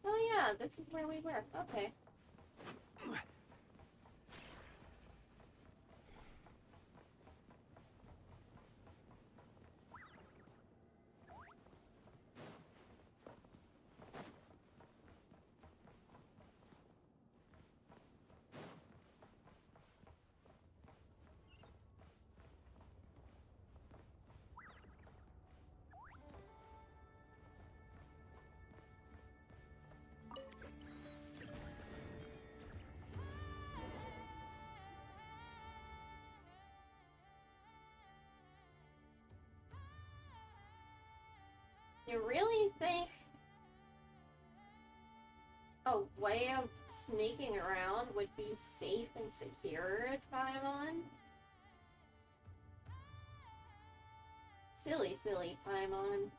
Oh yeah, this is where we were. Okay. You really think a way of sneaking around would be safe and secure at Paimon? Silly, silly Paimon.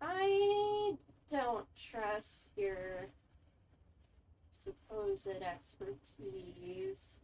I don't trust your supposed expertise.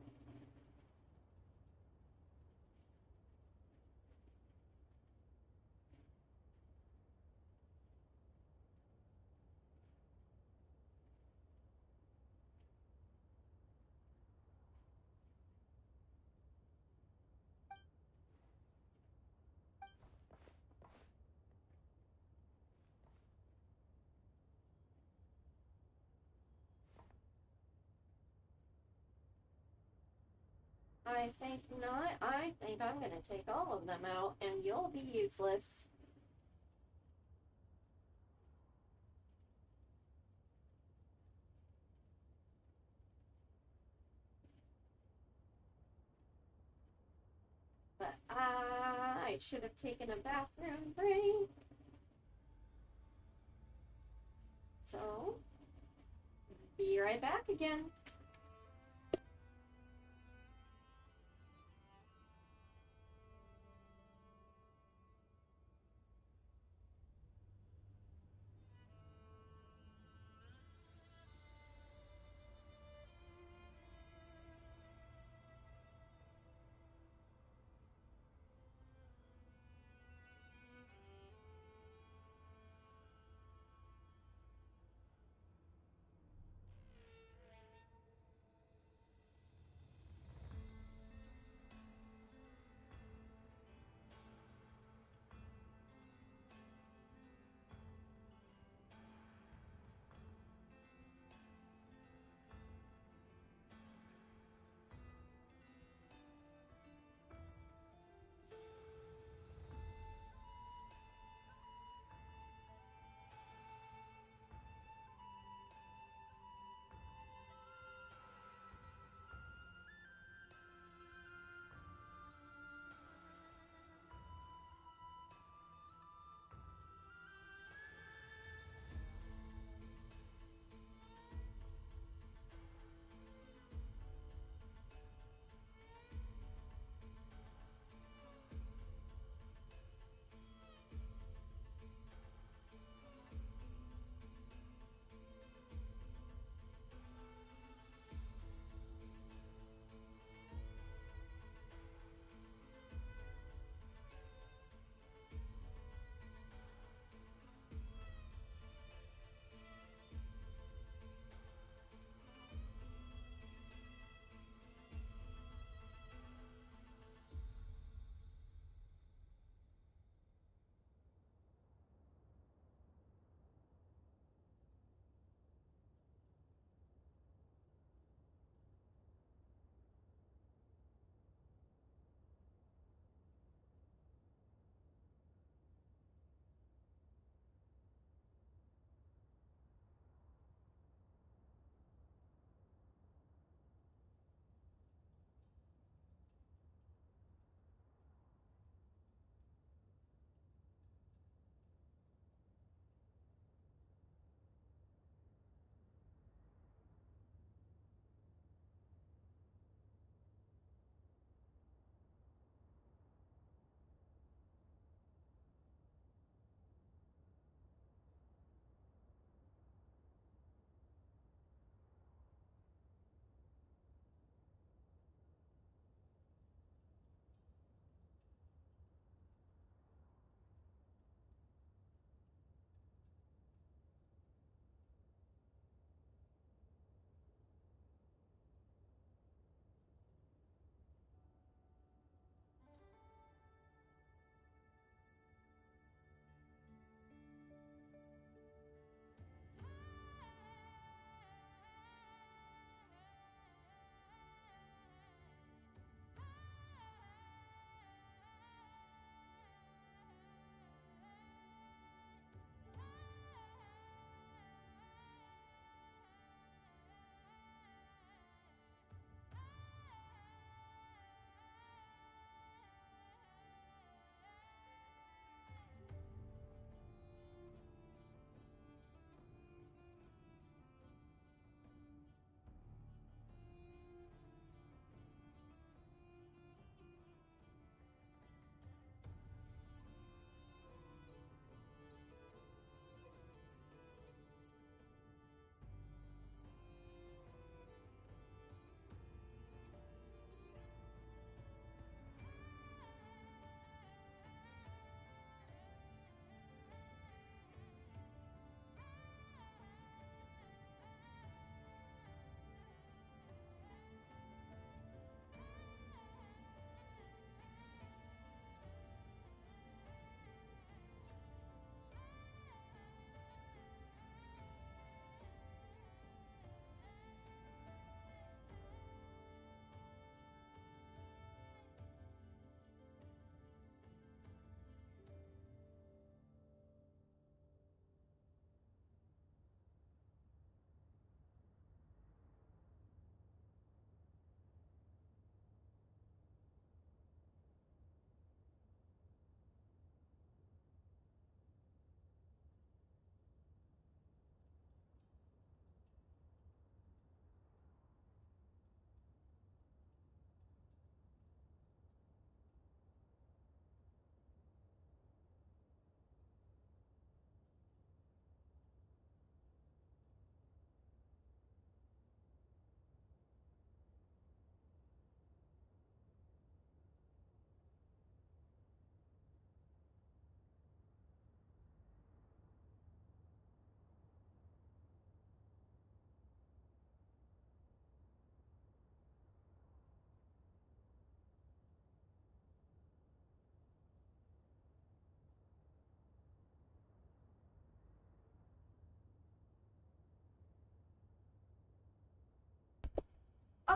I think not. I think I'm gonna take all of them out and you'll be useless. But I should have taken a bathroom break. So, be right back again.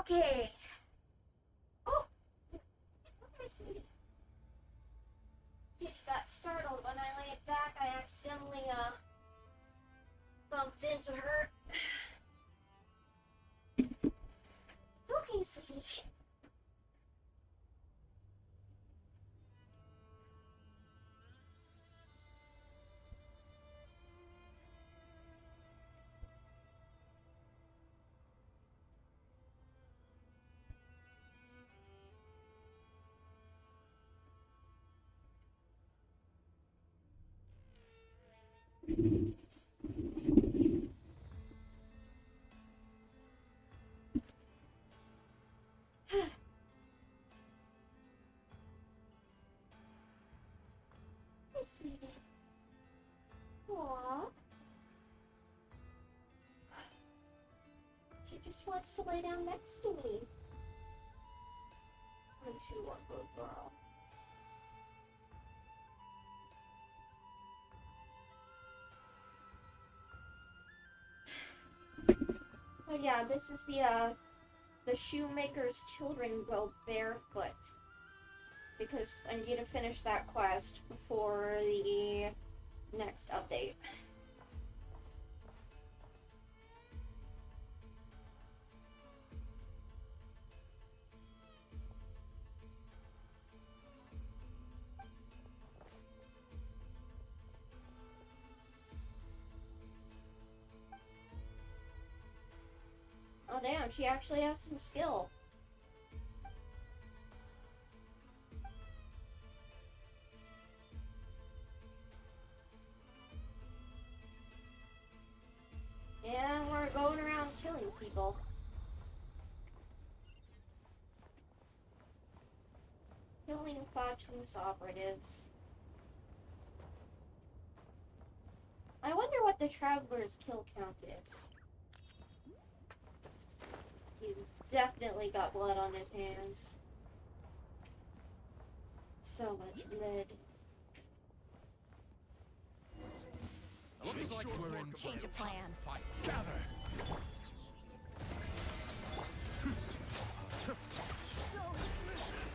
Okay. Oh, it's okay, sweetie. Kitty got startled when I laid back. I accidentally bumped into her. It's okay, sweetie. Hey, sweetie. Aww. She just wants to lay down next to me. Aren't you a good girl? Oh yeah, this is the shoemaker's children go barefoot. Because I need to finish that quest before the next update. Oh damn, she actually has some skill. Yeah, we're going around killing people. Killing Fatu's operatives. I wonder what the Traveler's kill count is. He's definitely got blood on his hands. So much blood. Looks like we're in Change of plan. fight. Gather.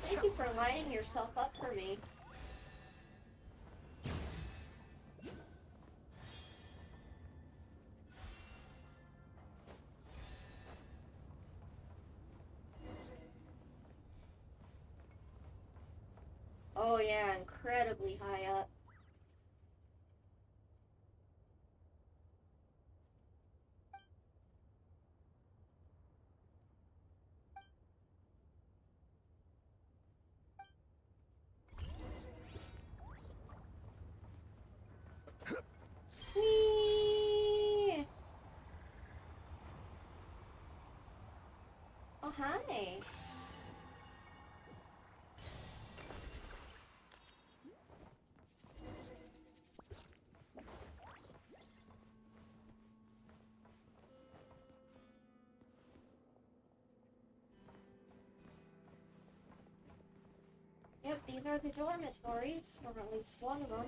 Thank you for lining yourself up for me. Oh yeah, incredibly high up. Whee! Oh hi. Yep, these are the dormitories, or at least one of them.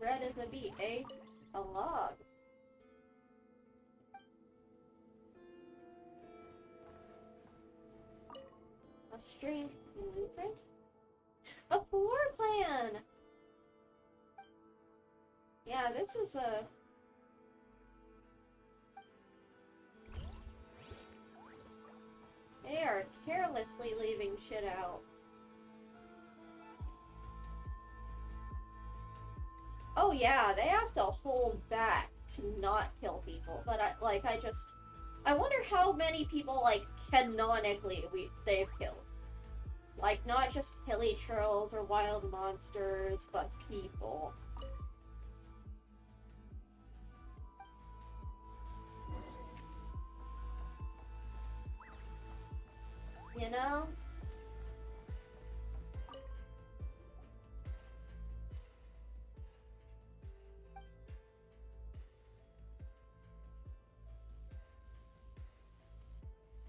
Red as a beet, eh? A log. A strange blueprint? A floor plan! Yeah, this is a... They are carelessly leaving shit out. Oh yeah, they have to hold back to not kill people, but I wonder how many people, like, canonically they've killed. Like, not just hilly trolls or wild monsters, but people. You know?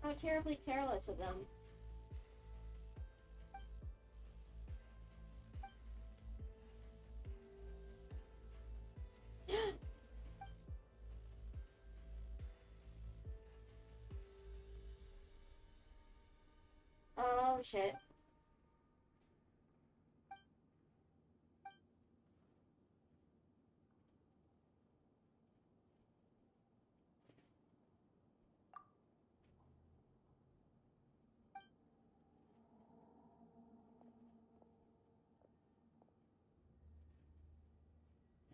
How terribly careless of them. Oh shit.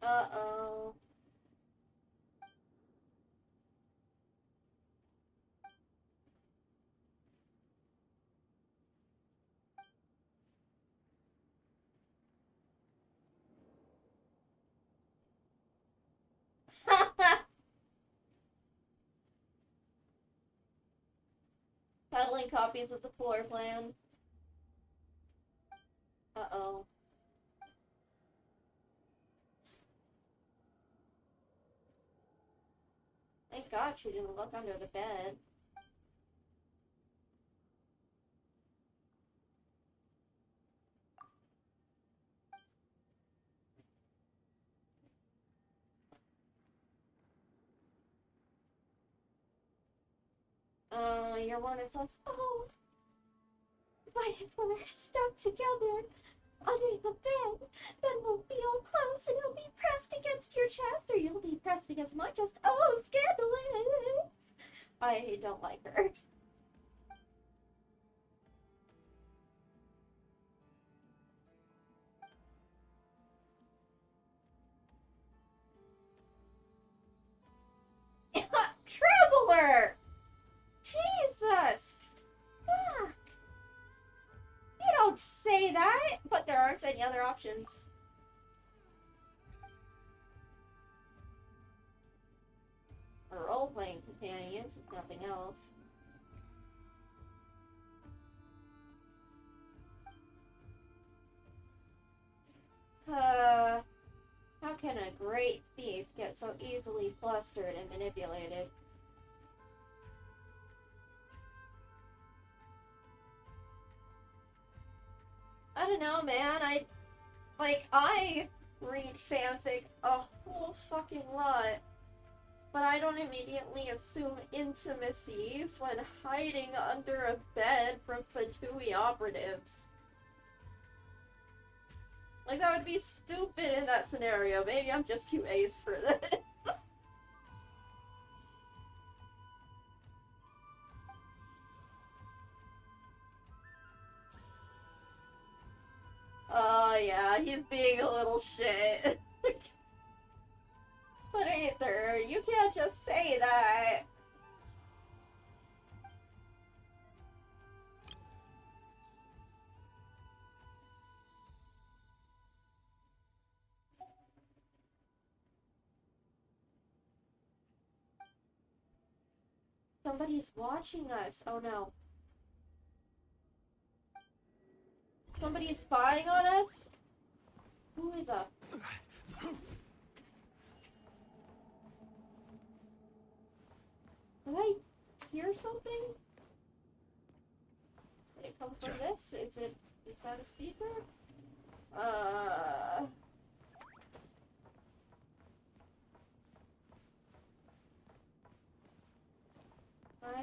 Uh-oh. Peddling copies of the floor plan. Uh-oh. Thank God she didn't look under the bed. Your one says, oh, but if we're stuck together under the bed, then we'll be all close and you'll be pressed against your chest, or you'll be pressed against my chest. Oh, scandalous! I don't like her. Traveler! Jesus! Fuck! You don't say that! But there aren't any other options. Or role-playing companions, if nothing else. How can a great thief get so easily flustered and manipulated? I don't know, man. I read fanfic a whole fucking lot, but I don't immediately assume intimacies when hiding under a bed from Fatui operatives. Like, that would be stupid in that scenario. Maybe I'm just too ace for this. Oh yeah, he's being a little shit. But Aether, you can't just say that. Somebody's watching us. Oh no. Somebody's spying on us? Who is up? Did I hear something? Did it come from this? Is that a speaker? I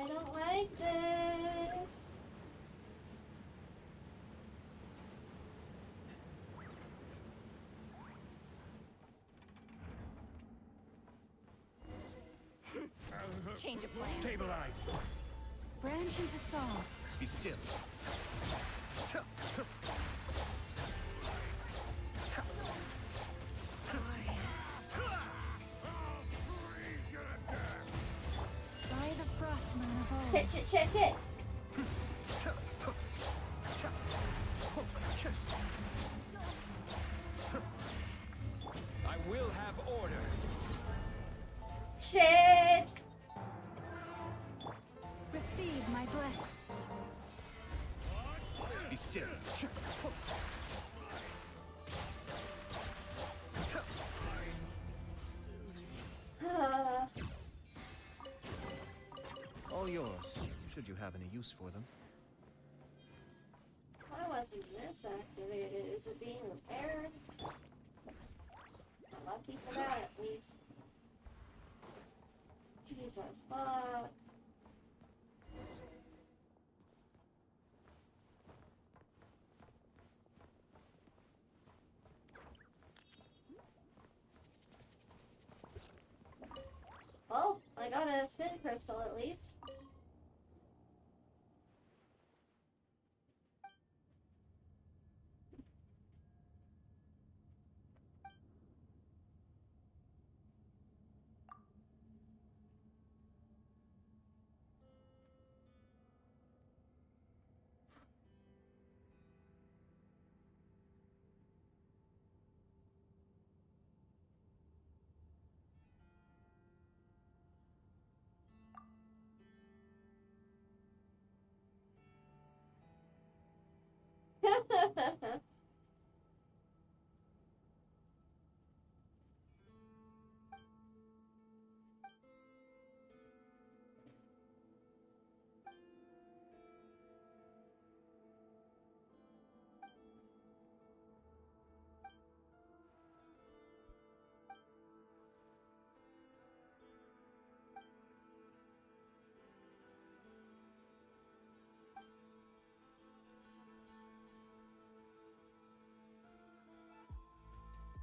don't like this. Change of plan. Stabilize. Branch into saw. Be still. By the frostmoon of old. Shit, shit, shit, shit. I will have order. Shit! Receive my blessing. Be still. All yours. Should should you have any use for them. Why wasn't this activated? Is it being repaired? Lucky for that, at least. Jesus, fuck. Well, I got a spin crystal at least.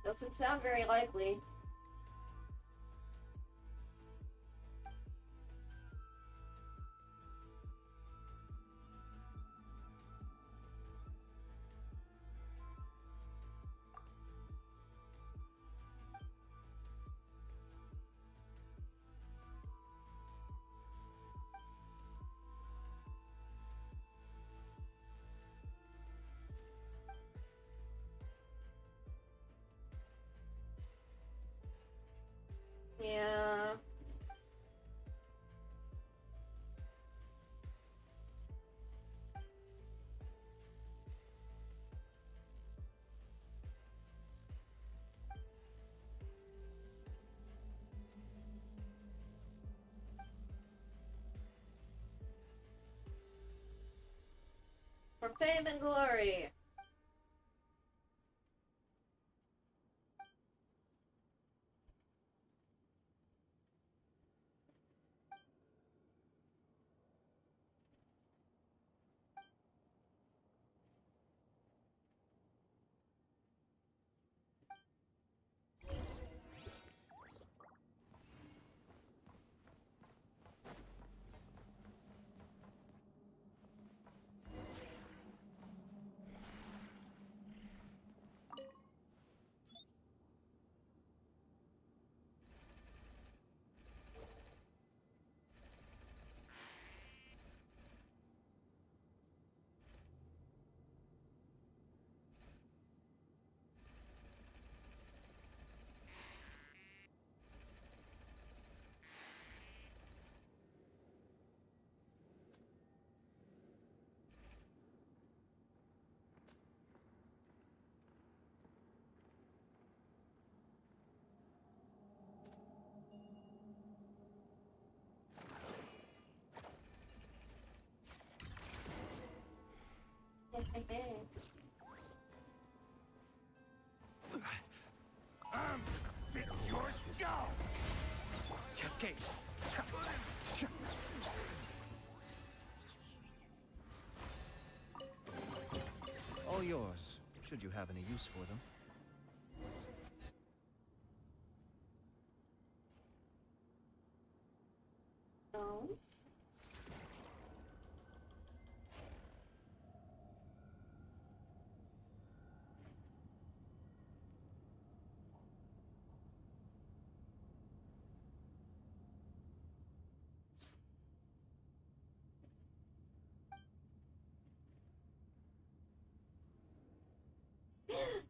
Doesn't sound very likely. Yeah. For fame and glory. Fit your skull! Cascade! All yours, should you have any use for them. No.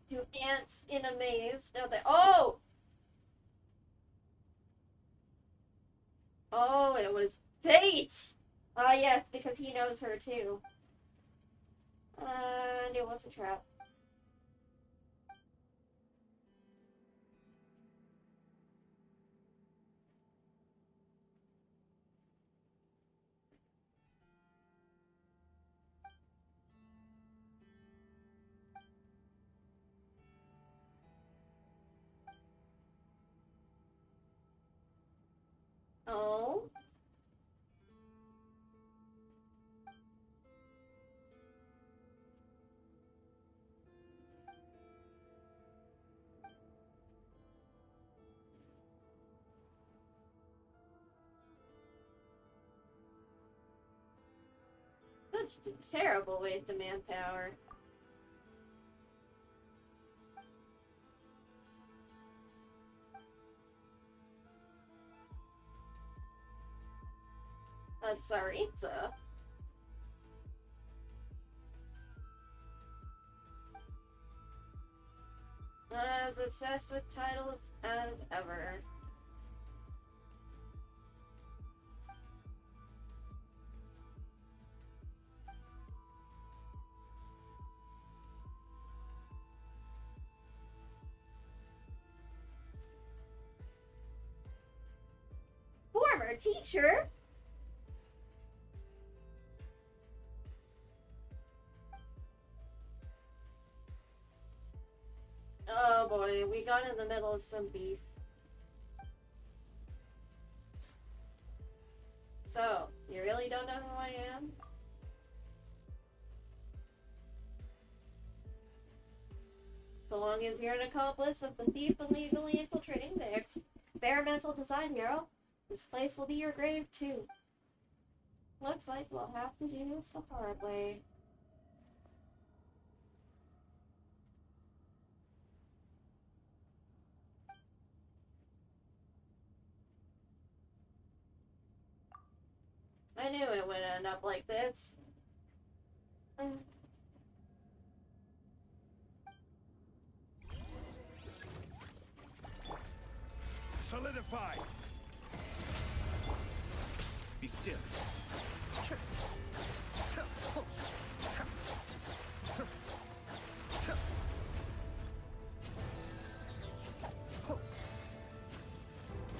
Do ants in a maze? No, they. Oh! Oh, it was fate! Ah, yes, because he knows her too. And it was a trap. Such a terrible waste of manpower. That's Tsaritsa. As obsessed with titles as ever. Former teacher? Oh boy, we got in the middle of some beef. So, you really don't know who I am? So long as you're an accomplice of the thief illegally infiltrating the experimental design bureau, this place will be your grave too. Looks like we'll have to do this the hard way. I knew it would end up like this. Solidify! Be still.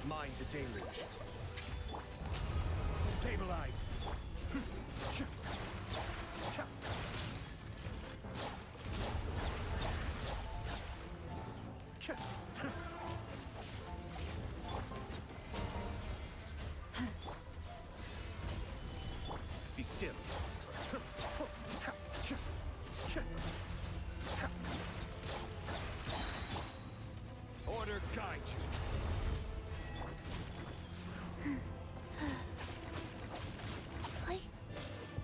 Mind the deluge. Stabilize. Be still. Order guide you.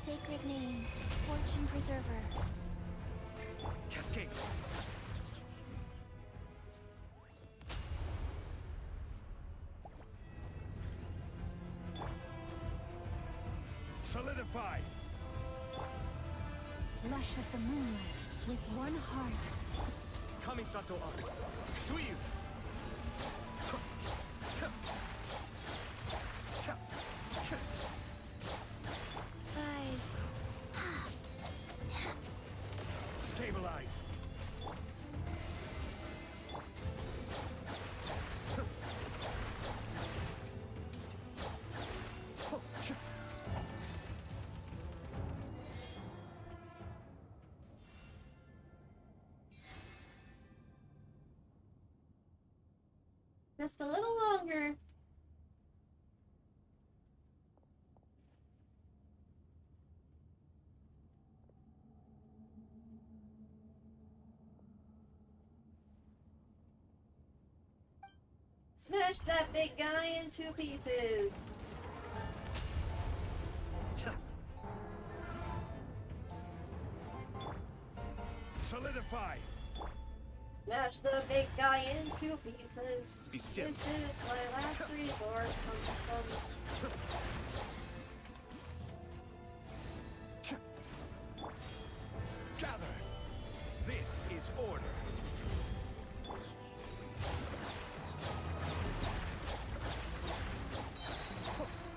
Sacred name, Fortune Preserver. Cascade. Solidify. Lush as the moonlight, with one heart. Kamisato up. Suiyu. Rise. Stabilize. Just a little longer. Smash that big guy in 2 pieces. Solidify. Smash the big guy in 2 pieces. Be still. This is my last resort. Some. Gather. This is order.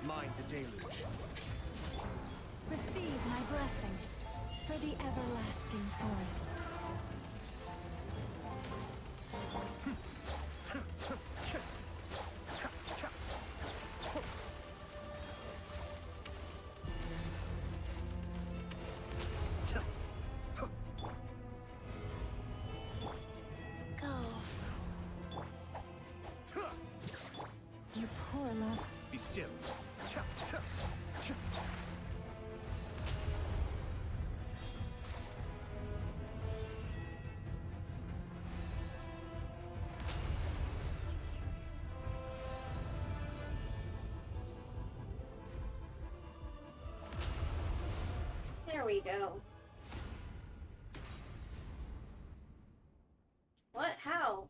Mind the deluge. Receive my blessing for the everlasting forest. You poor lost. Be still. There we go. What? How?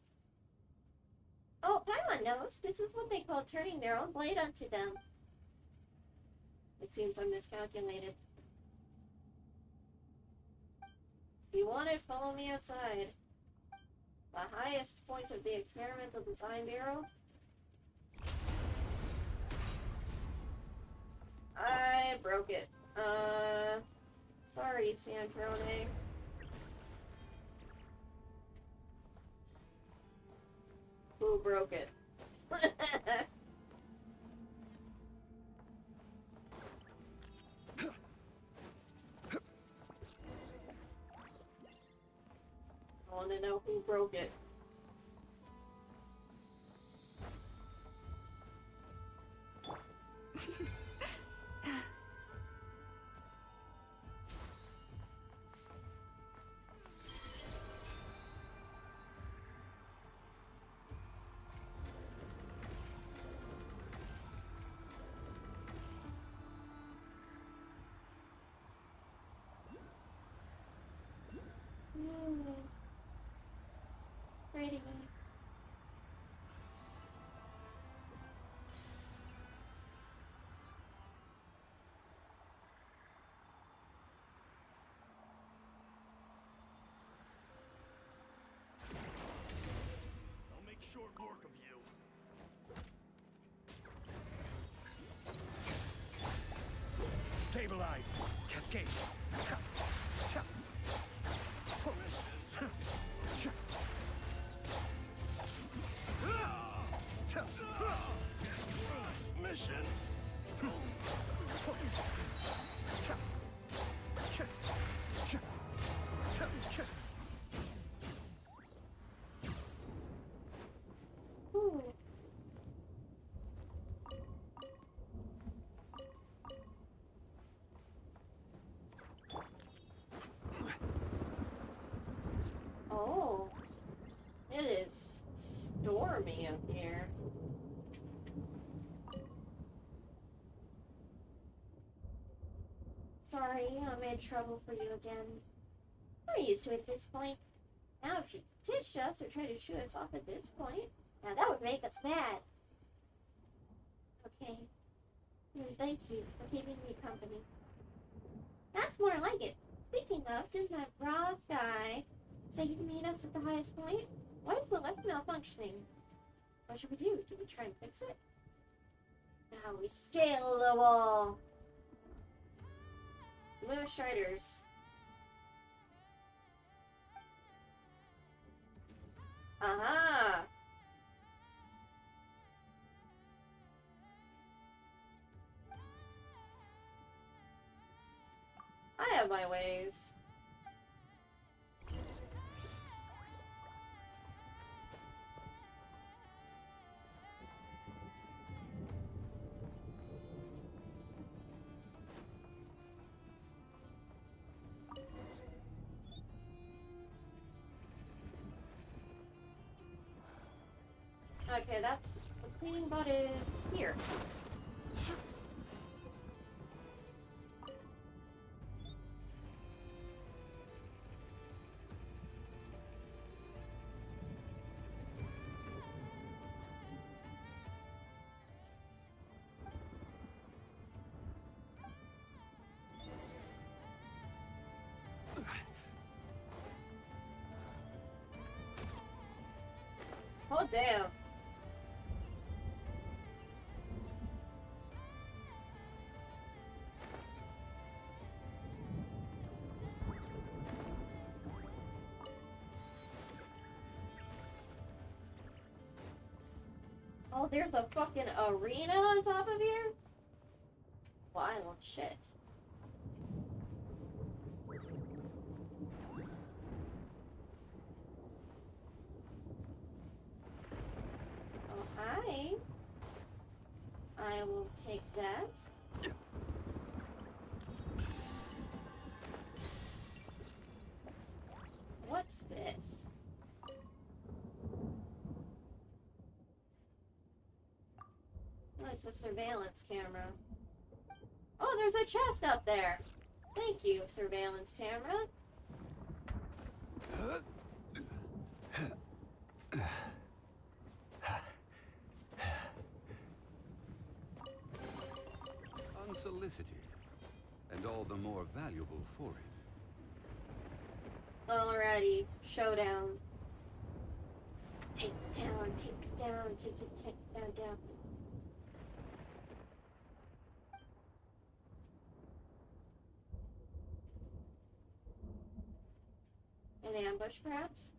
Oh, Paimon knows. This is what they call turning their own blade onto them. It seems I miscalculated. If you want it, follow me outside. The highest point of the Experimental Design Bureau. I broke it. Sorry, Sandrone. Who broke it? I want to know who broke it. Pretty. I'll make short work of you. Stabilize. Cascade. Mission. Ooh. Oh, it is stormy up here. Sorry, I made trouble for you again. We're used to it at this point. Now if you ditch us or try to shoot us off at this point, now that would make us mad. Okay. Thank you for keeping me company. That's more like it. Speaking of, didn't that Ross guy say he'd meet us at the highest point? Why is the lift malfunctioning? What should we do? Do we try and fix it? Now we scale the wall. Moon Striders. Aha! I have my ways. Okay, that's the cleaning bot is here. Oh damn. Oh, there's a fucking arena on top of here? Wild shit. Oh, hi. I will take that. What's this? Oh, it's a surveillance camera. Oh, there's a chest up there. Thank you, surveillance camera. Unsolicited, and all the more valuable for it. Alrighty, showdown. Take it down, take it down, take it down. An ambush, perhaps?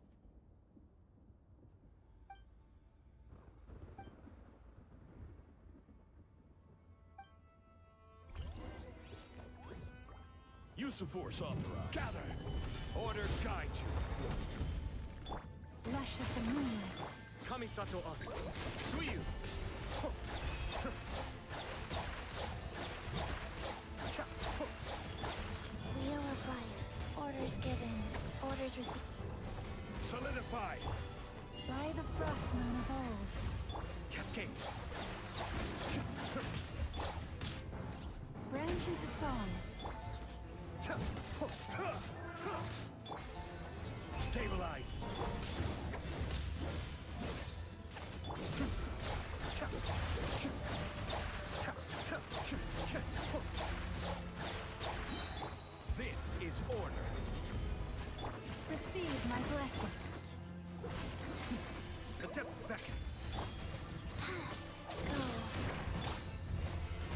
Use of force authorized. Gather! Order guide you. Lush as the moonlight. Kamisato up. Suiyu! Wheel of life. Orders given. Orders received. Solidify! By the frost moon of old. Cascade! Branch into song. Stabilize! This is order. Receive my blessing. The depths beckon. Go.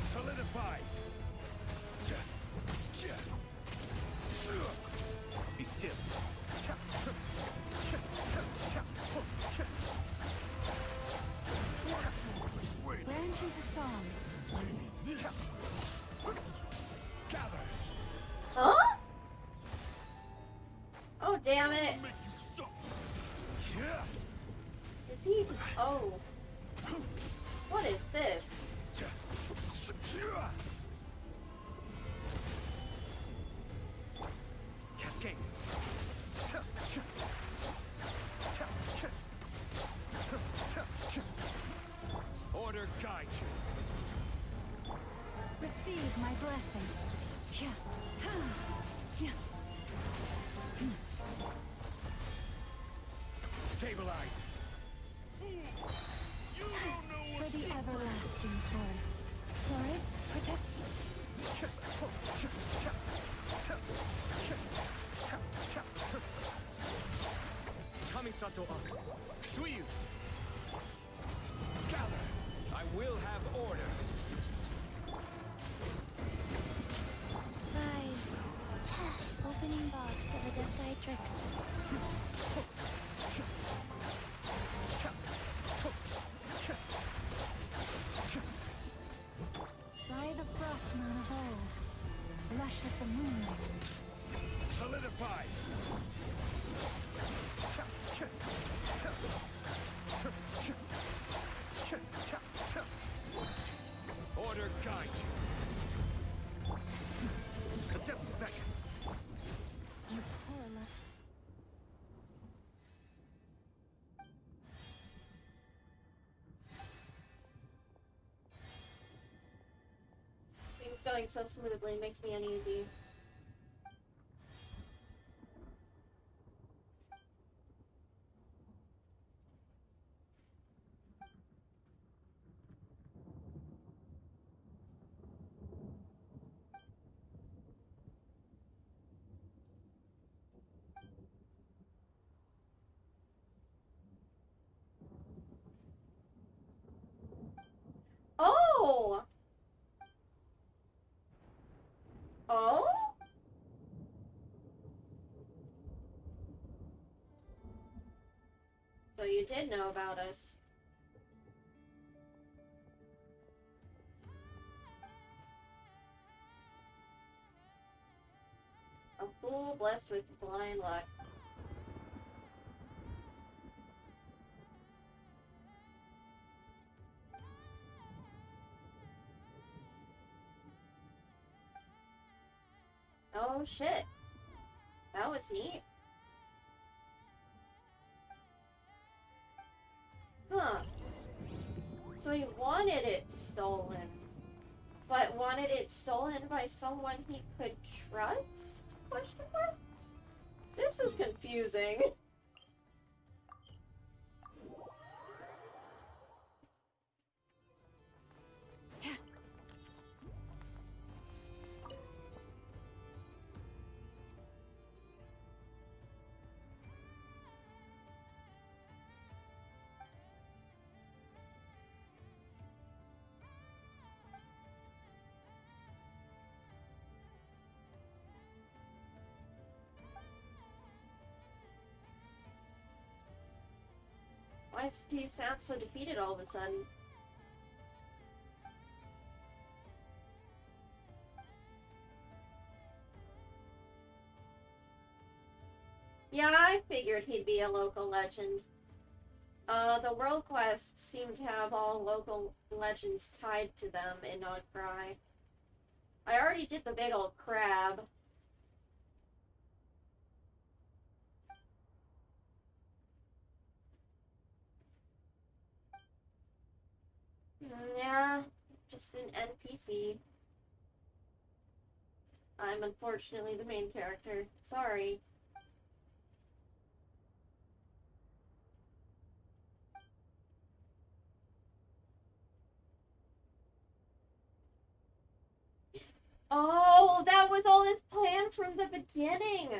Solidify! Be still. Branch into song. Gather! Huh? Oh, damn it. Is he? Oh. What is this? Cascade! Order guide you. Receive my blessing. Yeah. Yeah. Stabilize. For the everlasting forest. Forest, protect. Kamisato up. Suiyu! Gather! I will have order. Rise. Opening box of Adepti-Trix. By the frost moon of old. Lush as the moonlight. Solidify! Order guide you. The depths beckon. You poor luck. Things going so smoothly makes me uneasy. Oh! Oh? So you did know about us. A fool blessed with blind luck. Oh shit. That was neat. Huh. So he wanted it stolen. but wanted it stolen by someone he could trust? Question mark? This is confusing. Why do you sound so defeated all of a sudden? Yeah, I figured he'd be a local legend. The world quests seem to have all local legends tied to them in Outcry. I already did the big old crab. Yeah, just an NPC. I'm unfortunately the main character. Sorry. Oh, that was all his plan from the beginning!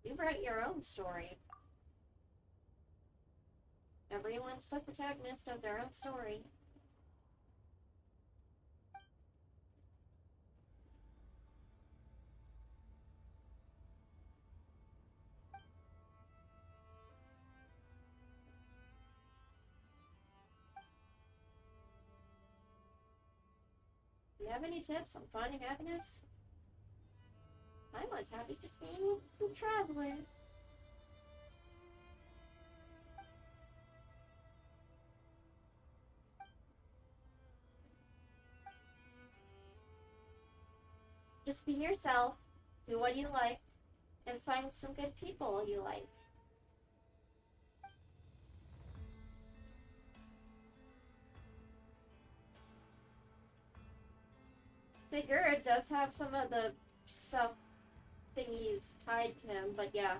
You write your own story. Everyone's the protagonist of their own story. Do you have any tips on finding happiness? I'm once happy just being a traveler. Just be yourself, do what you like, and find some good people you like. Sigurd does have some of the stuff thingies tied to him, but yeah.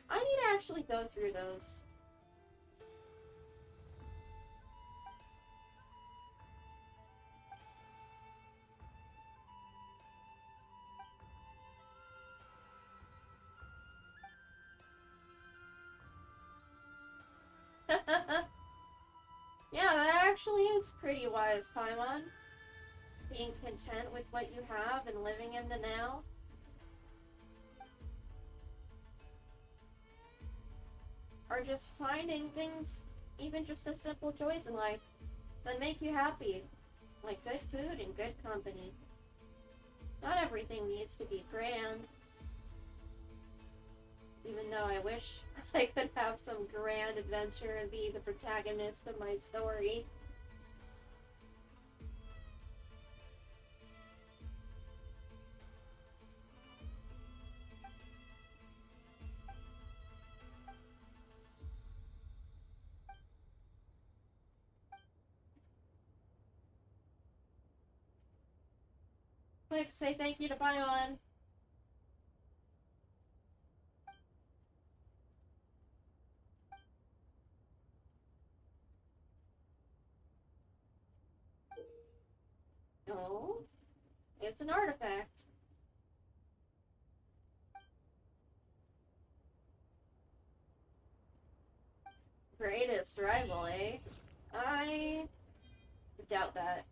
I need to actually go through those. Yeah, that actually is pretty wise, Paimon. Being content with what you have and living in the now. Or just finding things, even just the simple joys in life, that make you happy. Like good food and good company. Not everything needs to be grand. Even though I wish I could have some grand adventure and be the protagonist of my story. Quick, say thank you to Paimon. No, it's an artifact. Greatest rival, eh? I doubt that.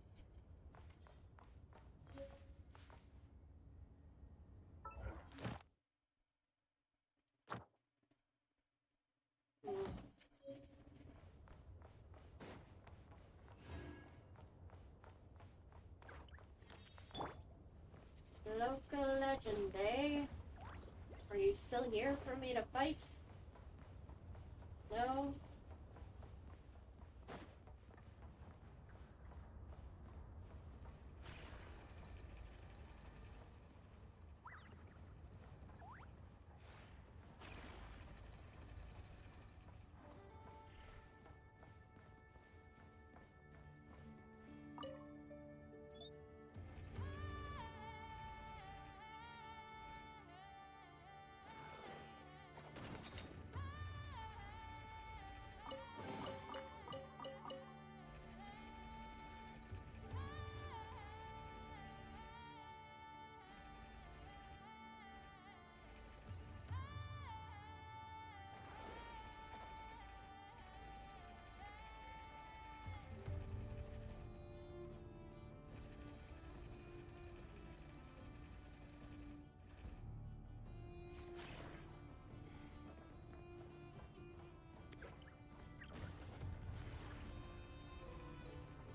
Local legend, eh? Are you you still here for me to fight? No?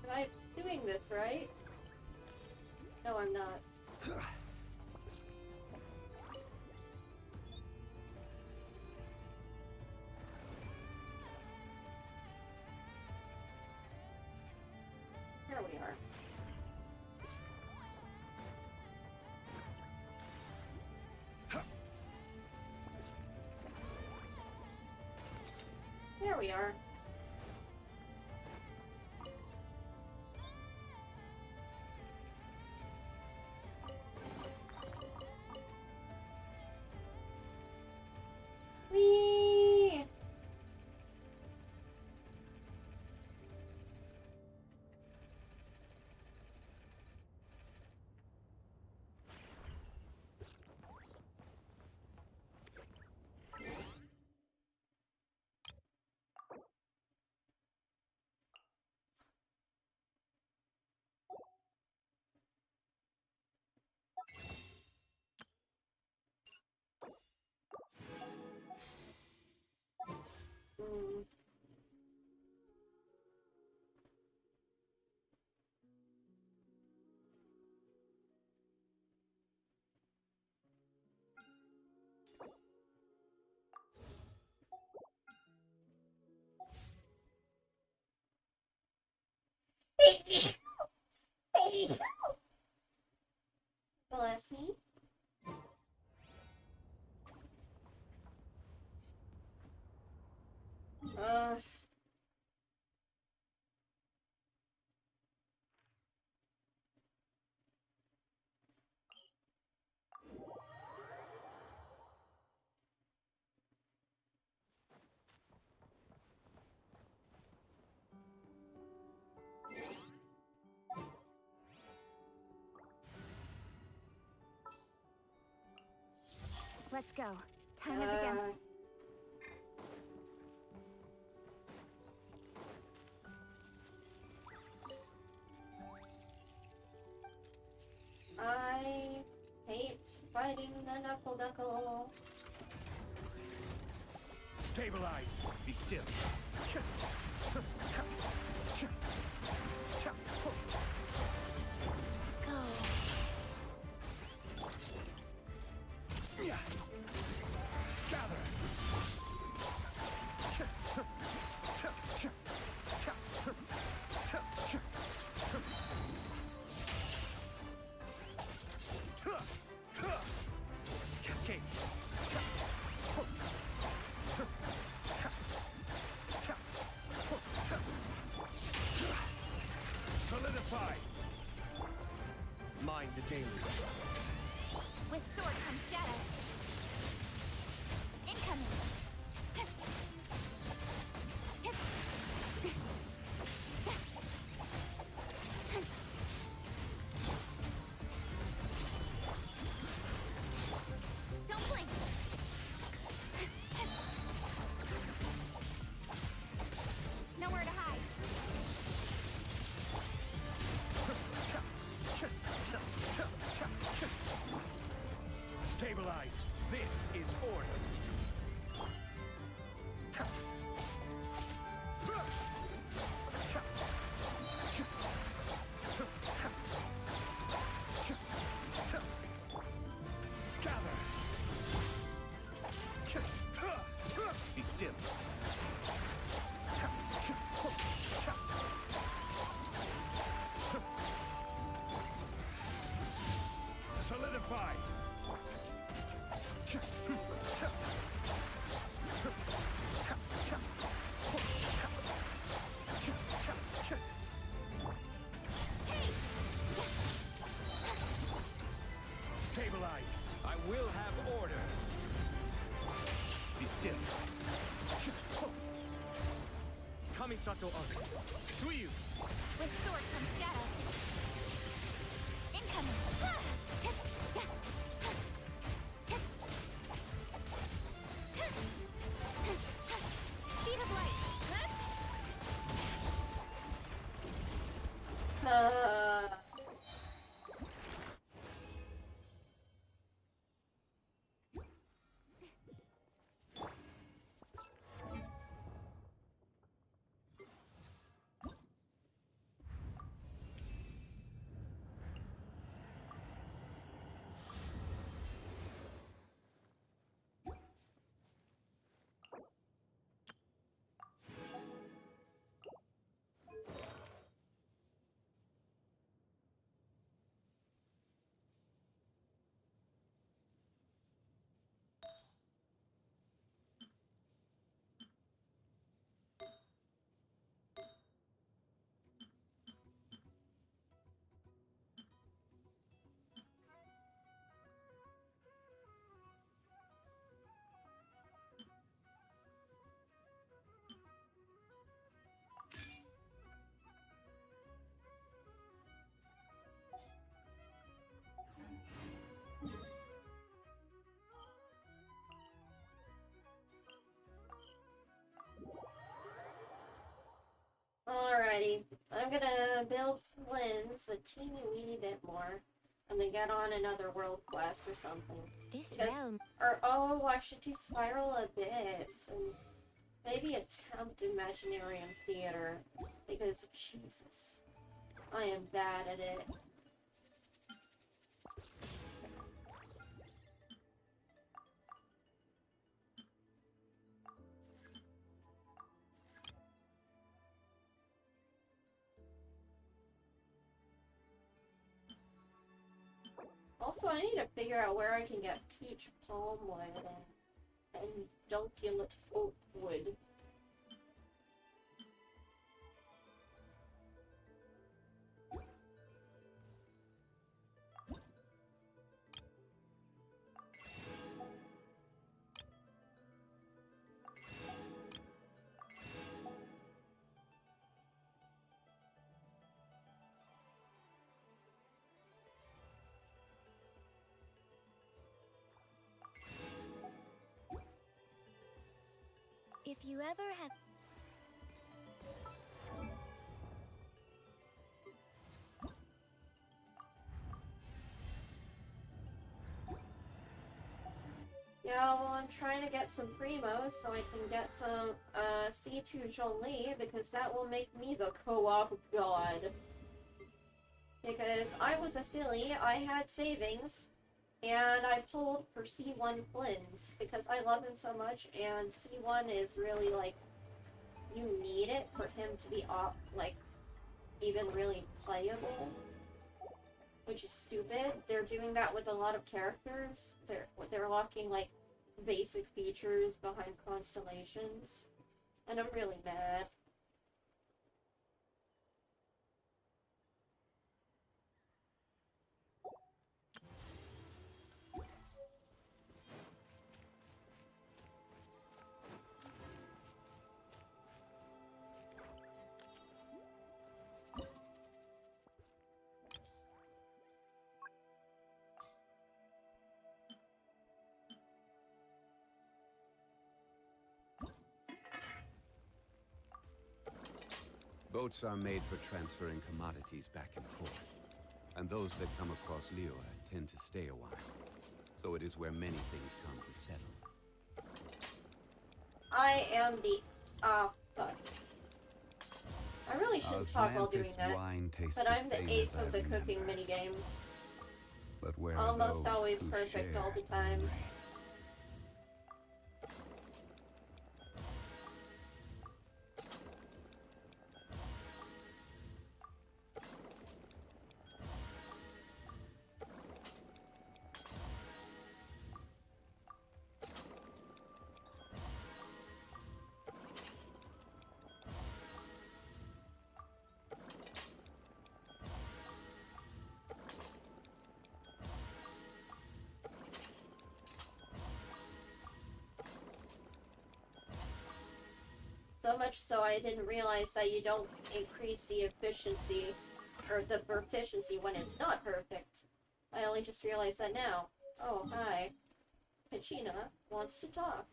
I'm doing this right? No, I'm not. Here we are. There we are. Whee! Bless me. Let's go. Time is against. I hate fighting the knuckle. Stabilize. Be still. Go. Gather. Cascade. Solidify. Mind the daily. With sword comes shadow. Incoming. Don't blink. Nowhere to hide. Stabilize. This is order. Gather. still. Solidify! Stabilize. I will have order. Be still. Kamisato Arc. Suiyu. With sword comes shadow. Incoming. Speed of light. Alrighty, I'm gonna build Flynn's a teeny weeny bit more, and then get on another world quest or something. This Because- realm. Or, oh, I should do Spiral Abyss, and maybe attempt Imaginarium Theater, because, Jesus, I am bad at it. Also, I need to figure out where I can get peach palm wood and dunculate oak wood. If you ever have. Yeah, well, I'm trying to get some primos so I can get some C2 Zhongli, because that will make me the co-op god. Because I was a silly, I had savings, and I pulled for C1 Flynn's, because I love him so much, and C1 is really, like, you need it for him to be, like, even really playable. Which is stupid. They're doing that with a lot of characters. They're locking, like, basic features behind constellations. And I'm really mad. Boats are made for transferring commodities back and forth, and those that come across Liyue tend to stay a while. So it is where many things come to settle. I am the fuck. I really shouldn't talk while doing that. But I'm the ace of the cooking minigame. But where Almost are those always who perfect share all the time. So much so I didn't realize that you don't increase the efficiency or the proficiency when it's not perfect. I only just realized that now. Oh, hi. Pachina wants to talk.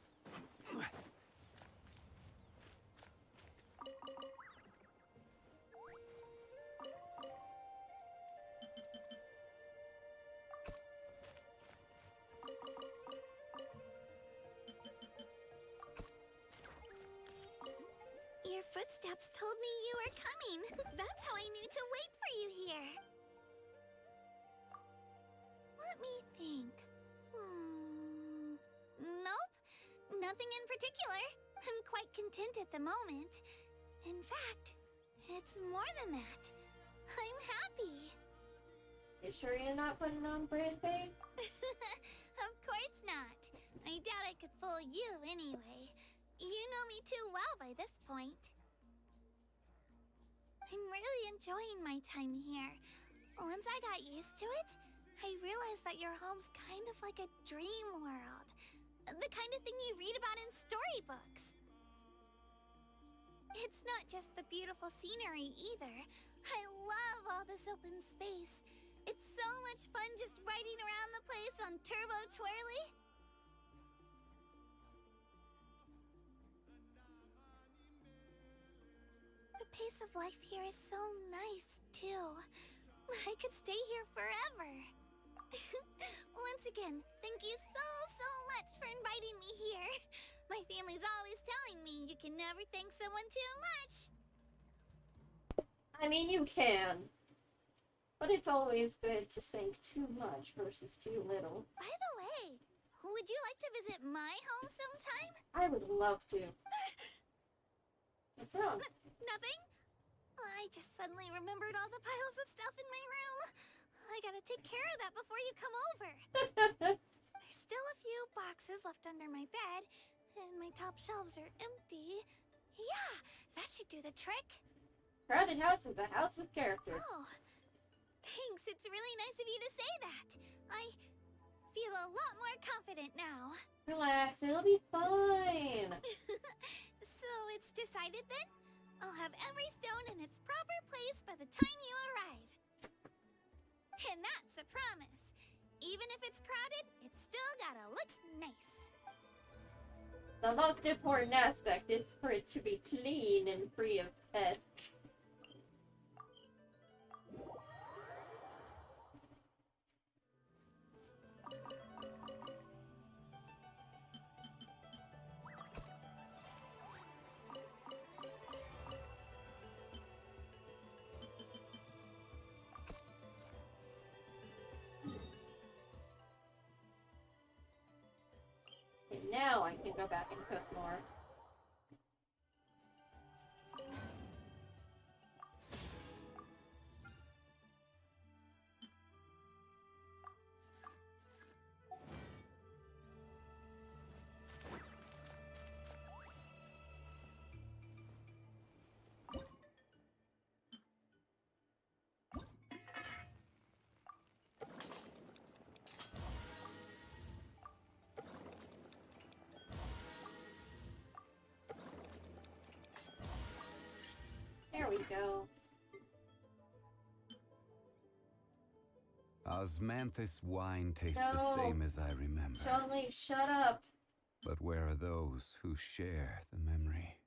Your footsteps told me you were coming. That's how I knew to wait for you here. Let me think. Nope. Nothing in particular. I'm quite content at the moment. In fact, it's more than that. I'm happy. You sure you're not putting on brave face? Of course not. I doubt I could fool you anyway. You know me too well by this point. I'm really enjoying my time here. Once I got used to it, I realized that your home's kind of like a dream world. The kind of thing you read about in storybooks. It's not just the beautiful scenery either. I love all this open space. It's so much fun just riding around the place on Turbo Twirly. The pace of life here is so nice, too. I could stay here forever. Once again, thank you so much for inviting me here. My family's always telling me you can never thank someone too much. I mean, you can. But it's always good to think too much versus too little. By the way, would you like to visit my home sometime? I would love to. What's wrong? Nothing. I just suddenly remembered all the piles of stuff in my room. I gotta take care of that before you come over. There's still a few boxes left under my bed, and my top shelves are empty. Yeah, that should do the trick. Crowded house is a house with character. Oh, thanks. It's really nice of you to say that. I feel a lot more confident now. Relax, it'll be fine. So it's decided then? I'll have every stone in its proper place by the time you arrive. And that's a promise. Even if it's crowded, it's still gotta look nice. The most important aspect is for it to be clean and free of pets. And now I can go back and cook more. There we go. Osmanthus wine tastes No. the same as I remember. Zhongli, shut up. But where are those who share the memory?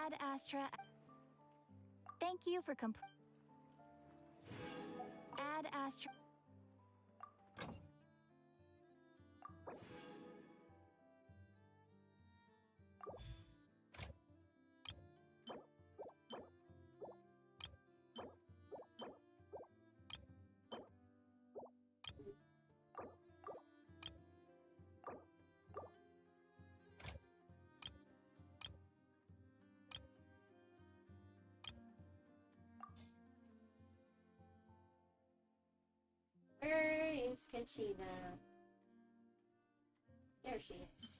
Ad Astra. Thank you for Ad Astra. isn't she now? There she is.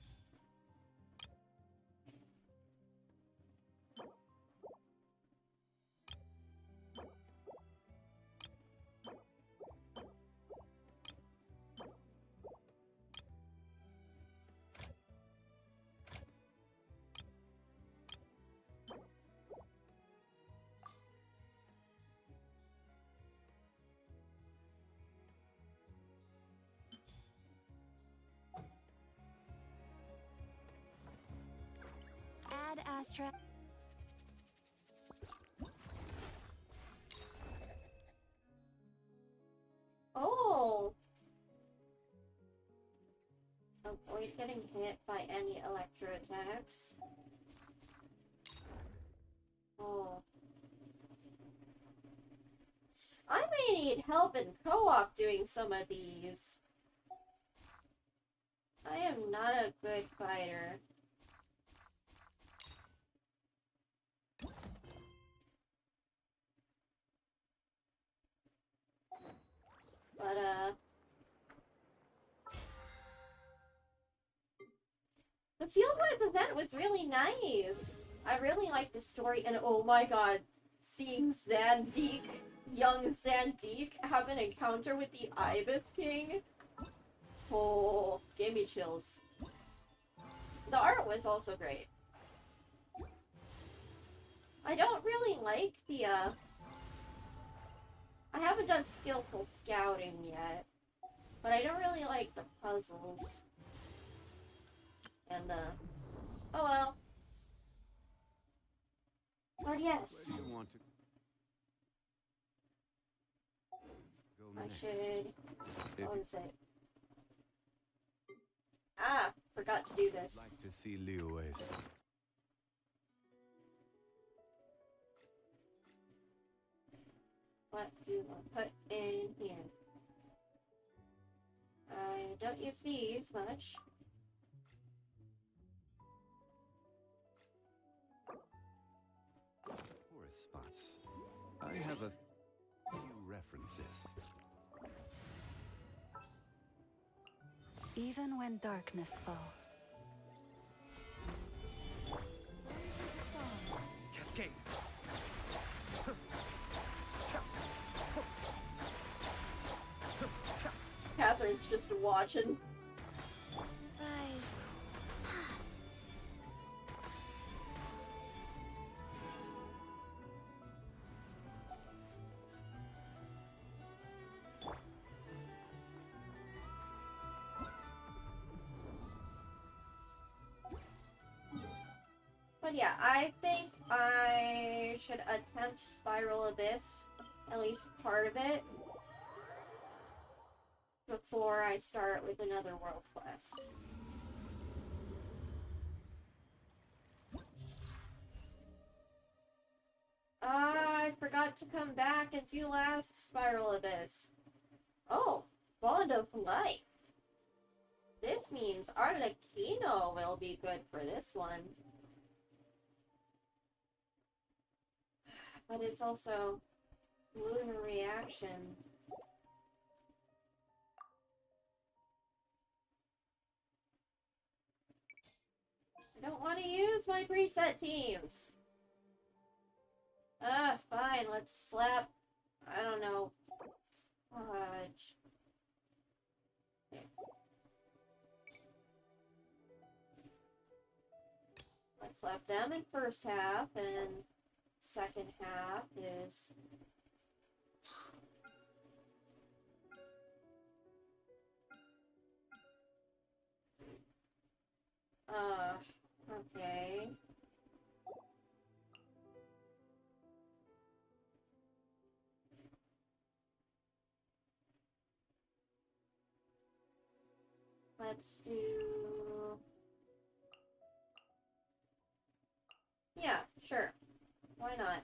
Add Astra. Oh! Avoid getting hit by any electro attacks. Oh. I may need help in co-op doing some of these. I am not a good fighter. But, the Fieldwise event was really nice. I really liked the story, and oh my god, seeing Zandik, young Zandik, have an encounter with the Ibis King. Oh, gave me chills. The art was also great. I don't really like the, I haven't done skillful scouting yet, but I don't really like the puzzles. And oh well. But yes. Where do you want to go I next? should... If What was it? Ah! Forgot to do this. you'd like to see Liyue's. What do I put in here? I don't use these much. Tourist spots. I have a few references. Even when darkness falls. Cascade. Catherine's just watching. Rise. But yeah, I think I should attempt Spiral Abyss, at least part of it, before I start with another world quest. I forgot to come back and do last Spiral Abyss. Oh, Bond of Life. This means Arlecchino will be good for this one. But it's also lunar reaction. I don't want to use my preset teams. Fine, let's slap, I don't know, fudge. Okay. Let's slap them in first half, and second half is... okay. Let's do... yeah, sure. Why not?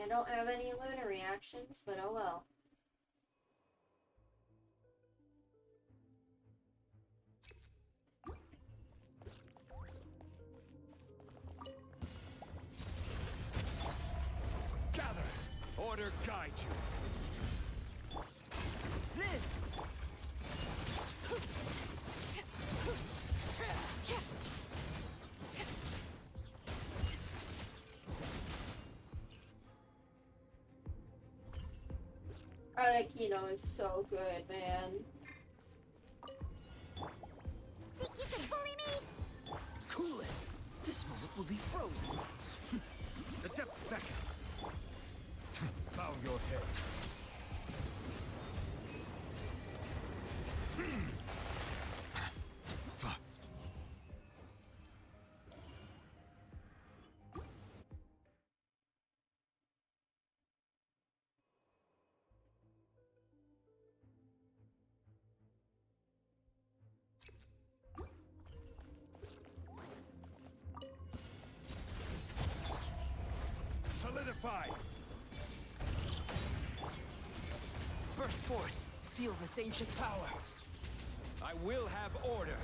I don't have any lunar reactions, but oh well. Gather! Order guide you! Arakino is so good, man. Think you can bully me? Cool it! This moment will be frozen. The depths beckon. Bow your head. Solidify! Burst forth! Feel this ancient power! I will have order!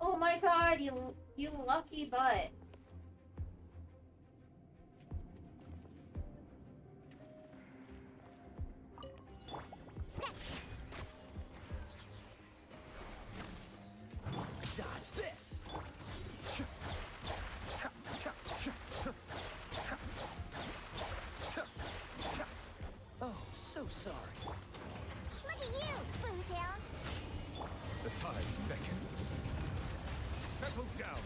Oh my god, you lucky butt. Dodge this! Oh, so sorry. Look at you, Bootown. The tides beckon. Settle down.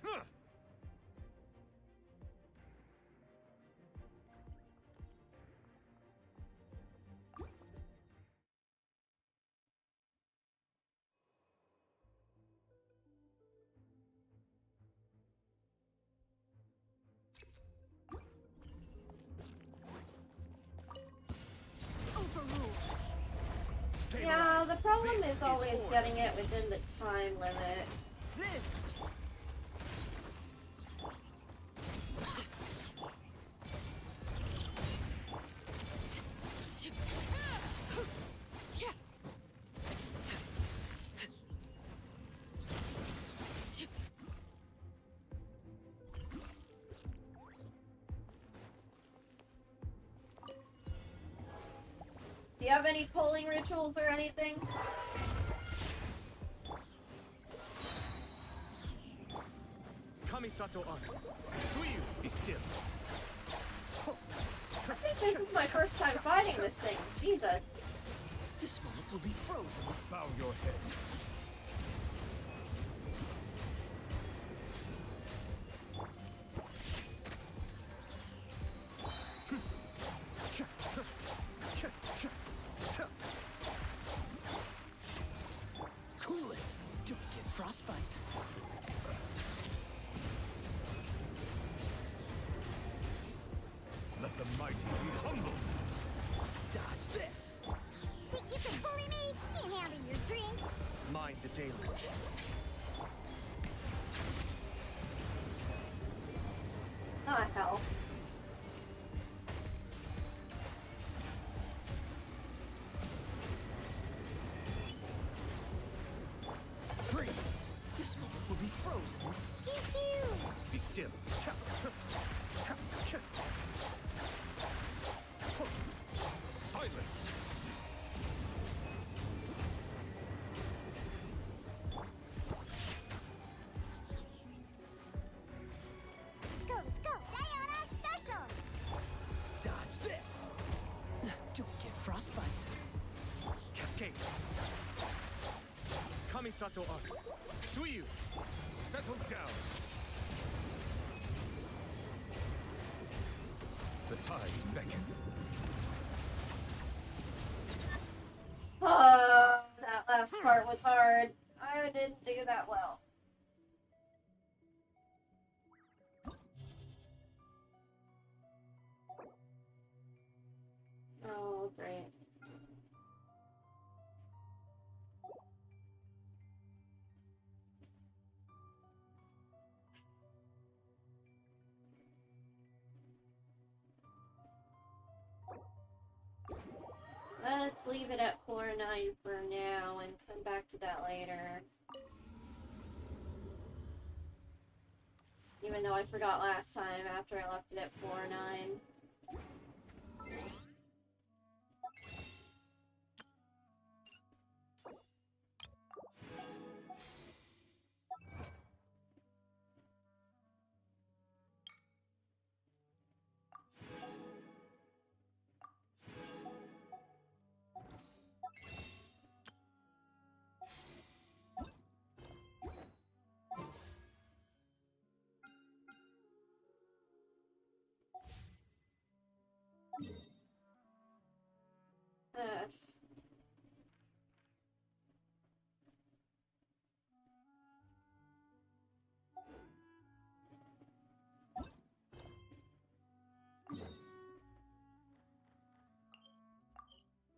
Huh. Yeah, the problem is always getting it within the time limit. Do you have any pulling rituals or anything? Kamisato Anu. Suiyu, be still. I think this is my first time fighting this thing. Jesus. This moment will be frozen. Bow your head. Cool it. Don't get frostbite. Let the mighty be humbled. Dodge this. Think you can bully me? Can't handle your drink. Mind the deluge. Ah, hell. Freeze! This moment will be frozen. Be still. Silence! Let's go! Diana special! Dodge this! Don't get frostbite. Cascade. Kamisato Anu. Suiyu, settle down. The tides beckon. That last part was hard. I didn't do that well. Oh, great. Let's leave it at 4-9 for now and come back to that later. Even though I forgot last time after I left it at 4-9.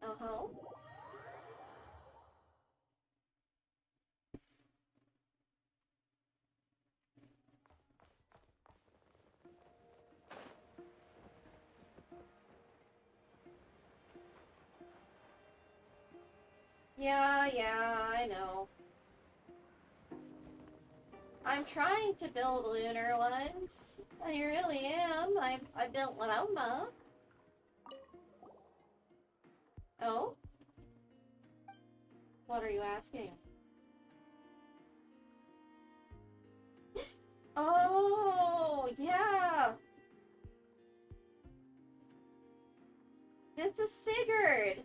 Uh-huh. Yeah, I know. I'm trying to build lunar ones. I really am. I built Loma. Oh? What are you asking? Oh, yeah! This is Sigurd!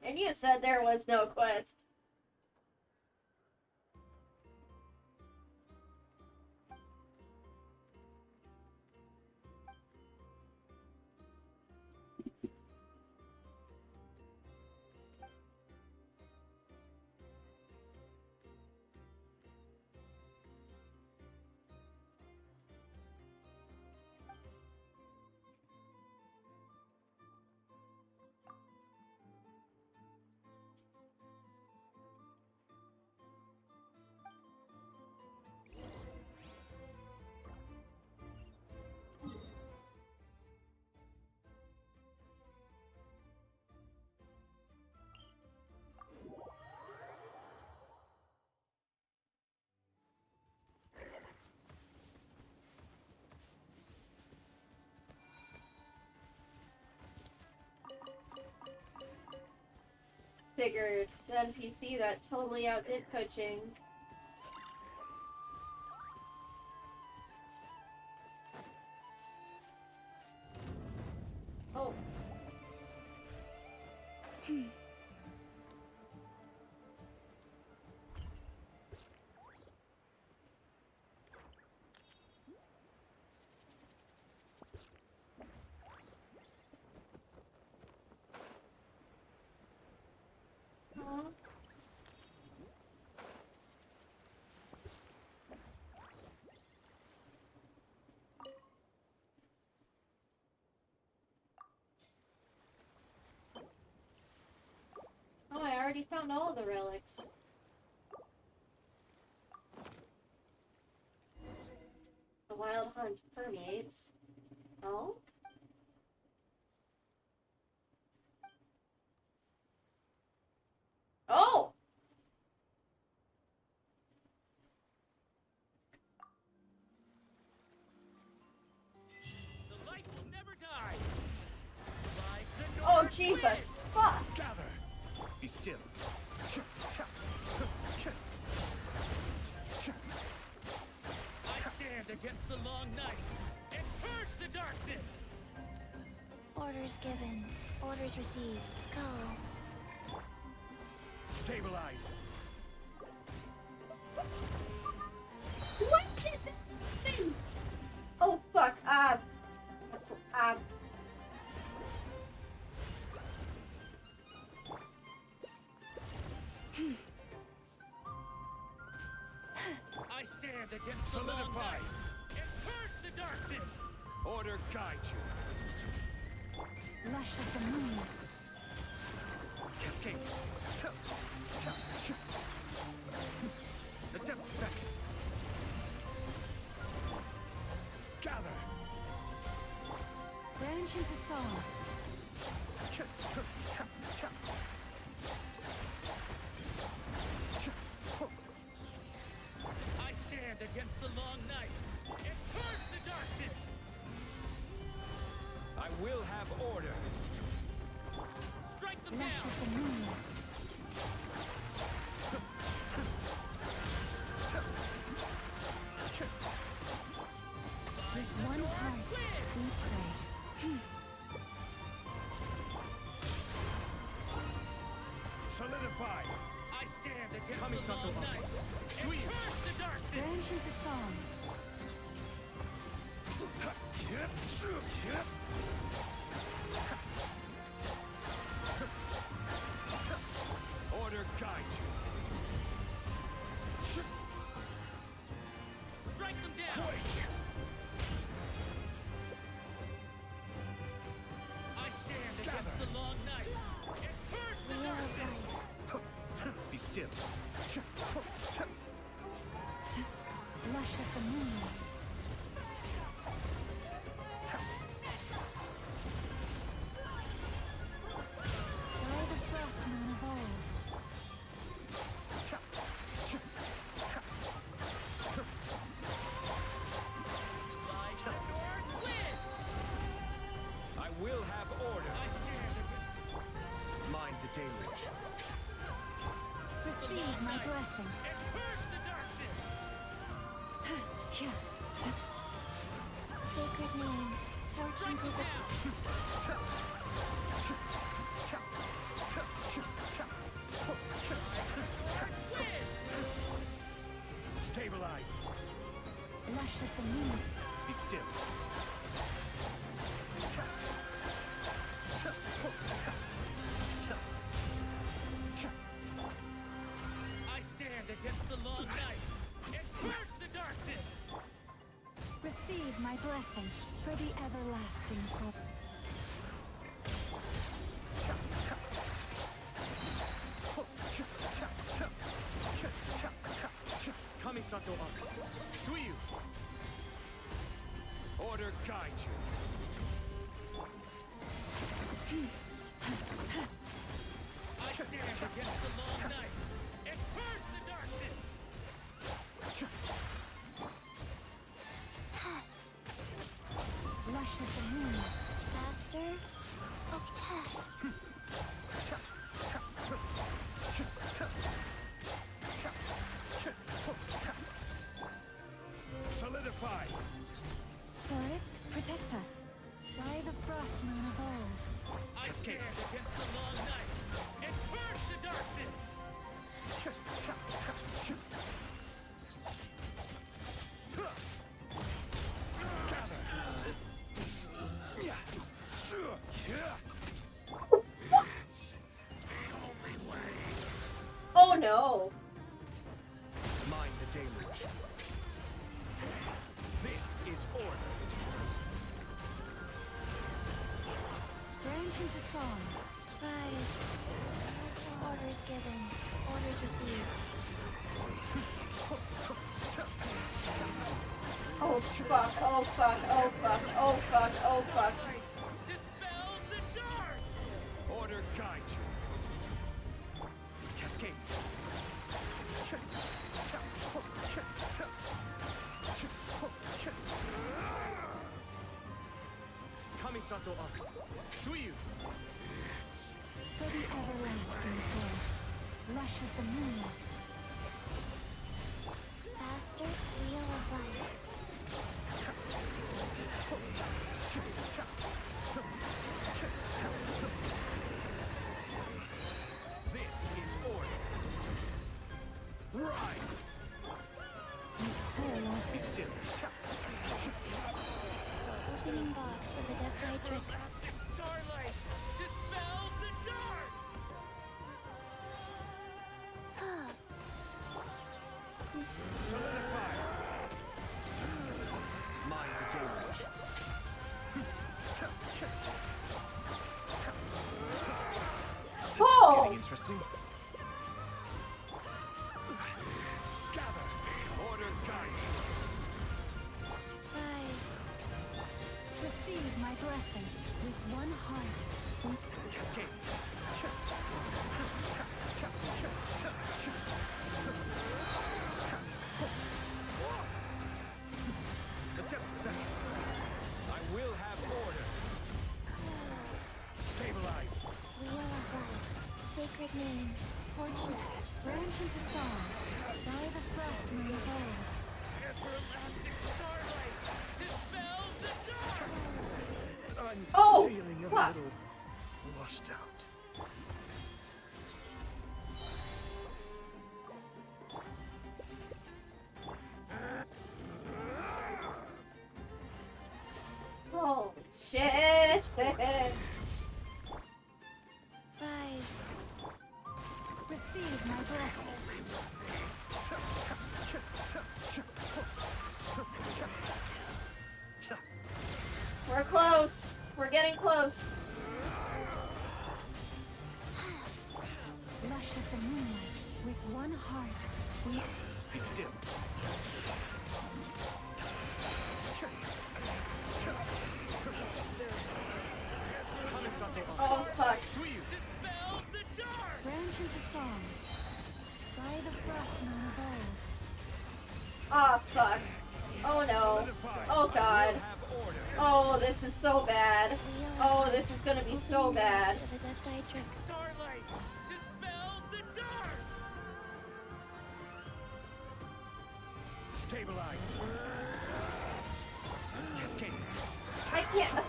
And you said there was no quest. Sigurd, the NPC that totally outdid coaching. Oh. Oh, I already found all of the relics. The wild hunt permeates. Oh? Oh! The light will never die. Like the Oh, North Jesus! wind. Fuck! Gather. Be still. I stand against the long night and purge the darkness. Orders given. Orders received. Go. Stabilize. What did this thing? Oh, fuck. That's, I stand against the long night and purge the darkness. Order guide you. Lush as the moon. Cascade. The depths beckon. Gather. Branch into song. Solidify! I stand against Kamisato the long night! Sweet! Curse the darkness! Branch into song. Order guide you. Strike them down! Quake! I stand against the long night and curse the darkness! Be still. Lush as the moon. By the frost moon of old. I will have order. I stand against... Mind the deluge. Receive my blessing. And curse the darkness! Sacred name, fortune preserver. Stabilize. Lush as the moon. Be still. I stand against the long night and curse the darkness! Receive my blessing for the everlasting hope. Kamisato up. Suiyu! Order guide you. I stand against the long night and curse the darkness! Lush as the moon. Master, outta. Solidify! Forest, protect us. By the frost moon of old. I stand against the long night and curse the darkness! Oh no! Mind the deluge. This is order. Branch into song. Rise. Orders given. Orders received. Oh fuck, oh fuck, oh fuck, oh fuck, oh fuck. Dispel the dark! Order guide you. Cascade. Kamisato up. Suiyu! For the everlasting forest. Lush as the moon. Faster, wheel of life. This is order. Rise! Be still. Opening box of Adepti Tricks. Elastic starlight! Dispel the dark! Solidify! Mind the deluge. Oh! Getting interesting. Gather. Order guide you. Rise. Receive my blessing with one heart. Cascade. The depths back. I will have order. Stabilize. Wheel of life. Sacred name. Fortune. Branch into song. By the frost moon of old. Everlasting starlight. Dispel the dark. I'm feeling a fuck. little washed out. close. Lush as the moonlight, with one heart, we... Be still. Oh, fuck. Branch into song. By the frost moon of old. Ah, fuck. Oh no. Oh god. Oh, this is so bad. Oh, this is gonna be so bad. Starlight, dispel the dark. Stabilize. Cascade. I can't.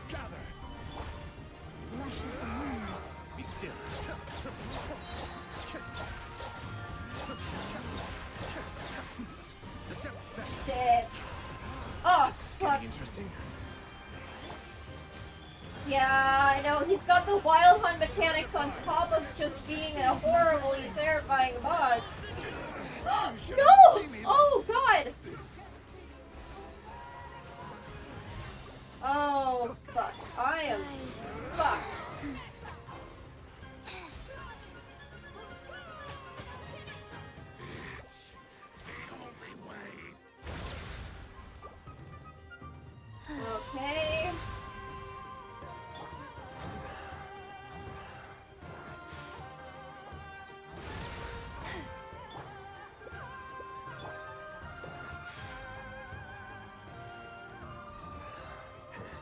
Gather. Lush as the moonlight. Be still. The depth's back. Shit. Oh, This is fuck. getting interesting. Yeah, I know. He's got the Wild Hunt mechanics on top of just being a horribly terrifying boss. No! Oh, God! Oh, fuck. I am fucked. Okay.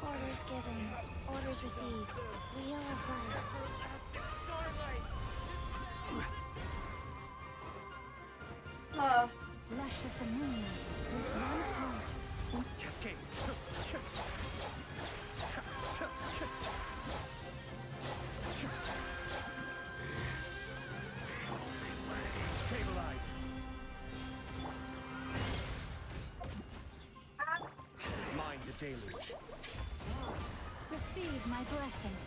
Orders given. Orders received. Wheel of life. Oh. Lush as the moonlight, with one heart. Cascade. Stabilize. Mind the deluge. Receive my blessing.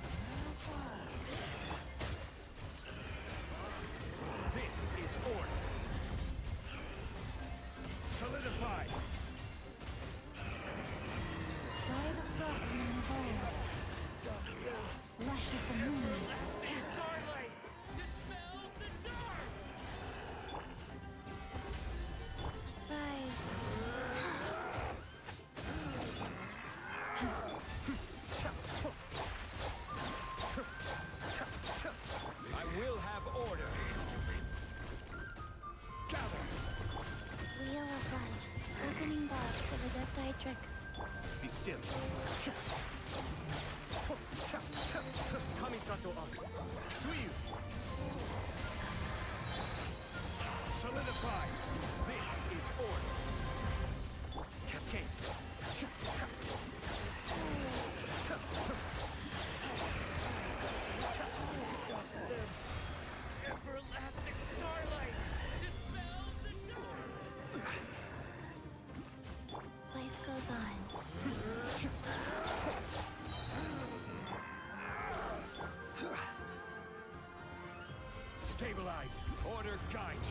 This is order. Solidify. By the frost moon of old. Lush as the moonlight. Starlight, dispel the dark. Rise. I will have order. Gather. Wheel of life. Opening box of Adepti-Trix. Be still. Kamisato Aku. Suiyu. Solidify. This is order. Cascade. Everlasting starlight, dispel the dark. Life goes on. Stabilize. Order guide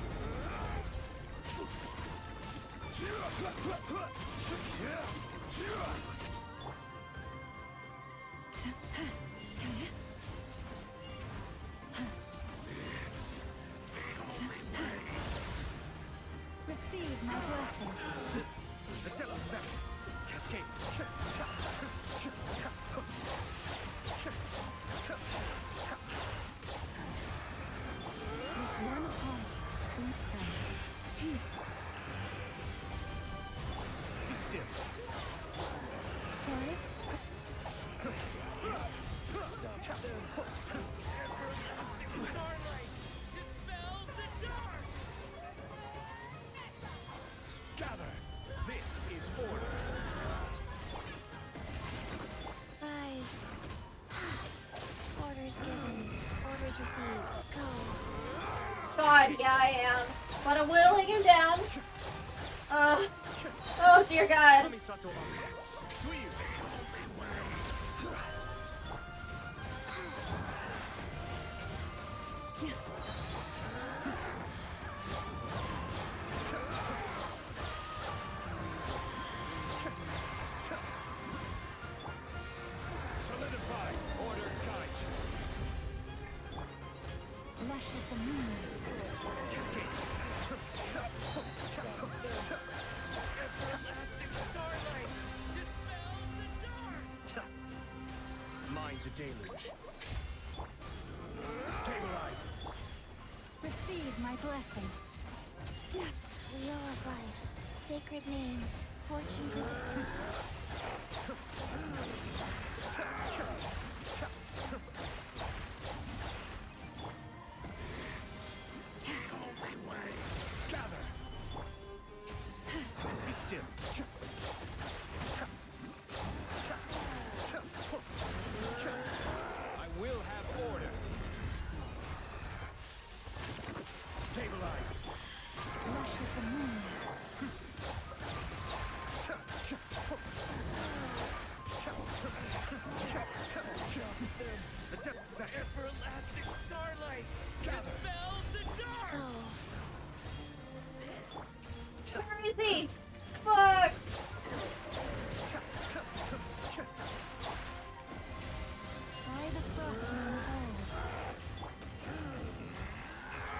Receive my blessing. The devil's back. Cascade. With one heart, we pray. Be still. Rise. Everlasting starlight, dispel the dark. Gather. This is order. Rise. Orders given. Orders received. Go. God, yeah, I am. But I'm whittling him down. Oh, dear God. Kamisato Aku. Suiyu. Solidify. Order guide you. Lush as the moon. Cascade. Everlasting starlight. Dispel the dark. Mind the deluge. Stabilize. Receive my blessing. Wheel of life. Sacred name. Fortune preserver. Gather. Be still. I will have order. Stabilize. Lush as the moon. The depths back. Everlasting starlight. Dispel the dark. Where is he? Fuck! By the frost moon of old.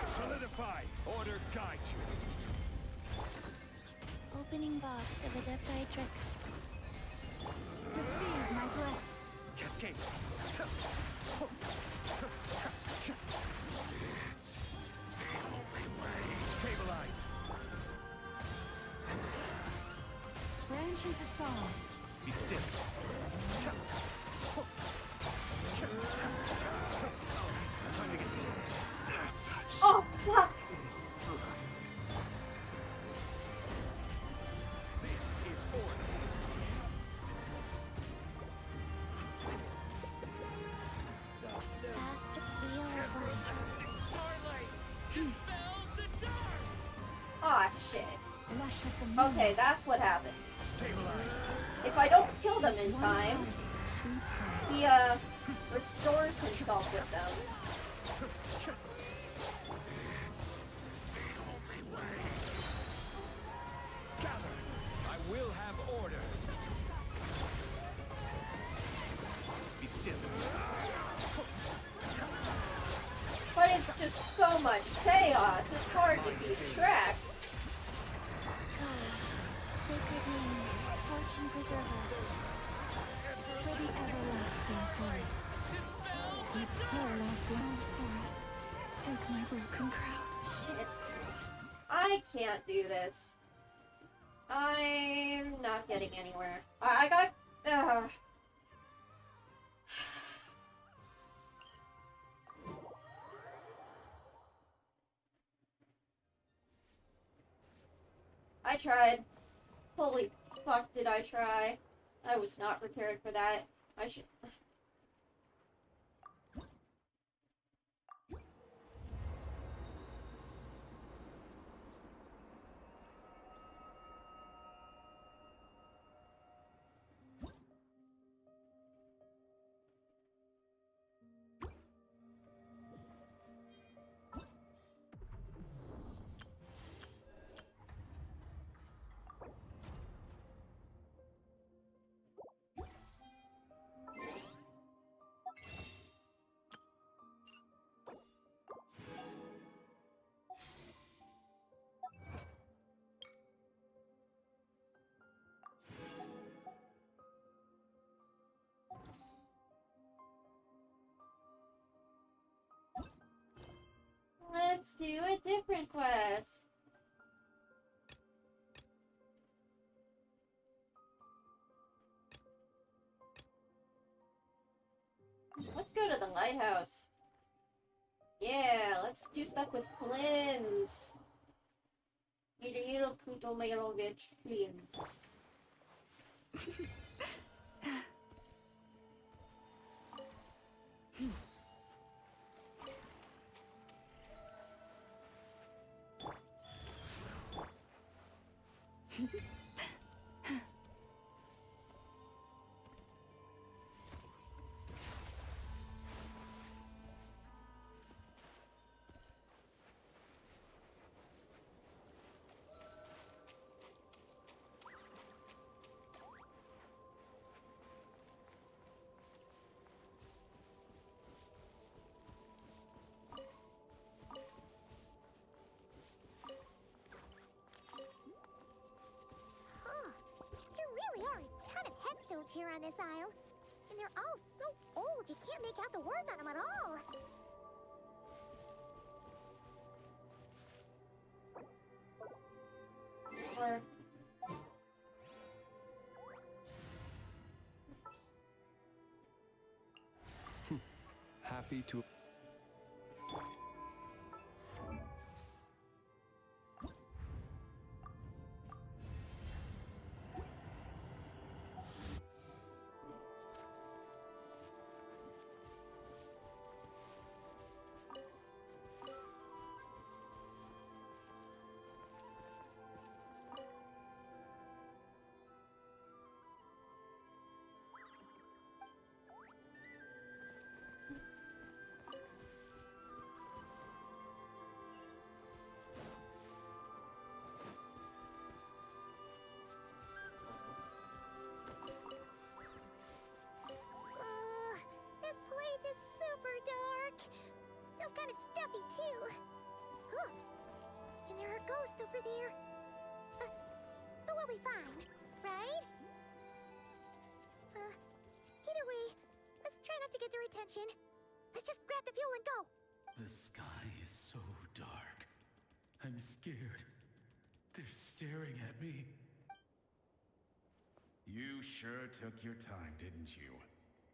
Solidify. Order guide you. Opening box of Adeptitrix. Receive my blessing. Cascade. Stabilize. Branch into song. Be still. Time to get serious. Oh, fuck! This is order. Fast wheel of life. Everlasting starlight. Dispel the dark. Aw, shit. Lush as the moon. Okay, that's what happens. Stabilize. If I don't kill them in time, he, restores himself with them. Gather. I will have order. Be still. But it's just so much chaos, it's hard to keep track. Sacred name. Fortune preserver. For the everlasting forest. The everlasting forest. Take my broken crown. Shit. I can't do this. I'm not getting anywhere. I got... I tried. Holy fuck did I try. I was not prepared for that. I should... Let's do a different quest. Let's go to the lighthouse. Yeah, let's do stuff with Flynn's. Little Putomerovich Flynn's. notes here on this aisle. And they're all so old, you can't make out the words on them at all. Or Happy to... This place is super dark. Feels kind of stuffy too. Huh. And there are ghosts over there. But we'll be fine, right? Either way, let's try not to get their attention. Let's just grab the fuel and go. The sky is so dark. I'm scared. They're staring at me. You sure took your time, didn't you?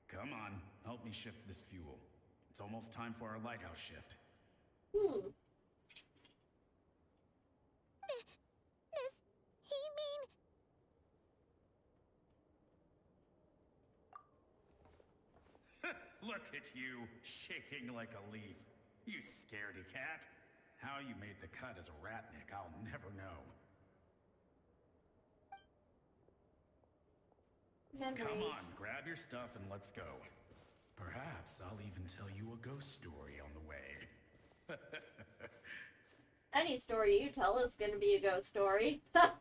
Come on, help me shift this fuel. It's almost time for our lighthouse shift. Does he mean... Look at you, shaking like a leaf. You scaredy cat. How you made the cut as a ratnik, I'll never know. memories. Come on, grab your stuff and let's go. Perhaps I'll even tell you a ghost story on the way. Any story you tell is gonna be a ghost story. What?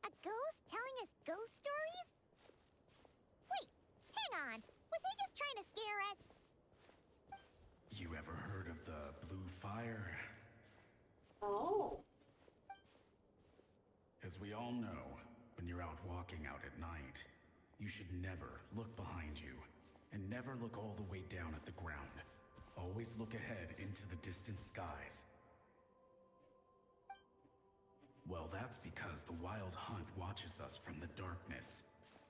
A ghost telling us ghost stories? Wait, hang on. Was he just trying to scare us? You ever heard of the blue fire? Oh. As we all know, when you're out walking out at night, you should never look behind you, and never look all the way down at the ground. Always look ahead into the distant skies. Well, that's because the Wild Hunt watches us from the darkness.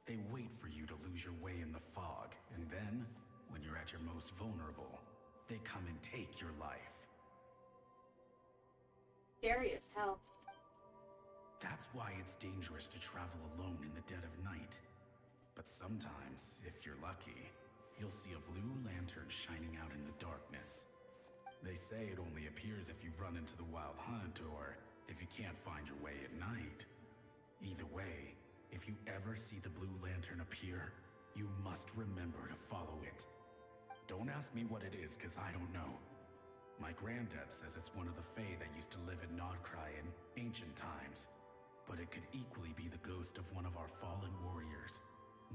They wait for you to lose your way in the fog, and then, when you're at your most vulnerable, they come and take your life. Scary as hell. That's why it's dangerous to travel alone in the dead of night. But sometimes, if you're lucky, you'll see a blue lantern shining out in the darkness. They say it only appears if you've run into the Wild Hunt or if you can't find your way at night. Either way, if you ever see the blue lantern appear, you must remember to follow it. Don't ask me what it is, because I don't know. My granddad says it's one of the Fae that used to live in Nodcry in ancient times. But it could equally be the ghost of one of our fallen warriors.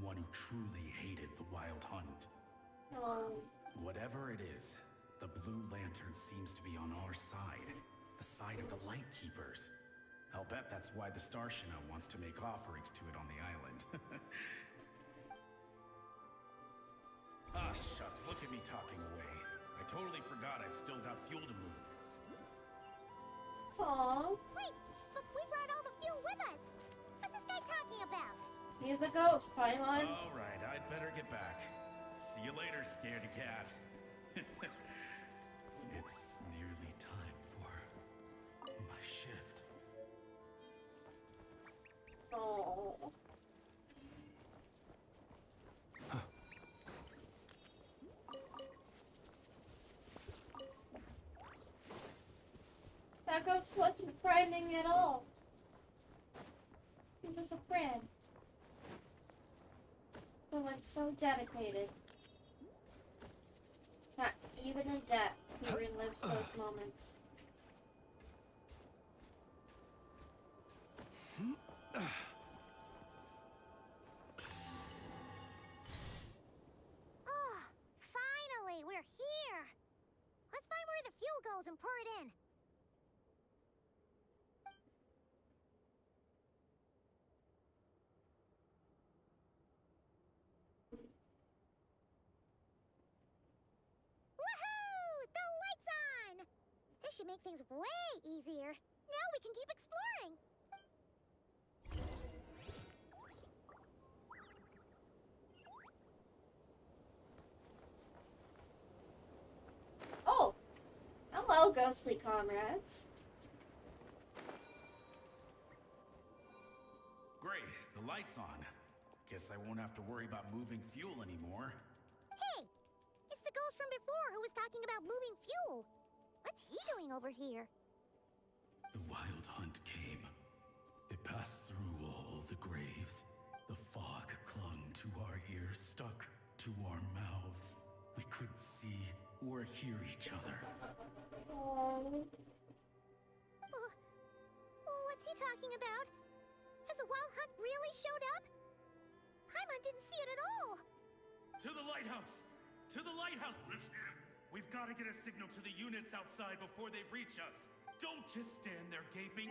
One who truly hated the Wild Hunt. Whatever it is, the blue lantern seems to be on our side. The side of the Light Keepers. I'll bet that's why the Starshina wants to make offerings to it on the island. Ah, shucks, look at me talking away. I totally forgot I've still got fuel to move. Aww. Wait, but we brought all the fuel with us. What's this guy talking about? He's a ghost, Paimon. All right, I'd better get back. See you later, scaredy cat. It's nearly time for my shift. Oh. That ghost wasn't frightening at all. He was a friend. Someone so dedicated. That even in death, he relives those moments. Oh, finally, we're here. Let's find where the fuel goes and pour it in. This should make things way easier. Now we can keep exploring. Oh! Hello, ghostly comrades. Great, the light's on. Guess I won't have to worry about moving fuel anymore. Hey! It's the ghost from before who was talking about moving fuel. What's he doing over here? The wild hunt came. It passed through all the graves. The fog clung to our ears, stuck to our mouths. We couldn't see or hear each other. What's he talking about? Has the wild hunt really showed up? Paimon didn't see it at all. To the lighthouse! To the lighthouse! We've got to get a signal to the units outside before they reach us. Don't just stand there gaping.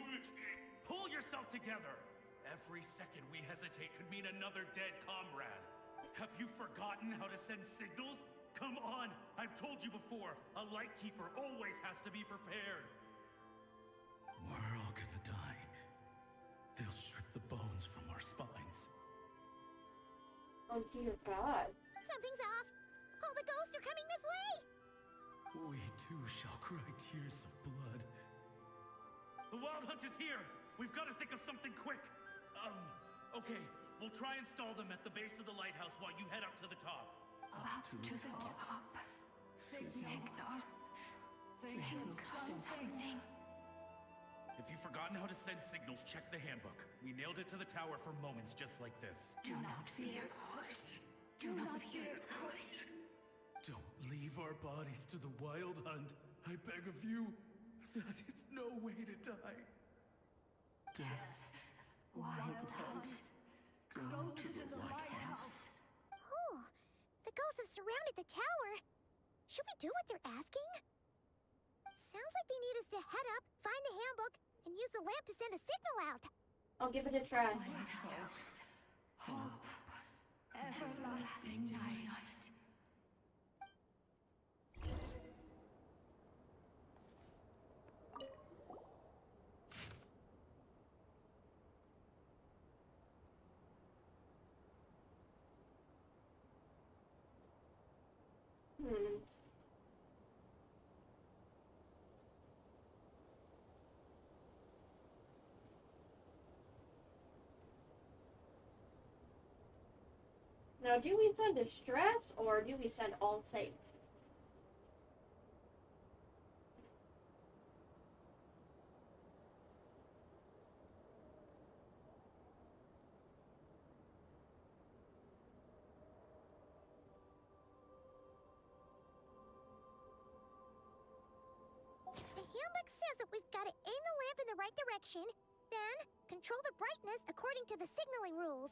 Pull yourself together. Every second we hesitate could mean another dead comrade. Have you forgotten how to send signals? Come on! I've told you before, a lightkeeper always has to be prepared. We're all gonna die. They'll strip the bones from our spines. Oh dear God. Something's off. All the ghosts are coming this way. We too shall cry tears of blood. The wild hunt is here! We've got to think of something quick! Okay, we'll try and stall them at the base of the lighthouse while you head up to the top. Up to the top. Signal. Think something. If you've forgotten how to send signals, check the handbook. We nailed it to the tower for moments just like this. Do not fear, host. Do not fear, host. Don't leave our bodies to the wild hunt. I beg of you. That is no way to die. Death. Wild hunt. Go to the lighthouse. Oh, the ghosts have surrounded the tower. Should we do what they're asking? Sounds like they need us to head up, find the handbook, and use the lamp to send a signal out. I'll give it a try. Lighthouse. Hope. Everlasting night. Now, do we send distress or do we send all safe? The handbook says that we've got to aim the lamp in the right direction, then control the brightness according to the signaling rules.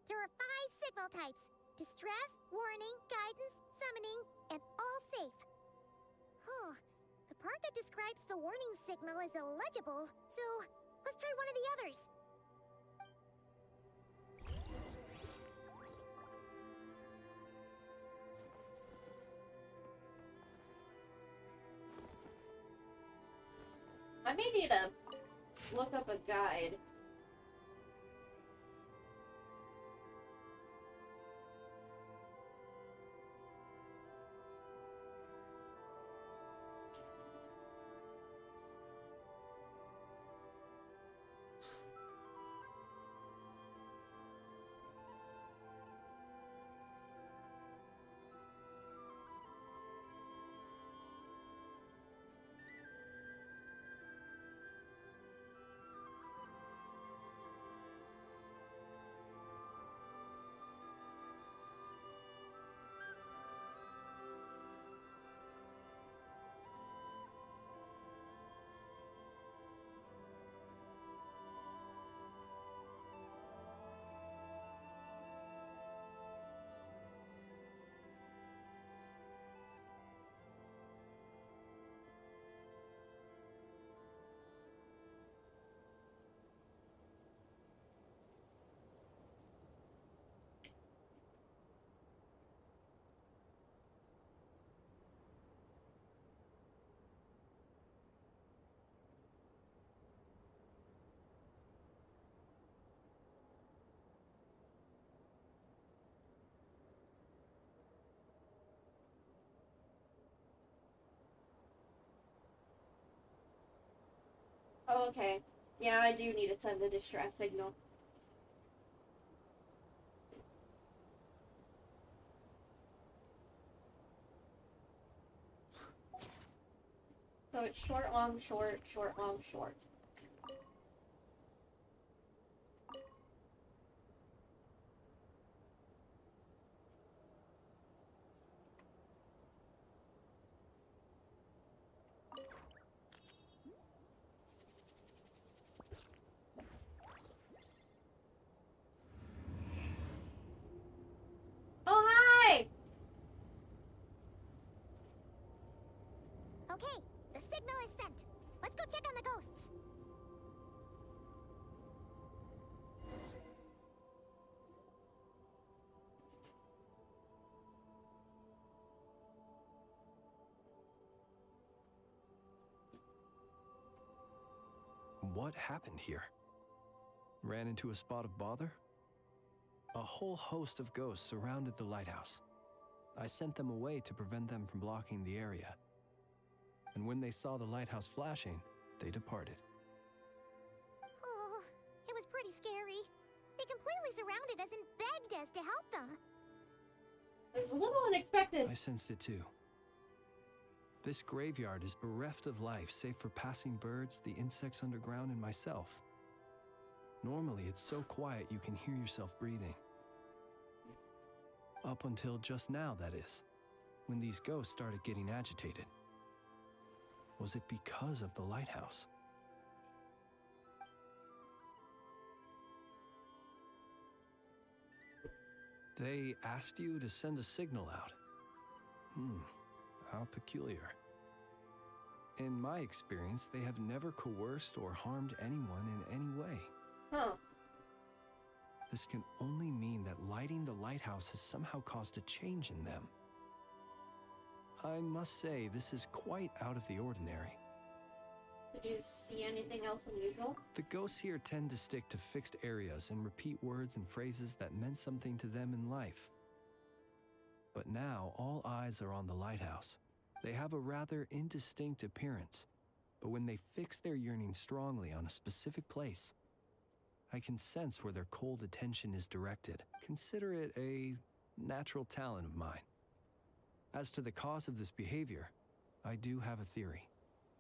There are 5 signal types: distress, warning, guidance, summoning, and all safe. Huh. The part that describes the warning signal is illegible, so let's try one of the others. I may need to look up a guide. Oh, okay. Yeah, I do need to send the distress signal. So it's short, long, short, short, long, short. Oh, hi! Okay, the signal is sent. Let's go check on the ghosts. What happened here? Ran into a spot of bother? A whole host of ghosts surrounded the lighthouse. I sent them away to prevent them from blocking the area. And when they saw the lighthouse flashing, they departed. Oh, it was pretty scary. They completely surrounded us and begged us to help them. It was a little unexpected. I sensed it too. This graveyard is bereft of life save for passing birds, the insects underground, and myself. Normally, it's so quiet you can hear yourself breathing. Up until just now, that is, when these ghosts started getting agitated. Was it because of the lighthouse? They asked you to send a signal out. How peculiar. In my experience, they have never coerced or harmed anyone in any way. Huh. This can only mean that lighting the lighthouse has somehow caused a change in them. I must say, this is quite out of the ordinary. Did you see anything else unusual? The ghosts here tend to stick to fixed areas and repeat words and phrases that meant something to them in life. But now, all eyes are on the lighthouse. They have a rather indistinct appearance, but when they fix their yearning strongly on a specific place, I can sense where their cold attention is directed. Consider it a natural talent of mine. As to the cause of this behavior, I do have a theory.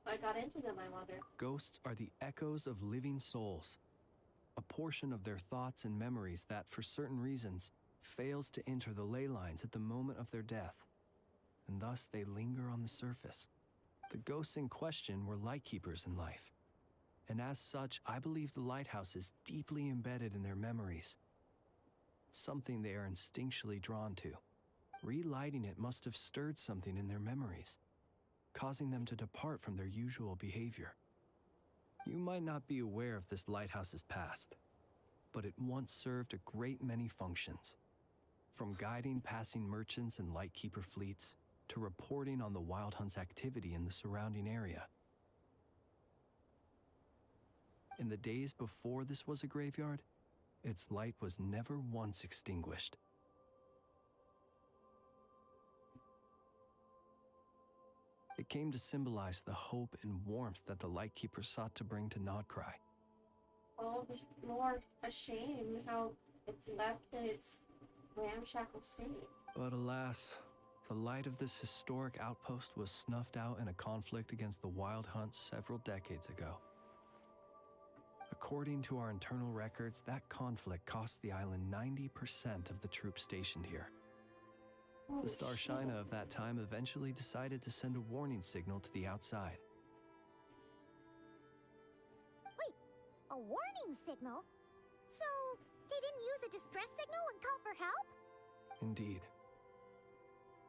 I got into them, I wonder. Ghosts are the echoes of living souls, a portion of their thoughts and memories that, for certain reasons, fails to enter the ley lines at the moment of their death, and thus they linger on the surface. The ghosts in question were lightkeepers in life, and as such, I believe the lighthouse is deeply embedded in their memories, something they are instinctually drawn to. Relighting it must have stirred something in their memories, causing them to depart from their usual behavior. You might not be aware of this lighthouse's past, but it once served a great many functions. From guiding passing merchants and lightkeeper fleets, to reporting on the Wild Hunt's activity in the surrounding area. In the days before this was a graveyard, its light was never once extinguished. It came to symbolize the hope and warmth that the Lightkeeper sought to bring to Nodcry. All the more a shame how it's left in its ramshackle state. But alas, the light of this historic outpost was snuffed out in a conflict against the Wild Hunt several decades ago. According to our internal records, that conflict cost the island 90% of the troops stationed here. The Starshina of that time eventually decided to send a warning signal to the outside. Wait, a warning signal? So, they didn't use a distress signal and call for help? Indeed.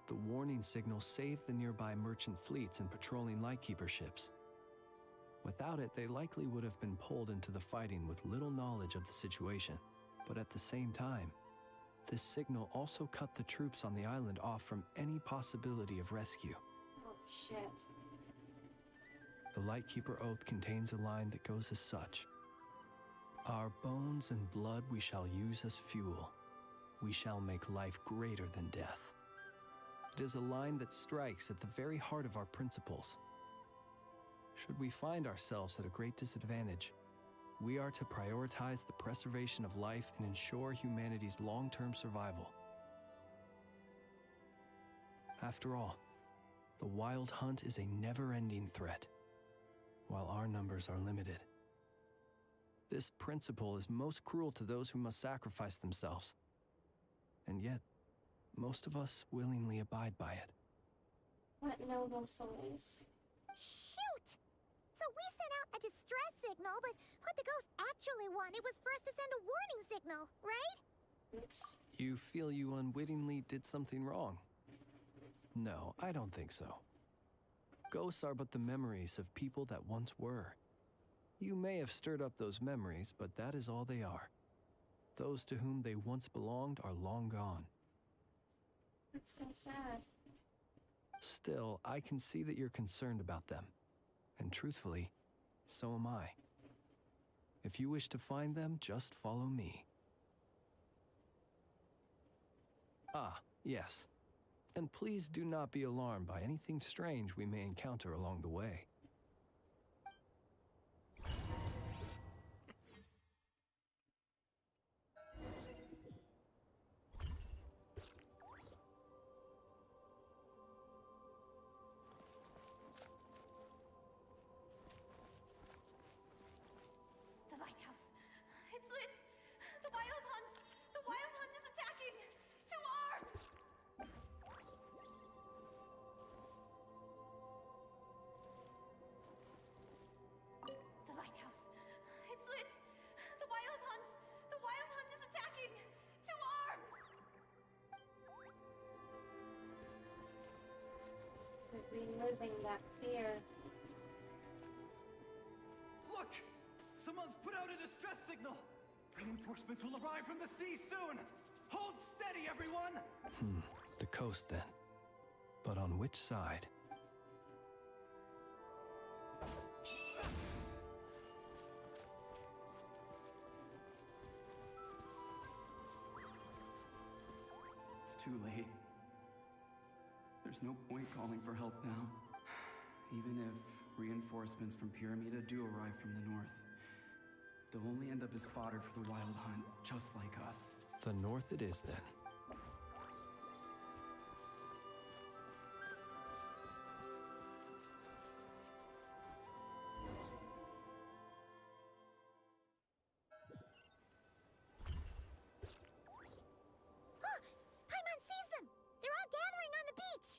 The warning signal saved the nearby merchant fleets and patrolling lightkeeper ships. Without it, they likely would have been pulled into the fighting with little knowledge of the situation. But at the same time, this signal also cut the troops on the island off from any possibility of rescue. Oh, shit. The Lightkeeper Oath contains a line that goes as such. Our bones and blood we shall use as fuel. We shall make life greater than death. It is a line that strikes at the very heart of our principles. Should we find ourselves at a great disadvantage, we are to prioritize the preservation of life and ensure humanity's long-term survival. After all, the Wild Hunt is a never-ending threat, while our numbers are limited. This principle is most cruel to those who must sacrifice themselves, and yet, most of us willingly abide by it. What noble souls. Shoot! So we sent out a distress signal, but what the ghost actually wanted was for us to send a warning signal, right? Oops. You feel you unwittingly did something wrong? No, I don't think so. Ghosts are but the memories of people that once were. You may have stirred up those memories, but that is all they are. Those to whom they once belonged are long gone. That's so sad. Still, I can see that you're concerned about them. And truthfully, so am I. If you wish to find them, just follow me. Ah, yes. And please do not be alarmed by anything strange we may encounter along the way. The lighthouse. It's lit. The Wild Hunt. The Wild Hunt is attacking. To arms! The lighthouse. It's lit. The Wild Hunt. The Wild Hunt is attacking. To arms! Reliving that fear. Look! Someone's put out a distress signal! Reinforcements will arrive from the sea soon! Hold steady, everyone! The coast then. But on which side? It's too late. There's no point calling for help now. Even if reinforcements from Pyramida do arrive from the north, they'll only end up as fodder for the Wild Hunt, just like us. The north it is then. Paimon sees them! They're all gathering on the beach!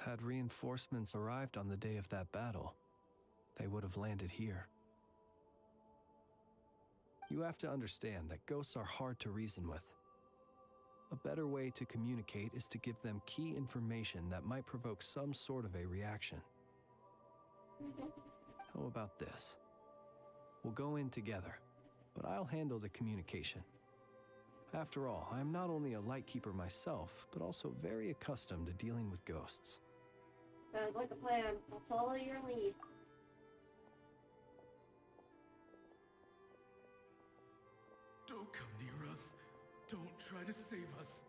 Had reinforcements arrived on the day of that battle, they would have landed here. You have to understand that ghosts are hard to reason with. A better way to communicate is to give them key information that might provoke some sort of a reaction. How about this? We'll go in together, but I'll handle the communication. After all, I am not only a lightkeeper myself, but also very accustomed to dealing with ghosts. Sounds like a plan. I'll follow your lead. Don't come near us. Don't try to save us.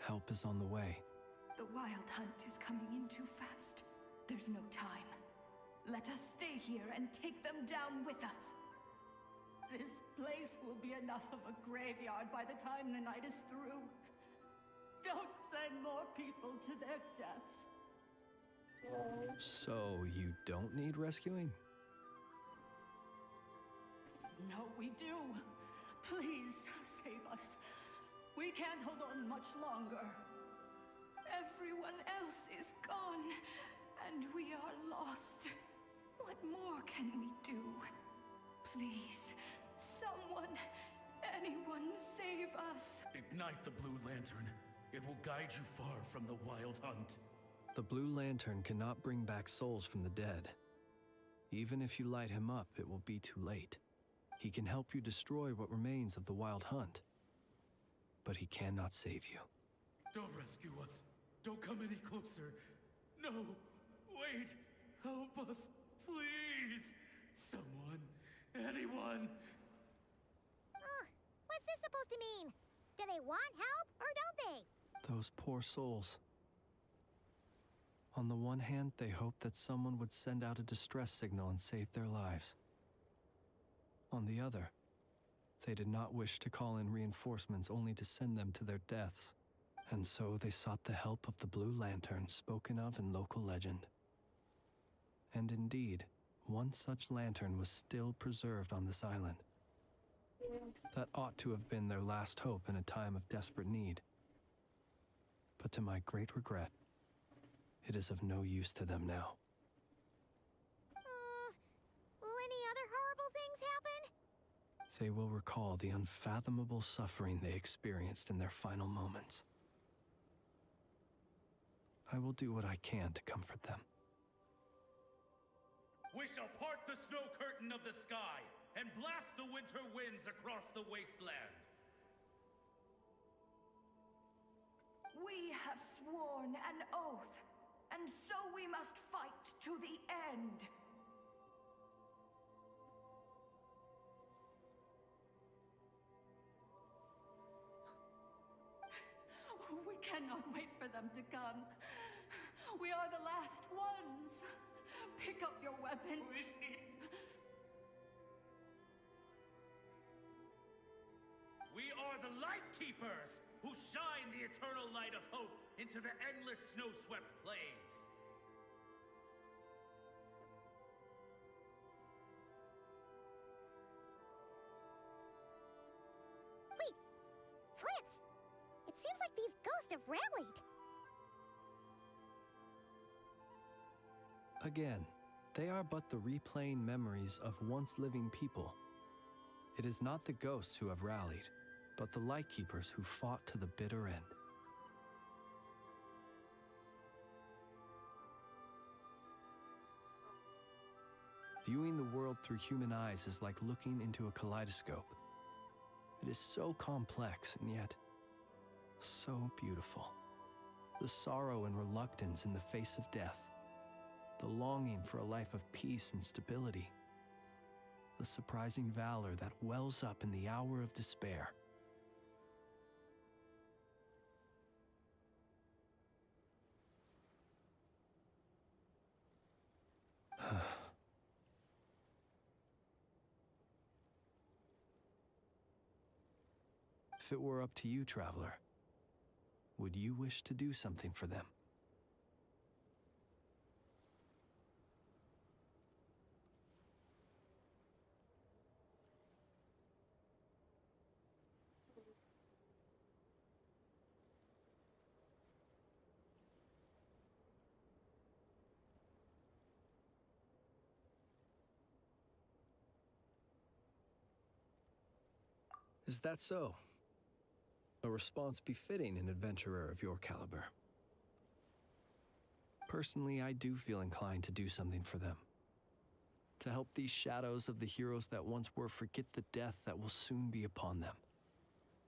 Help is on the way. The Wild Hunt is coming in too fast. There's no time. Let us stay here and take them down with us. This place will be enough of a graveyard by the time the night is through. Don't send more people to their deaths. So you don't need rescuing? No, we do. Please save us. We can't hold on much longer. Everyone else is gone, and we are lost. What more can we do? Please, someone, anyone, save us. Ignite the Blue Lantern. It will guide you far from the Wild Hunt. The Blue Lantern cannot bring back souls from the dead. Even if you light him up, it will be too late. He can help you destroy what remains of the Wild Hunt, but he cannot save you. Don't rescue us. Don't come any closer. No, wait. Help us, please. Someone, anyone. What's this supposed to mean? Do they want help, or don't they? Those poor souls. On the one hand, they hoped that someone would send out a distress signal and save their lives. On the other, they did not wish to call in reinforcements only to send them to their deaths. And so they sought the help of the Blue Lantern spoken of in local legend. And indeed, one such lantern was still preserved on this island. That ought to have been their last hope in a time of desperate need. But to my great regret, it is of no use to them now. Will any other horrible things happen? They will recall the unfathomable suffering they experienced in their final moments. I will do what I can to comfort them. We shall part the snow curtain of the sky and blast the winter winds across the wasteland. We have sworn an oath, and so we must fight to the end. We cannot wait for them to come. We are the last ones. Pick up your weapon. Who is he? We are the Light Keepers, who shine the eternal light of hope into the endless snow-swept plains. Wait! Flintz! It seems like these ghosts have rallied. Again, they are but the replaying memories of once living people. It is not the ghosts who have rallied, but the Lightkeepers who fought to the bitter end. Viewing the world through human eyes is like looking into a kaleidoscope. It is so complex and yet so beautiful. The sorrow and reluctance in the face of death. The longing for a life of peace and stability. The surprising valor that wells up in the hour of despair. If it were up to you, Traveler, would you wish to do something for them? Is that so? A response befitting an adventurer of your caliber. Personally, I do feel inclined to do something for them. To help these shadows of the heroes that once were forget the death that will soon be upon them,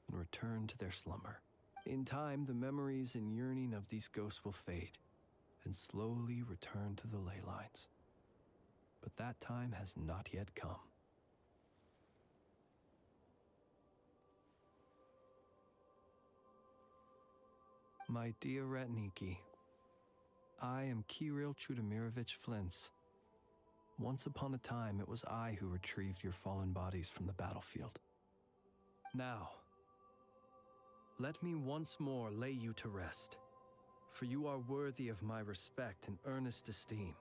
and return to their slumber. In time, the memories and yearning of these ghosts will fade, and slowly return to the ley lines. But that time has not yet come. My dear Ratniki, I am Kirill Chudamirovich Flintz. Once upon a time, it was I who retrieved your fallen bodies from the battlefield. Now, let me once more lay you to rest, for you are worthy of my respect and earnest esteem.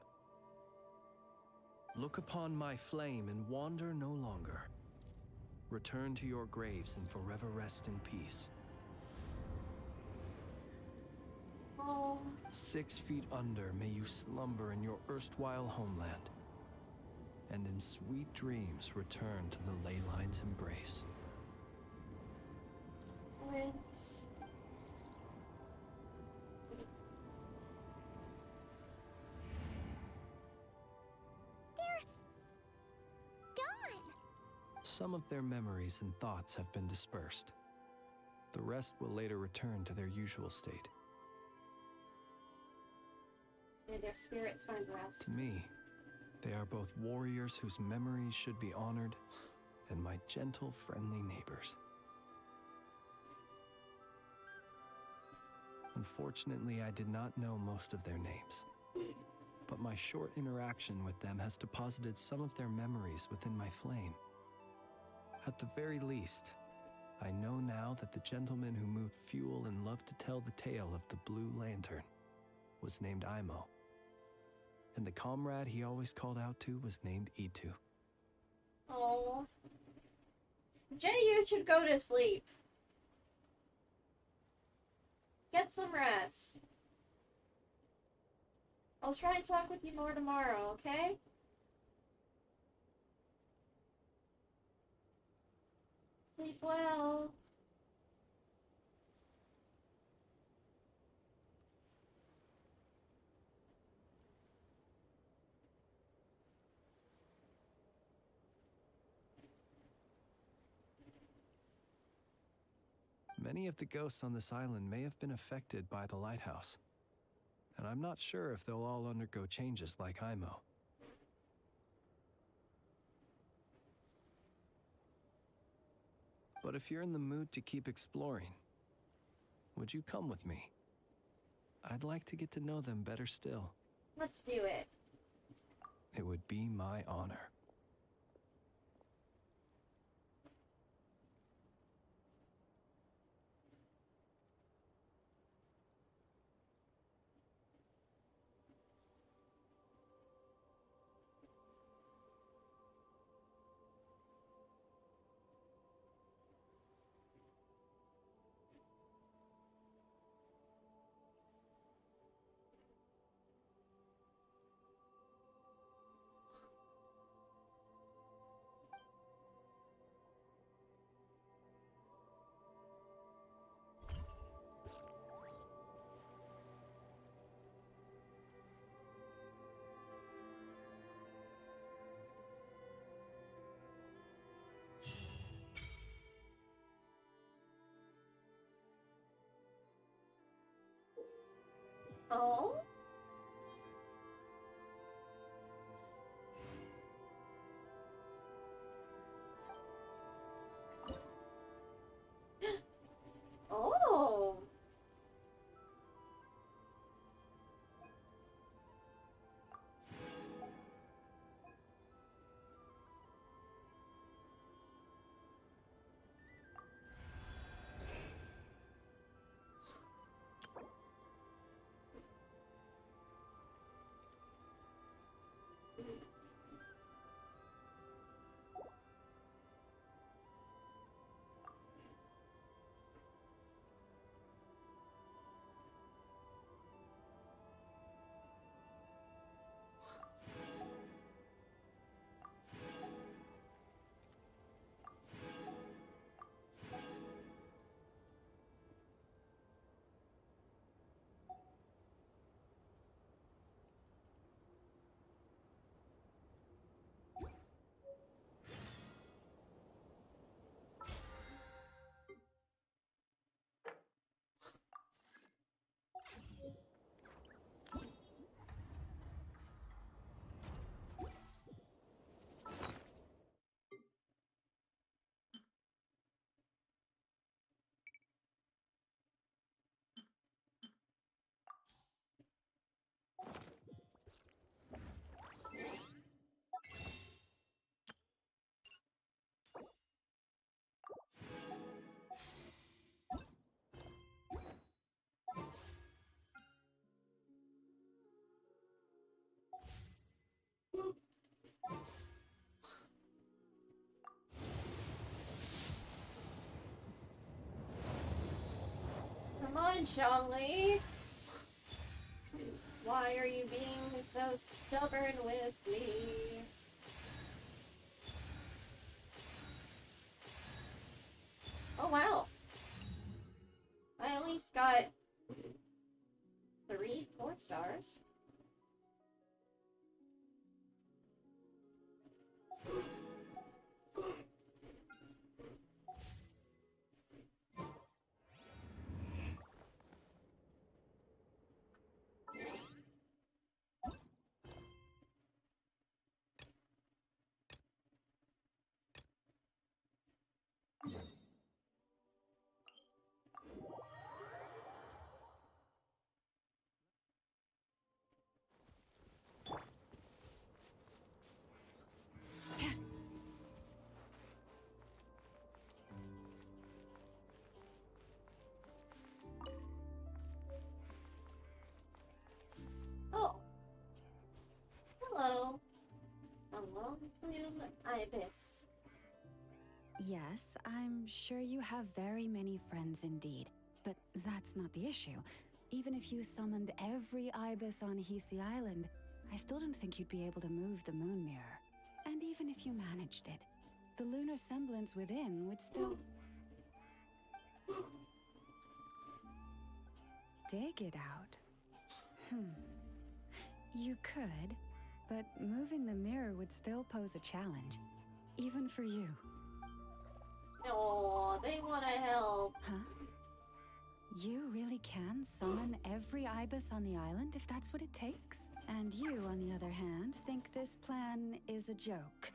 Look upon my flame and wander no longer. Return to your graves and forever rest in peace. 6 feet under may you slumber in your erstwhile homeland, and in sweet dreams return to the ley line's embrace. They're gone. Some of their memories and thoughts have been dispersed. The rest will later return to their usual state. May their spirits find rest. To me, they are both warriors whose memories should be honored, and my gentle, friendly neighbors. Unfortunately, I did not know most of their names. But my short interaction with them has deposited some of their memories within my flame. At the very least, I know now that the gentleman who moved fuel and loved to tell the tale of the Blue Lantern was named Imo. And the comrade he always called out to was named C2. Oh. Jenny, you should go to sleep. Get some rest. I'll try and talk with you more tomorrow, okay? Sleep well. Many of the ghosts on this island may have been affected by the lighthouse, and I'm not sure if they'll all undergo changes like Imo. But if you're in the mood to keep exploring, would you come with me? I'd like to get to know them better still. Let's do it. It would be my honor. Oh? Oh! Come on, Zhongli. Why are you being so stubborn with me? Oh wow. I at least got 4 stars. Plume Ibis. Yes, I'm sure you have very many friends indeed, but that's not the issue. Even if you summoned every ibis on Hisi Island, I still don't think you'd be able to move the moon mirror. And even if you managed it, the lunar semblance within would still... Dig it out. You could, but moving the mirror would still pose a challenge, even for you. No, they want to help. Huh? You really can summon every ibis on the island if that's what it takes? And you, on the other hand, think this plan is a joke,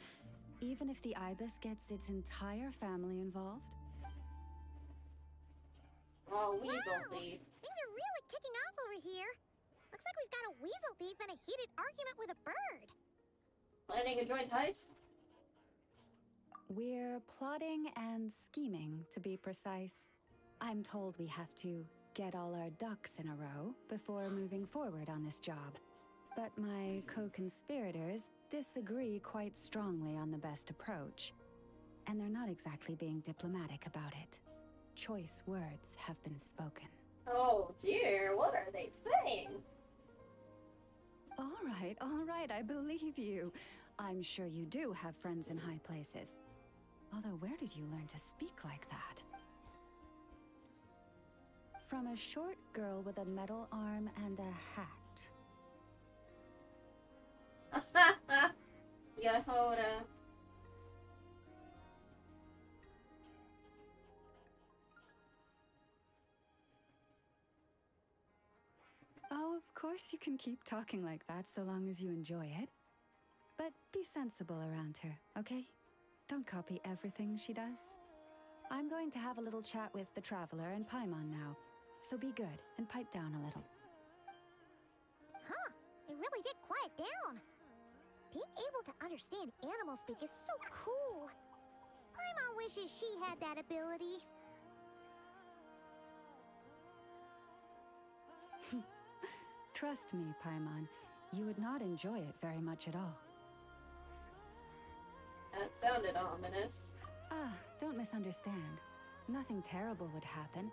even if the ibis gets its entire family involved? Oh, weasel thief. Things are really kicking off over here. Looks like we've got a weasel thief and a heated argument with a bird. Planning a joint heist? We're plotting and scheming, to be precise. I'm told we have to get all our ducks in a row before moving forward on this job. But my co-conspirators disagree quite strongly on the best approach. And they're not exactly being diplomatic about it. Choice words have been spoken. Oh dear, what are they saying? All right, I believe you. I'm sure you do have friends in high places. Although, where did you learn to speak like that? From a short girl with a metal arm and a hat. Yehoda. Oh, of course you can keep talking like that so long as you enjoy it. But be sensible around her, okay? Don't copy everything she does. I'm going to have a little chat with the Traveler and Paimon now, so be good and pipe down a little. Huh, it really did quiet down. Being able to understand animal speak is so cool. Paimon wishes she had that ability. Trust me, Paimon, you would not enjoy it very much at all. That sounded ominous. Don't misunderstand. Nothing terrible would happen,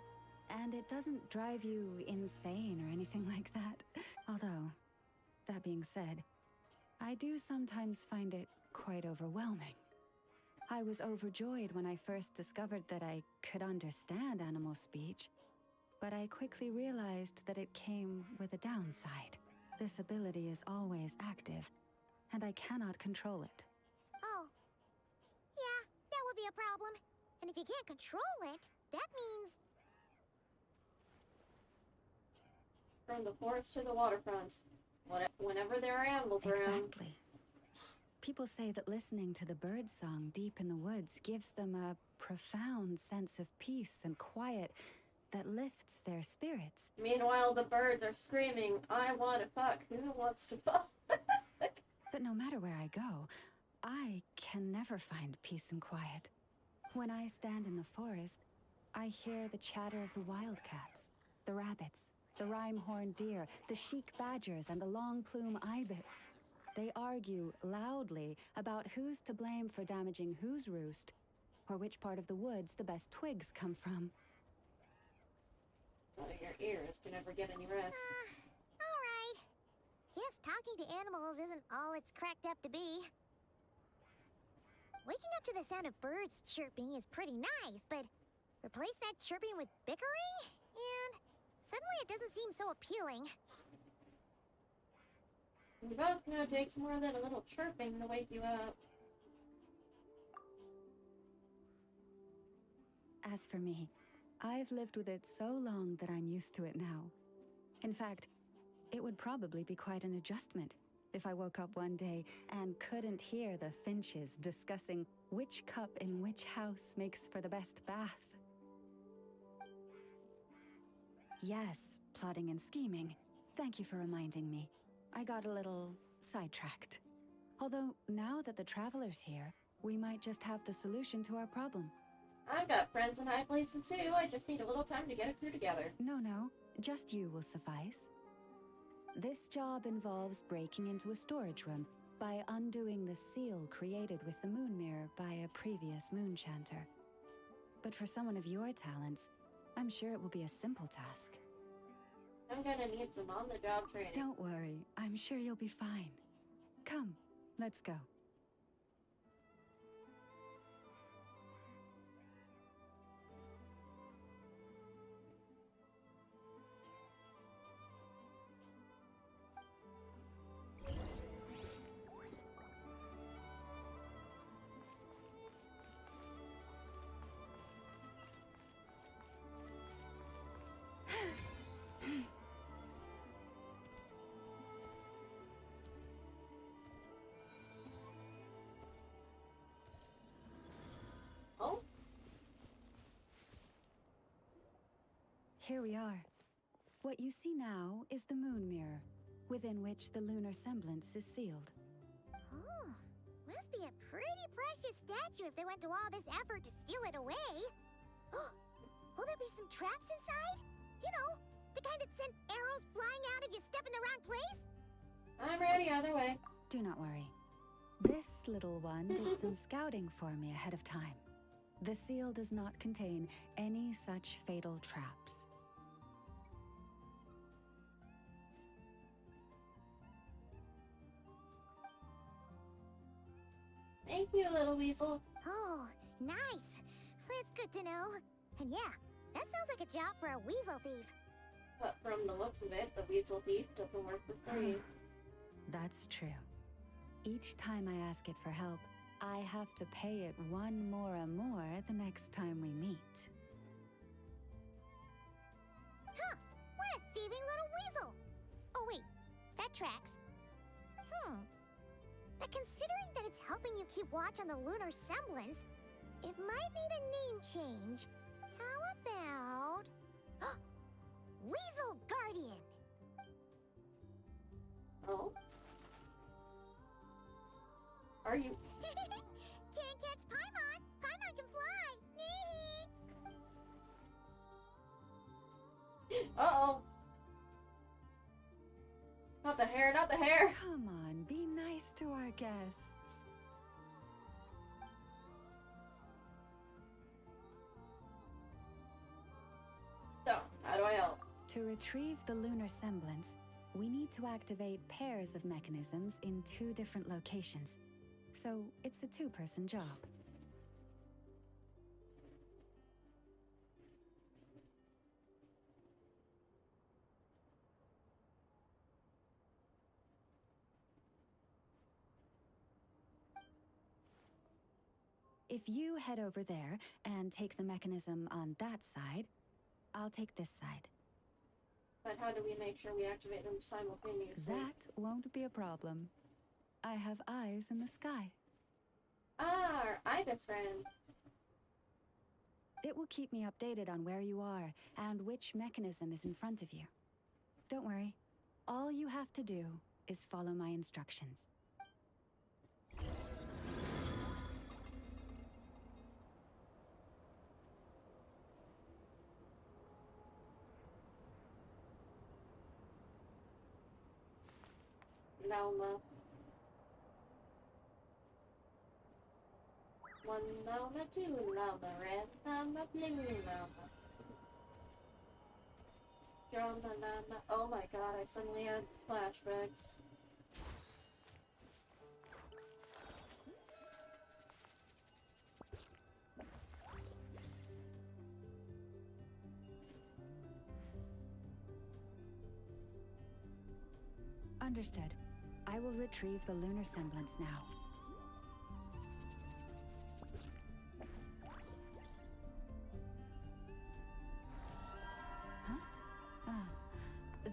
and it doesn't drive you insane or anything like that. Although, that being said, I do sometimes find it quite overwhelming. I was overjoyed when I first discovered that I could understand animal speech, but I quickly realized that it came with a downside. This ability is always active, and I cannot control it. Oh. Yeah, that would be a problem. And if you can't control it, that means... From the forest to the waterfront. Whenever there are animals around. Exactly. People say that listening to the bird song deep in the woods gives them a profound sense of peace and quiet that lifts their spirits. Meanwhile, the birds are screaming, I want to fuck. Who wants to fuck? But no matter where I go, I can never find peace and quiet. When I stand in the forest, I hear the chatter of the wildcats, the rabbits, the rhyme-horned deer, the chic badgers, and the long-plume ibis. They argue loudly about who's to blame for damaging whose roost, or which part of the woods the best twigs come from. So your ears do never get any rest. Alright. Guess talking to animals isn't all it's cracked up to be. Waking up to the sound of birds chirping is pretty nice, but replace that chirping with bickering? And suddenly it doesn't seem so appealing. We both know it takes more than a little chirping to wake you up. As for me, I've lived with it so long that I'm used to it now. In fact, it would probably be quite an adjustment if I woke up one day and couldn't hear the finches discussing which cup in which house makes for the best bath. Yes, plotting and scheming. Thank you for reminding me. I got a little sidetracked. Although, now that the Traveler's here, we might just have the solution to our problem. I've got friends in high places too. I just need a little time to get a crew together. No, just you will suffice. This job involves breaking into a storage room by undoing the seal created with the moon mirror by a previous moon chanter. But for someone of your talents, I'm sure it will be a simple task. I'm gonna need some on-the-job training. Don't worry, I'm sure you'll be fine. Come, let's go. Oh? Here we are. What you see now is the moon mirror, within which the lunar semblance is sealed. Oh, must be a pretty precious statue if they went to all this effort to steal it away. Will there be some traps inside? You know, the kind that send arrows flying out if you step in the wrong place? I'm ready either way. Do not worry. This little one did some scouting for me ahead of time. The seal does not contain any such fatal traps. Thank you, little weasel. Oh, nice. That's good to know. And yeah, that sounds like a job for a weasel thief. But from the looks of it, the weasel thief doesn't work for free. That's true. Each time I ask it for help, I have to pay it one more the next time we meet. Huh, what a thieving little weasel. Oh wait, that tracks. But considering that it's helping you keep watch on the lunar semblance, it might need a name change. How about... Weasel Guardian! Oh? Are you... Can't catch Paimon! Paimon can fly! Uh-oh. Not the hair, not the hair! Come on, be nice to our guests. So, how do I help? To retrieve the lunar semblance, we need to activate pairs of mechanisms in 2 different locations. So, it's a 2-person job. If you head over there and take the mechanism on that side, I'll take this side. But how do we make sure we activate them simultaneously? That won't be a problem. I have eyes in the sky. Ah, our ibis friend. It will keep me updated on where you are and which mechanism is in front of you. Don't worry. All you have to do is follow my instructions. Loma. 1 Loma, 2 Loma, red Loma, blue Loma. Drama Loma. Oh my god, I suddenly had flashbacks. Understood. I will retrieve the lunar semblance now. Huh?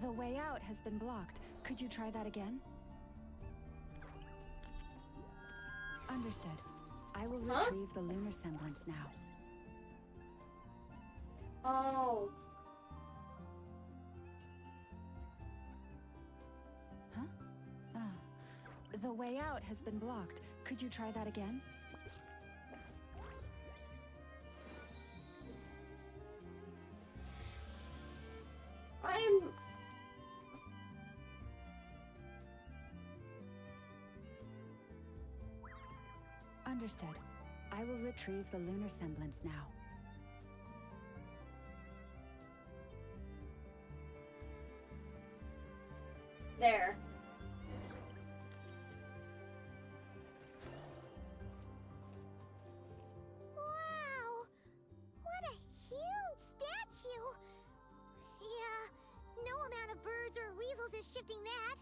The way out has been blocked. Could you try that again? Understood. I will retrieve the lunar semblance now. Oh. The way out has been blocked. Could you try that again? Understood. I will retrieve the lunar semblance now. There. Wow! What a huge statue! Yeah, no amount of birds or weasels is shifting that.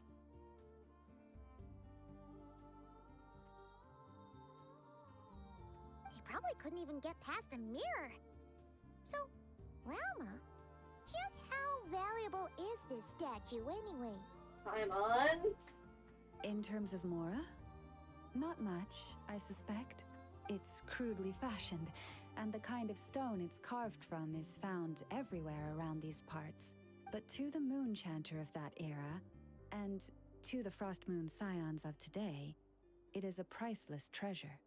He probably couldn't even get past the mirror. So, Lalma, just how valuable is this statue anyway? I'm on. In terms of Mora? Not much, I suspect. It's crudely fashioned, and the kind of stone it's carved from is found everywhere around these parts. But to the Moon Chanter of that era, and to the Frost Moon Scions of today, it is a priceless treasure.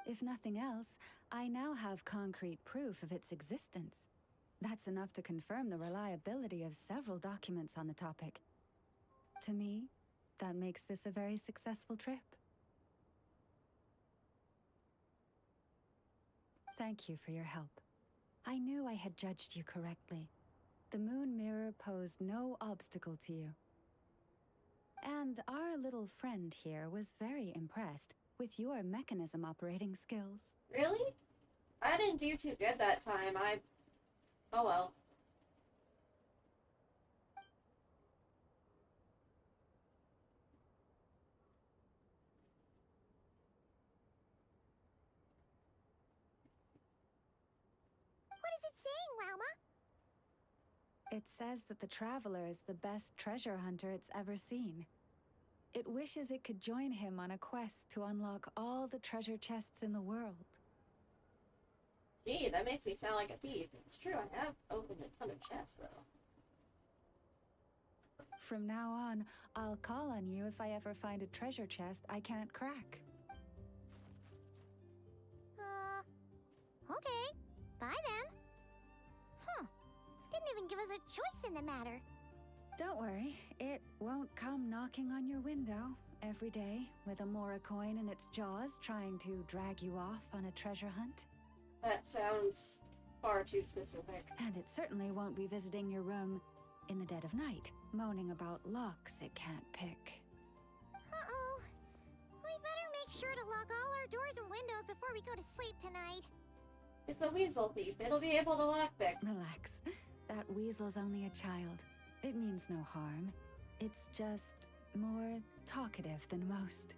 If nothing else, I now have concrete proof of its existence. That's enough to confirm the reliability of several documents on the topic. To me, that makes this a very successful trip. Thank you for your help. I knew I had judged you correctly. The Moon Mirror posed no obstacle to you. And our little friend here was very impressed with your mechanism operating skills. Really? I didn't do too good that time. Oh well. What is it saying, Lalma? It says that the Traveler is the best treasure hunter it's ever seen. It wishes it could join him on a quest to unlock all the treasure chests in the world. Gee, that makes me sound like a thief. It's true, I have opened a ton of chests, though. From now on, I'll call on you if I ever find a treasure chest I can't crack. Okay. Bye then. Huh. Didn't even give us a choice in the matter. Don't worry, it won't come knocking on your window every day with a Mora coin in its jaws trying to drag you off on a treasure hunt. That sounds far too specific. And it certainly won't be visiting your room in the dead of night, moaning about locks it can't pick. Uh-oh. We better make sure to lock all our doors and windows before we go to sleep tonight. It's a weasel thief. It'll be able to lockpick. Relax. That weasel's only a child. It means no harm. It's just more talkative than most.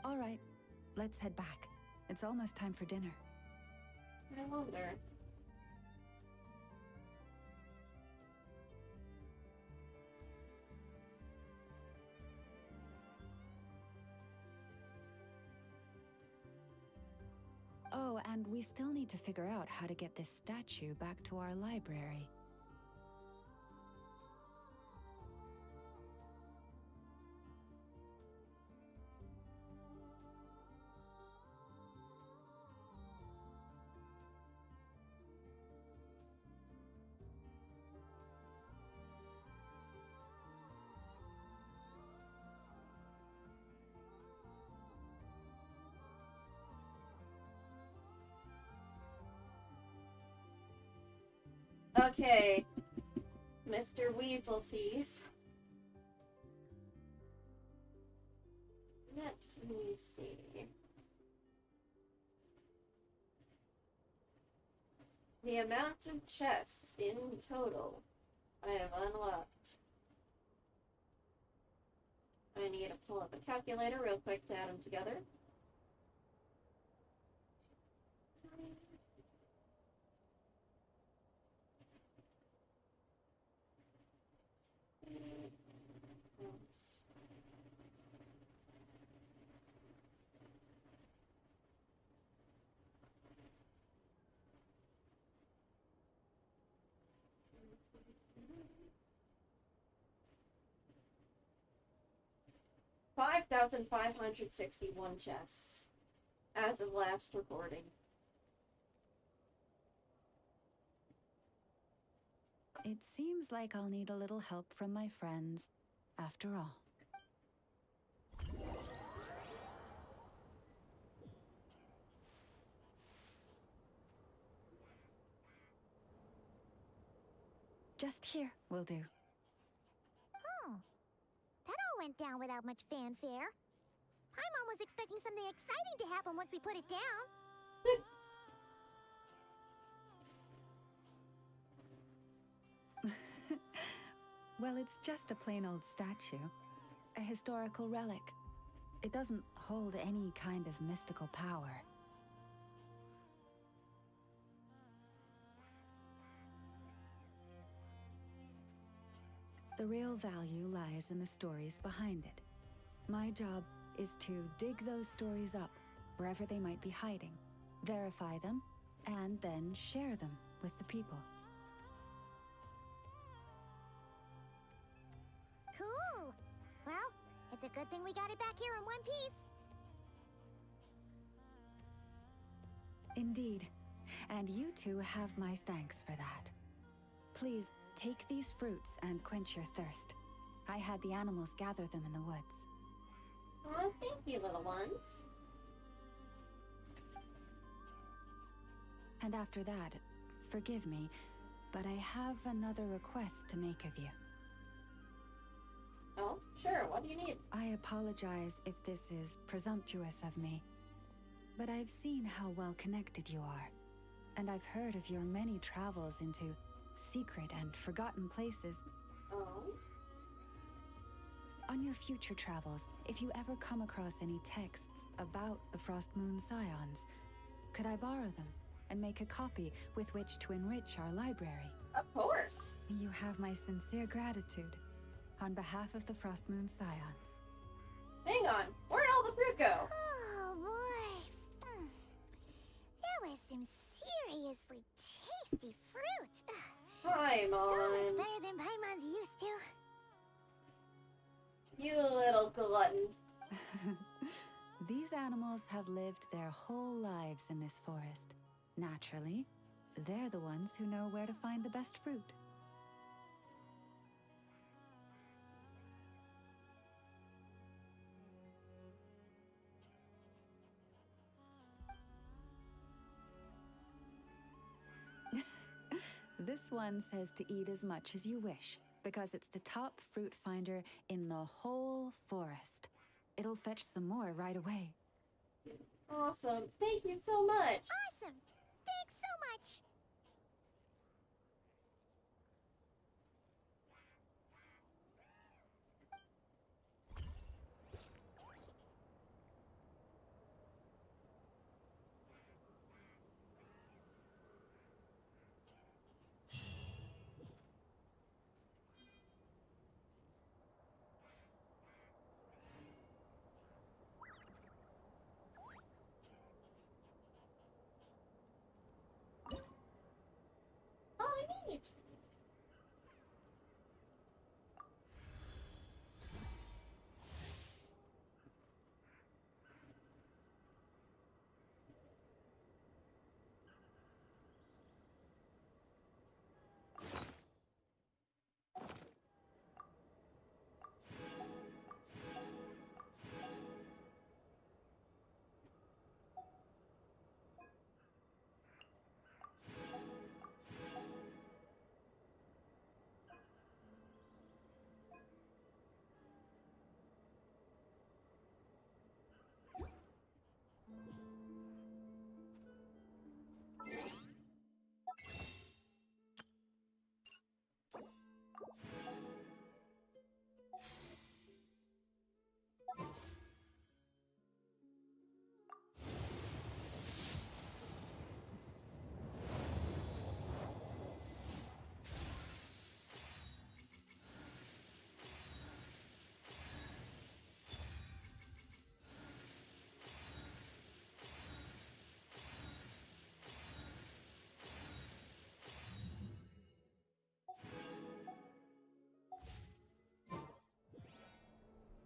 All right, let's head back. It's almost time for dinner. I wonder. Oh, and we still need to figure out how to get this statue back to our library. Okay, Mr. Weasel Thief. Let me see. The amount of chests in total I have unlocked. I need to pull up a calculator real quick to add them together. $5,561 chests as of last recording. It seems like I'll need a little help from my friends, after all. Just here will do. Oh, that all went down without much fanfare. Paimon was expecting something exciting to happen once we put it down. Well, it's just a plain old statue. A historical relic. It doesn't hold any kind of mystical power. The real value lies in the stories behind it. My job is to dig those stories up, wherever they might be hiding, verify them, and then share them with the people. Cool. Well, it's a good thing we got it back here in one piece. Indeed. And you two have my thanks for that. Please, take these fruits and quench your thirst. I had the animals gather them in the woods. Oh, thank you, little ones. And after that, forgive me, but I have another request to make of you. Oh, sure. What do you need? I apologize if this is presumptuous of me, but I've seen how well connected you are, and I've heard of your many travels into secret and forgotten places. Oh? On your future travels, if you ever come across any texts about the Frost Moon Scions, could I borrow them and make a copy with which to enrich our library? Of course. You have my sincere gratitude on behalf of the Frost Moon Scions. Hang on. Where'd all the fruit go? Oh boy. That was some seriously tasty fruit. Paimon. So much better than Paimon's used to. You little glutton. These animals have lived their whole lives in this forest. Naturally, they're the ones who know where to find the best fruit. This one says to eat as much as you wish, because it's the top fruit finder in the whole forest. It'll fetch some more right away. Awesome. Thank you so much. Awesome. Thanks so much. Oh, neat.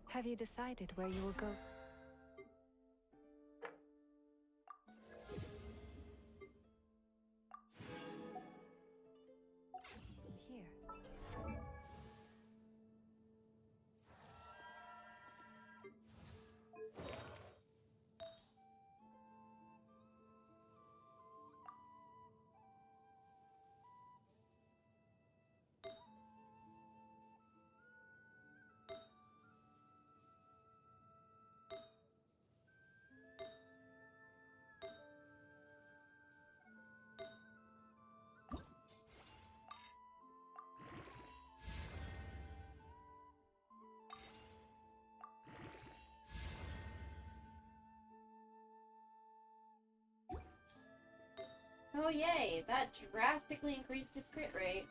Have you decided where you will go? Here. Oh yay, that drastically increased his crit rate.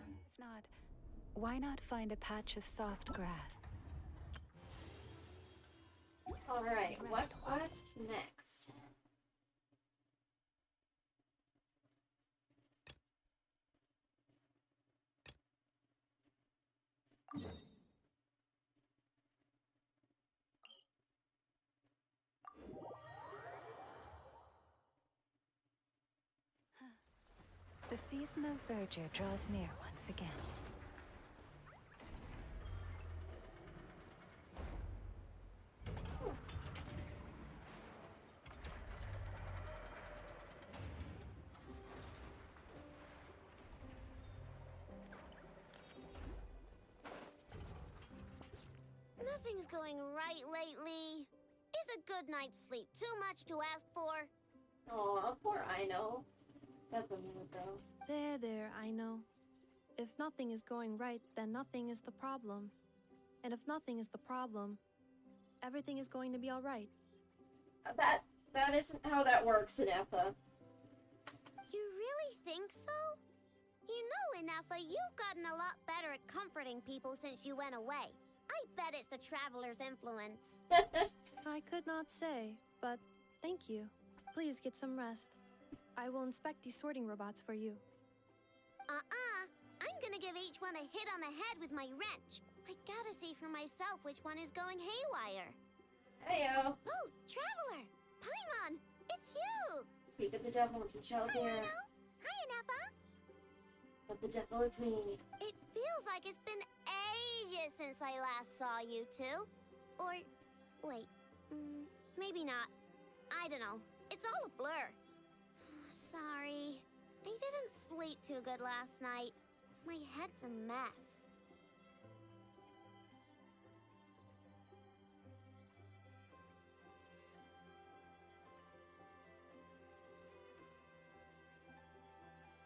If not, why not find a patch of soft grass? Alright, what quest next? The season of verdure draws near once again. Nothing's going right lately. Is a good night's sleep too much to ask for? Aw, poor Aino. That's a minute though. There, I know. If nothing is going right, then nothing is the problem. And if nothing is the problem, everything is going to be alright. That isn't how that works, Inefa. You really think so? You know, Inefa, you've gotten a lot better at comforting people since you went away. I bet it's the Traveler's influence. I could not say, but thank you. Please get some rest. I will inspect these sorting robots for you. I'm gonna give each one a hit on the head with my wrench. I gotta see for myself which one is going haywire. Heyo. Oh, Traveler! Paimon! It's you! Speak of the devil, it's Michelle here. Hi, Inefa! But the devil is me. It feels like it's been ages since I last saw you two. Or, wait, maybe not. I don't know. It's all a blur. Sorry. I didn't sleep too good last night. My head's a mess.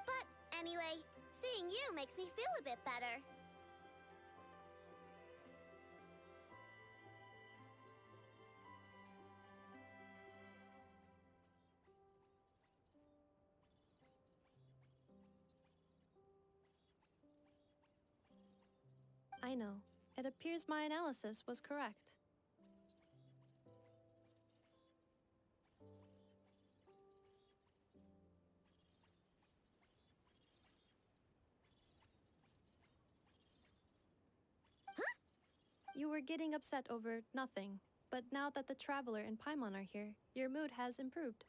But anyway, seeing you makes me feel a bit better. I know. It appears my analysis was correct. Huh? You were getting upset over nothing, but now that the Traveler and Paimon are here, your mood has improved.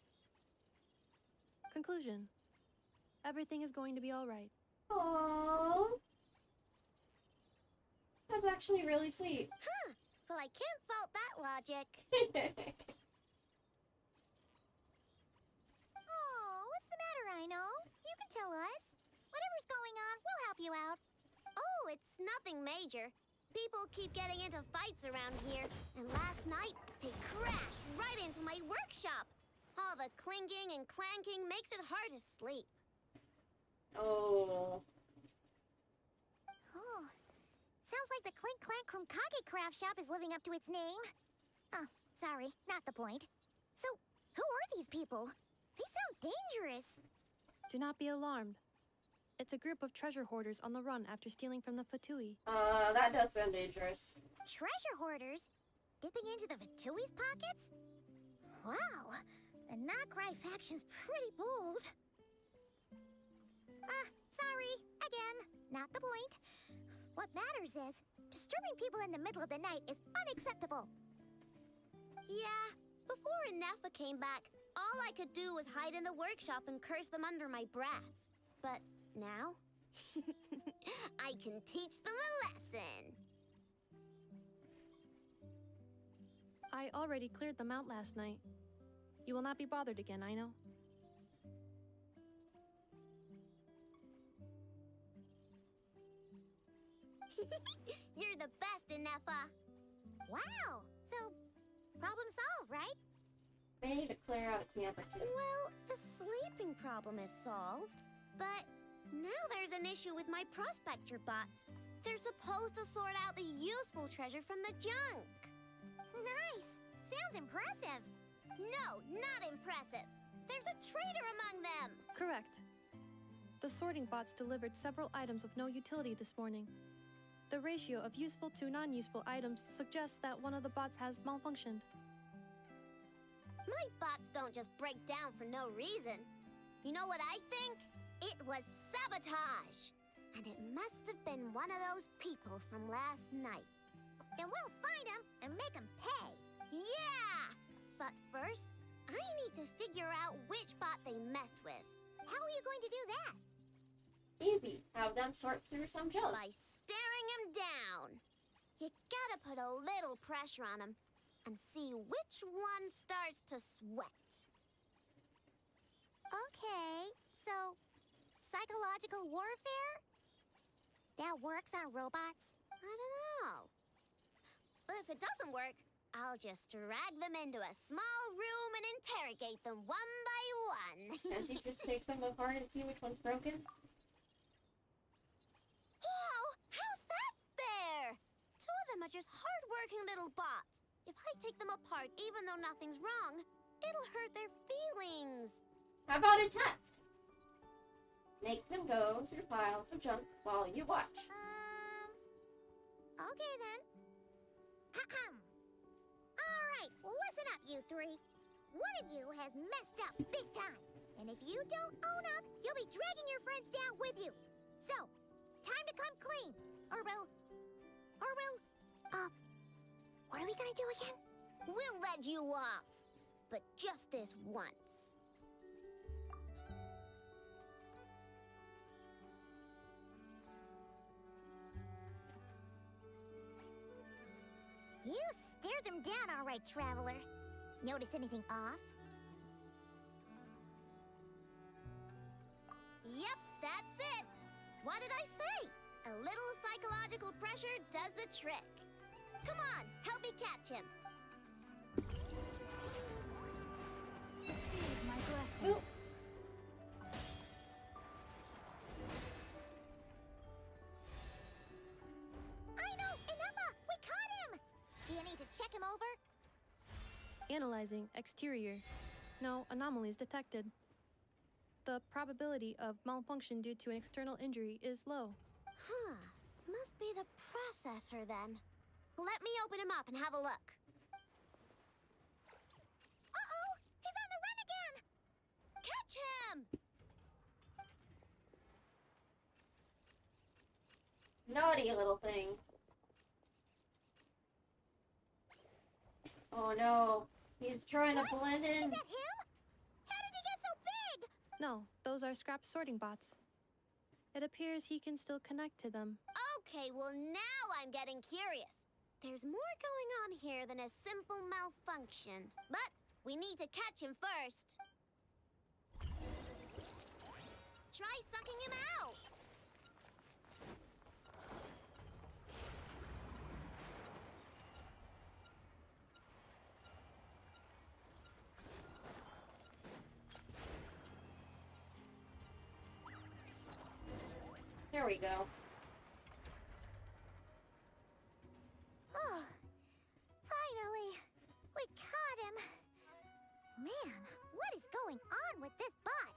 Conclusion. Everything is going to be alright. Aww. That's actually really sweet. Huh. Well, I can't fault that logic. Oh, what's the matter, Rhino? You can tell us. Whatever's going on, we'll help you out. Oh, it's nothing major. People keep getting into fights around here, and last night, they crashed right into my workshop. All the clinking and clanking makes it hard to sleep. Oh. Oh. Sounds like the Clink Clank Krumkage craft shop is living up to its name. Oh, sorry, not the point. So, who are these people? They sound dangerous. Do not be alarmed. It's a group of treasure hoarders on the run after stealing from the Fatui. That does sound dangerous. Treasure hoarders? Dipping into the Vitui's pockets? Wow, the Nokrai faction's pretty bold. Sorry, again, not the point. What matters is, disturbing people in the middle of the night is unacceptable. Yeah, before Inefa came back, all I could do was hide in the workshop and curse them under my breath. But now, I can teach them a lesson. I already cleared them out last night. You will not be bothered again, I know. You're the best, Inefa. Wow, so problem solved, right? They need to clear out a camp or two. Well, the sleeping problem is solved, but now there's an issue with my prospector bots. They're supposed to sort out the useful treasure from the junk. Nice. Sounds impressive. No, not impressive. There's a traitor among them. Correct. The sorting bots delivered several items of no utility this morning. The ratio of useful to non-useful items suggests that one of the bots has malfunctioned. My bots don't just break down for no reason. You know what I think? It was sabotage. And it must have been one of those people from last night. And we'll find him and make him pay. Yeah! But first, I need to figure out which bot they messed with. How are you going to do that? Easy. Have them sort through some junk. By staring him down. You gotta put a little pressure on him and see which one starts to sweat. Okay, so psychological warfare? That works on robots? I don't know. If it doesn't work, I'll just drag them into a small room and interrogate them one by one. Can't you just take them apart and see which one's broken? Whoa! How's that fair? Two of them are just hard-working little bots. If I take them apart even though nothing's wrong, it'll hurt their feelings. How about a test? Make them go through piles of junk while you watch. Okay then. Ahem. Alright, listen up, you three. One of you has messed up big time. And if you don't own up, you'll be dragging your friends down with you. So, time to come clean. Or we'll... what are we gonna do again? We'll let you off. But just this once. You stared them down all right, Traveler. Notice anything off? Yep, that's it. What did I say? A little psychological pressure does the trick. Come on, help me catch him. Receive my blessing. Oop. I know! Inefa! We caught him! Do you need to check him over? Analyzing exterior. No anomalies detected. The probability of malfunction due to an external injury is low. Huh. Must be the processor then. Let me open him up and have a look. Uh-oh! He's on the run again! Catch him! Naughty little thing. Oh no. He's trying to blend in. Is that him? How did he get so big? No, those are scrap sorting bots. It appears he can still connect to them. Okay, well now I'm getting curious. There's more going on here than a simple malfunction. But we need to catch him first. Try sucking him out. There we go. Oh, finally! We caught him! Man, what is going on with this bot?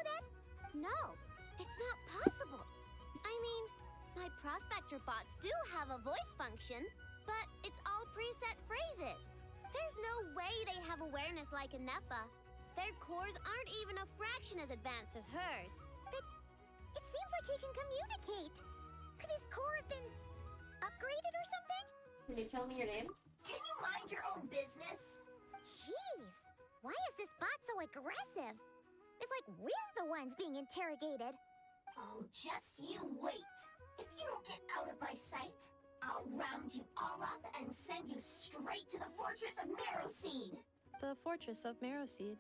that? No, it's not possible. I mean, my prospector bots do have a voice function, but it's all preset phrases. There's no way they have awareness like a Nepha. Their cores aren't even a fraction as advanced as hers. But it seems like he can communicate. Could his core have been upgraded or something? Can you tell me your name? Can you mind your own business? Jeez, why is this bot so aggressive? It's like we're the ones being interrogated. Oh, just you wait. If you don't get out of my sight, I'll round you all up and send you straight to the Fortress of Marrowseed. The Fortress of Marrowseed?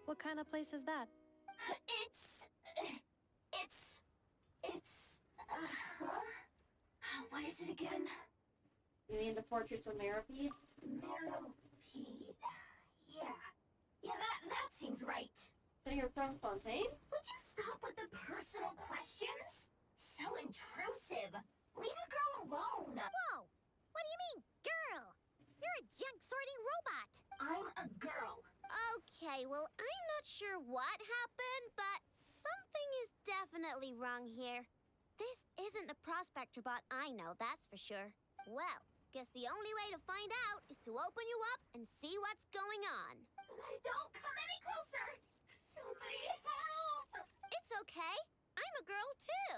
What kind of place is that? What is it again? You mean the Fortress of Marrowseed? Marrowseed. Yeah, that seems right. So you're from Fontaine? Would you stop with the personal questions? So intrusive. Leave a girl alone. Whoa! What do you mean, girl? You're a junk sorting robot. I'm a girl. Okay, well, I'm not sure what happened, but something is definitely wrong here. This isn't the prospector bot I know, that's for sure. Well, guess the only way to find out is to open you up and see what's going on. Don't come any closer. Somebody help! It's okay. I'm a girl too.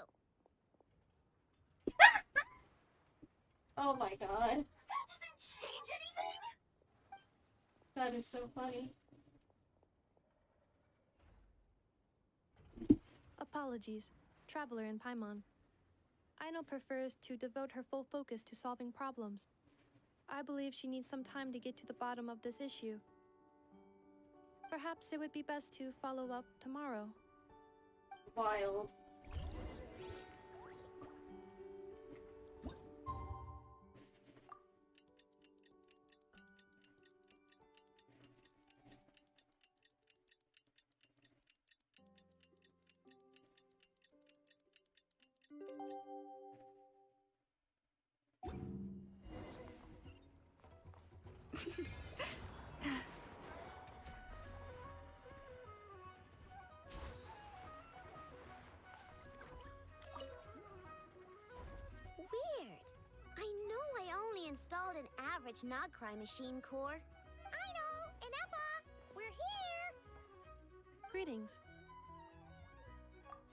Oh my god. That doesn't change anything. That is so funny. Apologies. Traveler in Paimon. Aino prefers to devote her full focus to solving problems. I believe she needs some time to get to the bottom of this issue. Perhaps it would be best to follow up tomorrow. Wild. Weird. I know I only installed an average Nogcry machine core. Aino and Emma, we're here. Greetings.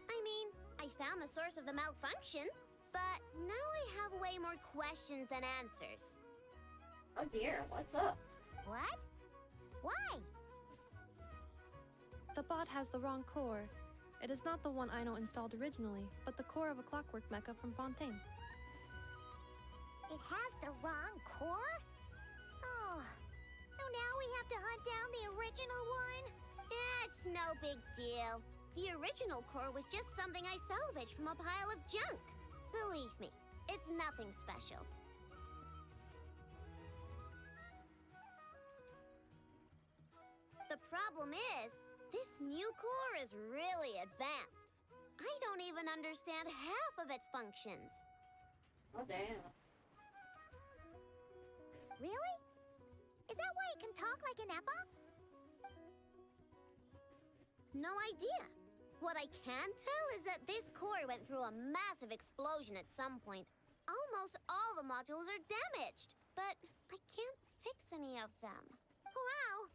I mean, I found the source of the malfunction, but now I have way more questions than answers. Oh dear, what's up? What? Why? The bot has the wrong core. It is not the one Aino installed originally, but the core of a clockwork mecha from Fontaine. It has the wrong core? Oh, so now we have to hunt down the original one? It's no big deal. The original core was just something I salvaged from a pile of junk. Believe me, it's nothing special. The problem is, this new core is really advanced. I don't even understand half of its functions. Oh damn. Really? Is that why it can talk like an Eppa? No idea. What I can tell is that this core went through a massive explosion at some point. Almost all the modules are damaged, but I can't fix any of them. Wow!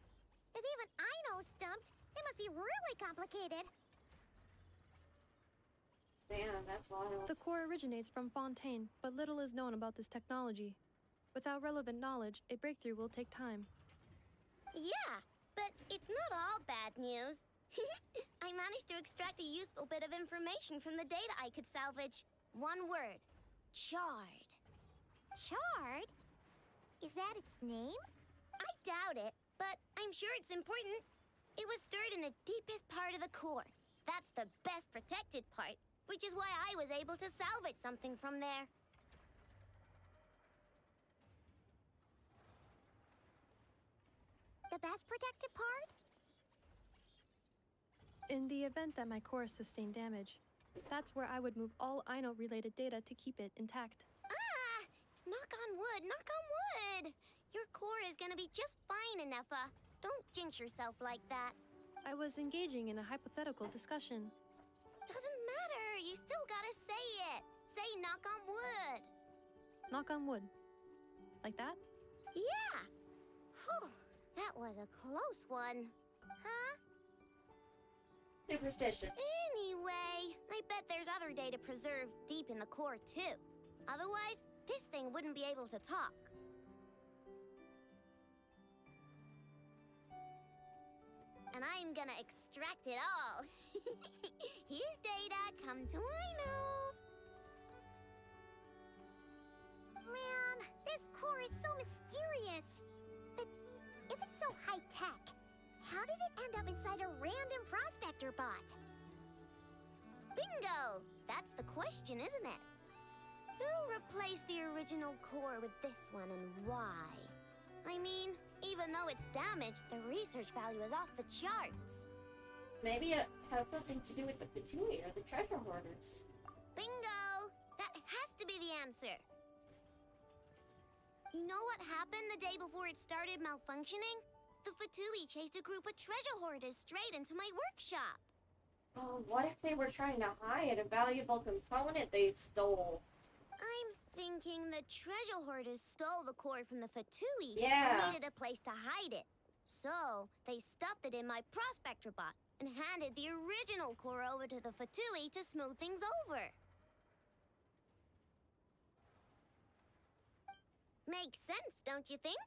If even Aino's stumped, it must be really complicated. Damn, that's wild. The core originates from Fontaine, but little is known about this technology. Without relevant knowledge, a breakthrough will take time. Yeah, but it's not all bad news. I managed to extract a useful bit of information from the data I could salvage. One word. Charred. Charred? Is that its name? I doubt it, but I'm sure it's important. It was stored in the deepest part of the core. That's the best protected part, which is why I was able to salvage something from there. The best protected part? In the event that my core sustained damage, that's where I would move all Aino-related data to keep it intact. Ah! Knock on wood, knock on wood! Your core is gonna be just fine, Inefa. Don't jinx yourself like that. I was engaging in a hypothetical discussion. Doesn't matter. You still gotta say it. Say knock on wood. Knock on wood. Like that? Yeah. Whew. That was a close one. Huh? Superstition. Anyway, I bet there's other data preserved deep in the core, too. Otherwise, this thing wouldn't be able to talk. And I'm gonna extract it all. Here, data, come to Ino. Man, this core is so mysterious. But if it's so high-tech, how did it end up inside a random prospector bot? Bingo! That's the question, isn't it? Who replaced the original core with this one and why? I mean, even though it's damaged, the research value is off the charts. Maybe it has something to do with the Fatui or the treasure hoarders. Bingo! That has to be the answer. You know what happened the day before it started malfunctioning? The Fatui chased a group of treasure hoarders straight into my workshop. Oh, what if they were trying to hide a valuable component they stole? I'm thinking the treasure hoarders stole the core from the Fatui Yeah. and needed a place to hide it. So, they stuffed it in my prospector bot and handed the original core over to the Fatui to smooth things over. Makes sense, don't you think?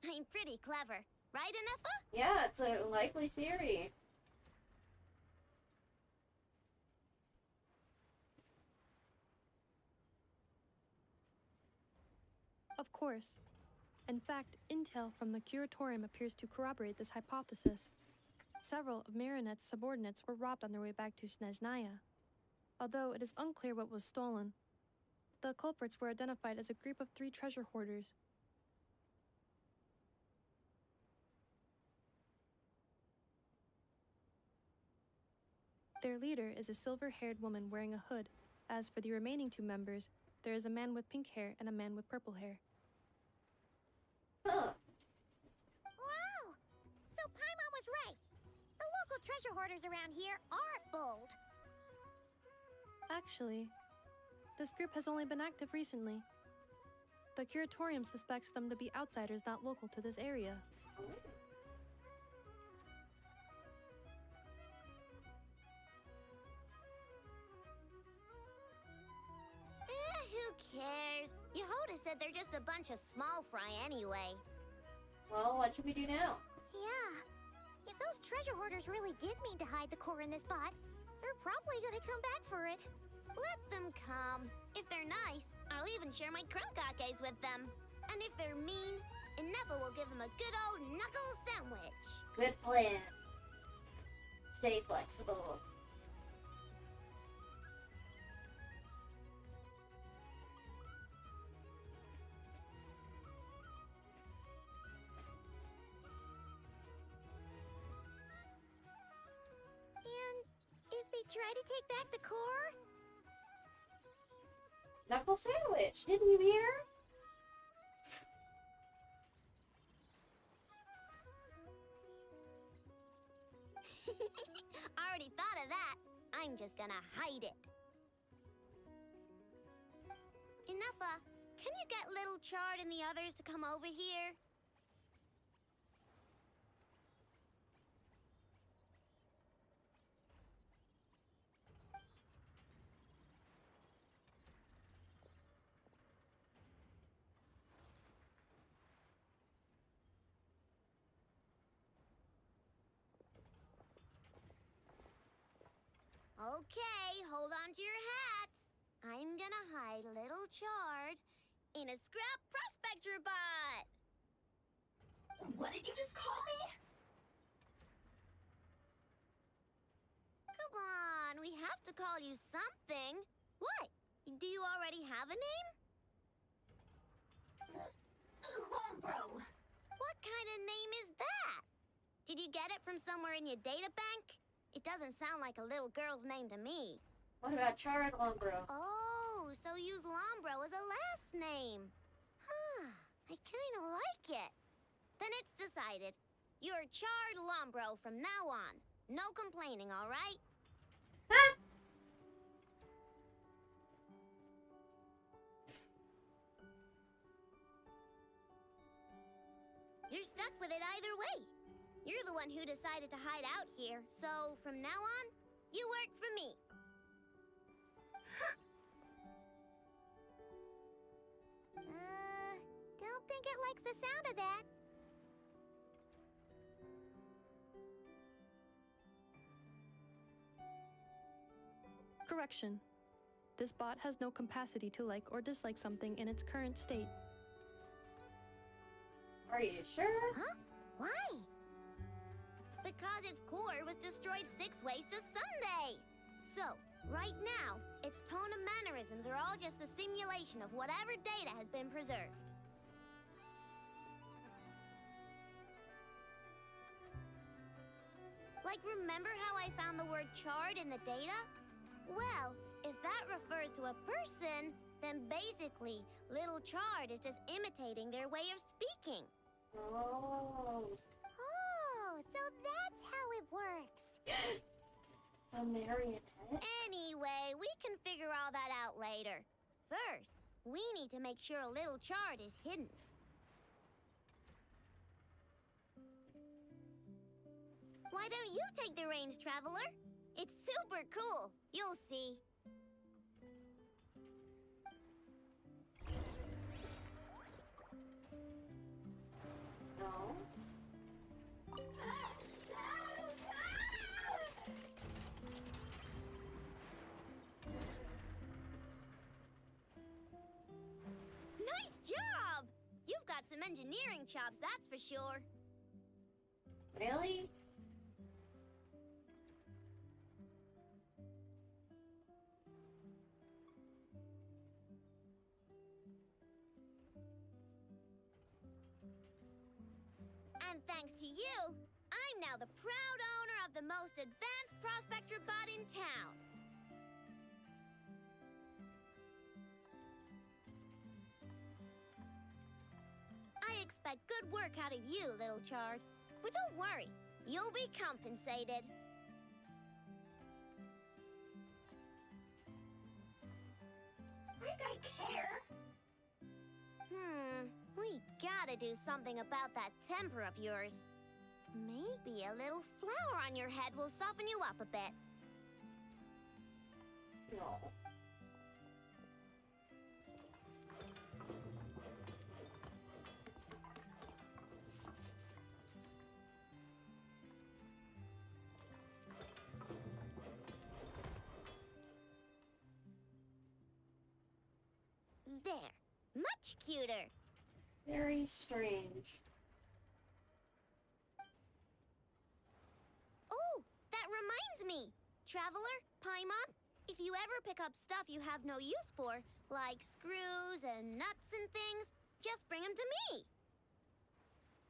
I'm pretty clever, right, Anefa? Yeah, it's a likely theory. Of course. In fact, intel from the curatorium appears to corroborate this hypothesis. Several of Marinette's subordinates were robbed on their way back to Snezhnaya. Although it is unclear what was stolen, the culprits were identified as a group of 3 treasure hoarders. Their leader is a silver-haired woman wearing a hood. As for the remaining 2 members, there is a man with pink hair and a man with purple hair. Huh. Wow! So Paimon was right. The local treasure hoarders around here are bold. Actually, this group has only been active recently. The curatorium suspects them to be outsiders not local to this area. Who cares? Yehoda said they're just a bunch of small fry anyway. Well, what should we do now? Yeah. If those treasure hoarders really did mean to hide the core in this bot, they're probably gonna come back for it. Let them come. If they're nice, I'll even share my crunkakes with them. And if they're mean, Anefa will give them a good old knuckle sandwich. Good plan. Stay flexible. And if they try to take back the core? Knuckle sandwich, didn't you hear? I already thought of that. I'm just gonna hide it. Anefa, can you get Little Chard and the others to come over here? Okay, hold on to your hats. I'm gonna hide Little Chard in a scrap prospector bot. What did you just call me? Come on, we have to call you something. What? Do you already have a name? Lombro. What kind of name is that? Did you get it from somewhere in your data bank? It doesn't sound like a little girl's name to me. What about Chard Lombro? Oh, so use Lombro as a last name. Huh, I kinda like it. Then it's decided. You're Chard Lombro from now on. No complaining, all right? You're stuck with it either way. You're the one who decided to hide out here, so from now on, you work for me. Don't think it likes the sound of that. Correction. This bot has no capacity to like or dislike something in its current state. Are you sure? Huh? Why? Because its core was destroyed 6 ways to Sunday. So, right now, its tone and mannerisms are all just a simulation of whatever data has been preserved. Like, remember how I found the word charred in the data? Well, if that refers to a person, then basically, little Chard is just imitating their way of speaking. Oh. Oh, so that's how it works. A marionette? Anyway, we can figure all that out later. First, we need to make sure little Chard is hidden. Why don't you take the reins, Traveler? It's super cool. You'll see. No. Nice job! You've got some engineering chops, that's for sure. Really? And thanks to you, I'm now the proud owner of the most advanced prospector bot in town. I expect good work out of you, little Chard. But don't worry, you'll be compensated. Like I care. We gotta do something about that temper of yours. Maybe a little flour on your head will soften you up a bit. No. There. Much cuter. Very strange. Oh, that reminds me. Traveler, Paimon, if you ever pick up stuff you have no use for, like screws and nuts and things, just bring them to me.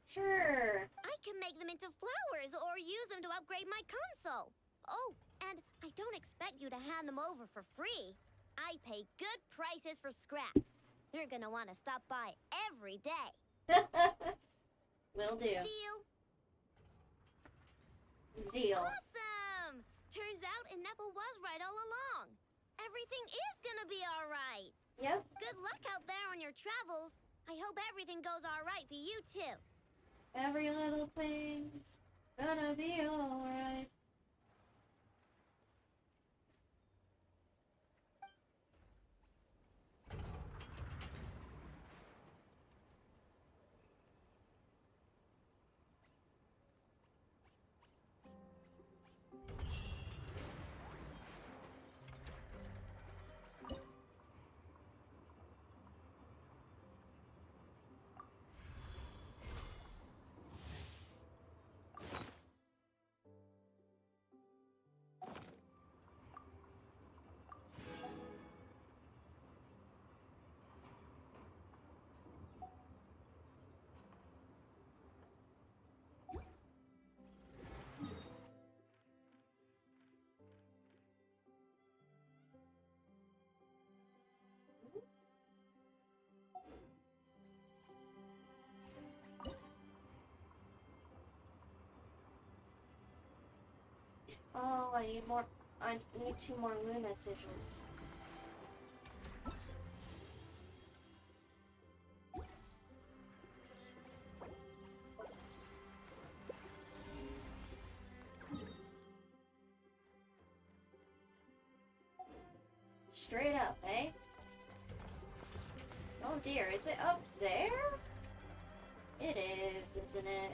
Sure. I can make them into flowers or use them to upgrade my console. Oh, and I don't expect you to hand them over for free. I pay good prices for scrap. You're gonna want to stop by every day. Will do. Deal? Deal. Awesome! Turns out Ineffa was right all along. Everything is gonna be all right. Yep. Good luck out there on your travels. I hope everything goes all right for you, too. Every little thing's gonna be alright. Oh, I need more. I need 2 more Luna sigils. Straight up, eh? Oh dear, is it up there? It is, isn't it?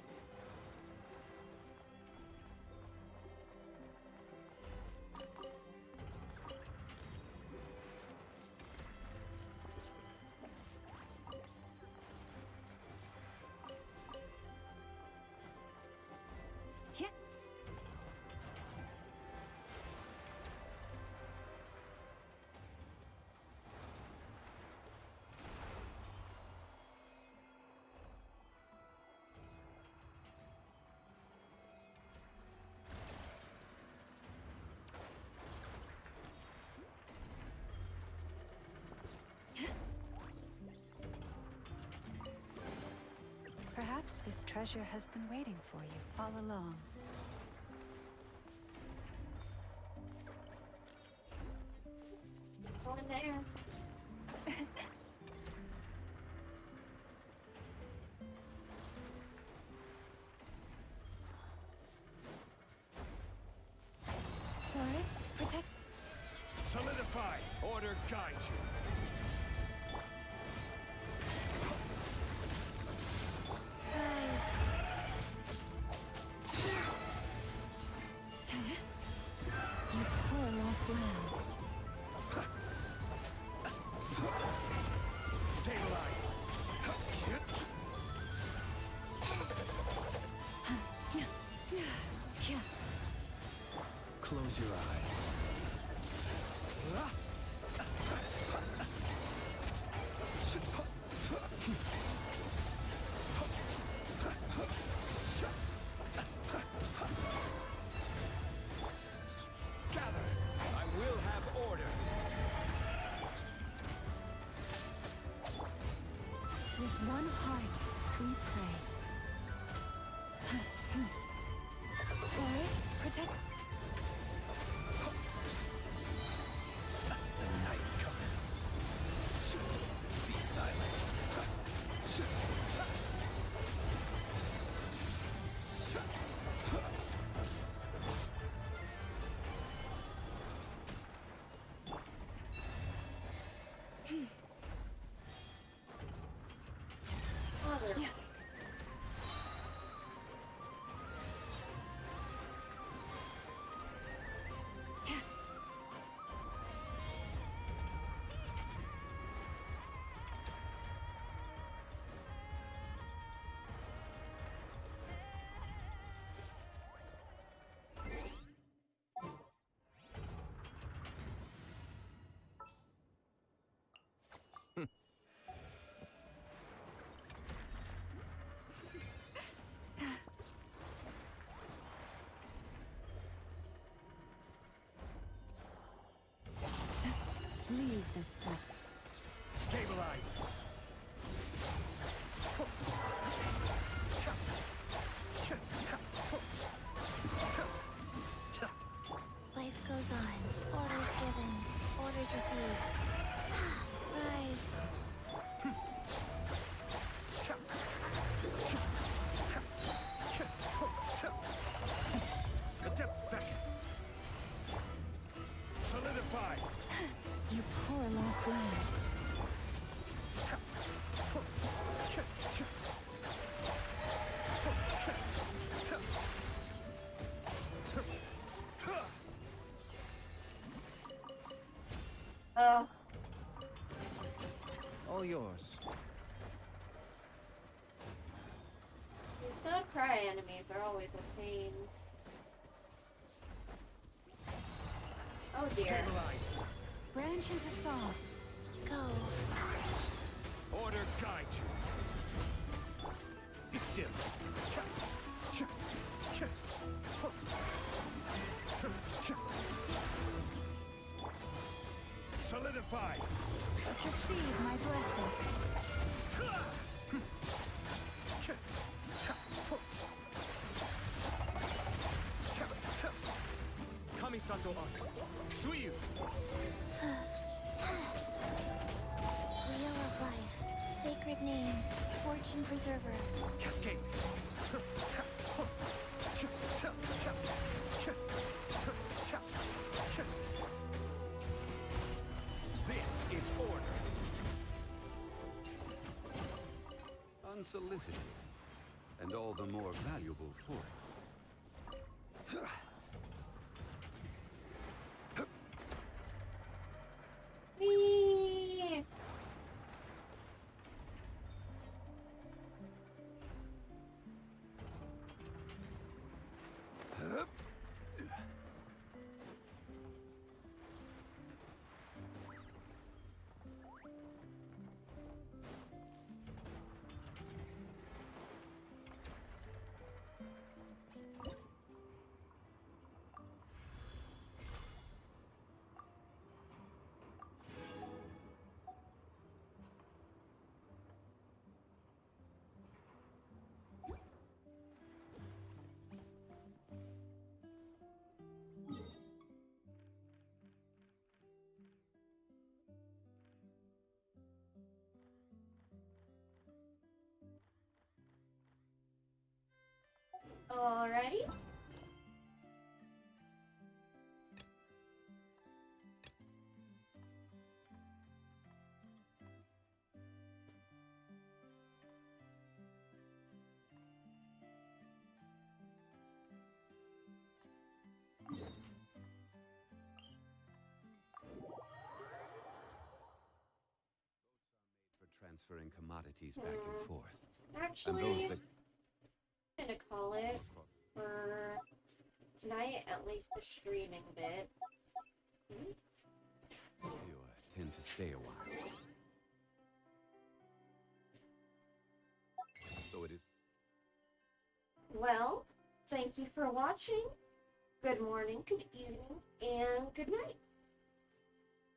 Perhaps this treasure has been waiting for you all along. Go in there. Forest, protect. Solidify! Order guide you! Guys. You poor lost lamb. Stabilize! Close your eyes. Gather! I will have order! With one heart, we pray. Forest, protect. The night cometh. Be silent. Mother. Leave this place. Stabilize! Life goes on. Orders given. Orders received. Rise. The depths beckon! Solidify! You poor lost lamb. Oh, All yours. these not cry enemies are always a pain. Oh dear. Stabilize! Branch into saw. Go. Order guide you! Be still! Solidify! Receive my blessing. Kami-sato Arc. Suiyu! Wheel of Life. Sacred name. Fortune Preserver. Cascade! This is order. Unsolicited, and all the more valuable for it. Me. Alrighty. For transferring commodities back and forth. Actually, And those that I'm gonna call it for tonight, at least the streaming bit. tend to stay a while. So it is. Well, thank you for watching. Good morning, good evening, and good night.